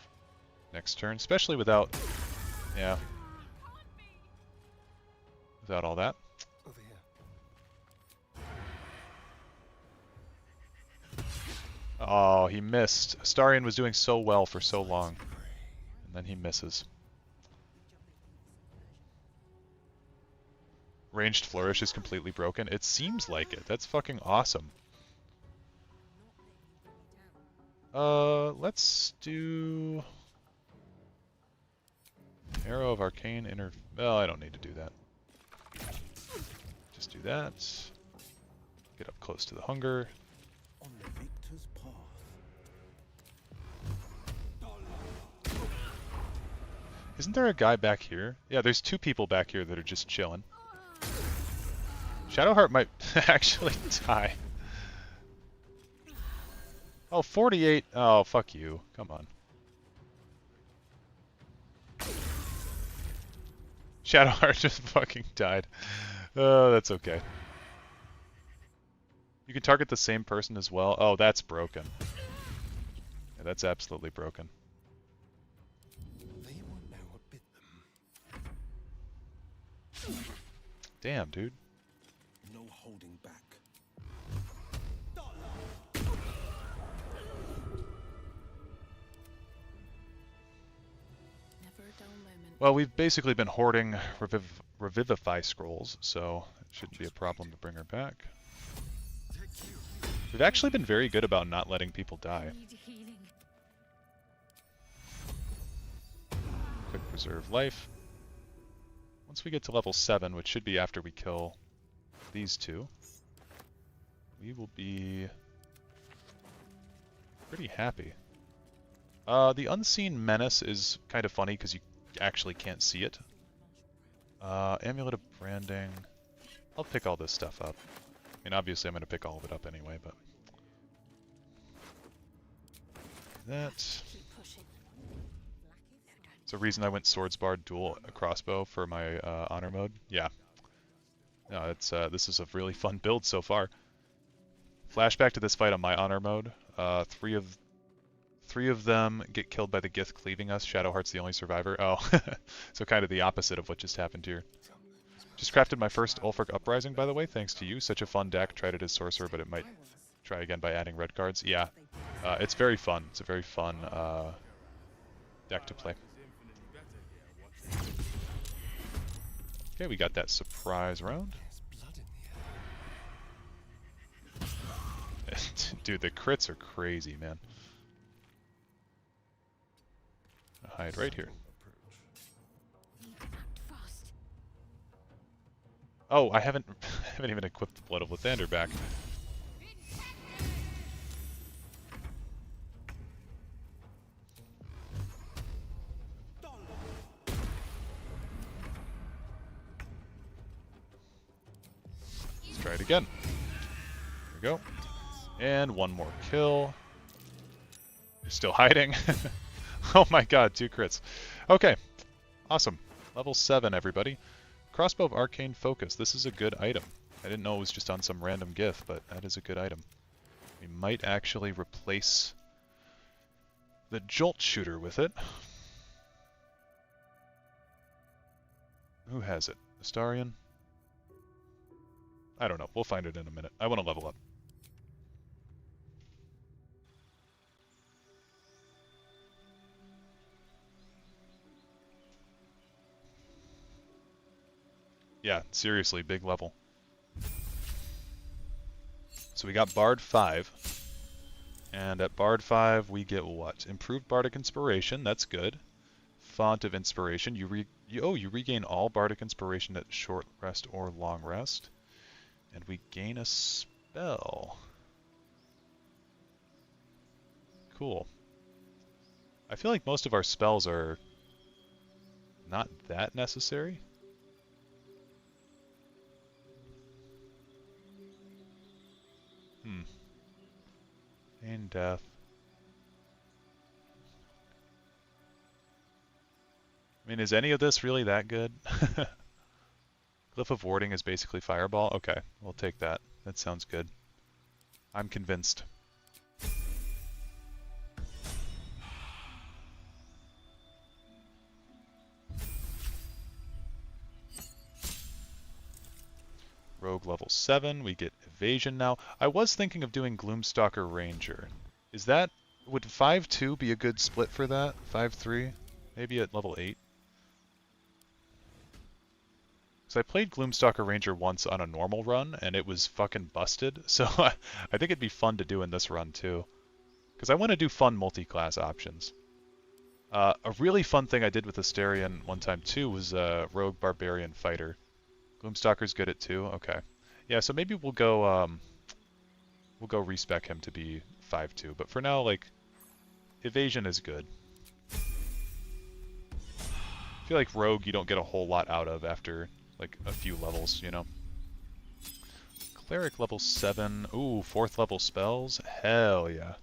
next turn, especially without... Yeah. Without all that. Oh, he missed. Astarion was doing so well for so long. And then he misses. Ranged Flourish is completely broken. It seems like it. That's fucking awesome. Let's do... Arrow of Arcane Inner... Well, I don't need to do that. Just do that. Get up close to the hunger. On the victor's path. Isn't there a guy back here? Yeah, there's 2 people back here that are just chilling. Shadowheart might actually die. Oh, 48. Oh, fuck you. Come on. Shadowheart just fucking died. Oh, that's okay. You can target the same person as well. Oh, that's broken. Yeah, that's absolutely broken. They won't know what bit them. Damn, dude. No holding back. Never a dull moment. Well, we've basically been hoarding Revivify scrolls, so it shouldn't be a problem to bring her back. We've actually been very good about not letting people die. Quick preserve life. Once we get to level 7, which should be after we kill these 2, we will be pretty happy. The Unseen Menace is kind of funny because you actually can't see it. Amulet of Branding. I'll pick all this stuff up. I mean, obviously I'm going to pick all of it up anyway, but... That's the reason I went Swordsbard dual crossbow for my honor mode. Yeah. No, it's this is a really fun build so far. Flashback to this fight on my honor mode. Three of them get killed by the Gith cleaving us. Shadowheart's the only survivor. Oh, so kind of the opposite of what just happened here. Just crafted my first Ulfric Uprising, by the way, thanks to you. Such a fun deck. Tried it as Sorcerer, but it might try again by adding red cards. Yeah, it's very fun. It's a very fun deck to play. Okay, we got that surprise round. Dude, the crits are crazy, man. I'll hide right here. Oh, I haven't even equipped the Blood of Lathander back. Let's try it again. There we go. And one more kill. You're still hiding. Oh my god, 2 crits. Okay, awesome. Level 7, everybody. Crossbow of Arcane Focus. This is a good item. I didn't know it was just on some random Gith, but that is a good item. We might actually replace the Jolt Shooter with it. Who has it? Astarion? I don't know. We'll find it in a minute. I want to level up. Yeah, seriously, big level. So we got Bard 5. And at Bard 5, we get what? Improved Bardic Inspiration, that's good. Font of Inspiration, you regain all Bardic Inspiration at short rest or long rest. And we gain a spell. Cool. I feel like most of our spells are not that necessary. Pain, death. I mean, is any of this really that good? Glyph of Warding is basically Fireball? Okay, we'll take that. That sounds good. I'm convinced. Rogue level 7, we get Evasion now. I was thinking of doing Gloomstalker Ranger. Is that... would 5-2 be a good split for that? 5-3? Maybe at level 8? Because I played Gloomstalker Ranger once on a normal run, and it was fucking busted, so I think it'd be fun to do in this run too. Because I want to do fun multi-class options. A really fun thing I did with Asterion one time too was Rogue Barbarian Fighter. Gloomstalker's good at 2? Okay. Yeah, so maybe we'll go respec him to be 5-2, but for now, like, Evasion is good. I feel like Rogue you don't get a whole lot out of after, like, a few levels, you know? Cleric level 7. Ooh, 4th level spells? Hell yeah.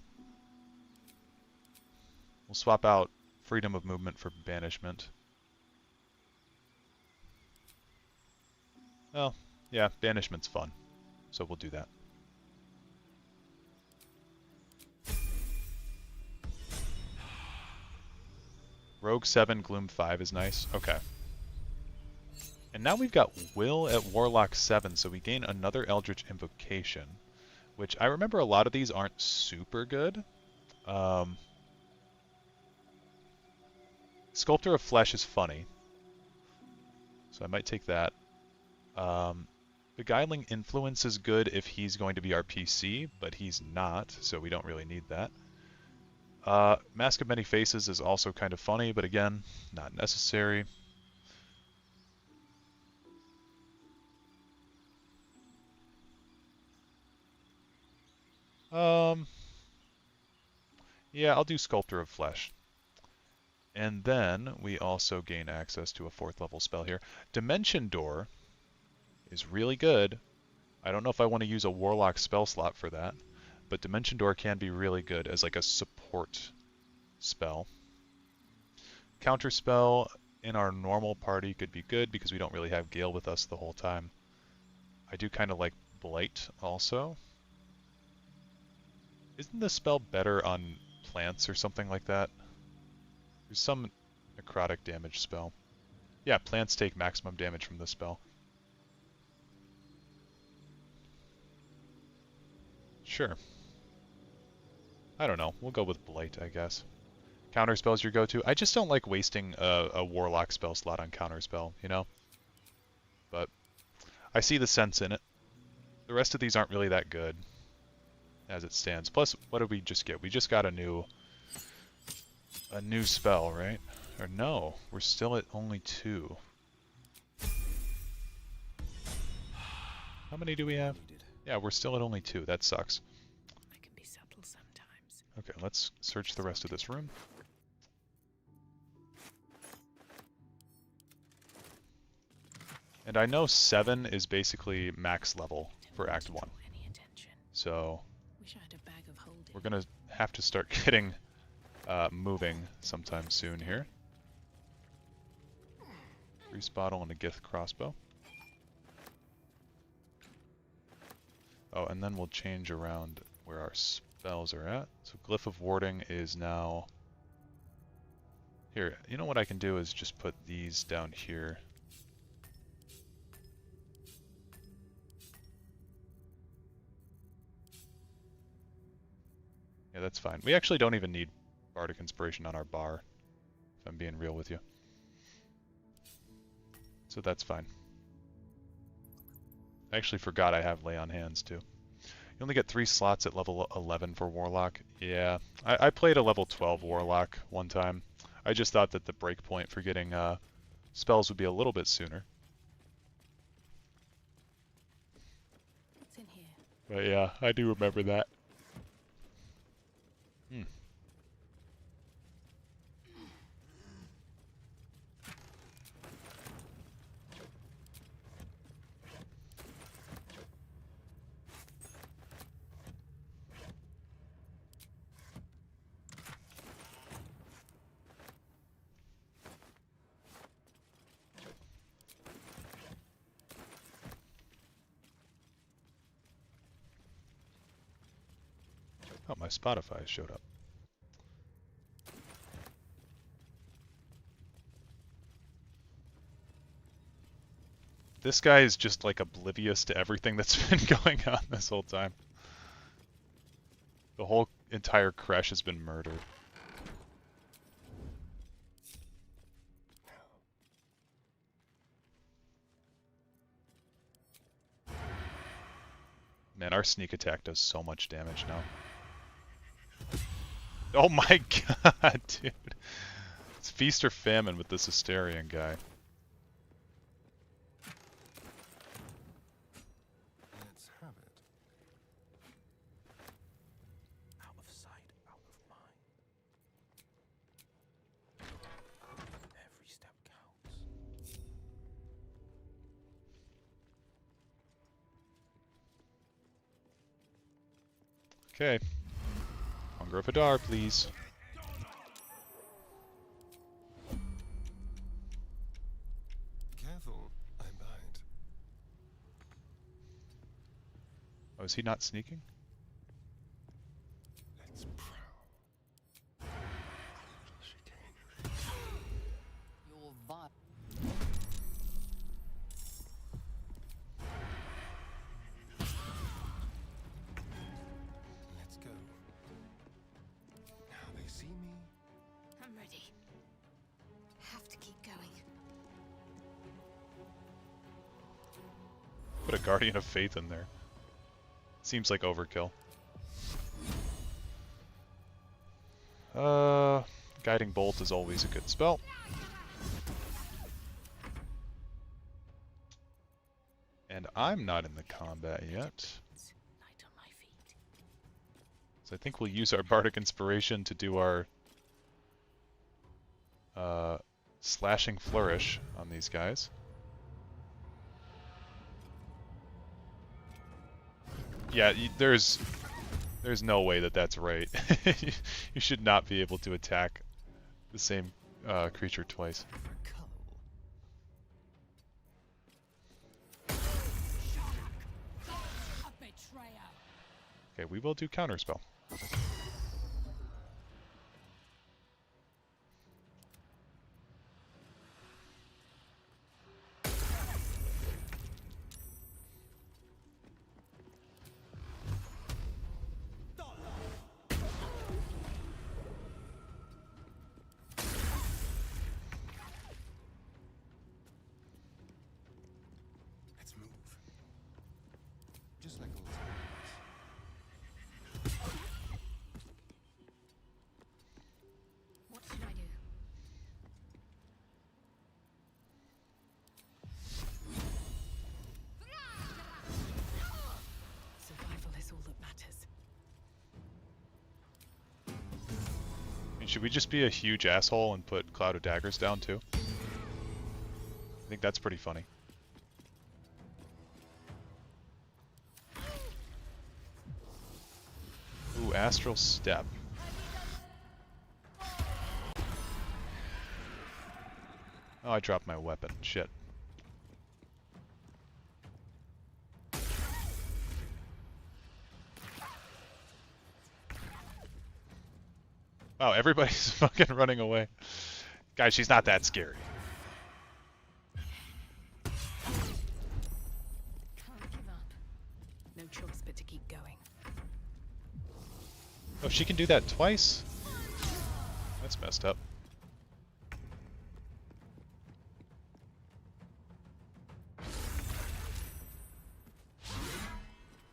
We'll swap out Freedom of Movement for Banishment. Well, yeah, Banishment's fun, so we'll do that. Rogue 7, Gloom 5 is nice. Okay. And now we've got Will at Warlock 7, so we gain another Eldritch Invocation, which I remember a lot of these aren't super good. Sculptor of Flesh is funny, so I might take that. Beguiling Influence is good if he's going to be our PC, but he's not, so we don't really need that. Mask of Many Faces is also kind of funny, but again, not necessary. Yeah, I'll do Sculptor of Flesh. And then we also gain access to a 4th level spell here. Dimension Door is really good. I don't know if I want to use a Warlock spell slot for that, but Dimension Door can be really good as like a support spell. Counterspell in our normal party could be good because we don't really have Gale with us the whole time. I do kind of like Blight also. Isn't this spell better on plants or something like that? There's some necrotic damage spell. Yeah, plants take maximum damage from this spell. Sure. I don't know. We'll go with Blight, I guess. Counterspell's your go-to. I just don't like wasting a Warlock spell slot on Counterspell, you know? But I see the sense in it. The rest of these aren't really that good as it stands. Plus, what did we just get? We just got a new spell, right? Or no, we're still at only 2. How many do we have? Yeah, we're still at only 2. That sucks. I can be subtle sometimes. Okay, let's search the rest of this room. And I know 7 is basically max level for Act 1. So we're going to have to start getting moving sometime soon here. Grease bottle and a Gith crossbow. Oh, and then we'll change around where our spells are at. So Glyph of Warding is now... Here, you know what I can do is just put these down here. Yeah, that's fine. We actually don't even need Bardic Inspiration on our bar, if I'm being real with you. So that's fine. I actually forgot I have Lay on Hands too. You only get 3 slots at level 11 for Warlock. Yeah, I played a level 12 Warlock one time. I just thought that the breakpoint for getting spells would be a little bit sooner. What's in here? But yeah, I do remember that. Hmm. Oh, my Spotify showed up. This guy is just like oblivious to everything that's been going on this whole time. The whole entire Kresh has been murdered. Man, our sneak attack does so much damage now. Oh my god, dude. It's feast or famine with this Asterion guy. Let's have it. Out of sight, out of mind. Every step counts. Okay. Hunger of Hadar, please. Careful, I'm behind. Oh, is he not sneaking? Let's prowl. Your vibe. Let's go. Now they see me. I'm ready. Have to keep going. Put a Guardian of Faith in there. Seems like overkill. Guiding Bolt is always a good spell. And I'm not in the combat yet. So I think we'll use our Bardic Inspiration to do our Slashing Flourish on these guys. Yeah, there's no way that that's right. You should not be able to attack the same creature twice. Okay, we will do Counterspell. Let's move. Just like old What should I do? Survival is all that matters. I mean, should we just be a huge asshole and put Cloud of Daggers down too? I think that's pretty funny. Ooh, Astral Step. Oh, I dropped my weapon. Shit. Wow, everybody's fucking running away. Guys, she's not that scary. Can't give up. No choice but to keep going. Oh, she can do that twice? That's messed up.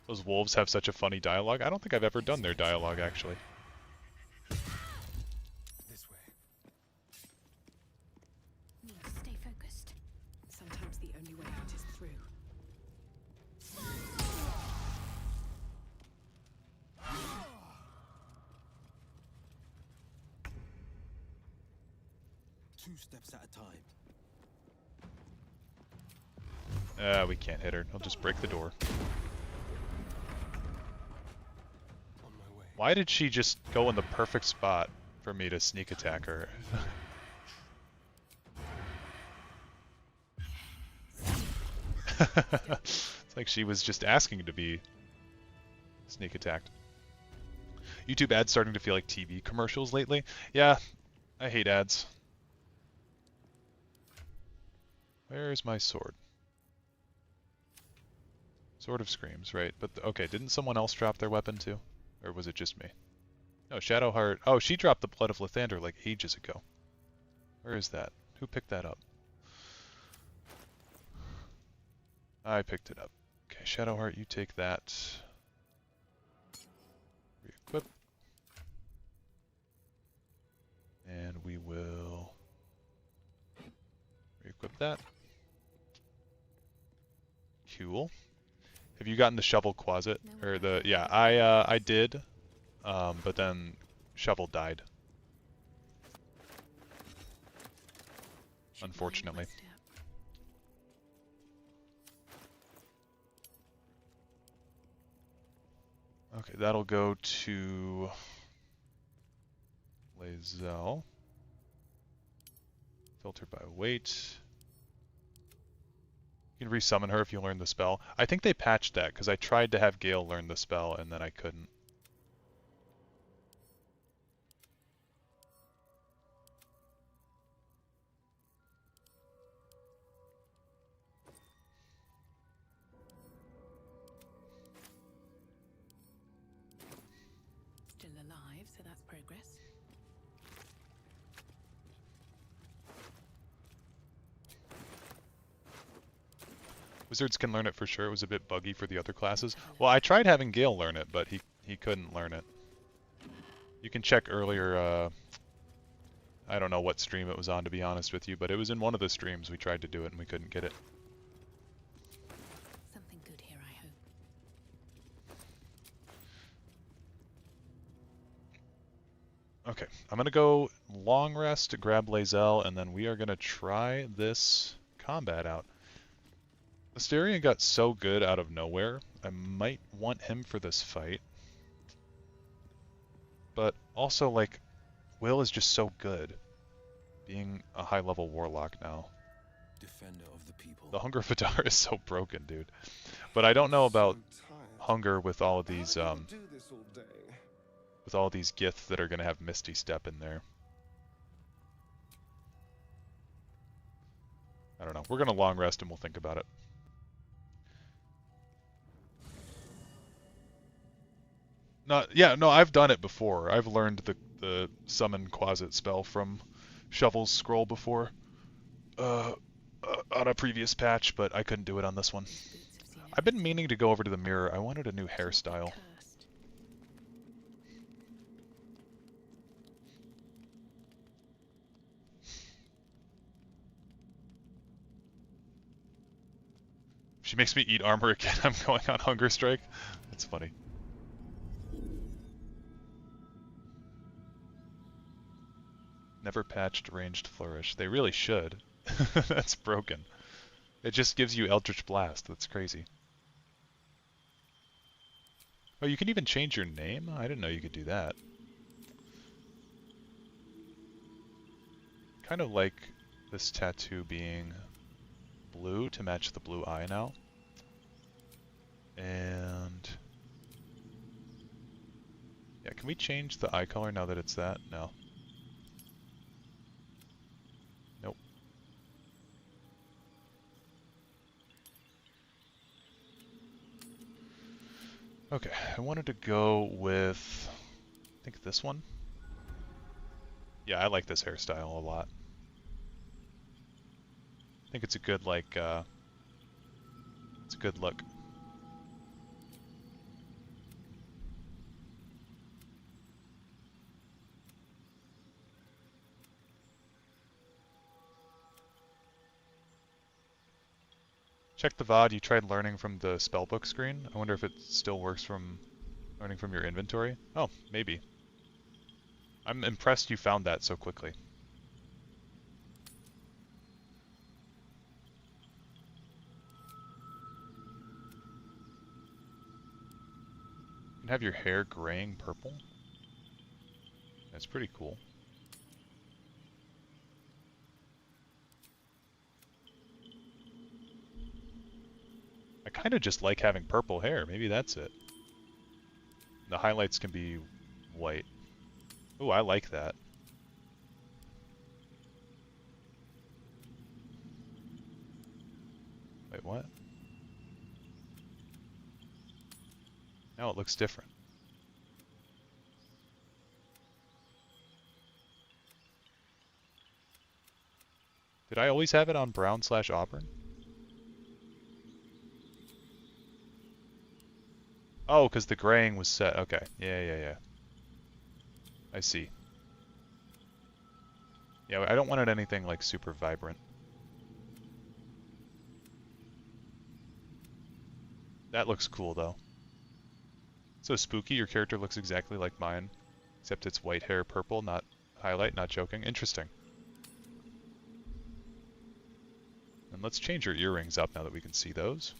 Those wolves have such a funny dialogue. I don't think I've ever done their dialogue, actually. This way. Need to stay focused. Sometimes the only way out is through. Two steps at a time. We can't hit her. He'll just break the door. Why did she just go in the perfect spot for me to sneak attack her? It's like she was just asking to be sneak attacked. YouTube ads starting to feel like TV commercials lately. Yeah, I hate ads. Where's my sword? Sword of Screams, right. But, okay, didn't someone else drop their weapon too? Or was it just me? No, Shadowheart. Oh, she dropped the Blood of Lathander like ages ago. Where is that? Who picked that up? I picked it up. Okay, Shadowheart, you take that. Re-equip. And we will re-equip that. Cool. Have you gotten the shovel closet? Or the yeah, I did. But then shovel died. Unfortunately. Okay, that'll go to Lae'zel. Filter by weight. You can resummon her if you learn the spell. I think they patched that, because I tried to have Gale learn the spell, and then I couldn't. Still alive, so that's progress. Wizards can learn it for sure. It was a bit buggy for the other classes. Well, I tried having Gale learn it, but he couldn't learn it. You can check earlier, I don't know what stream it was on, to be honest with you, but it was in one of the streams we tried to do it and we couldn't get it. Something good here, I hope. Okay, I'm gonna go long rest to grab Lae'zel, and then we are gonna try this combat out. Astarion got so good out of nowhere, I might want him for this fight. But also, like, Will is just so good, being a high-level warlock now. Defender of the people. The Hunger Vidar is so broken, dude. But I don't know about Hunger with all of these, with all these giths that are gonna have Misty Step in there. I don't know. We're gonna long rest and we'll think about it. No, I've done it before. I've learned the summon Quasit spell from Shovel's scroll before, on a previous patch, but I couldn't do it on this one. I've been meaning to go over to the mirror. I wanted a new hairstyle. If she makes me eat armor again, I'm going on hunger strike. That's funny. Never patched ranged flourish. They really should. That's broken. It just gives you Eldritch Blast. That's crazy. Oh, you can even change your name? I didn't know you could do that. Kind of like this tattoo being blue to match the blue eye now. And yeah, can we change the eye color now that it's that? No. Nope. Okay, I wanted to go with, I think this one. Yeah, I like this hairstyle a lot. I think it's a good, like, it's a good look. Check the VOD. You tried learning from the spellbook screen. I wonder if it still works from learning from your inventory. Oh, maybe. I'm impressed you found that so quickly. You can have your hair graying purple. That's pretty cool. I kind of just like having purple hair. Maybe that's it. The highlights can be white. Ooh, I like that. Wait, what? Now it looks different. Did I always have it on brown/auburn? Oh, because the graying was set. Okay. Yeah. I see. Yeah, I don't want it anything like super vibrant. That looks cool though. So spooky, your character looks exactly like mine. Except it's white hair, purple, not highlight, not choking. Interesting. And let's change her earrings up now that we can see those.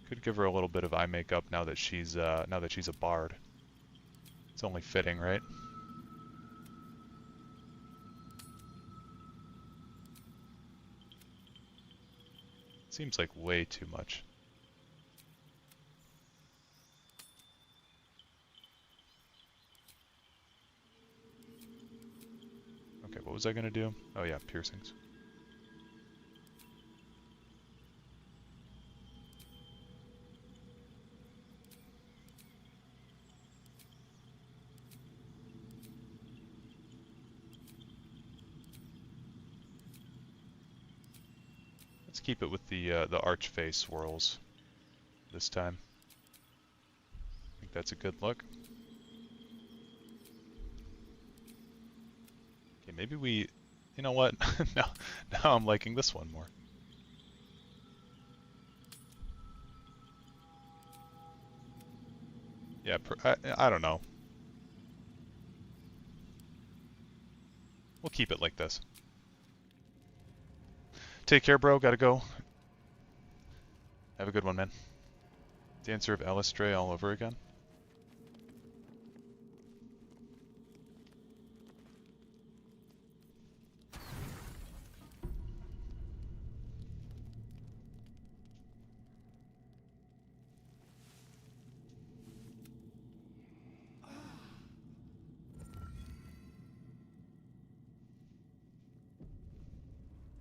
Could give her a little bit of eye makeup now that she's a bard. It's only fitting, right? Seems like way too much. Okay, what was I gonna do? Oh yeah, piercings. Let's keep it with the arch face swirls this time. I think that's a good look. Okay, maybe we... You know what? now I'm liking this one more. Yeah, I don't know. We'll keep it like this. Take care, bro. Gotta go. Have a good one, man. Dancer of Elistray all over again.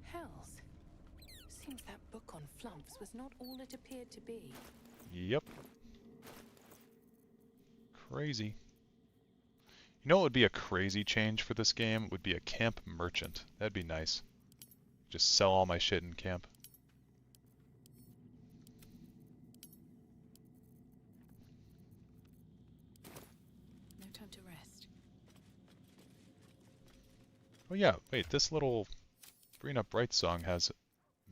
Hells. Seems that book on flumps was not all it appeared to be. Yep. Crazy. You know what would be a crazy change for this game? Would be a camp merchant. That'd be nice. Just sell all my shit in camp. No time to rest. Oh yeah, wait, this little Bring Up Bright song has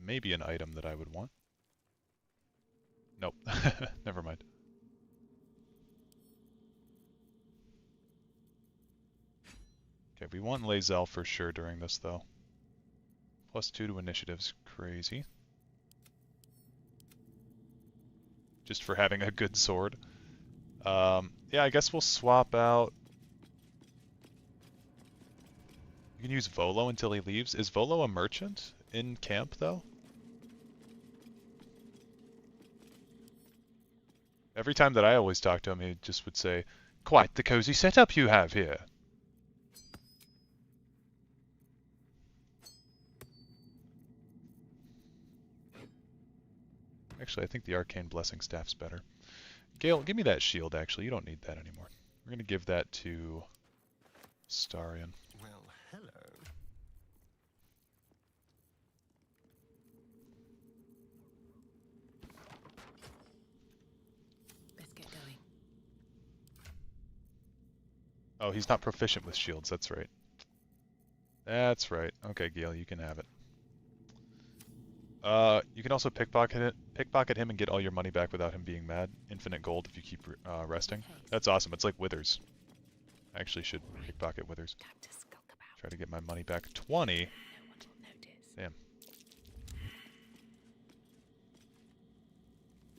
maybe an item that I would want. Nope. Never mind. Okay, we want Lae'zel for sure during this, though. +2 to initiative's crazy. Just for having a good sword. Yeah, I guess we'll swap out... You can use Volo until he leaves. Is Volo a merchant in camp, though? Every time that I always talk to him, he just would say, "Quite the cozy setup you have here." Actually, I think the Arcane Blessing Staff's better. Gale, give me that shield, actually. You don't need that anymore. We're going to give that to Starion. Well, hello. Best get going. Oh, he's not proficient with shields, that's right. That's right. Okay, Gale, you can have it. You can also pickpocket him and get all your money back without him being mad. Infinite gold if you keep resting. That's awesome. It's like Withers. I actually should pickpocket Withers. Try to get my money back. 20? Damn.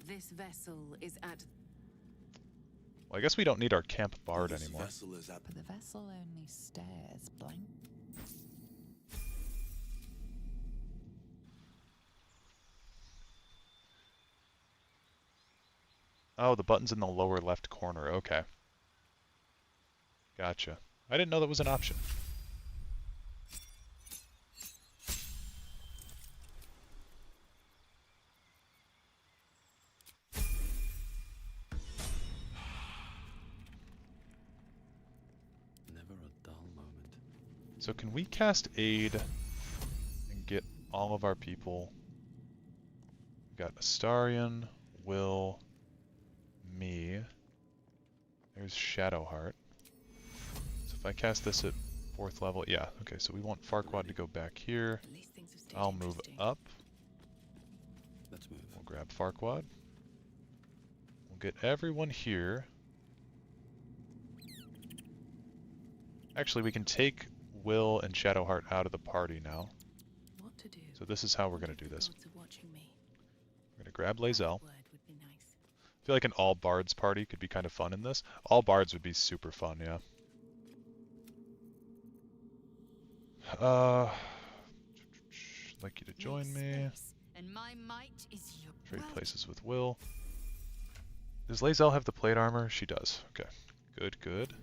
This vessel is at... Well, I guess we don't need our camp bard anymore. But the vessel only stares blank. Oh, the button's in the lower left corner. Okay. Gotcha. I didn't know that was an option. Never a dull moment. So can we cast aid and get all of our people? We've got Astarion, Will, me. There's Shadowheart. So if I cast this at 4th level, yeah, okay, so we want Farquaad to go back here. I'll move up. Let's move. We'll grab Farquaad. We'll get everyone here. Actually, we can take Will and Shadowheart out of the party now. What to do? So this is how we're going to do this. We're going to grab Lae'zel. I feel like an all bards party could be kind of fun in this. All bards would be super fun, yeah. I'd like you to join me. And my might is your Trade places with Will. Does Lae'zel have the plate armor? She does. Okay. Good, good.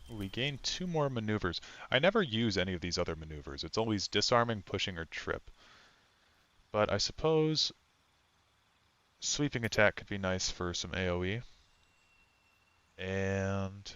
We gain 2 more maneuvers. I never use any of these other maneuvers. It's always disarming, pushing, or trip. But I suppose sweeping attack could be nice for some AoE. And...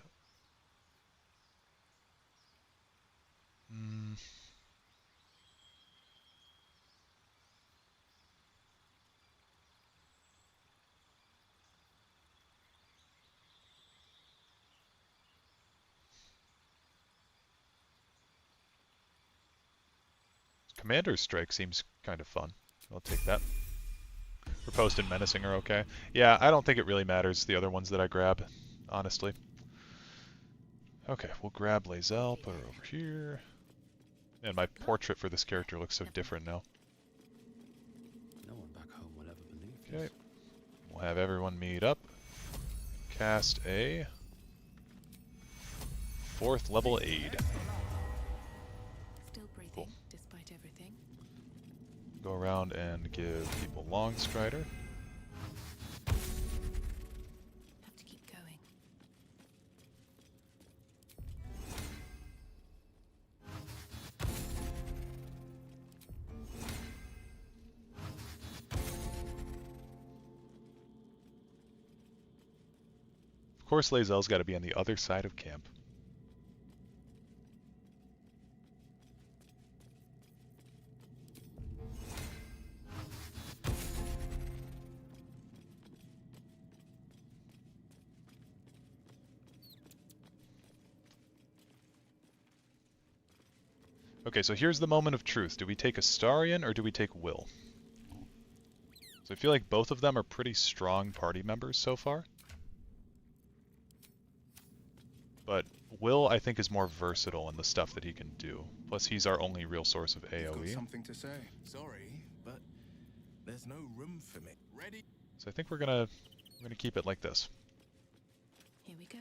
Commander's Strike seems kind of fun. I'll take that. Riposte and Menacing are okay. Yeah, I don't think it really matters, the other ones that I grab, honestly. Okay, we'll grab Lae'zel, put her over here. And my portrait for this character looks so different now. No one back home will ever believe Okay. this. We'll have everyone meet up. Cast a 4th level aid. Still breathing, Cool. despite everything. Go around and give people Long Strider. Have to keep going. Of course, Lae'zel's got to be on the other side of camp. Okay, so here's the moment of truth. Do we take Astarion or do we take Will? So I feel like both of them are pretty strong party members so far. But Will, I think, is more versatile in the stuff that he can do. Plus, he's our only real source of You've got AoE. something to say. Sorry, but there's no room for me. Ready? So I think we're gonna keep it like this. Here we go.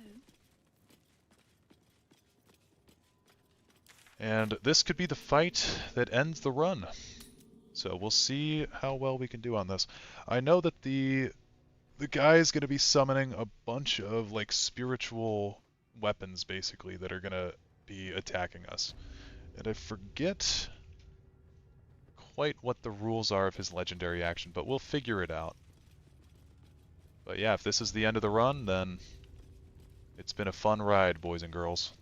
And this could be the fight that ends the run. So we'll see how well we can do on this. I know that the guy is going to be summoning a bunch of like spiritual weapons basically that are going to be attacking us. And I forget quite what the rules are of his legendary action, but we'll figure it out. But yeah, if this is the end of the run, then it's been a fun ride, boys and girls.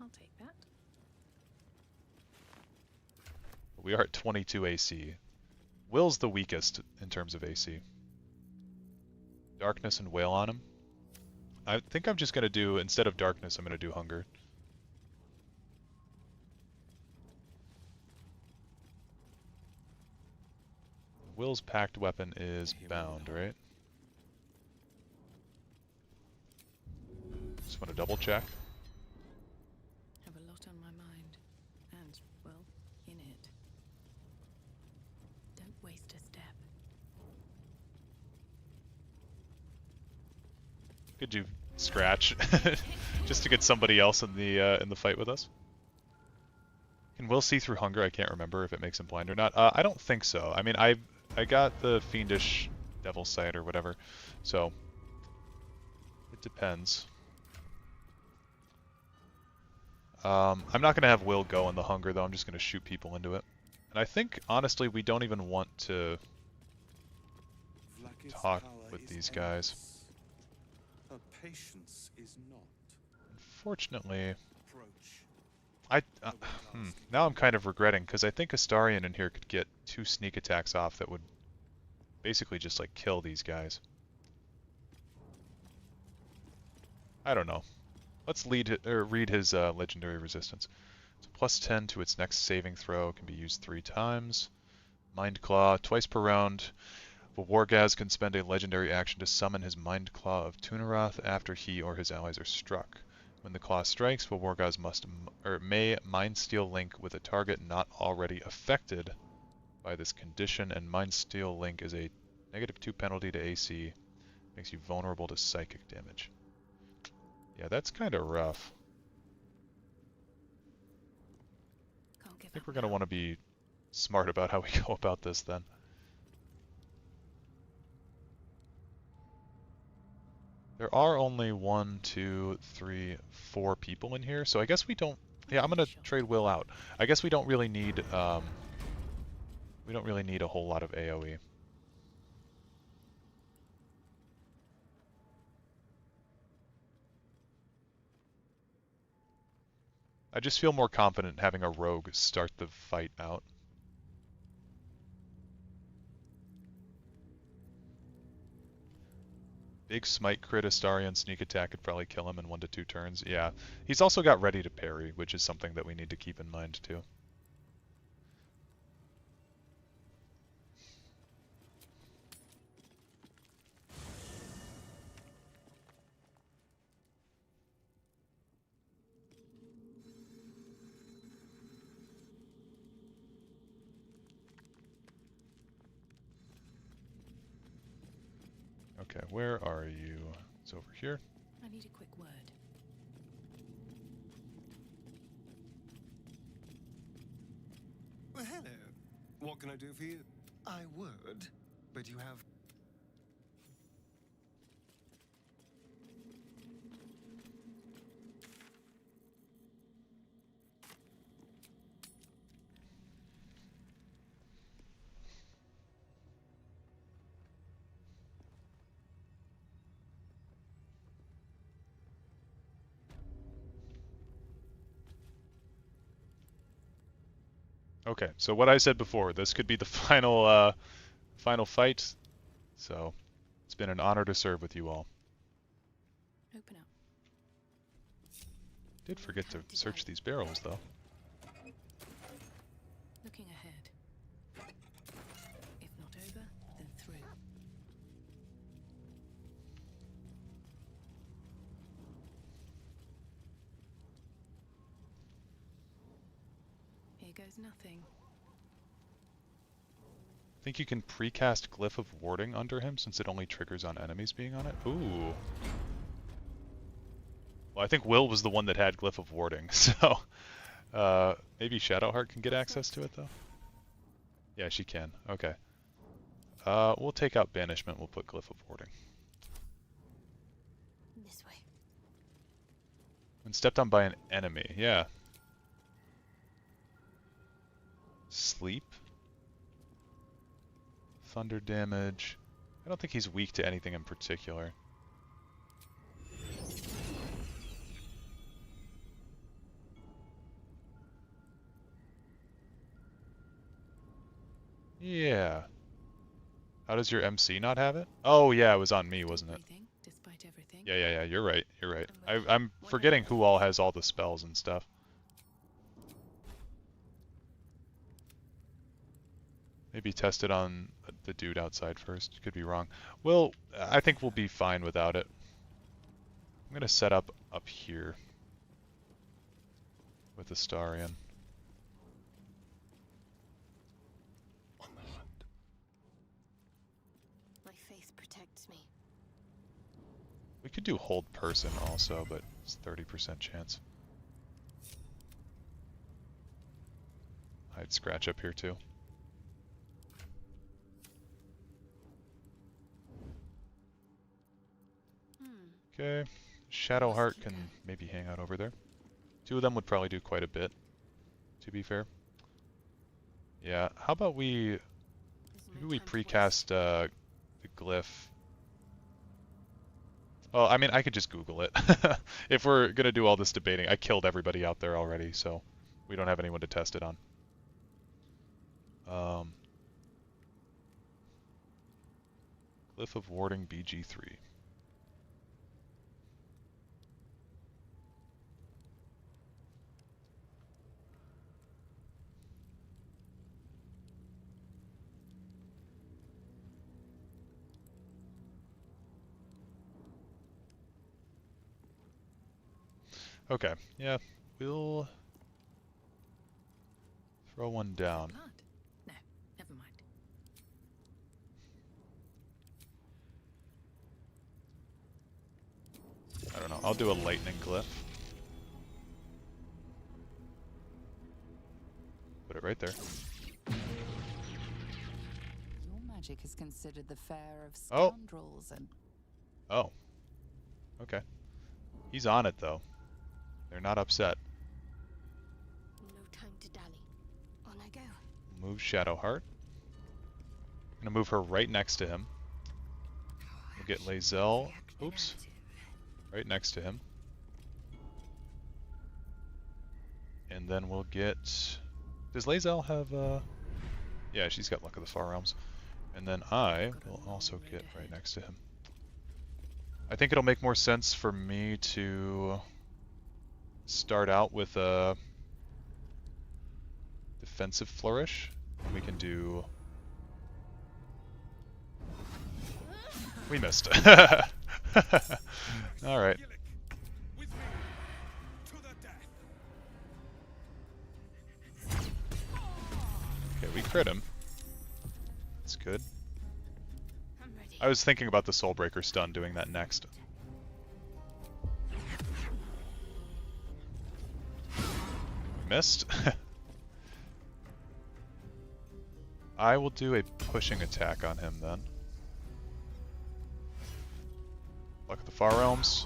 I'll take that. We are at 22 AC. Will's the weakest in terms of AC. Darkness and Wail on him. I think I'm just going to do, instead of Darkness, I'm going to do Hunger. Will's packed weapon is bound, right? Just want to double check. Have a lot on my mind. And, well, in it. Don't waste a step. Could do Scratch, just to get somebody else in the fight with us. Can Will see through Hunger? I can't remember if it makes him blind or not. I don't think so. I mean, I got the Fiendish Devil Sight or whatever, so it depends. I'm not going to have Will go in the Hunger, though. I'm just going to shoot people into it. And I think, honestly, we don't even want to talk with these guys. Her patience is not. Unfortunately, now I'm kind of regretting, because I think Astarion in here could get 2 sneak attacks off that would basically just, like, kill these guys. I don't know. Let's read his legendary resistance. So +10 to its next saving throw, can be used 3 times. Mind Claw, twice per round. Wargaz can spend a legendary action to summon his Mind Claw of Tunaroth after he or his allies are struck. When the claw strikes, Wargaz may Mind Steel Link with a target not already affected by this condition, and Mind Steel Link is a -2 penalty to AC, makes you vulnerable to psychic damage. Yeah, that's kind of rough. I think we're going to want to be smart about how we go about this then. There are only 1, 2, 3, 4 people in here, so I guess we don't... Yeah, I'm going to trade Will out. I guess we don't really need a whole lot of AoE. I just feel more confident having a rogue start the fight out. Big smite crit Astarion sneak attack could probably kill him in 1 to 2 turns. Yeah, he's also got ready to parry, which is something that we need to keep in mind too. Okay, where are you? It's over here. I need a quick word. Well, hello. What can I do for you? I would, but you have... Okay, so what I said before, this could be the final fight. So, it's been an honor to serve with you all. Open up. Did forget to search these barrels, though. Looking ahead. If not over, then through. Here goes nothing. Think you can precast Glyph of Warding under him since it only triggers on enemies being on it? Ooh. Well, I think Will was the one that had Glyph of Warding, so maybe Shadowheart can get access to it though? Yeah, she can. Okay. We'll take out Banishment, we'll put Glyph of Warding. This way. When stepped on by an enemy, yeah. Sleep. Thunder damage. I don't think he's weak to anything in particular. Yeah. How does your MC not have it? Oh yeah, it was on me, wasn't it? Despite everything. Yeah. You're right. You're right. I'm forgetting who all has all the spells and stuff. Maybe test it on the dude outside first. Could be wrong. Well, I think we'll be fine without it. I'm gonna set up here with the Starion. My faith protects me. We could do hold person also, but it's 30% chance. I'd scratch up here too. Okay, Shadowheart can maybe hang out over there. Two of them would probably do quite a bit, to be fair. Yeah, how about maybe we precast the glyph. Oh, I mean, I could just Google it. If we're gonna do all this debating, I killed everybody out there already, so we don't have anyone to test it on. Glyph of Warding BG3. Okay, yeah, we'll throw one down. No, never mind. I don't know, I'll do a lightning glyph. Put it right there. Your magic is considered the fare of Oh. scoundrels and... Oh. Okay. He's on it, though. They're not upset. No time to dally. On I go. Move Shadowheart. I'm gonna move her right next to him. We'll get Lae'zel. Oops. Right next to him. And then we'll get... Does Lae'zel have, Yeah, she's got Luck of the Far Realms. And then I will also get right next to him. I think it'll make more sense for me to start out with a defensive flourish. We can do... We missed. Alright. Okay, we crit him. That's good. I was thinking about the Soulbreaker stun, doing that next. Missed. I will do a pushing attack on him then. Luck of the Far Realms.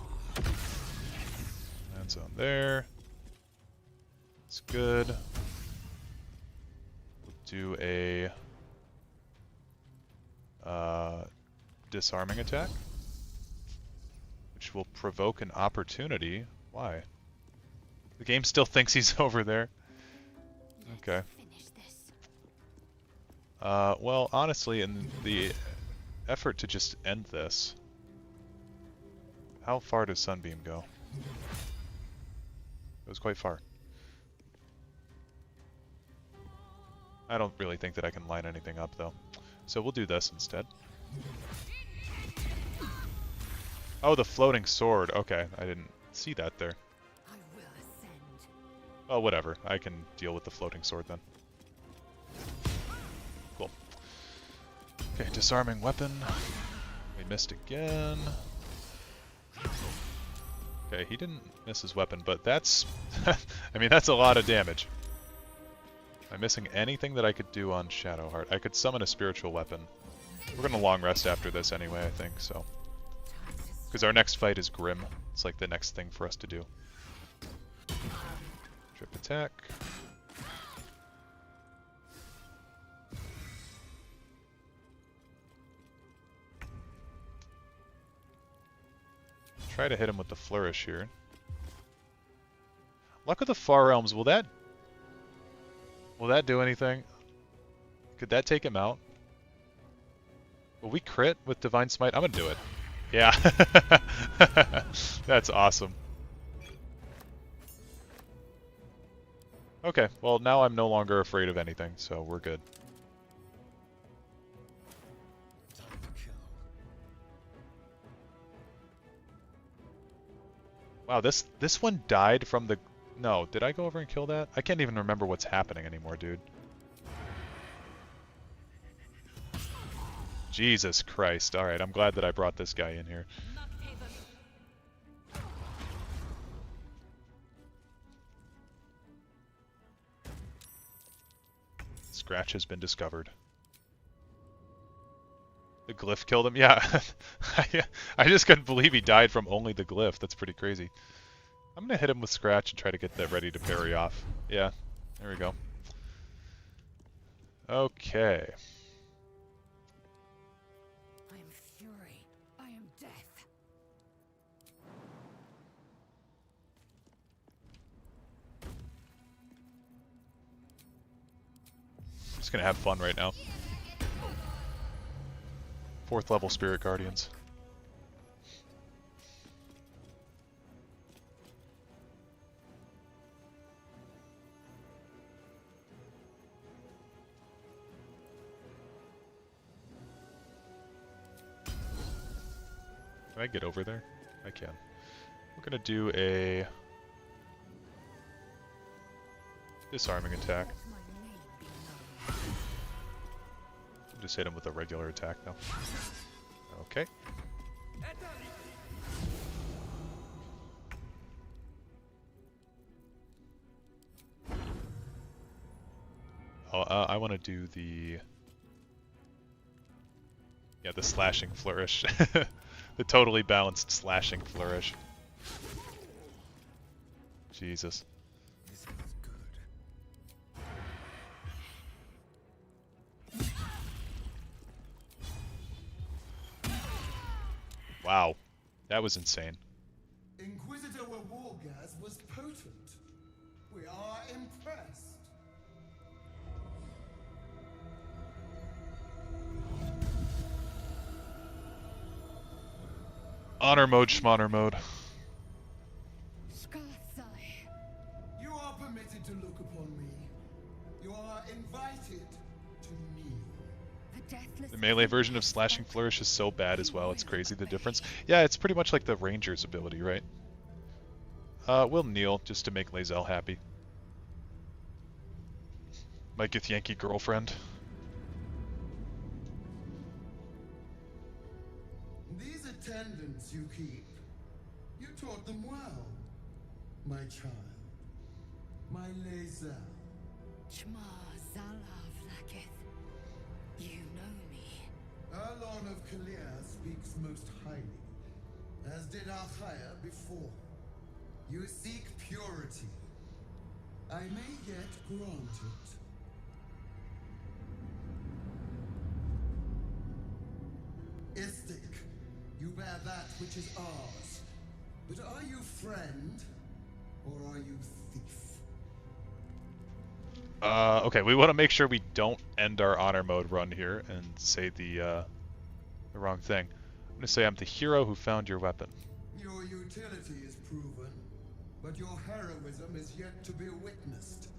Lands on there. It's good. We'll do a disarming attack, which will provoke an opportunity. Why? The game still thinks he's over there. Okay. Well, honestly, in the effort to just end this, how far does Sunbeam go? It was quite far. I don't really think that I can line anything up, though. So we'll do this instead. Oh, the floating sword. Okay, I didn't see that there. Oh, whatever. I can deal with the floating sword then. Cool. Okay, disarming weapon. We missed again. Okay, he didn't miss his weapon, but that's... I mean, that's a lot of damage. Am I missing anything that I could do on Shadowheart? I could summon a spiritual weapon. We're gonna long rest after this anyway, I think, so... Because our next fight is Grim. It's like the next thing for us to do. Trip attack. Try to hit him with the flourish here. Luck of the Far Realms, will that do anything? Could that take him out? Will we crit with Divine Smite? I'm gonna do it. Yeah. That's awesome. Okay, well now I'm no longer afraid of anything, so we're good. Wow, this one died from the... No, did I go over and kill that? I can't even remember what's happening anymore, dude. Jesus Christ. Alright, I'm glad that I brought this guy in here. Scratch has been discovered. The glyph killed him? Yeah. I just couldn't believe he died from only the glyph. That's pretty crazy. I'm going to hit him with Scratch and try to get that ready to parry off. Yeah, there we go. Okay. I am fury. I am death. I'm just going to have fun right now. 4th level Spirit Guardians. Can I get over there? I can. We're gonna do a disarming attack. Just hit him with a regular attack now. Okay. Oh, I want to do the slashing flourish. The totally balanced slashing flourish. Jesus. Wow, that was insane. Inquisitor Wargas was potent. We are impressed. Honor mode, schmonner mode. You are permitted to look upon me. You are invited to kneel. The melee version of Slashing Flourish is so bad as well, it's crazy the difference. Yeah, it's pretty much like the Ranger's ability, right? We'll kneel just to make Lae'zel happy. My Githyanki girlfriend. These attendants you keep, you taught them well, my child. My Lae'zel. Chma Zalav Lakith. You know me. Erlon of Kalir speaks most highly, as did Alchaya before. You seek purity. I may yet grant it. Istik, you bear that which is ours. But are you friend, or are you thief? Okay, we want to make sure we don't end our honor mode run here and say the wrong thing. I'm going to say I'm the hero who found your weapon. Your utility is proven, but your heroism is yet to be witnessed.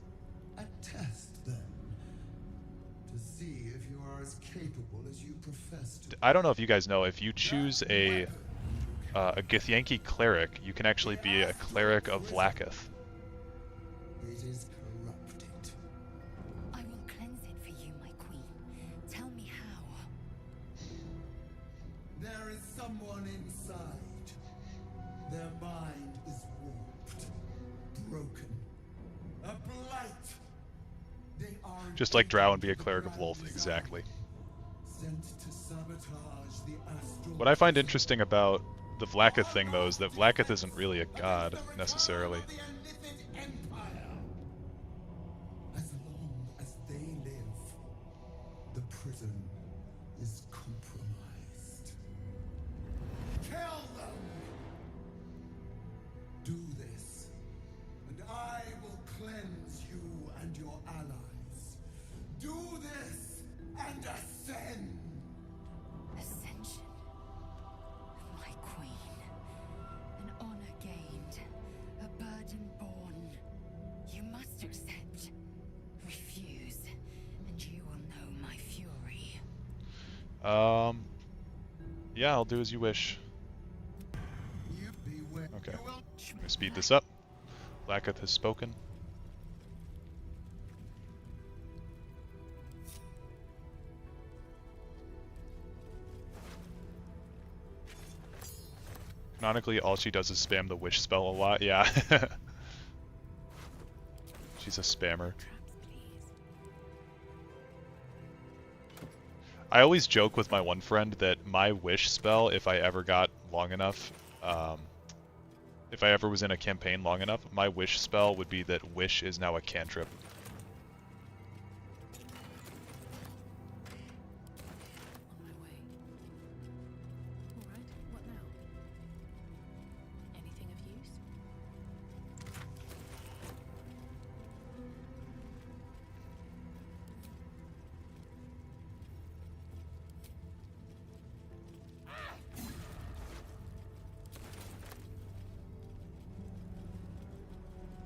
A test, then, to see if you are as capable as you profess to. I don't know if you guys know, if you choose a Githyanki cleric, you can actually be a cleric of Vlaakith. It is corrupted. I will cleanse it for you, my queen. Tell me how. There is someone inside. Their mind is warped, broken, a blight. They are Just like Drow and be a cleric of Lolth, exactly. sent to sabotage the astral. What I find interesting about the Vlaakith thing, though, is that Vlaakith isn't really a god, necessarily. As long as they live, the prison is compromised. Kill them! Do this, and I will cleanse you and your allies. Do this, and ascend. Ascension. My queen. An honor gained. A burden borne. You must accept. Refuse, and you will know my fury. Yeah, I'll do as you wish. Okay. I'm gonna speed this up. Laketh has spoken. Canonically, all she does is spam the wish spell a lot. Yeah. She's a spammer. I always joke with my one friend that my wish spell, if I ever got long enough, if I ever was in a campaign long enough, my wish spell would be that wish is now a cantrip. On my way. Alright, what now? Anything of use?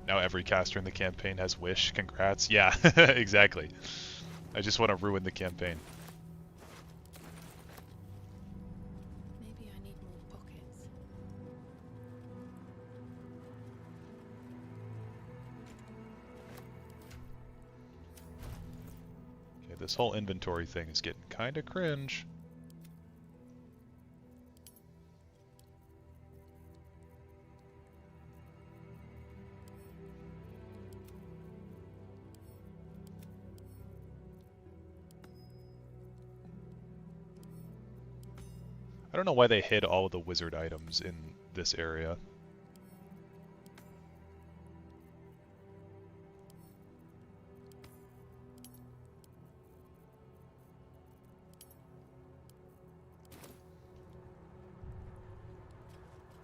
Now every caster in the campaign has wish. Congrats. Yeah, exactly. I just want to ruin the campaign. Maybe I need more pockets. Okay, this whole inventory thing is getting kind of cringe. I don't know why they hid all of the wizard items in this area.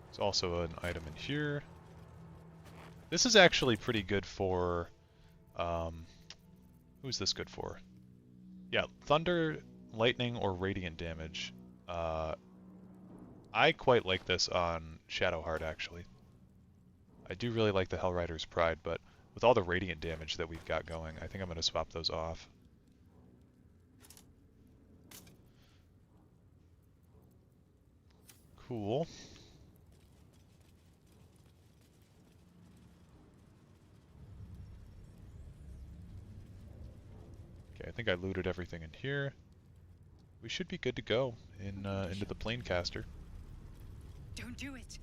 There's also an item in here. This is actually pretty good for... who's this good for? Yeah, thunder, lightning, or radiant damage. I quite like this on Shadowheart, actually. I do really like the Hellrider's Pride, but with all the radiant damage that we've got going, I think I'm going to swap those off. Cool. Okay, I think I looted everything in here. We should be good to go into the Planecaster. Don't do it.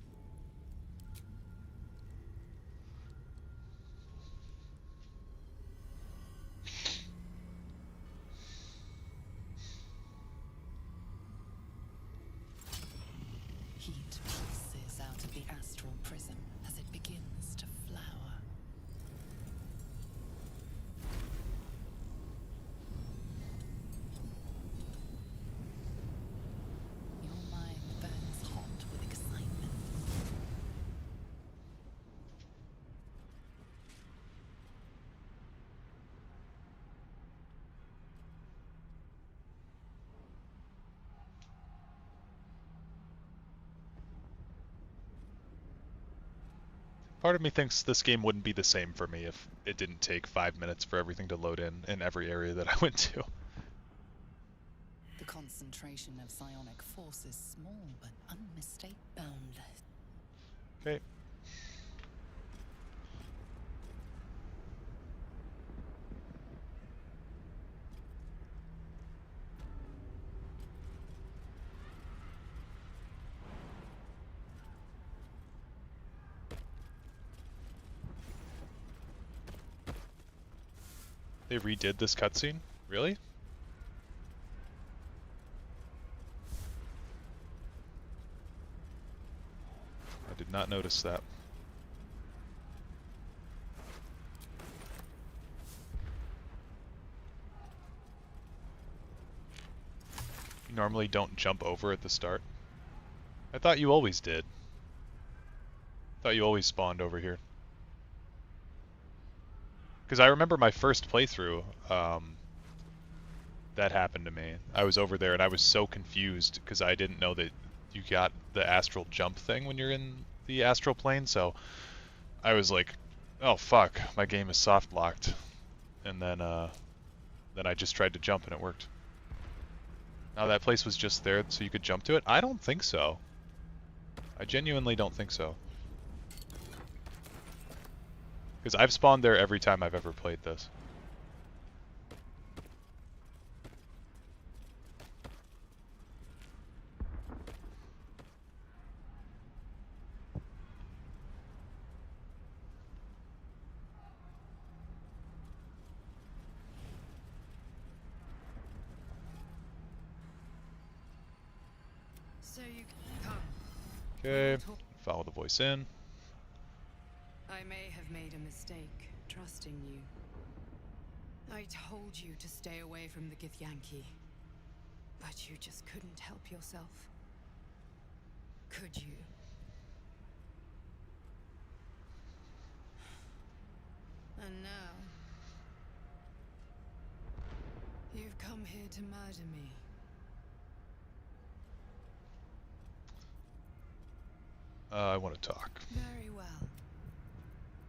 Heat pulses out of the astral prison as it begins to flower. Your mind burns hot with excitement. Part of me thinks this game wouldn't be the same for me if it didn't take 5 minutes for everything to load in every area that I went to. The concentration of psionic force is small but unmistakable. Boundless. Okay. They redid this cutscene? Really? I did not notice that. You normally don't jump over at the start? I thought you always did. I thought you always spawned over here. Because I remember my first playthrough, That happened to me. I was over there and I was so confused because I didn't know that you got the astral jump thing when you're in the astral plane, so I was like, oh fuck, my game is soft locked. And then I just tried to jump and it worked. Now that place was just there so you could jump to it? I don't think so. I genuinely don't think so. Because I've spawned there every time I've ever played this. So you come. Okay, follow the voice in. I may have made a mistake trusting you. I told you to stay away from the Githyanki, but you just couldn't help yourself. Could you? And now, you've come here to murder me. I want to talk. Very well.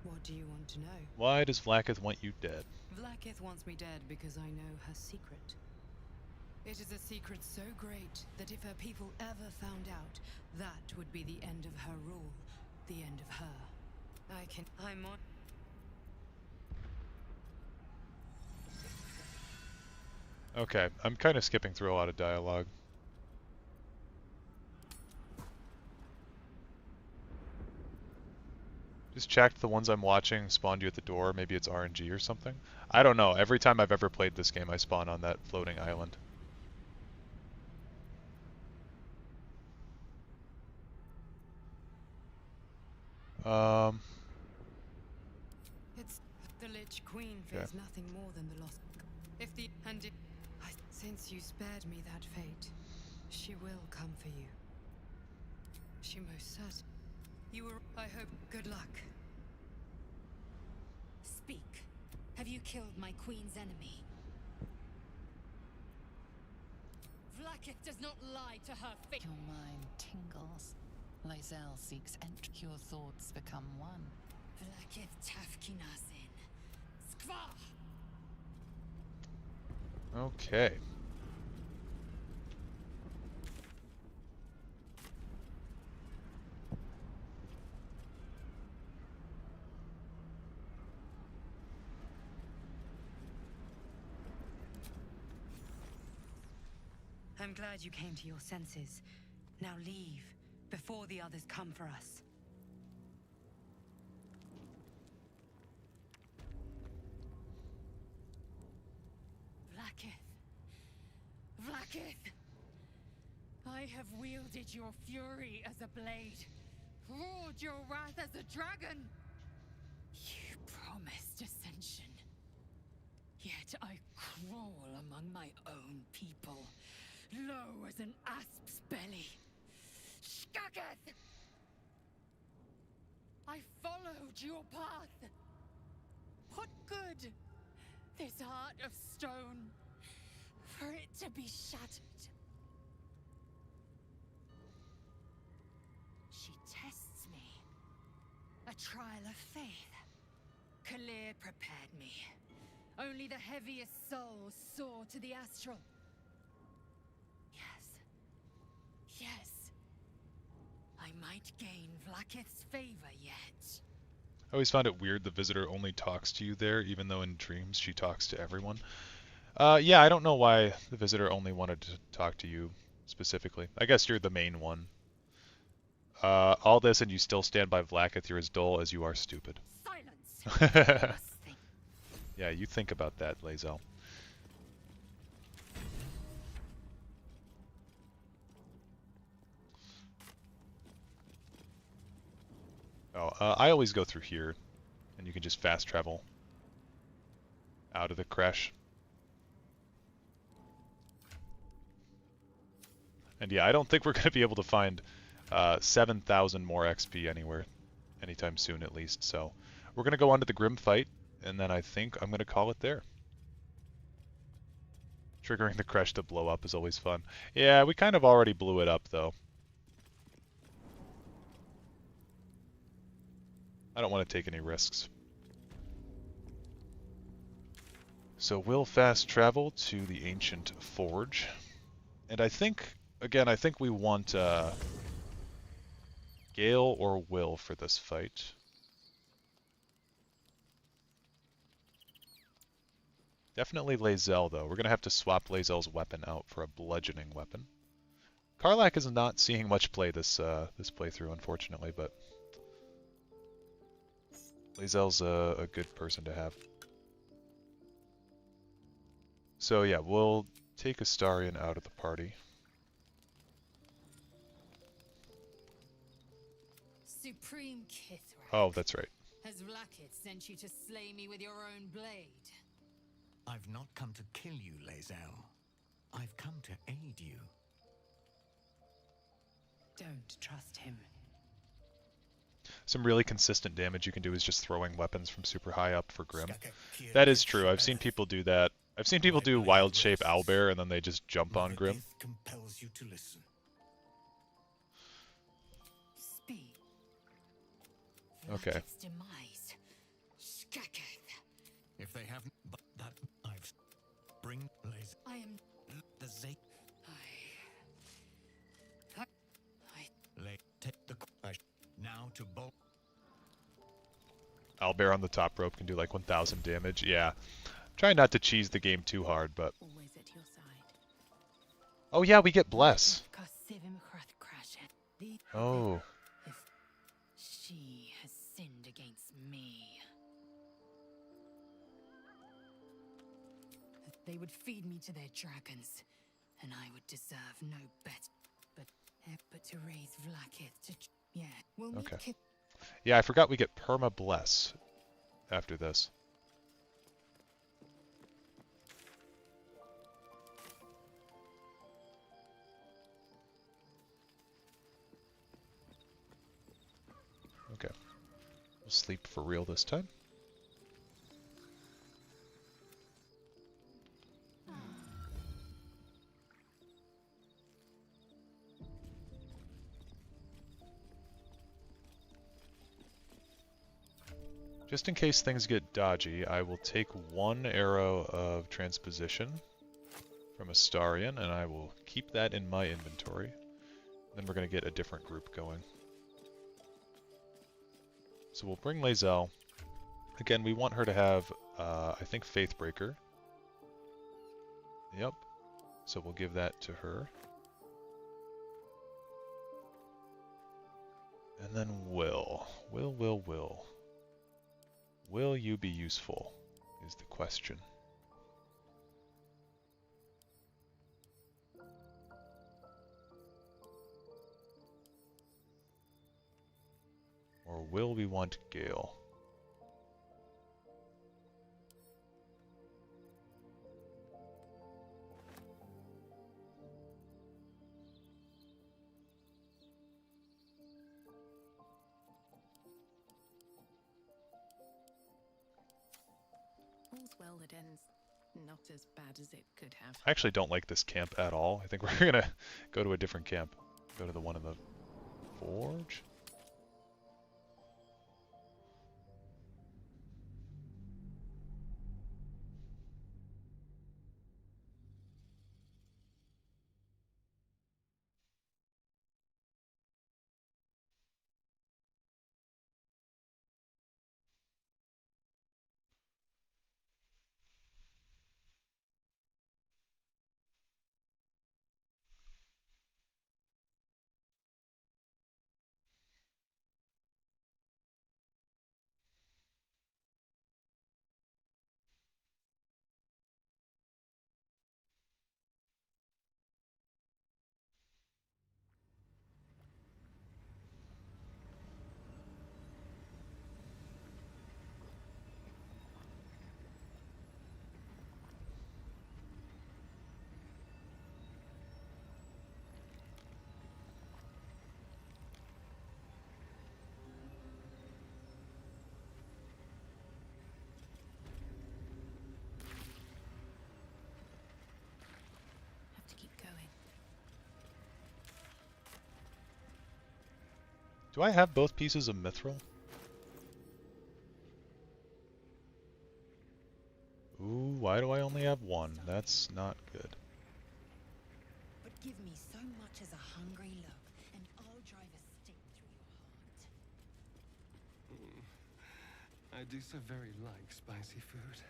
What do you want to know? Why does Vlaakith want you dead? Vlaakith wants me dead because I know her secret. It is a secret so great that if her people ever found out, that would be the end of her rule, the end of her. I'm on. Okay, I'm kind of skipping through a lot of dialogue. Just checked the ones I'm watching spawned you at the door. Maybe it's RNG or something. I don't know. Every time I've ever played this game, I spawn on that floating island. It's the Lich Queen fears nothing more than the lost. Since you spared me that fate, she will come for you. She most certainly. You were. I hope. Good luck. Speak. Have you killed my queen's enemy? Vlaakith does not lie to her fate. Your mind tingles. Lae'zel seeks entry. Your thoughts become one. Vlaakith tafkinazin. Skva! Okay. I'm glad you came to your senses. Now leave, before the others come for us. Vlaakith. Vlaakith! I have wielded your fury as a blade, roared your wrath as a dragon. You promised ascension. Yet I crawl among my own people, low as an asp's belly. Skaketh! I followed your path. What good? This heart of stone, for it to be shattered. She tests me. A trial of faith. Kalir prepared me. Only the heaviest souls soar to the astral. Yes. I might gain Vlaakith's favor yet. I always found it weird the visitor only talks to you there, even though in dreams she talks to everyone. Yeah, I don't know why the visitor only wanted to talk to you specifically. I guess you're the main one. All this and you still stand by Vlaakith, you're as dull as you are stupid. Silence! Yeah, you think about that, Lae'zel. Oh, I always go through here, and you can just fast travel out of the crash. And yeah, I don't think we're going to be able to find 7,000 more XP anywhere anytime soon, at least. So we're going to go on to the Grim fight, and then I think I'm going to call it there. Triggering the crash to blow up is always fun. Yeah, we kind of already blew it up, though. I don't want to take any risks. So we'll fast travel to the ancient forge. And I think, again, I think we want Gale or Will for this fight. Definitely Lae'zel, though. We're going to have to swap Lae'zel's weapon out for a bludgeoning weapon. Karlach is not seeing much play this this playthrough, unfortunately, but Lae'zel's a good person to have. So yeah, we'll take Astarion out of the party. Supreme Kithrak. Oh, that's right. Has Vlakith sent you to slay me with your own blade? I've not come to kill you, Lae'zel. I've come to aid you. Don't trust him. Some really consistent damage you can do is just throwing weapons from super high up for Grim. That is true. I've seen people do that. I've seen people do Wild Shape Owlbear and then they just jump on Grim. Compels you to listen. Speak. Okay. Vlakith's demise. Skaketh. If they haven't, but that I've bring Lae'zel. I am. The Zay. I. Take the now to bolt. Owlbear on the top rope can do like 1,000 damage. Yeah. Try not to cheese the game too hard, but... Always at your side. Oh yeah, we get Bless. Oh. She has sinned against me. They would feed me to their dragons, and I would deserve no better. But to raise Vlakith to... Yeah, we'll meet Okay. Yeah, I forgot we get Perma Bless after this. Okay. We'll sleep for real this time. Just in case things get dodgy, I will take one arrow of transposition from Astarion, and I will keep that in my inventory. Then we're going to get a different group going. So we'll bring Lae'zel. Again, we want her to have, I think, Faithbreaker. Yep. So we'll give that to her. And then Will. Will. Will you be useful, is the question. Or will we want Gale? All's well that ends not as bad as it could have. I actually don't like this camp at all. I think we're gonna go to a different camp. Go to the one in the forge? Do I have both pieces of mithril? Ooh, why do I only have one? That's not good. But give me so much as a hungry look, and I'll drive a stake through your heart. I do so very like spicy food.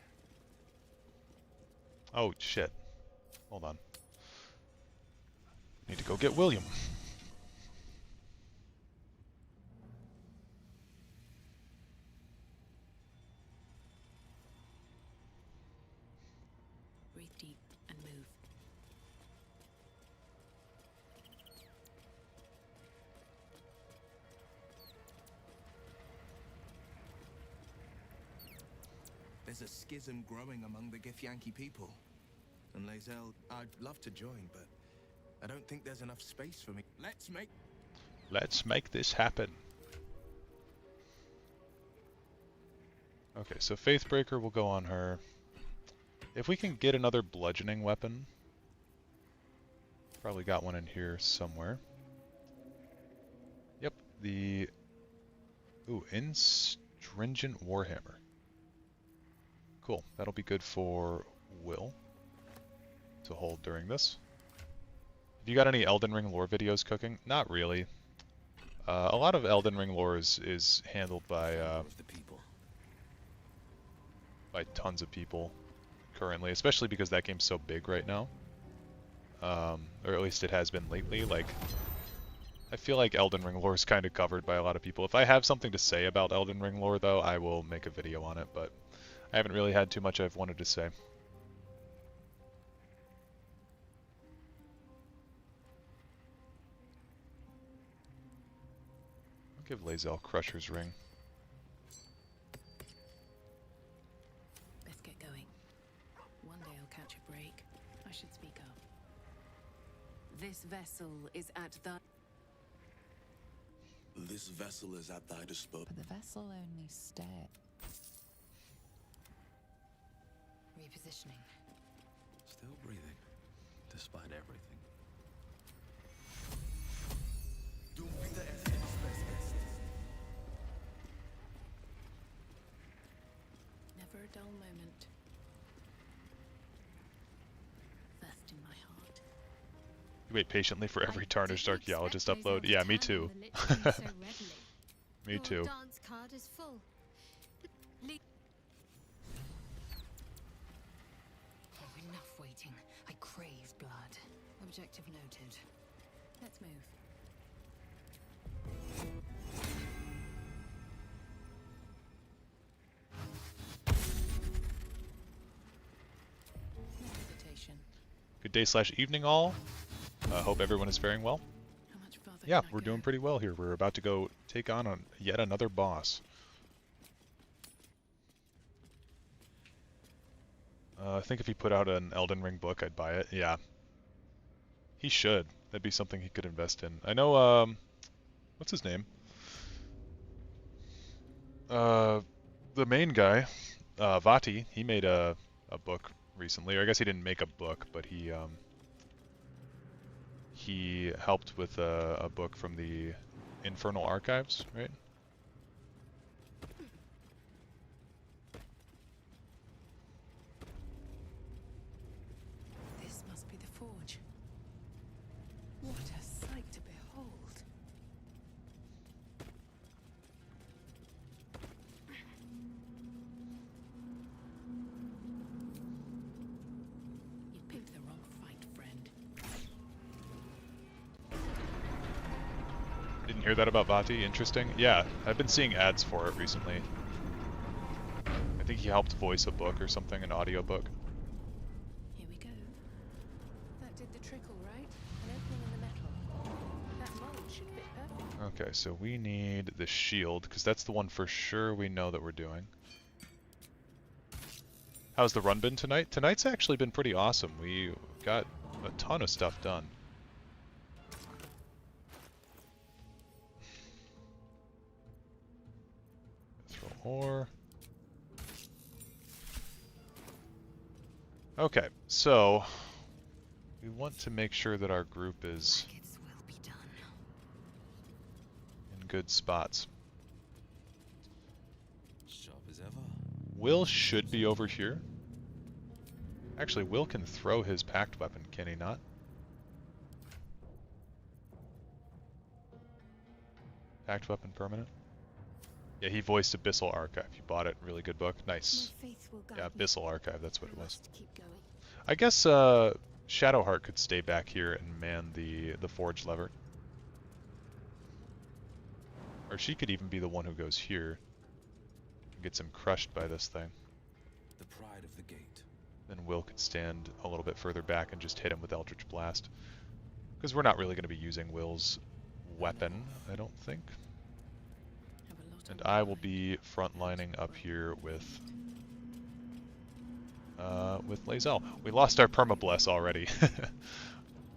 Oh, shit. Hold on. Need to go get William. Breathe deep and move. There's a schism growing among the Githyanki people. And Lae'zel, I'd love to join, but I don't think there's enough space for me. Let's make this happen. Okay, so Faithbreaker will go on her. If we can get another bludgeoning weapon, probably got one in here somewhere. Yep, the Instringent Warhammer. Cool, that'll be good for Will to hold during this. Have you got any Elden Ring lore videos cooking? Not really. A lot of Elden Ring lore is handled by tons of people currently, especially because that game's so big right now. Or at least it has been lately. Like, I feel like Elden Ring lore is kind of covered by a lot of people. If I have something to say about Elden Ring lore, though, I will make a video on it, but I haven't really had too much I've wanted to say. I'll give Lae'zel Crusher's Ring. Let's get going. One day I'll catch a break. I should speak up. This vessel is at thy... This vessel is at thy disposal. But the vessel only stare. Repositioning. Still breathing, despite everything. Never a dull moment. Thirst in my heart. You wait patiently for every Tarnished Archaeologist upload. Yeah, me too. Me too. Dance card is full. Oh, enough waiting. I crave blood. Objective noted. Let's move. No hesitation. Good day / evening all. Hope everyone is faring well. Yeah, we're doing pretty well here. We're about to go take on yet another boss. I think if he put out an Elden Ring book, I'd buy it. Yeah. He should. That'd be something he could invest in. I know, what's his name? The main guy, Vati, he made a book recently. Or I guess he didn't make a book, but he helped with a book from the Infernal Archives, right? This must be the forge. What a sight to behold. You picked the wrong fight, friend. Didn't hear that about Vati. Interesting. Yeah, I've been seeing ads for it recently. I think he helped voice a book or something, an audiobook. Here we go. That did the trick all right. An opening in the metal. That mold should fit perfect. Okay, so we need the shield, because that's the one for sure we know that we're doing. How's the run been tonight? Tonight's actually been pretty awesome. We got a ton of stuff done. Throw ore. Okay, so we want to make sure that our group is in good spots. Sharp as ever. Will should be over here. Actually, Will can throw his packed weapon, can he not? Packed weapon permanent? Yeah, he voiced Abyssal Archive. You bought it. Really good book. Nice. Yeah, Abyssal Archive, that's what it was. I guess Shadowheart could stay back here and man the forge lever. Or she could even be the one who goes here and gets him crushed by this thing. The pride of the gate. Then Will could stand a little bit further back and just hit him with Eldritch Blast. Because we're not really going to be using Will's weapon, I don't think. And I will be frontlining up here with Lae'zel. We lost our Permabless already,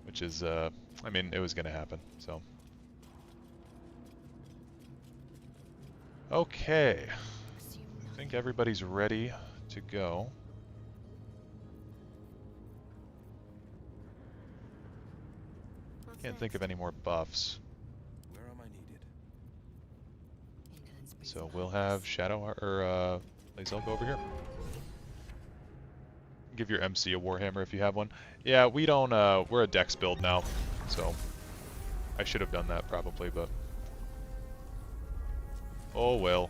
which is, I mean, it was going to happen, so. Okay, I think everybody's ready to go. Can't think of any more buffs. Where am I needed? So we'll have Lae'zel go over here. Give your MC a Warhammer if you have one. Yeah, we don't, we're a Dex build now, so I should have done that probably, but oh well.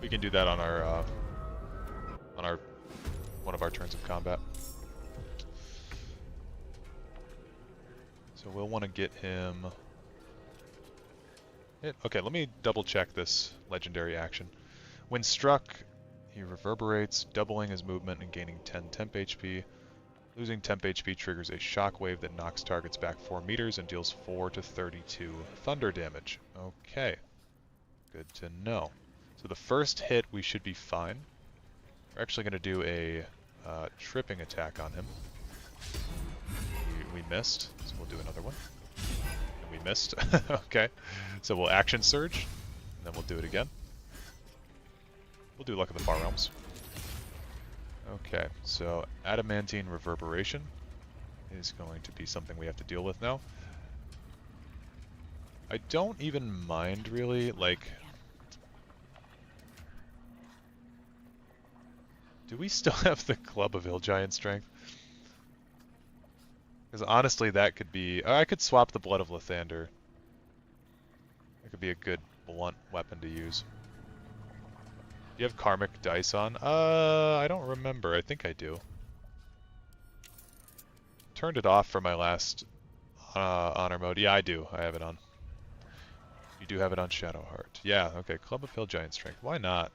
We can do that on our one of our turns of combat. So we'll want to get him. Okay, let me double check this legendary action. When struck, he reverberates, doubling his movement and gaining 10 temp HP. Losing temp HP triggers a shockwave that knocks targets back 4 meters and deals 4 to 32 thunder damage. Okay, good to know. So the first hit we should be fine. We're actually going to do a tripping attack on him. We missed, so we'll do another one. And we missed. Okay, so we'll action surge, and then we'll do it again. We'll do Luck of the Far Realms. Okay, so Adamantine Reverberation is going to be something we have to deal with now. I don't even mind, really, like... Do we still have the Club of Ill Giant Strength? Because honestly, that could be... I could swap the Blood of Lathander. That could be a good blunt weapon to use. Do you have Karmic Dice on? I don't remember. I think I do. Turned it off for my last honor mode. Yeah, I do. I have it on. You do have it on Shadowheart. Yeah, okay. Club of Ill Giant Strength. Why not?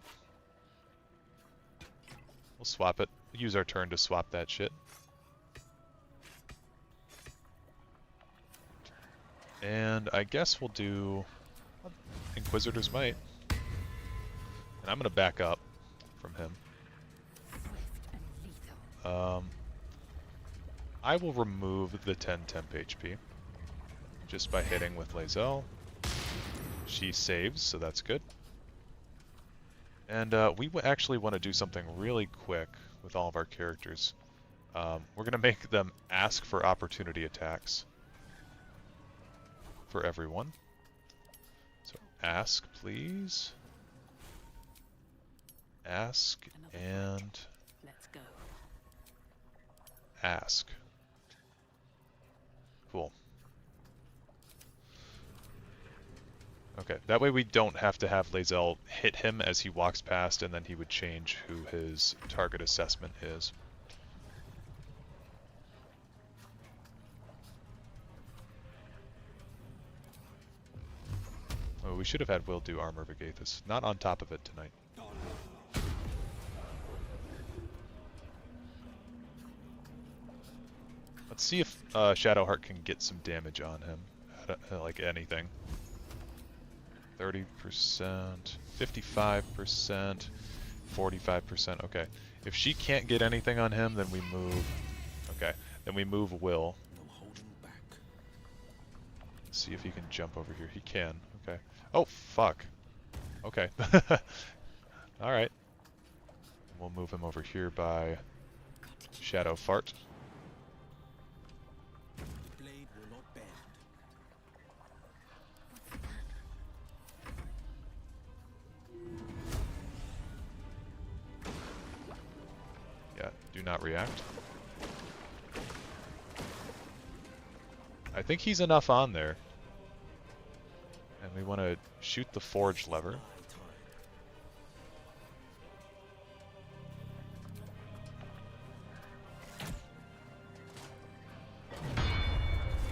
We'll swap it. We'll use our turn to swap that shit. And I guess we'll do Inquisitor's Might. And I'm going to back up from him. I will remove the 10 temp HP just by hitting with Lae'zel. She saves, so that's good. And we actually want to do something really quick with all of our characters. We're going to make them ask for opportunity attacks for everyone. So ask, please. Ask and let's go. Ask. Cool. Okay, that way we don't have to have Lae'zel hit him as he walks past, and then he would change who his target assessment is. Oh, we should have had Will do Armor of Agathis. Not on top of it tonight. Let's see if Shadowheart can get some damage on him. Like anything. 30%, 55%, 45%. Okay. If she can't get anything on him, then we move. Okay. Then we move Will. Let's see if he can jump over here. He can. Okay. Oh, fuck. Okay. Alright. We'll move him over here by Shadow Fart. Do not react. I think he's enough on there. And we want to shoot the forge lever.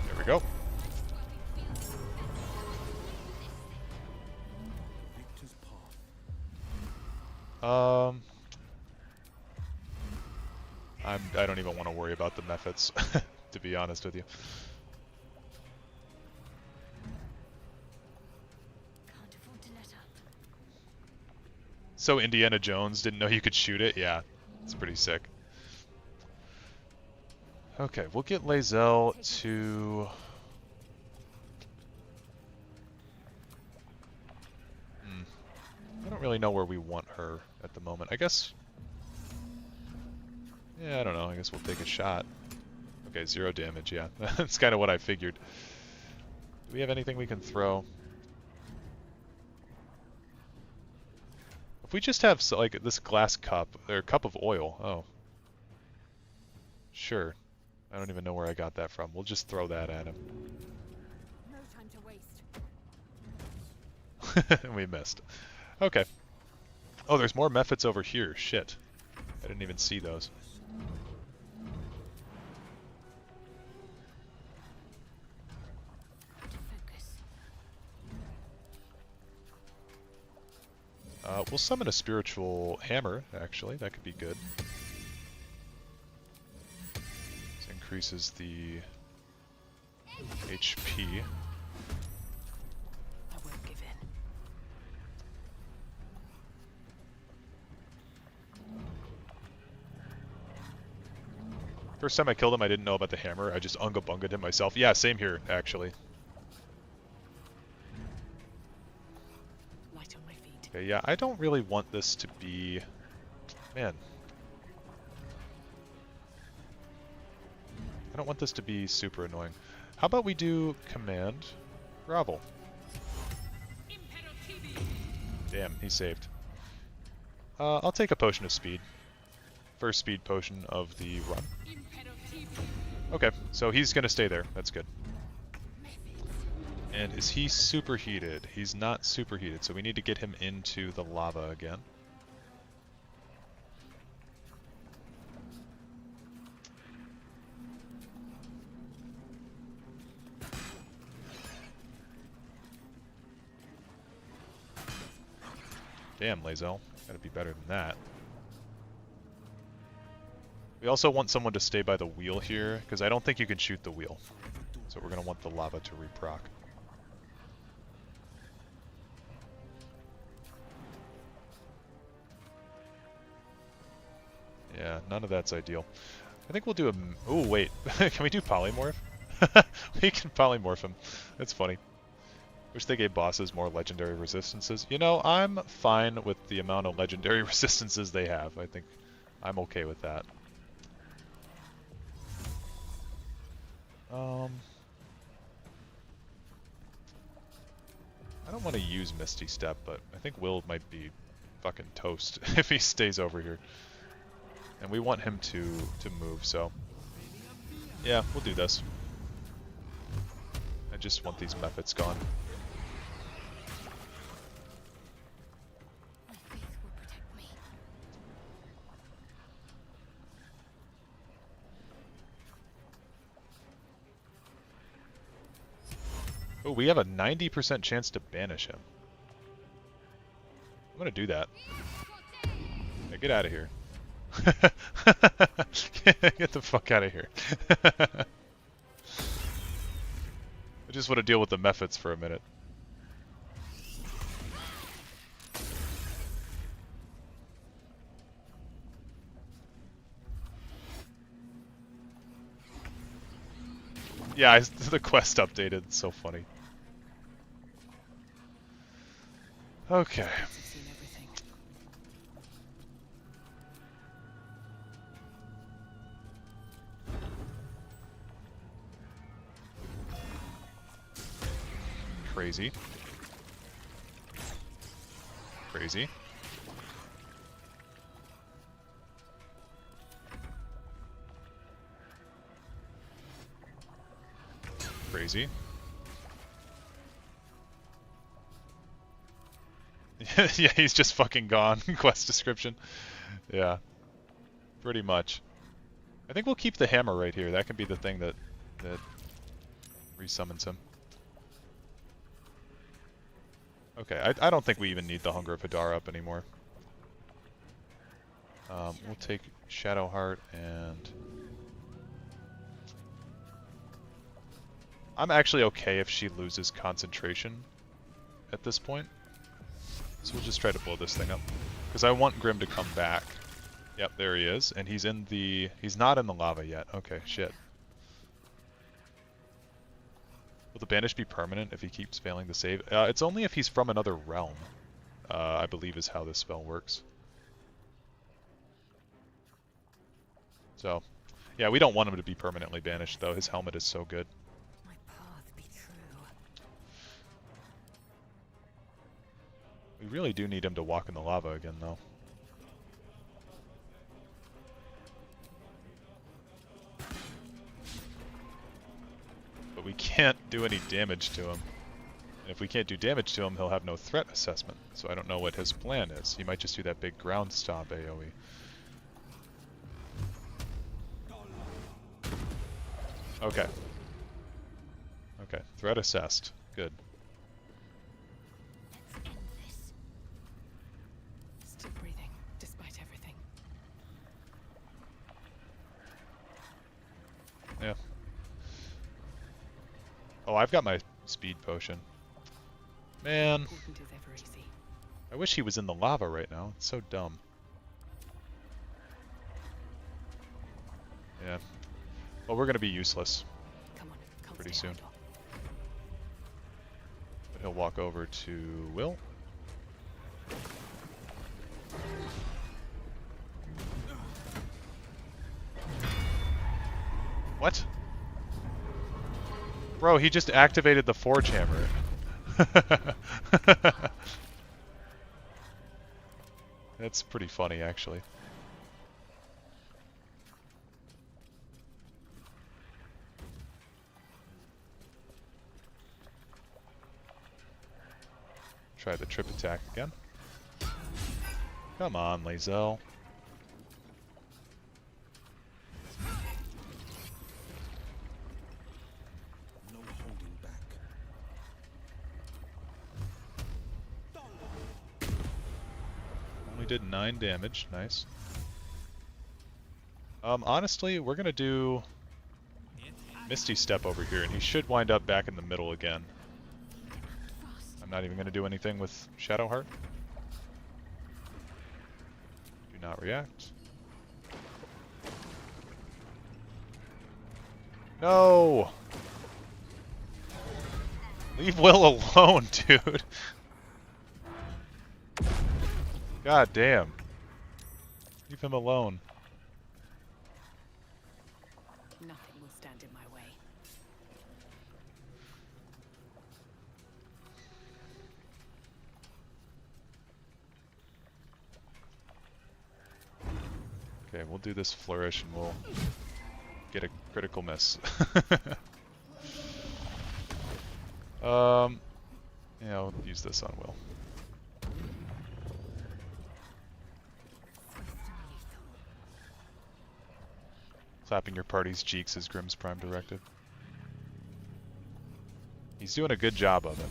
There we go. I don't even want to worry about the methods, to be honest with you. So Indiana Jones didn't know you could shoot it? Yeah, it's pretty sick. Okay, we'll get Lae'zel to... I don't really know where we want her at the moment. I guess... Yeah, I don't know. I guess we'll take a shot. Okay, 0 damage, yeah. That's kind of what I figured. Do we have anything we can throw? If we just have, like, this glass cup, or cup of oil, oh. Sure. I don't even know where I got that from. We'll just throw that at him. No time to waste. We missed. Okay. Oh, there's more methods over here. Shit. I didn't even see those. We'll summon a spiritual hammer, actually. That could be good. This increases the HP. I won't give in. First time I killed him, I didn't know about the hammer. I just unga-bunga'd him myself. Yeah, same here, actually. Okay, yeah, I don't really want this to be... Man. I don't want this to be super annoying. How about we do command grovel? Damn, he saved. I'll take a potion of speed. First speed potion of the run. Okay, so he's gonna stay there. That's good. And is he superheated? He's not superheated, so we need to get him into the lava again. Damn, Lae'zel. Gotta be better than that. We also want someone to stay by the wheel here, because I don't think you can shoot the wheel. So we're gonna want the lava to reproc. Yeah, none of that's ideal. I think we'll do a... Oh, wait. Can we do polymorph? We can polymorph him. That's funny. Wish they gave bosses more legendary resistances. You know, I'm fine with the amount of legendary resistances they have. I think I'm okay with that. I don't want to use Misty Step, but I think Will might be fucking toast if he stays over here. And we want him to move, so... Yeah, we'll do this. I just want these methods gone. Oh, we have a 90% chance to banish him. I'm gonna do that. Yeah, get out of here. Get the fuck out of here. I just want to deal with the methods for a minute. Yeah, the quest updated. It's so funny. Okay. Crazy. Crazy. Crazy. Yeah, he's just fucking gone. Quest description. Yeah. Pretty much. I think we'll keep the hammer right here. That can be the thing that resummons him. Okay, I don't think we even need the Hunger of Hadar up anymore. We'll take Shadowheart and... I'm actually okay if she loses concentration at this point. So we'll just try to blow this thing up. Because I want Grim to come back. Yep, there he is. And he's in the... He's not in the lava yet. Okay, shit. Will the banish be permanent if he keeps failing to save? It's only if he's from another realm, I believe is how this spell works. So, yeah, we don't want him to be permanently banished, though. His helmet is so good. My path be true. We really do need him to walk in the lava again, though. But we can't do any damage to him. And if we can't do damage to him, he'll have no threat assessment. So I don't know what his plan is. He might just do that big ground stomp AoE. Okay. Okay, threat assessed. Good. Still breathing, despite everything. Yeah. Oh, I've got my speed potion. Man. I wish he was in the lava right now. It's so dumb. Yeah. Well, we're going to be useless pretty soon. But he'll walk over to Will. What? Bro, he just activated the Forge Hammer. That's pretty funny, actually. Try the trip attack again. Come on, Lae'zel. No holding back. Only did 9 damage. Nice. Honestly, we're gonna do Misty Step over here, and he should wind up back in the middle again. I'm not even gonna do anything with Shadowheart. Do not react. No! Leave Will alone, dude. God damn. Leave him alone. Nothing will stand in my way. Okay, we'll do this flourish and we'll get a critical miss. Yeah, I'll use this on Will. Clapping your party's cheeks is Grimm's prime directive. He's doing a good job of it.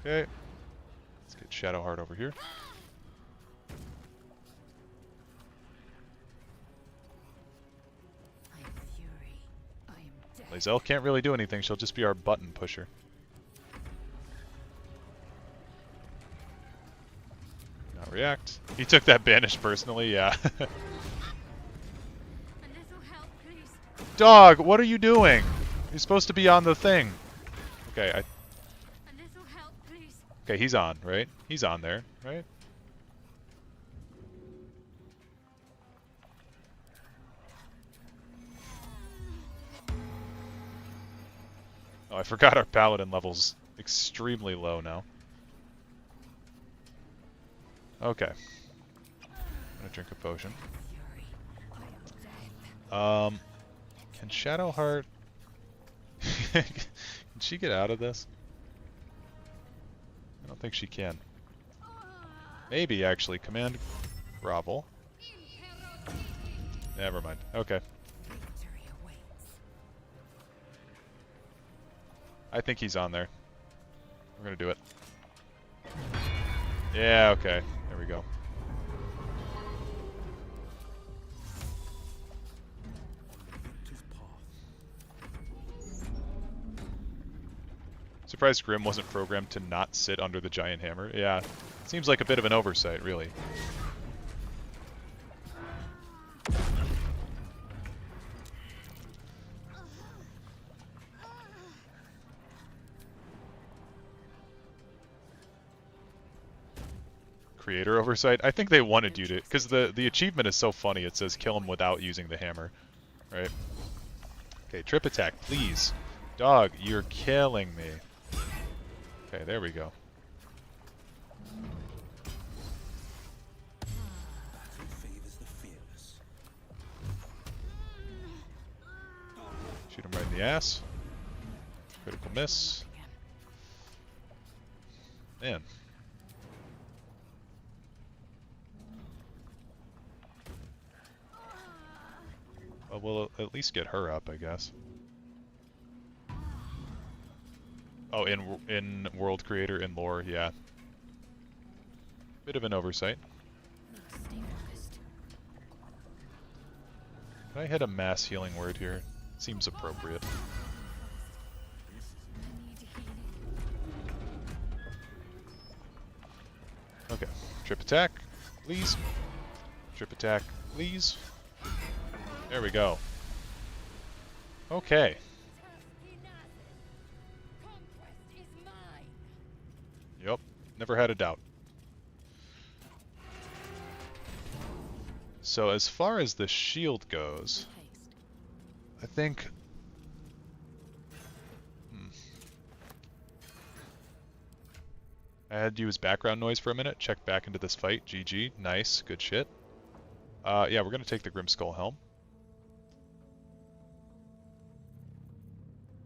Okay. Let's get Shadowheart over here. Lae'zel can't really do anything, she'll just be our button pusher. Not react. He took that banish personally, yeah. Dog, what are you doing? You're supposed to be on the thing. Okay, Okay, he's on, right? He's on there, right? Oh, I forgot our paladin level's extremely low now. Okay. I'm gonna drink a potion. Can Shadowheart... Can she get out of this? I don't think she can. Maybe, actually. Command grovel. Never mind. Okay. I think he's on there. We're gonna do it. Yeah, okay. There we go. Surprised Grim wasn't programmed to not sit under the giant hammer. Yeah, seems like a bit of an oversight, really. Creator oversight? I think they wanted you to, because the achievement is so funny. It says kill him without using the hammer, right? Okay, trip attack, please. Dog, you're killing me. Okay, there we go. Shoot him right in the ass. Critical miss. Man. Well, we'll at least get her up, I guess. Oh, in World Creator, in lore, yeah. Bit of an oversight. Can I hit a mass healing word here? Seems appropriate. Okay. Trip attack, please. Trip attack, please. There we go. Okay. Yep, never had a doubt. So as far as the shield goes, I think... I had to use background noise for a minute, check back into this fight. GG, nice, good shit. Yeah, we're gonna take the Grimskull Helm.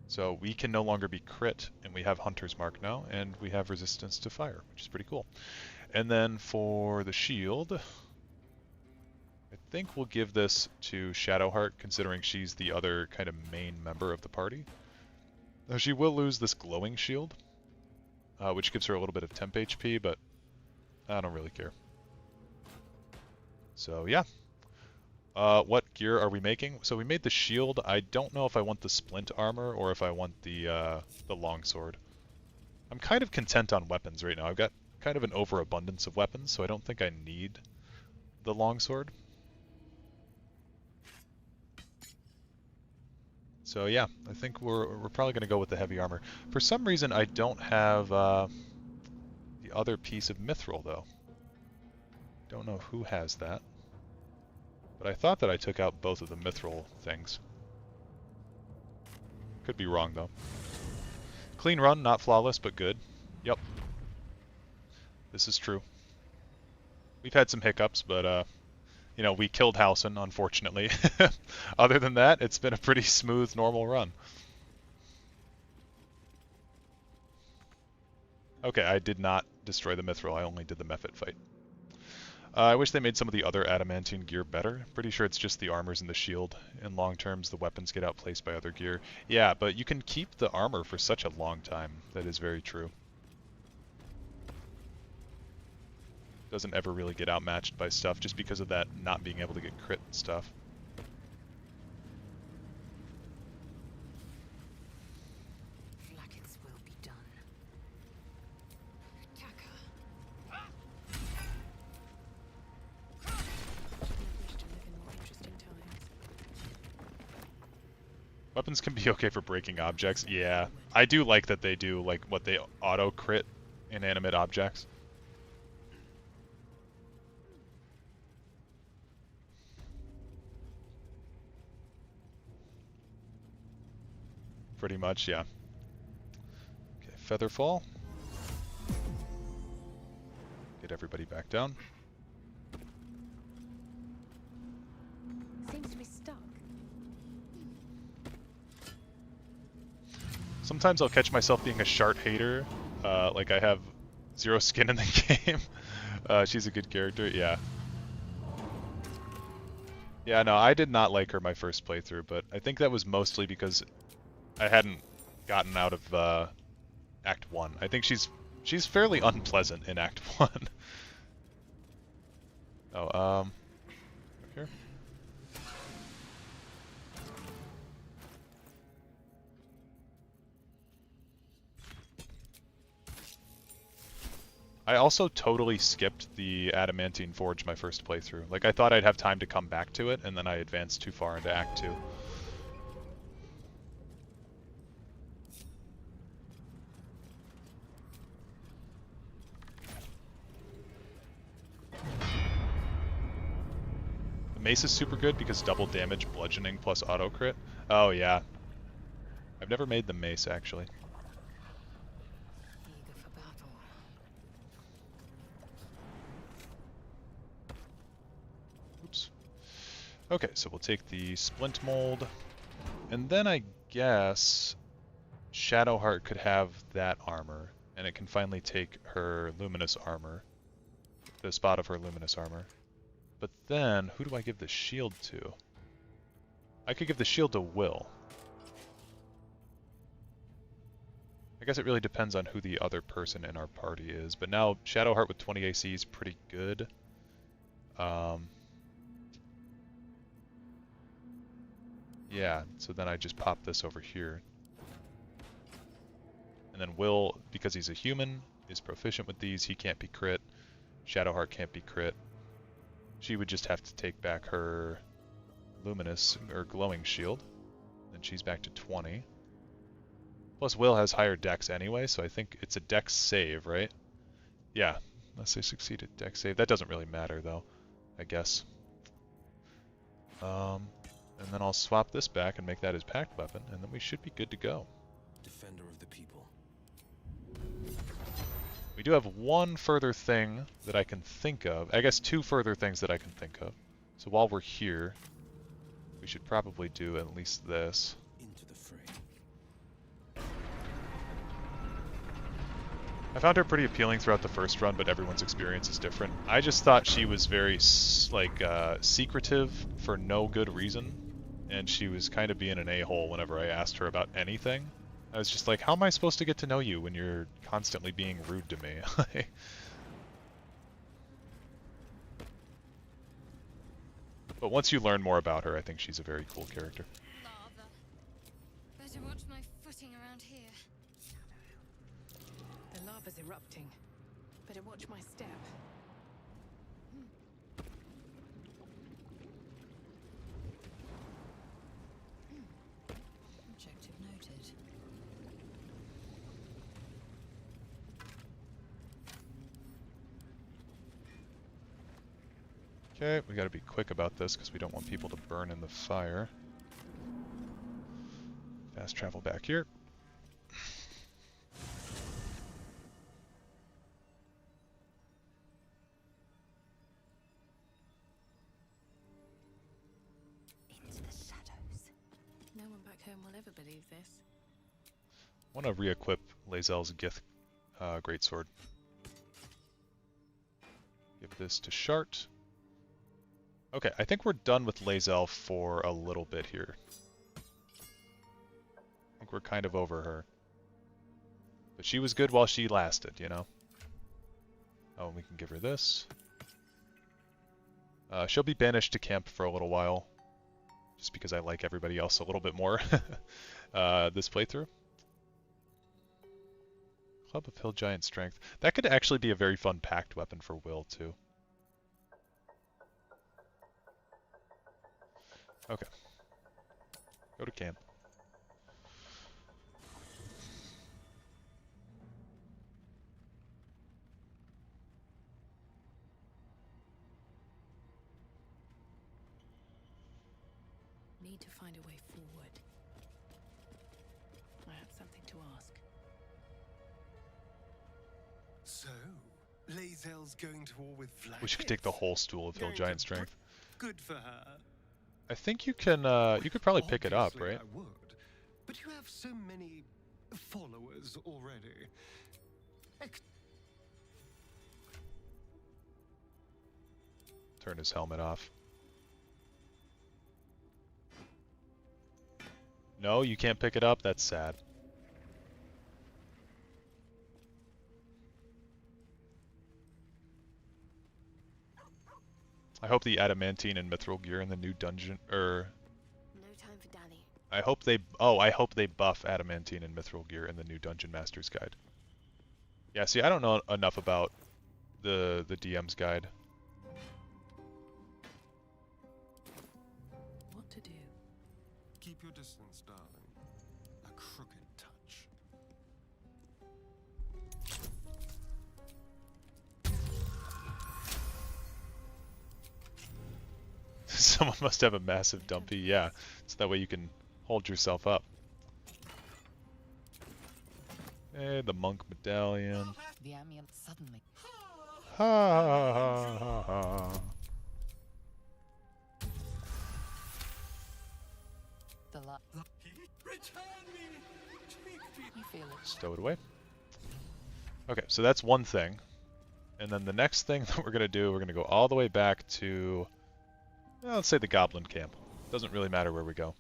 So we can no longer be crit, and we have Hunter's Mark now, and we have resistance to fire, which is pretty cool. And then for the shield, I think we'll give this to Shadowheart, considering she's the other kind of main member of the party. Now she will lose this glowing shield, which gives her a little bit of temp HP, but I don't really care. So yeah. What gear are we making? So we made the shield. I don't know if I want the splint armor or if I want the longsword. I'm kind of content on weapons right now. I've got kind of an overabundance of weapons, so I don't think I need the longsword. So yeah, I think we're probably going to go with the heavy armor. For some reason, I don't have the other piece of mithril though. Don't know who has that. But I thought that I took out both of the mithril things. Could be wrong, though. Clean run, not flawless, but good. Yep. This is true. We've had some hiccups, but, you know, we killed Halsin, unfortunately. Other than that, it's been a pretty smooth, normal run. Okay, I did not destroy the mithril, I only did the Mephit fight. I wish they made some of the other adamantine gear better. Pretty sure it's just the armors and the shield. In long terms, the weapons get outplaced by other gear. Yeah, but you can keep the armor for such a long time. That is very true. Doesn't ever really get outmatched by stuff just because of that not being able to get crit stuff. Weapons can be okay for breaking objects. Yeah, I do like that they do, like, what they auto-crit inanimate objects. Pretty much, yeah. Okay, Featherfall. Get everybody back down. Seems to be stuck. Sometimes I'll catch myself being a Shart hater, like I have zero skin in the game. She's a good character, yeah. Yeah, no, I did not like her my first playthrough, but I think that was mostly because I hadn't gotten out of Act 1. I think she's fairly unpleasant in Act 1. Oh, here? I also totally skipped the Adamantine Forge my first playthrough. Like, I thought I'd have time to come back to it, and then I advanced too far into Act 2. The mace is super good because double damage, bludgeoning, plus auto crit. Oh, yeah. I've never made the mace, actually. Eager for battle. Oops. Okay, so we'll take the splint mold, and then I guess Shadowheart could have that armor, and it can finally take her luminous armor, the spot of her luminous armor. But then, who do I give the shield to? I could give the shield to Will. I guess it really depends on who the other person in our party is, but now Shadowheart with 20 AC is pretty good. Yeah, so then I just pop this over here. And then Will, because he's a human, is proficient with these. He can't be crit. Shadowheart can't be crit. She would just have to take back her luminous or glowing shield. Then she's back to 20. Plus Will has higher dex anyway, so I think it's a dex save, right? Yeah, unless they succeeded dex save. That doesn't really matter though, I guess. And then I'll swap this back and make that his pact weapon, and then we should be good to go. Defender of the people. We do have one further thing that I can think of. I guess two further things that I can think of. So while we're here, we should probably do at least this. Into the fray. I found her pretty appealing throughout the first run, but everyone's experience is different. I just thought she was very, secretive for no good reason, and she was kind of being an a-hole whenever I asked her about anything. I was just like, how am I supposed to get to know you when you're constantly being rude to me? But once you learn more about her, I think she's a very cool character. Lava. Better watch my footing around here. The lava's erupting. Better watch my step. Objective noted. Okay, we gotta be quick about this because we don't want people to burn in the fire. Fast travel back here. Into the shadows. No one back home will ever believe this. I want to re-equip Lae'zel's Gith Greatsword. Give this to Shart. Okay, I think we're done with Lae'zel for a little bit here. I think we're kind of over her. But she was good while she lasted, you know? Oh, and we can give her this. She'll be banished to camp for a little while. Just because I like everybody else a little bit more this playthrough. Club of Hill Giant Strength. That could actually be a very fun pact weapon for Will, too. Okay. Go to camp. Need to find a way forward. I have something to ask. So, Lae'zel's going to war with Vlad. Wish you could take the whole stool of Hill Giant Strength. Good for her. I think you can, you could probably pick it up, Obviously right? I would. But you have so many followers already. Turn his helmet off. No, you can't pick it up? That's sad. I hope the adamantine and mithril gear in the new dungeon, No time for dally. I hope they buff adamantine and mithril gear in the new Dungeon Master's Guide. Yeah, see, I don't know enough about the DM's guide. What to do? Keep your distance, darling. A crooked touch. Someone must have a massive dumpy, yeah. So that way you can hold yourself up. Hey, the monk medallion. The amulet suddenly. Ha ha ha ha. The light. You feel it. Stow it away. Okay, so that's one thing. And then the next thing that we're going to do, we're going to go all the way back to, well, let's say the goblin camp. Doesn't really matter where we go.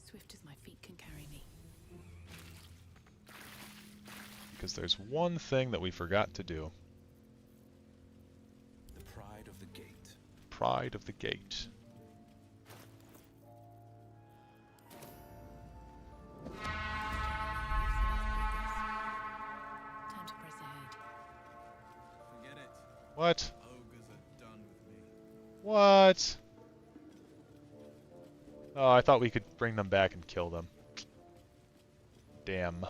Swift as my feet can carry me. Because there's one thing that we forgot to do. The pride of the gate. Pride of the gate. Time to press ahead. Forget it. What? Ogres are done with me. What? Oh, I thought we could bring them back and kill them. Damn.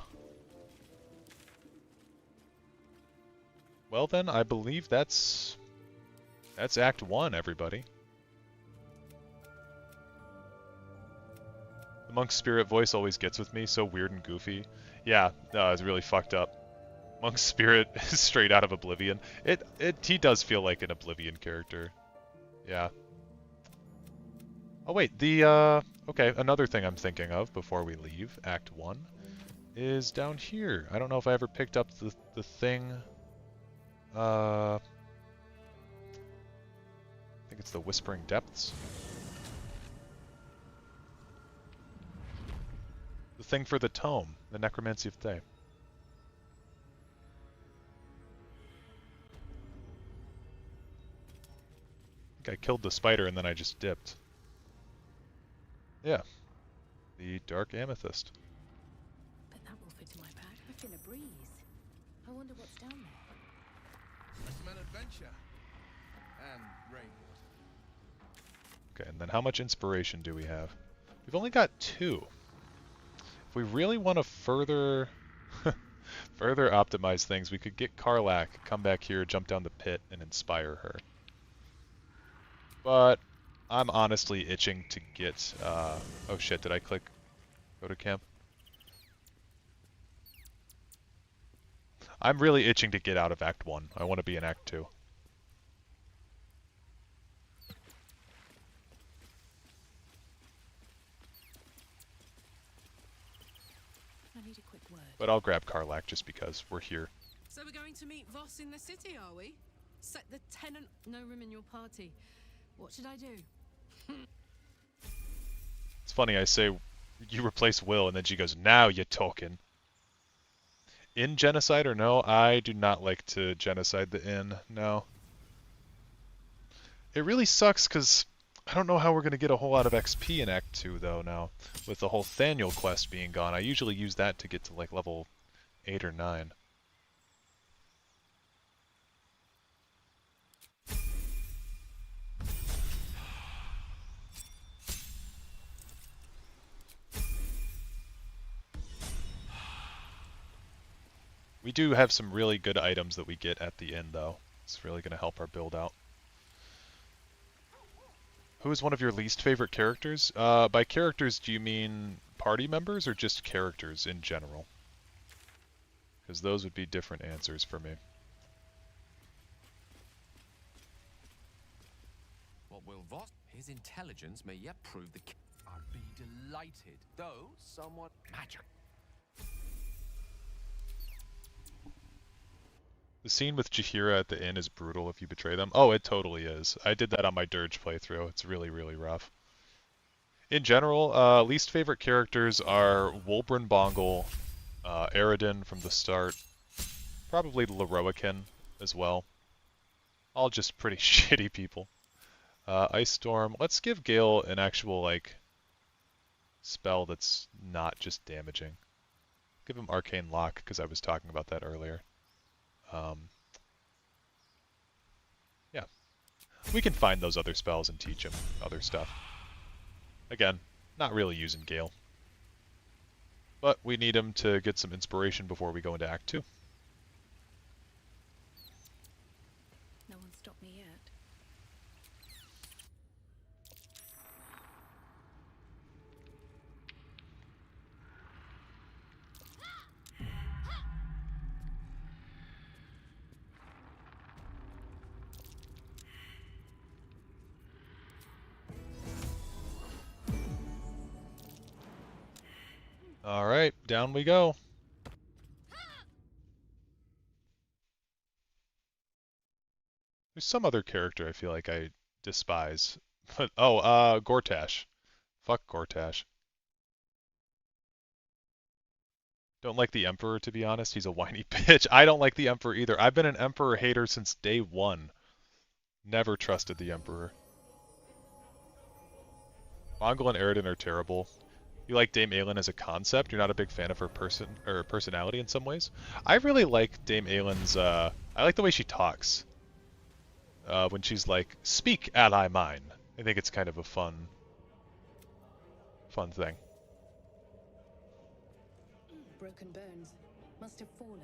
Well then, I believe that's Act 1, everybody. The monk's spirit voice always gets with me, so weird and goofy. Yeah, no, it's really fucked up. Monk's spirit is straight out of Oblivion. He does feel like an Oblivion character. Yeah. Oh wait, okay, another thing I'm thinking of before we leave Act 1 is down here. I don't know if I ever picked up the thing. I think it's the Whispering Depths. The thing for the tome, the Necromancy of Thay. I think I killed the spider and then I just dipped. Yeah. The Dark Amethyst. Bet that will fit in my bag. I feel a breeze. I wonder what's down there. I smell adventure. And rainwater. Okay, and then how much inspiration do we have? We've only got 2. If we really want to further optimize things, we could get Karlach, come back here, jump down the pit, and inspire her. But I'm honestly itching to get... oh shit, did I click go to camp? I'm really itching to get out of Act 1. I want to be in Act 2. I need a quick word. But I'll grab Karlach just because we're here. So we're going to meet Voss in the city, are we? Set the tenant... No room in your party. What should I do? It's funny, I say you replace Will, and then she goes, now you're talking. In genocide or no, I do not like to genocide the inn, no. It really sucks because I don't know how we're going to get a whole lot of XP in Act 2 though now, with the whole Thaniel quest being gone. I usually use that to get to like level 8 or 9. We do have some really good items that we get at the end, though. It's really going to help our build out. Who is one of your least favorite characters? By characters, do you mean party members or just characters in general? because those would be different answers for me. What will Voss? His intelligence may yet prove the. I'd be delighted, though somewhat magic. The scene with Chihira at the inn is brutal if you betray them. Oh, it totally is. I did that on my Dirge playthrough. It's really, really rough. In general, least favorite characters are Wulbren Bongle, Aradin from the start, probably Leroican as well. All just pretty shitty people. Ice Storm. Let's give Gale an actual, like, spell that's not just damaging. Give him Arcane Lock, because I was talking about that earlier. Yeah. We can find those other spells and teach him other stuff. Again, not really using Gale. But we need him to get some inspiration before we go into Act 2. No one stopped me yet. Alright, down we go. There's some other character I feel like I despise. But, oh, Gortash. Fuck Gortash. Don't like the Emperor, to be honest. He's a whiny bitch. I don't like the Emperor either. I've been an Emperor hater since day one. Never trusted the Emperor. Mongol and Aradin are terrible. You like Dame Aelin as a concept. You're not a big fan of her personality in some ways. I really like Dame Aelin's. I like the way she talks. When she's like, "Speak, ally mine." I think it's kind of a fun thing. Broken bones. Must have fallen.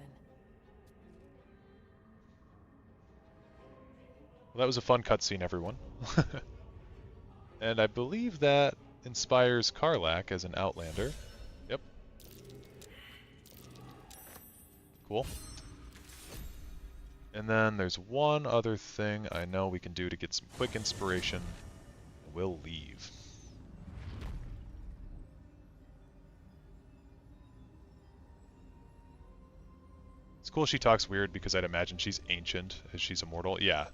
Well, that was a fun cutscene, everyone. And I believe that inspires Karlach as an Outlander. Yep. Cool. And then there's one other thing I know we can do to get some quick inspiration. We'll leave. It's cool she talks weird because I'd imagine she's ancient as she's immortal. Yeah.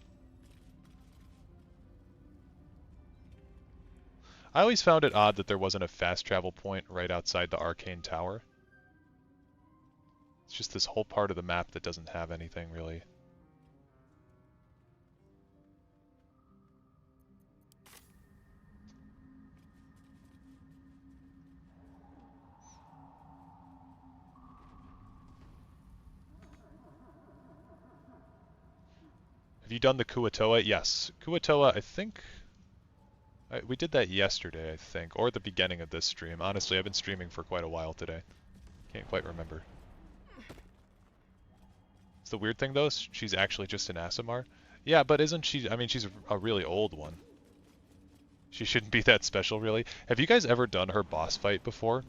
I always found it odd that there wasn't a fast travel point right outside the Arcane Tower. It's just this whole part of the map that doesn't have anything really. Have you done the Kuatoa? Yes. Kuatoa, I think... we did that yesterday, I think, or at the beginning of this stream. Honestly, I've been streaming for quite a while today. Can't quite remember. It's the weird thing, though, she's actually just an Aasimar. Yeah, but isn't she... I mean, she's a really old one. She shouldn't be that special, really. Have you guys ever done her boss fight before?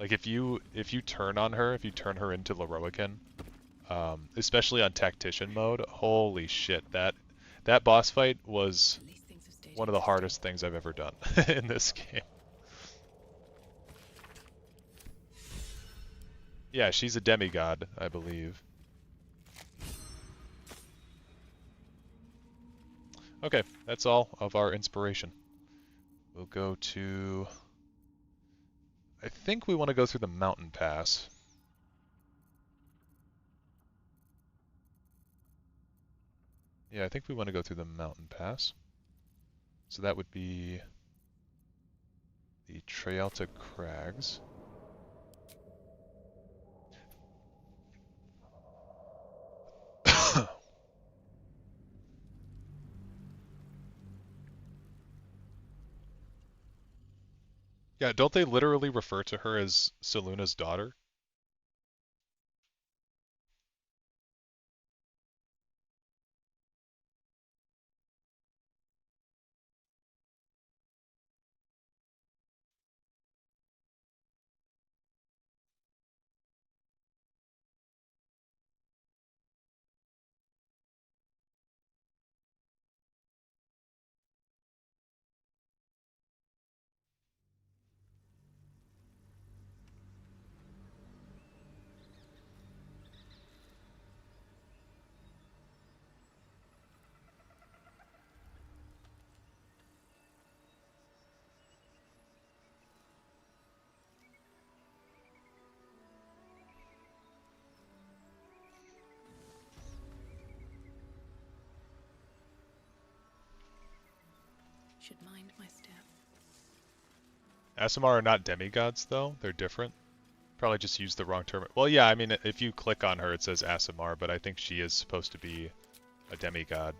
Like, if you turn on her, if you turn her into Leroican, especially on Tactician mode, holy shit, that boss fight was one of the hardest things I've ever done in this game. Yeah, she's a demigod, I believe. Okay, that's all of our inspiration. We'll go to... I think we want to go through the mountain pass. Yeah, I think we want to go through the mountain pass. So that would be the Trialta Crags. Yeah, don't they literally refer to her as Seluna's daughter? Should mind my step. Asimar are not demigods, though. They're different. Probably just used the wrong term. Well, yeah, I mean, if you click on her, it says Asimar, but I think she is supposed to be a demigod.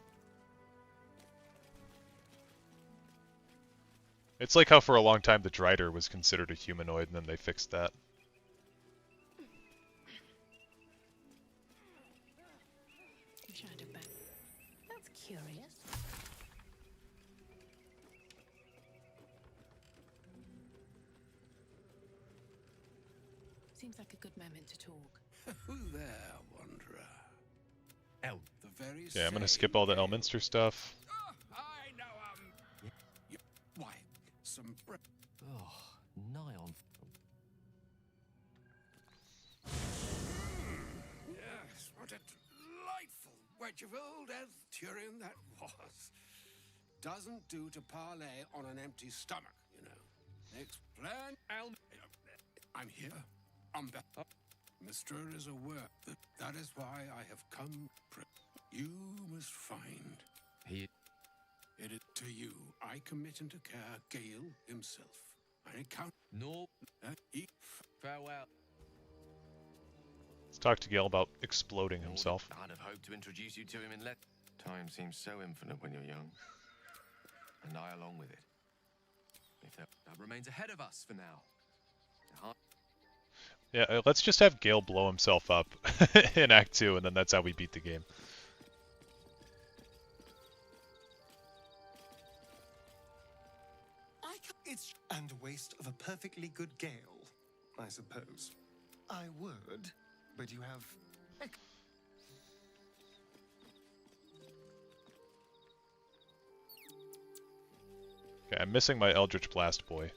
It's like how for a long time the Drider was considered a humanoid, and then they fixed that. Wish I had a bet. That's curious. Seems like a good moment to talk. Who there, wanderer? Elm. The very Yeah, I'm gonna same skip all the Gale. Elminster stuff. I know, why? Some Oh, nigh on. Yes, what a delightful wedge of old Arthurian that was. Doesn't do to parley on an empty stomach, you know. Explain, I'm here. I'm back. Mister is aware that is why I have come. You must find. He. It is to you I commit into care Gale himself. I count. No. Farewell. Let's talk to Gale about exploding himself. I'd have hoped to introduce you to him in let. Time seems so infinite when you're young. And I along with it. If that remains ahead of us for now. Yeah, let's just have Gale blow himself up in Act 2, and then that's how we beat the game. It's and a waste of a perfectly good gale, I suppose. I would, but you have. Okay, I'm missing my Eldritch Blast boy.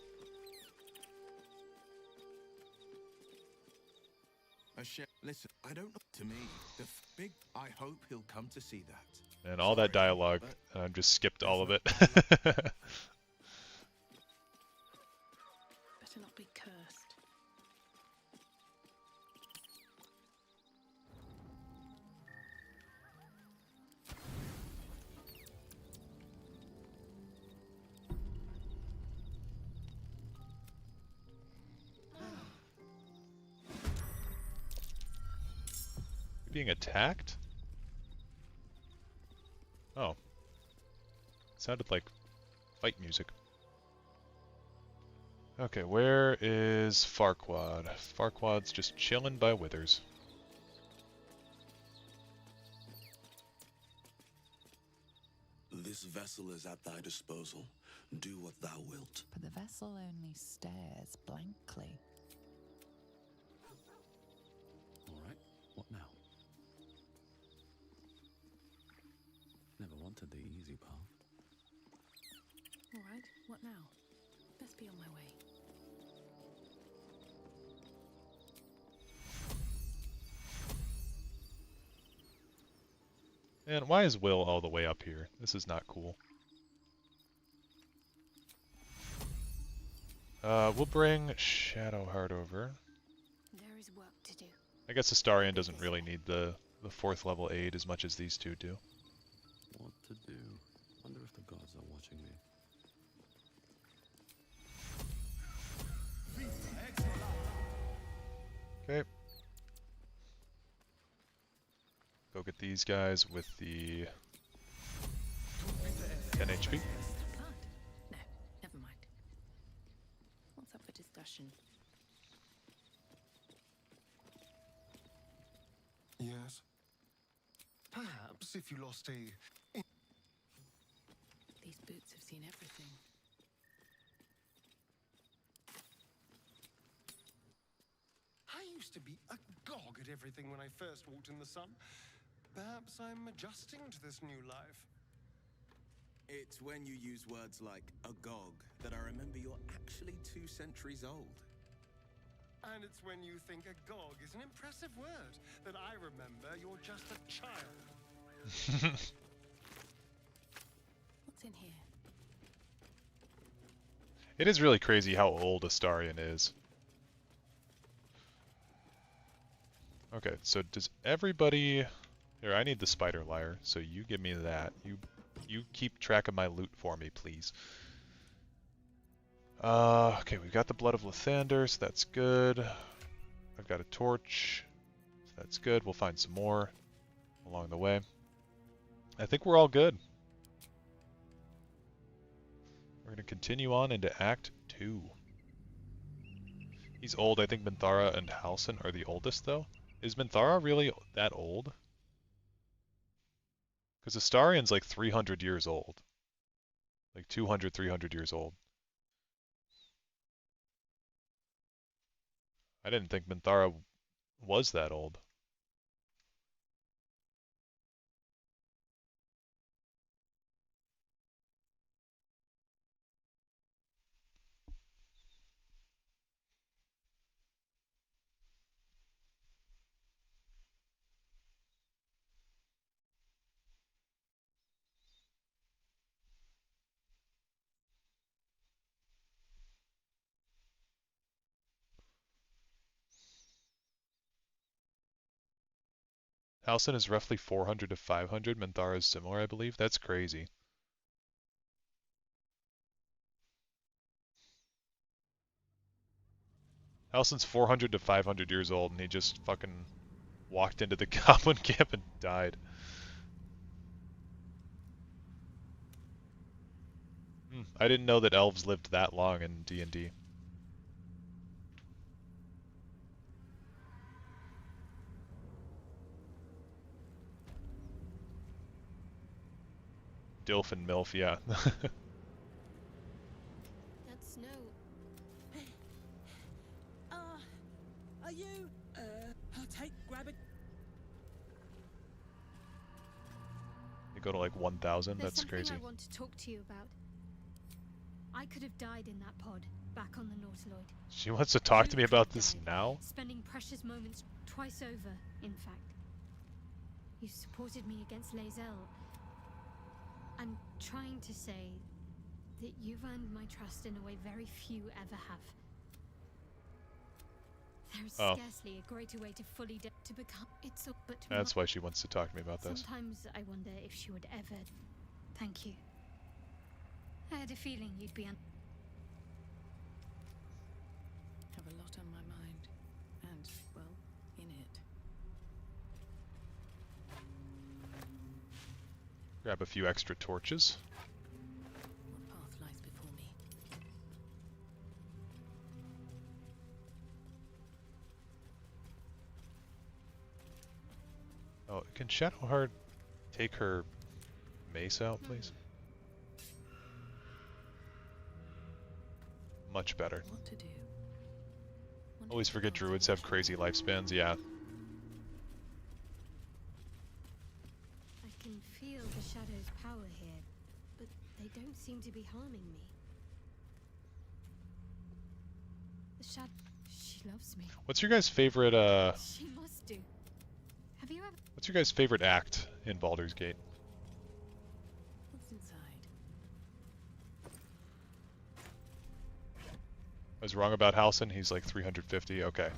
Listen, I don't know. To me, the big. I hope he'll come to see that. And all that dialogue, and I've just skipped all of it. Better not be cursed. Being attacked? Oh. Sounded like fight music. Okay, where is Farquaad? Farquaad's just chilling by Withers. This vessel is at thy disposal. Do what thou wilt. But the vessel only stares blankly. All right, what now? Never wanted the easy path. All right, what now? Best be on my way. And why is Will all the way up here? This is not cool. We'll bring Shadowheart over. There is work to do. I guess Astarion doesn't really need the 4th level aid as much as these two do. What to do? Wonder if the gods are watching me. Okay. Go get these guys with the 10 HP. Can't. No, never mind. What's up for discussion? Yes. Perhaps if you lost a. These boots have seen everything. I used to be agog at everything when I first walked in the sun. Perhaps I'm adjusting to this new life. It's when you use words like agog that I remember you're actually 2 centuries old. And it's when you think agog is an impressive word that I remember you're just a child. What's in here? It is really crazy how old Astarion is. Okay, so does everybody... Here, I need the spider lyre, so you give me that. You You keep track of my loot for me, please. Okay, we got the Blood of Lathander, so that's good. I've got a torch, so that's good. We'll find some more along the way. I think we're all good. We're going to continue on into Act 2. He's old. I think Minthara and Halsin are the oldest, though. Is Minthara really that old? Because Astarion's like 300 years old. Like 200, 300 years old. I didn't think Minthara was that old. Halsin is roughly 400 to 500. Minthara is similar, I believe. That's crazy. Halsin's 400 to 500 years old, and he just fucking walked into the goblin camp and died. I didn't know that elves lived that long in D&D. Dilf and Milf, yeah. That's no. Are you? Grab it. They go to like 1,000, There's that's something crazy. I want to talk to you about. I could have died in that pod, back on the Nautiloid. She wants to talk to me about this now? Spending precious moments twice over, in fact. You supported me against Lae'zel. I'm trying to say that you've earned my trust in a way very few ever have. There's scarcely a greater way to fully to become. It's all but. That's why she wants to talk to me about this. Sometimes I wonder if she would ever. Thank you. I had a feeling you'd be. Have a lot on my mind, and well, in it. Grab a few extra torches. What path lies before me? Oh, can Shadowheart take her mace out, please? Much better. What to do? Always forget druids have crazy lifespans, yeah. I can feel the shadow's power here, but they don't seem to be harming me. The shadow. She loves me. What's your guys' favorite, She must do. Have you ever? what's your guys' favorite act in Baldur's Gate? What's inside? I was wrong about Halsin, he's like 350, okay.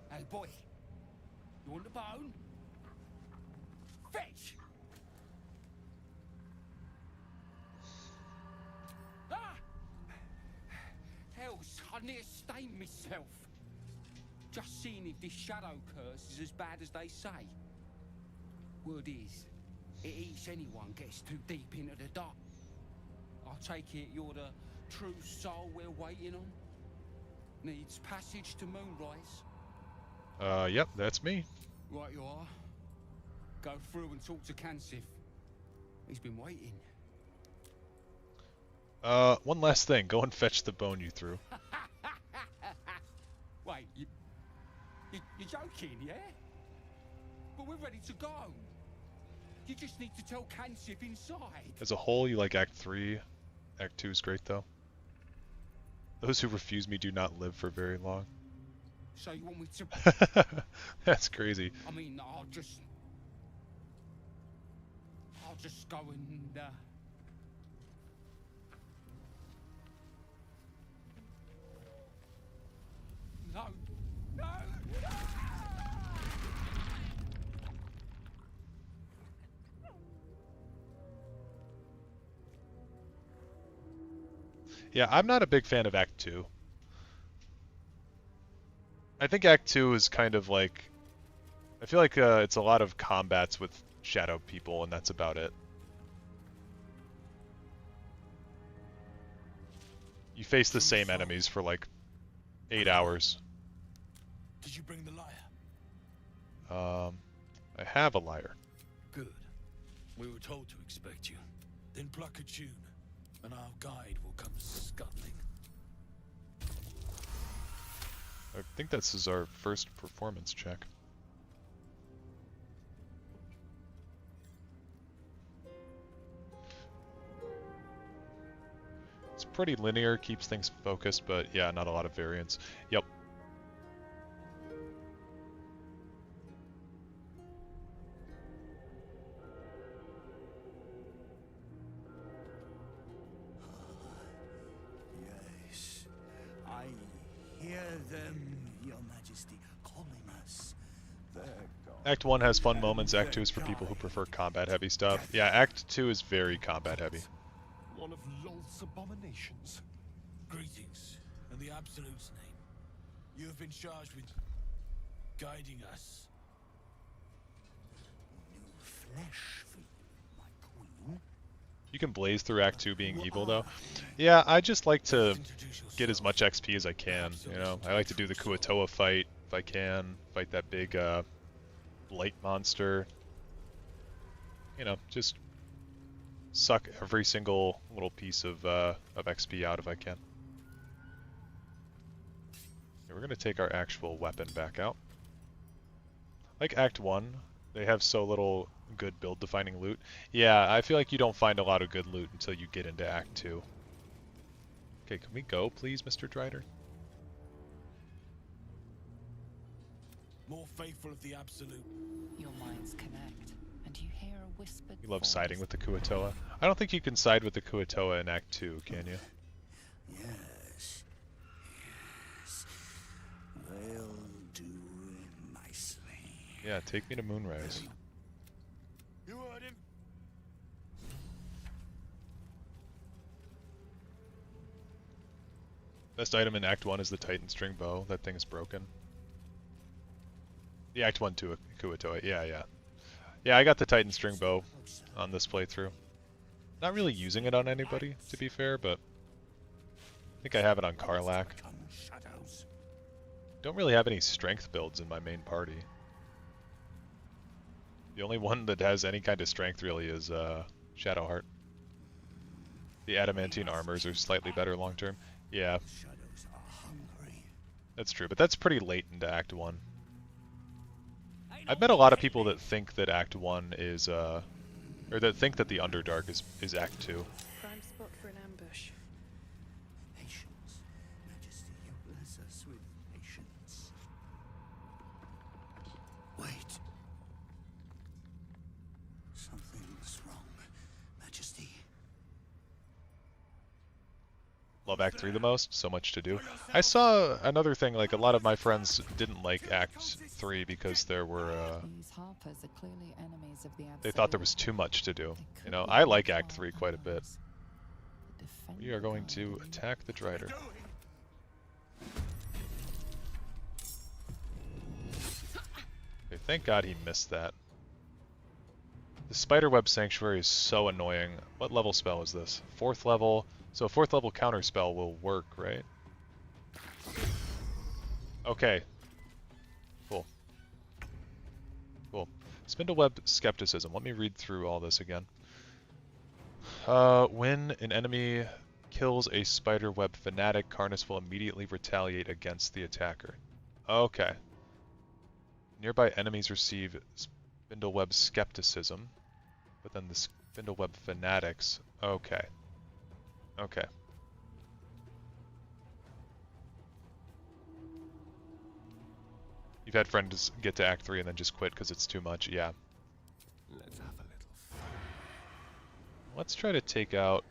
Hey, boy. You want a bone? Fetch! Ah! Hells, I near stained myself. Just seeing if this shadow curse is as bad as they say. Word is, it eats anyone gets too deep into the dark. I take it you're the true soul we're waiting on? Needs passage to Moonrise? Yep, that's me. Right you are. Go through and talk to Kansif. He's been waiting. One last thing, go and fetch the bone you threw. Wait, you're joking, yeah? But we're ready to go. You just need to tell Kansif inside. As a whole, you like Act 3. Act 2 is great, though. Those who refuse me do not live for very long. So you want me to... That's crazy. I mean, I'll just go and Yeah, I'm not a big fan of Act 2. I think Act 2 is kind of like... I feel like it's a lot of combats with shadow people, and that's about it. You face the same enemies for like 8 hours. Did you bring the lyre? I have a lyre. Good. We were told to expect you. Then pluck a tune, and our guide will come scuttling. I think this is our first performance check. It's pretty linear, keeps things focused, but yeah, not a lot of variance. Yep. Yes, I hear them, Your Majesty, calling us. Act 1 has fun moments, Act 2 is for people who prefer combat-heavy stuff. Yeah, Act 2 is very combat-heavy. One of Lolth's abominations. Greetings, in the Absolute's name. You have been charged with guiding us. New flesh for you, my queen. You can blaze through Act 2 being evil, though. Yeah, I just like to get as much XP as I can, you know? I like to do the Kuatoa fight, if I can. Fight that big, light monster. You know, just suck every single little piece of XP out if I can. Okay, we're gonna take our actual weapon back out. Like Act 1, they have so little good build-defining loot. Yeah, I feel like you don't find a lot of good loot until you get into Act 2. Okay, can we go, please, Mr. Drider? More faithful of the Absolute. Your minds connect, and you hear a whispered You love voice. siding with the Kuatoa. I don't think you can side with the Kuatoa in Act 2, can you? Yes. Yes. They'll do nicely. Yeah, take me to Moonrise. You heard him? Best item in Act 1 is the Titan String Bow. That thing is broken. The Act 1 to Kuatoa. Yeah, yeah. Yeah, I got the Titan String Bow on this playthrough. Not really using it on anybody, to be fair, but I think I have it on Karlach. Don't really have any strength builds in my main party. The only one that has any kind of strength really is Shadowheart. The adamantine armors are slightly better long term. Yeah. That's true, but that's pretty late into Act 1. I've met a lot of people that think that Act 1 is, or that think that the Underdark is Act 2. Prime spot for an ambush. Patience. Majesty, you bless us with patience. Wait. Something's wrong, Majesty. Love Act 3 the most, so much to do. I saw another thing, like a lot of my friends didn't like Act 3 because there were, These harpers are clearly enemies of the they thought there was too much to do. You know, I like Act 3 quite a bit. We are going to attack the Drider. Okay, thank God he missed that. The Spiderweb Sanctuary is so annoying. What level spell is this? 4th level. So a 4th level counter spell will work, right? Okay. Cool. Cool. Spindleweb Skepticism. Let me read through all this again. When an enemy kills a Spiderweb Fanatic, Karnas will immediately retaliate against the attacker. Okay. Nearby enemies receive Spindleweb Skepticism, but then the Spindleweb Fanatics. Okay. Okay. You've had friends get to Act 3 and then just quit because it's too much. Yeah. Let's have a little fun. Let's try to take out...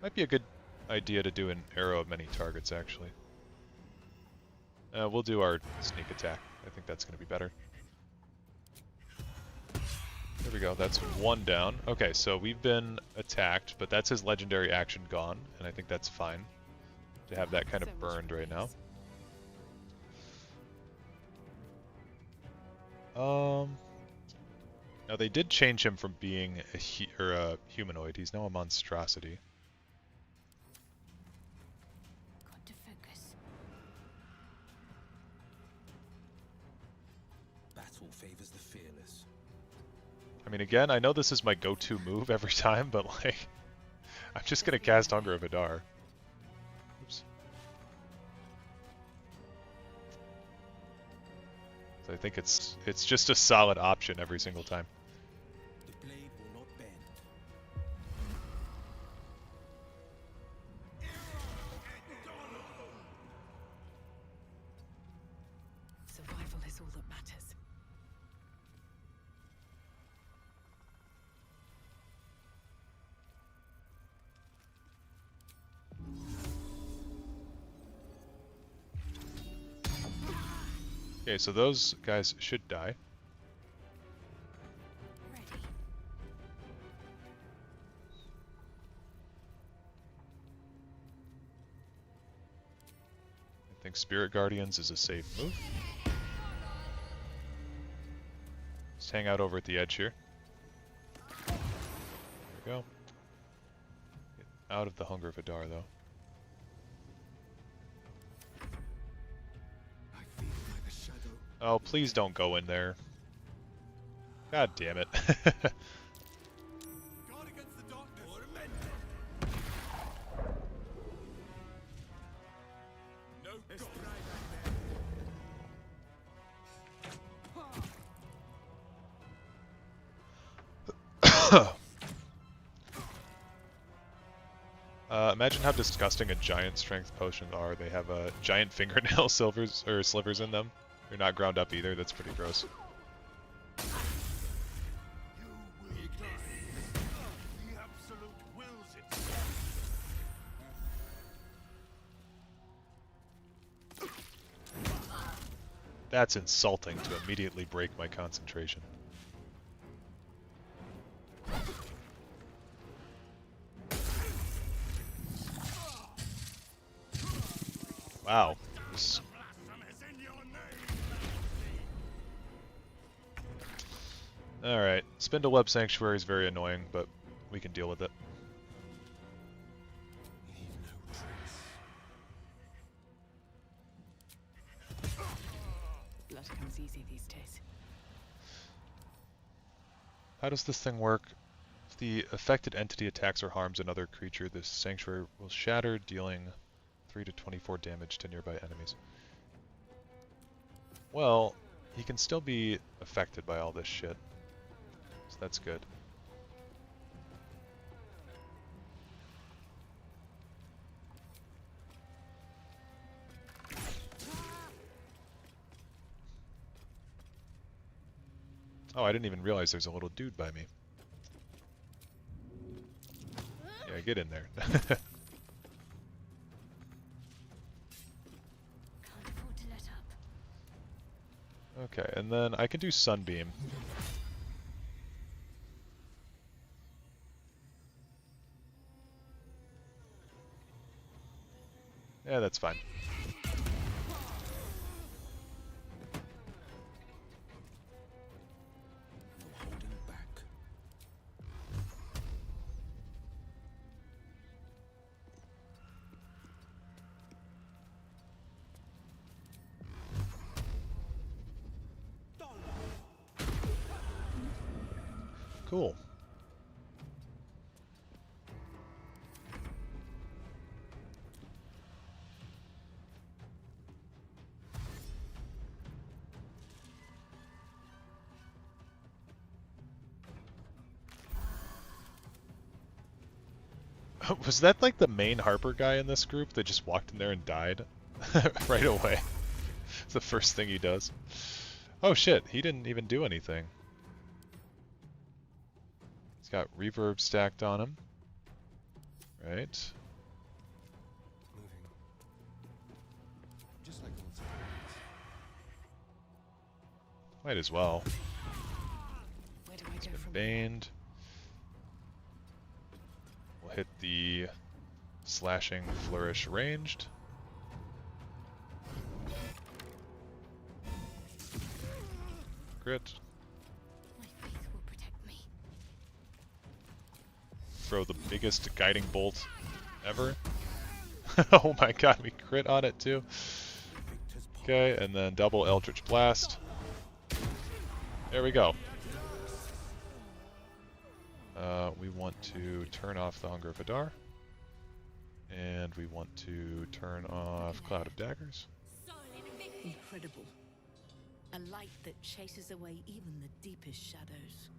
Might be a good idea to do an arrow of many targets, actually. We'll do our sneak attack. I think that's going to be better. There we go. That's one down. Okay, so we've been attacked, but that's his legendary action gone, and I think that's fine to have that kind of burned right now. Now they did change him from being a humanoid. He's now a monstrosity. Got to focus. Battle favors the fearless. I mean, again, I know this is my go-to move every time, but like, I'm just gonna cast Hunger of Adar. Oops. So I think it's just a solid option every single time. The blade will not bend. Survival is all that matters. Okay, so those guys should die. I think Spirit Guardians is a safe move. Just hang out over at the edge here. There we go. Get out of the Hunger of Adar, though. Oh, please don't go in there. God damn it. Imagine how disgusting a giant strength potions are. They have giant fingernail slivers in them. They're not ground up either. That's pretty gross. That's insulting to immediately break my concentration. Wow. Alright, Spindleweb Sanctuary is very annoying, but we can deal with it. Blood comes easy these days. How does this thing work? If the affected entity attacks or harms another creature, this sanctuary will shatter, dealing 3 to 24 damage to nearby enemies. Well, he can still be affected by all this shit. So that's good. Oh, I didn't even realize there's a little dude by me. Yeah, get in there. Can't afford to let up. Okay, and then I can do Sunbeam. Yeah, that's fine. Cool. Was that like the main Harper guy in this group that just walked in there and died right away? It's the first thing he does. Oh shit, he didn't even do anything. He's got reverb stacked on him. Right. Just like once or Might as well. Where do I It's been baned. We'll hit the slashing flourish ranged. Crit. My faith will protect me. Throw the biggest guiding bolt ever. Oh my god, we crit on it too. Okay, and then double Eldritch Blast. There we go. We want to turn off the Hunger of Adar. And we want to turn off Cloud of Daggers. Incredible. A light that chases away even the deepest shadows.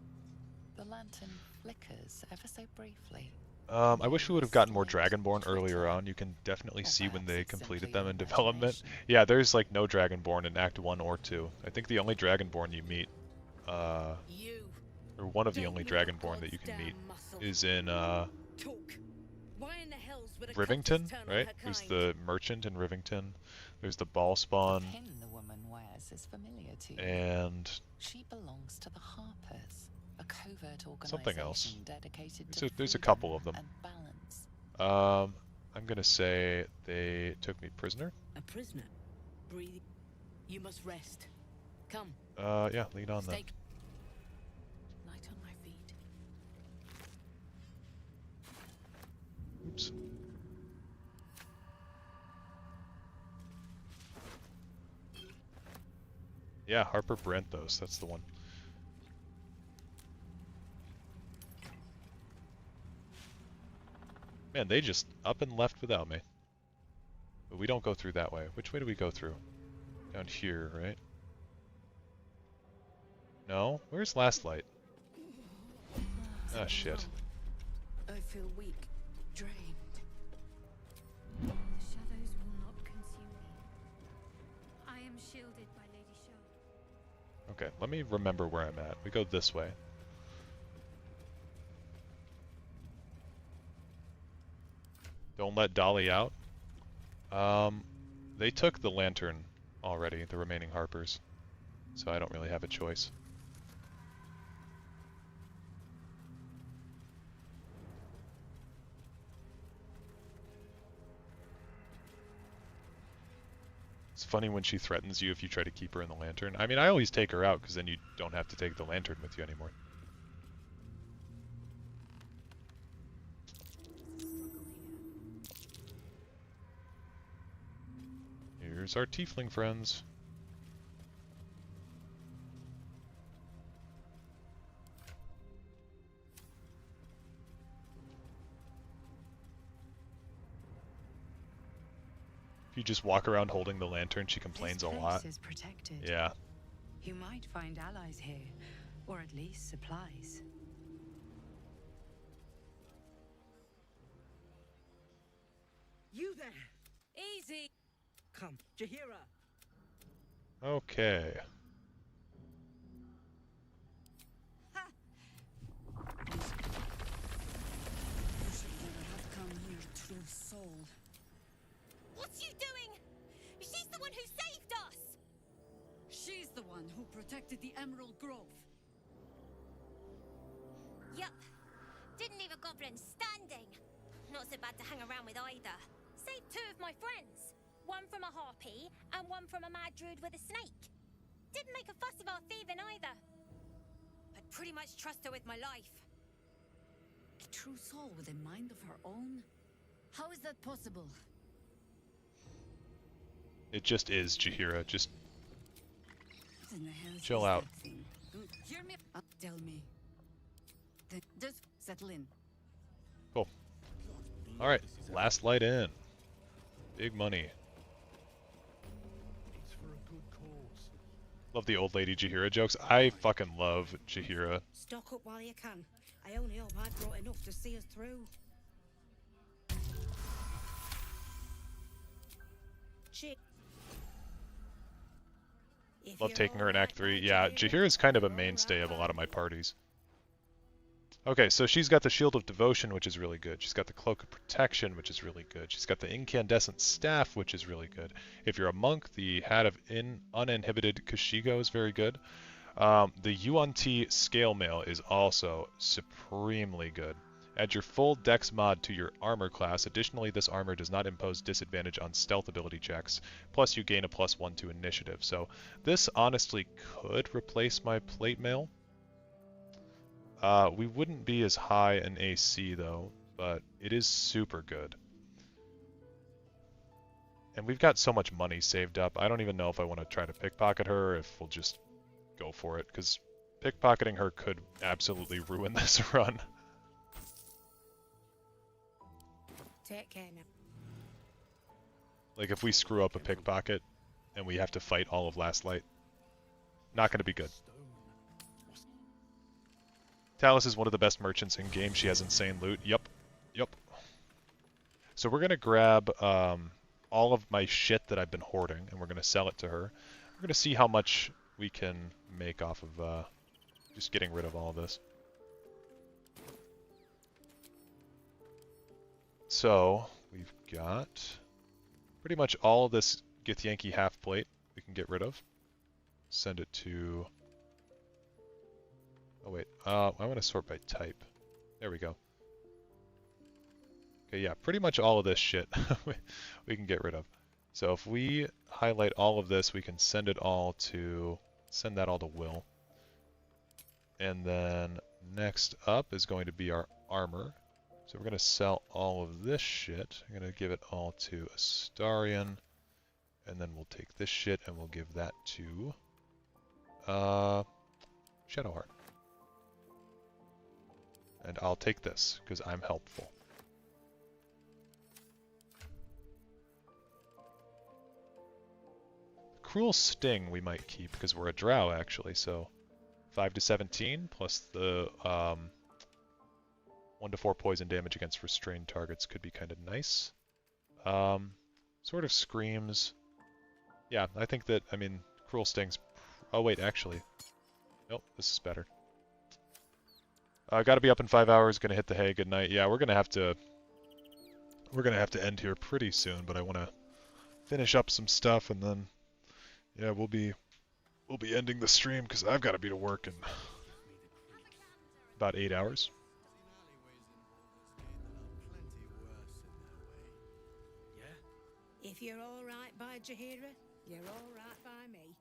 The lantern flickers ever so briefly. I wish we would have gotten more Dragonborn earlier on. You can definitely see when they completed them in development. Yeah, there's like no Dragonborn in Act 1 or 2. I think the only Dragonborn you meet, or one of the only Dragonborn that you can meet, is in Rivington, right? There's the merchant in Rivington. There's the ball spawn. The pin the woman wears is familiar to you. And she belongs to the Harpers, a covert organization something else. dedicated to There's a couple of them. and balance. I'm gonna say they took me prisoner. A prisoner? Breathe. You must rest. Come. Yeah, lead on then. Light on my feet. Oops. Yeah, Harper Branthos, that's the one. Man, they just up and left without me. But we don't go through that way. Which way do we go through? Down here, right? No? Where's Last Light? Ah, shit. I feel weak, drained. The shadows will not consume me. I am shielded by Lady Shah. Okay, let me remember where I'm at. We go this way. Don't let Dolly out. They took the lantern already, the remaining Harpers. So I don't really have a choice. It's funny when she threatens you if you try to keep her in the lantern. I mean, I always take her out because then you don't have to take the lantern with you anymore. Here's our tiefling friends. If you just walk around holding the lantern, she complains a lot. This place is protected. Yeah. You might find allies here, or at least supplies. You there! Easy! Come, Jahira! Okay. True soul. What's you doing? She's the one who saved us! She's the one who protected the Emerald Grove. Yup. Didn't leave a goblin standing. Not so bad to hang around with either. Saved two of my friends. One from a harpy, and one from a mad druid with a snake. Didn't make a fuss about thieving either. I'd pretty much trust her with my life. A true soul with a mind of her own? How is that possible? It just is, Jahira. Just What in the hell chill is out. that thing? Hear me? Tell me. Just settle in. Cool. Alright, Last Light in. Big money. It's for a good cause. Love the old lady Jahira jokes. I fucking love Jahira. Stock up while you can. I only hope I brought enough to see us through. Chick. Love taking her in Act 3. Yeah, Jahira is kind of a mainstay of a lot of my parties. Okay, so she's got the Shield of Devotion, which is really good. She's got the Cloak of Protection, which is really good. She's got the Incandescent Staff, which is really good. If you're a monk, the Hat of Uninhibited Kashigo is very good. The Yuan-Ti scale mail is also supremely good. Add your full dex mod to your armor class. Additionally, this armor does not impose disadvantage on stealth ability checks. Plus, you gain a +1 to initiative. So this honestly could replace my plate mail. We wouldn't be as high in AC though, but it is super good. And we've got so much money saved up. I don't even know if I want to try to pickpocket her or if we'll just go for it, because pickpocketing her could absolutely ruin this run. Take care now. Like if we screw up a pickpocket and we have to fight all of Last Light, not going to be good. Talus is one of the best merchants in game. She has insane loot. Yep. So we're going to grab all of my shit that I've been hoarding, and we're going to sell it to her. We're going to see how much we can make off of just getting rid of all of this. So we've got pretty much all of this Githyanki half plate we can get rid of. Send it to... Oh wait, I want to sort by type. There we go. Okay, yeah, pretty much all of this shit we can get rid of. So if we highlight all of this, we can send that all to Will. And then next up is going to be our armor. So we're going to sell all of this shit. I'm going to give it all to Astarion. And then we'll take this shit and we'll give that to Shadowheart. And I'll take this, because I'm helpful. Cruel Sting we might keep, because we're a drow actually, so 5 to 17, plus the 1 to 4 poison damage against restrained targets could be kind of nice. Sort of screams. Yeah, I think that, I mean, Cruel Sting's... Oh wait, actually. Nope, this is better. Gotta be up in 5 hours, gonna hit the hay, good night. Yeah, we're gonna have to end here pretty soon, but I wanna finish up some stuff and then, yeah, we'll be ending the stream because I've gotta be to work in about 8 hours. If you're all right by Jaheira, you're all right by me.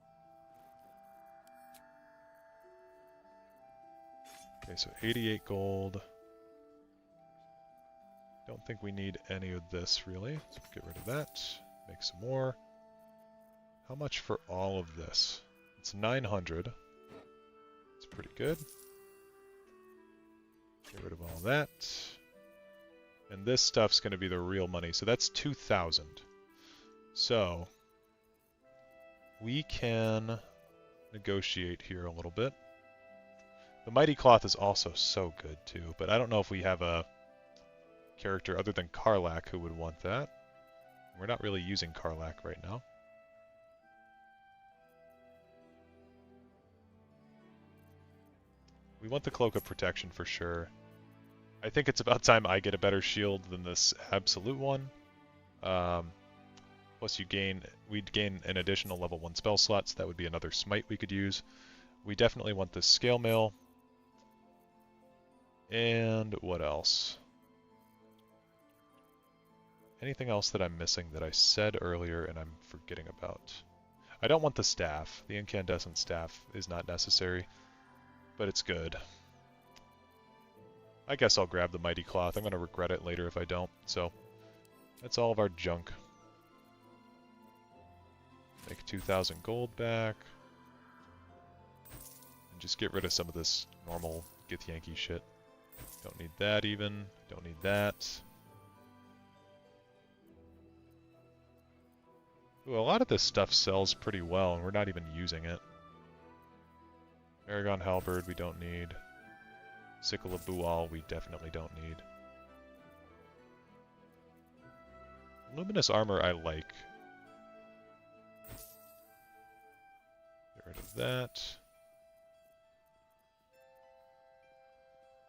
Okay, so 88 gold. Don't think we need any of this really. So get rid of that. Make some more. How much for all of this? It's 900. It's pretty good. Get rid of all that. And this stuff's going to be the real money. So that's 2,000. So we can negotiate here a little bit. The Mighty Cloth is also so good too, but I don't know if we have a character other than Karlach who would want that. We're not really using Karlach right now. We want the Cloak of Protection for sure. I think it's about time I get a better shield than this absolute one. Plus we'd gain an additional level 1 spell slot, so that would be another smite we could use. We definitely want this scale mail. And what else? Anything else that I'm missing that I said earlier and I'm forgetting about? I don't want the staff. The incandescent staff is not necessary, but it's good. I guess I'll grab the Mighty Cloth. I'm going to regret it later if I don't. So that's all of our junk. Make 2,000 gold back. And just get rid of some of this normal Githyanki shit. Don't need that even. Don't need that. Ooh, a lot of this stuff sells pretty well, and we're not even using it. Aragon Halberd we don't need. Sickle of Bual we definitely don't need. Luminous Armor I like. Get rid of that.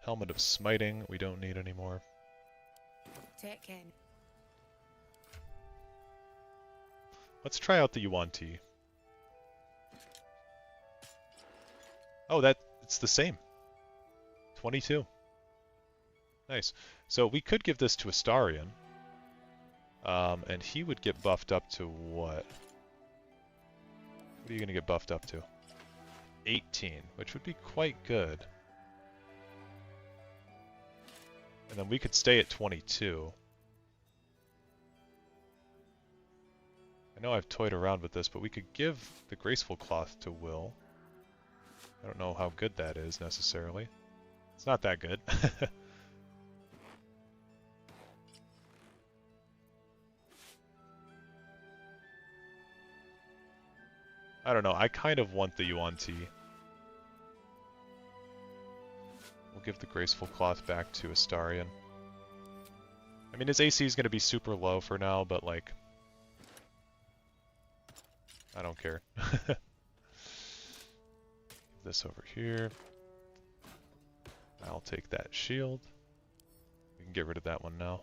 Helmet of Smiting we don't need anymore. Take care. Let's try out the Yuan-Ti. Oh, it's the same. 22. Nice. So we could give this to Astarion. And he would get buffed up to what? What are you going to get buffed up to? 18, which would be quite good. And then we could stay at 22. I know I've toyed around with this, but we could give the Graceful Cloth to Will. I don't know how good that is, necessarily. It's not that good. I don't know, I kind of want the Yuan Ti. We'll give the Graceful Cloth back to Astarion. I mean, his AC is going to be super low for now, but like... I don't care. This over here. I'll take that shield. We can get rid of that one now.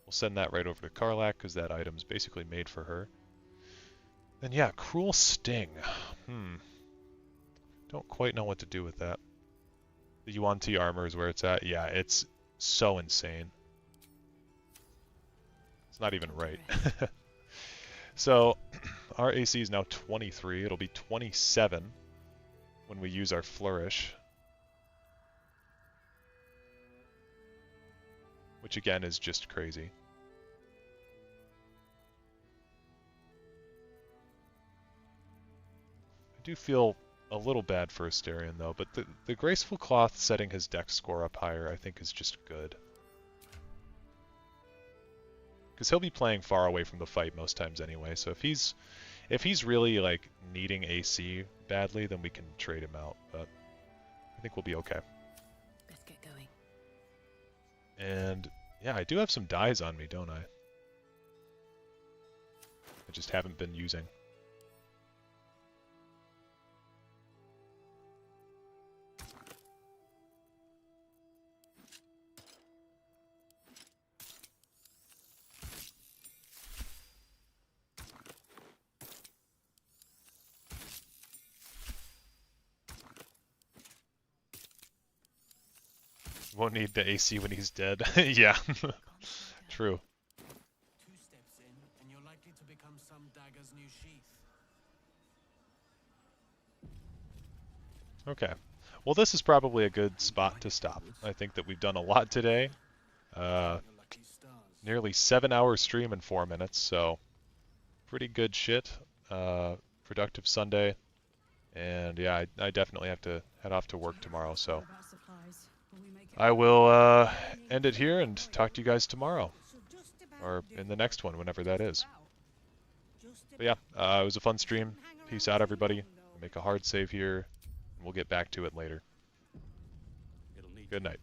We'll send that right over to Karlach, because that item's basically made for her. And yeah, Cruel Sting. Don't quite know what to do with that. The Yuan Ti armor is where it's at. Yeah, it's so insane. It's not even right. So, our AC is now 23. It'll be 27 when we use our Flourish. Which again is just crazy. I do feel a little bad for Astarion though, but the Graceful Cloth setting his dex score up higher I think is just good. Because he'll be playing far away from the fight most times anyway, so if he's really like needing AC badly, then we can trade him out, but I think we'll be okay. Let's get going. And yeah, I do have some dyes on me, don't I? I just haven't been using. Won't need the AC when he's dead. Yeah. True. 2 steps in, and you're likely to become some dagger's new sheath. Okay. Well, this is probably a good spot to stop. I think that we've done a lot today. Nearly 7-hour stream in 4 minutes, so pretty good shit. Productive Sunday. And yeah, I definitely have to head off to work tomorrow, so I will end it here and talk to you guys tomorrow. Or in the next one, whenever that is. But yeah, it was a fun stream. Peace out, everybody. Make a hard save here. We'll get back to it later. Good night.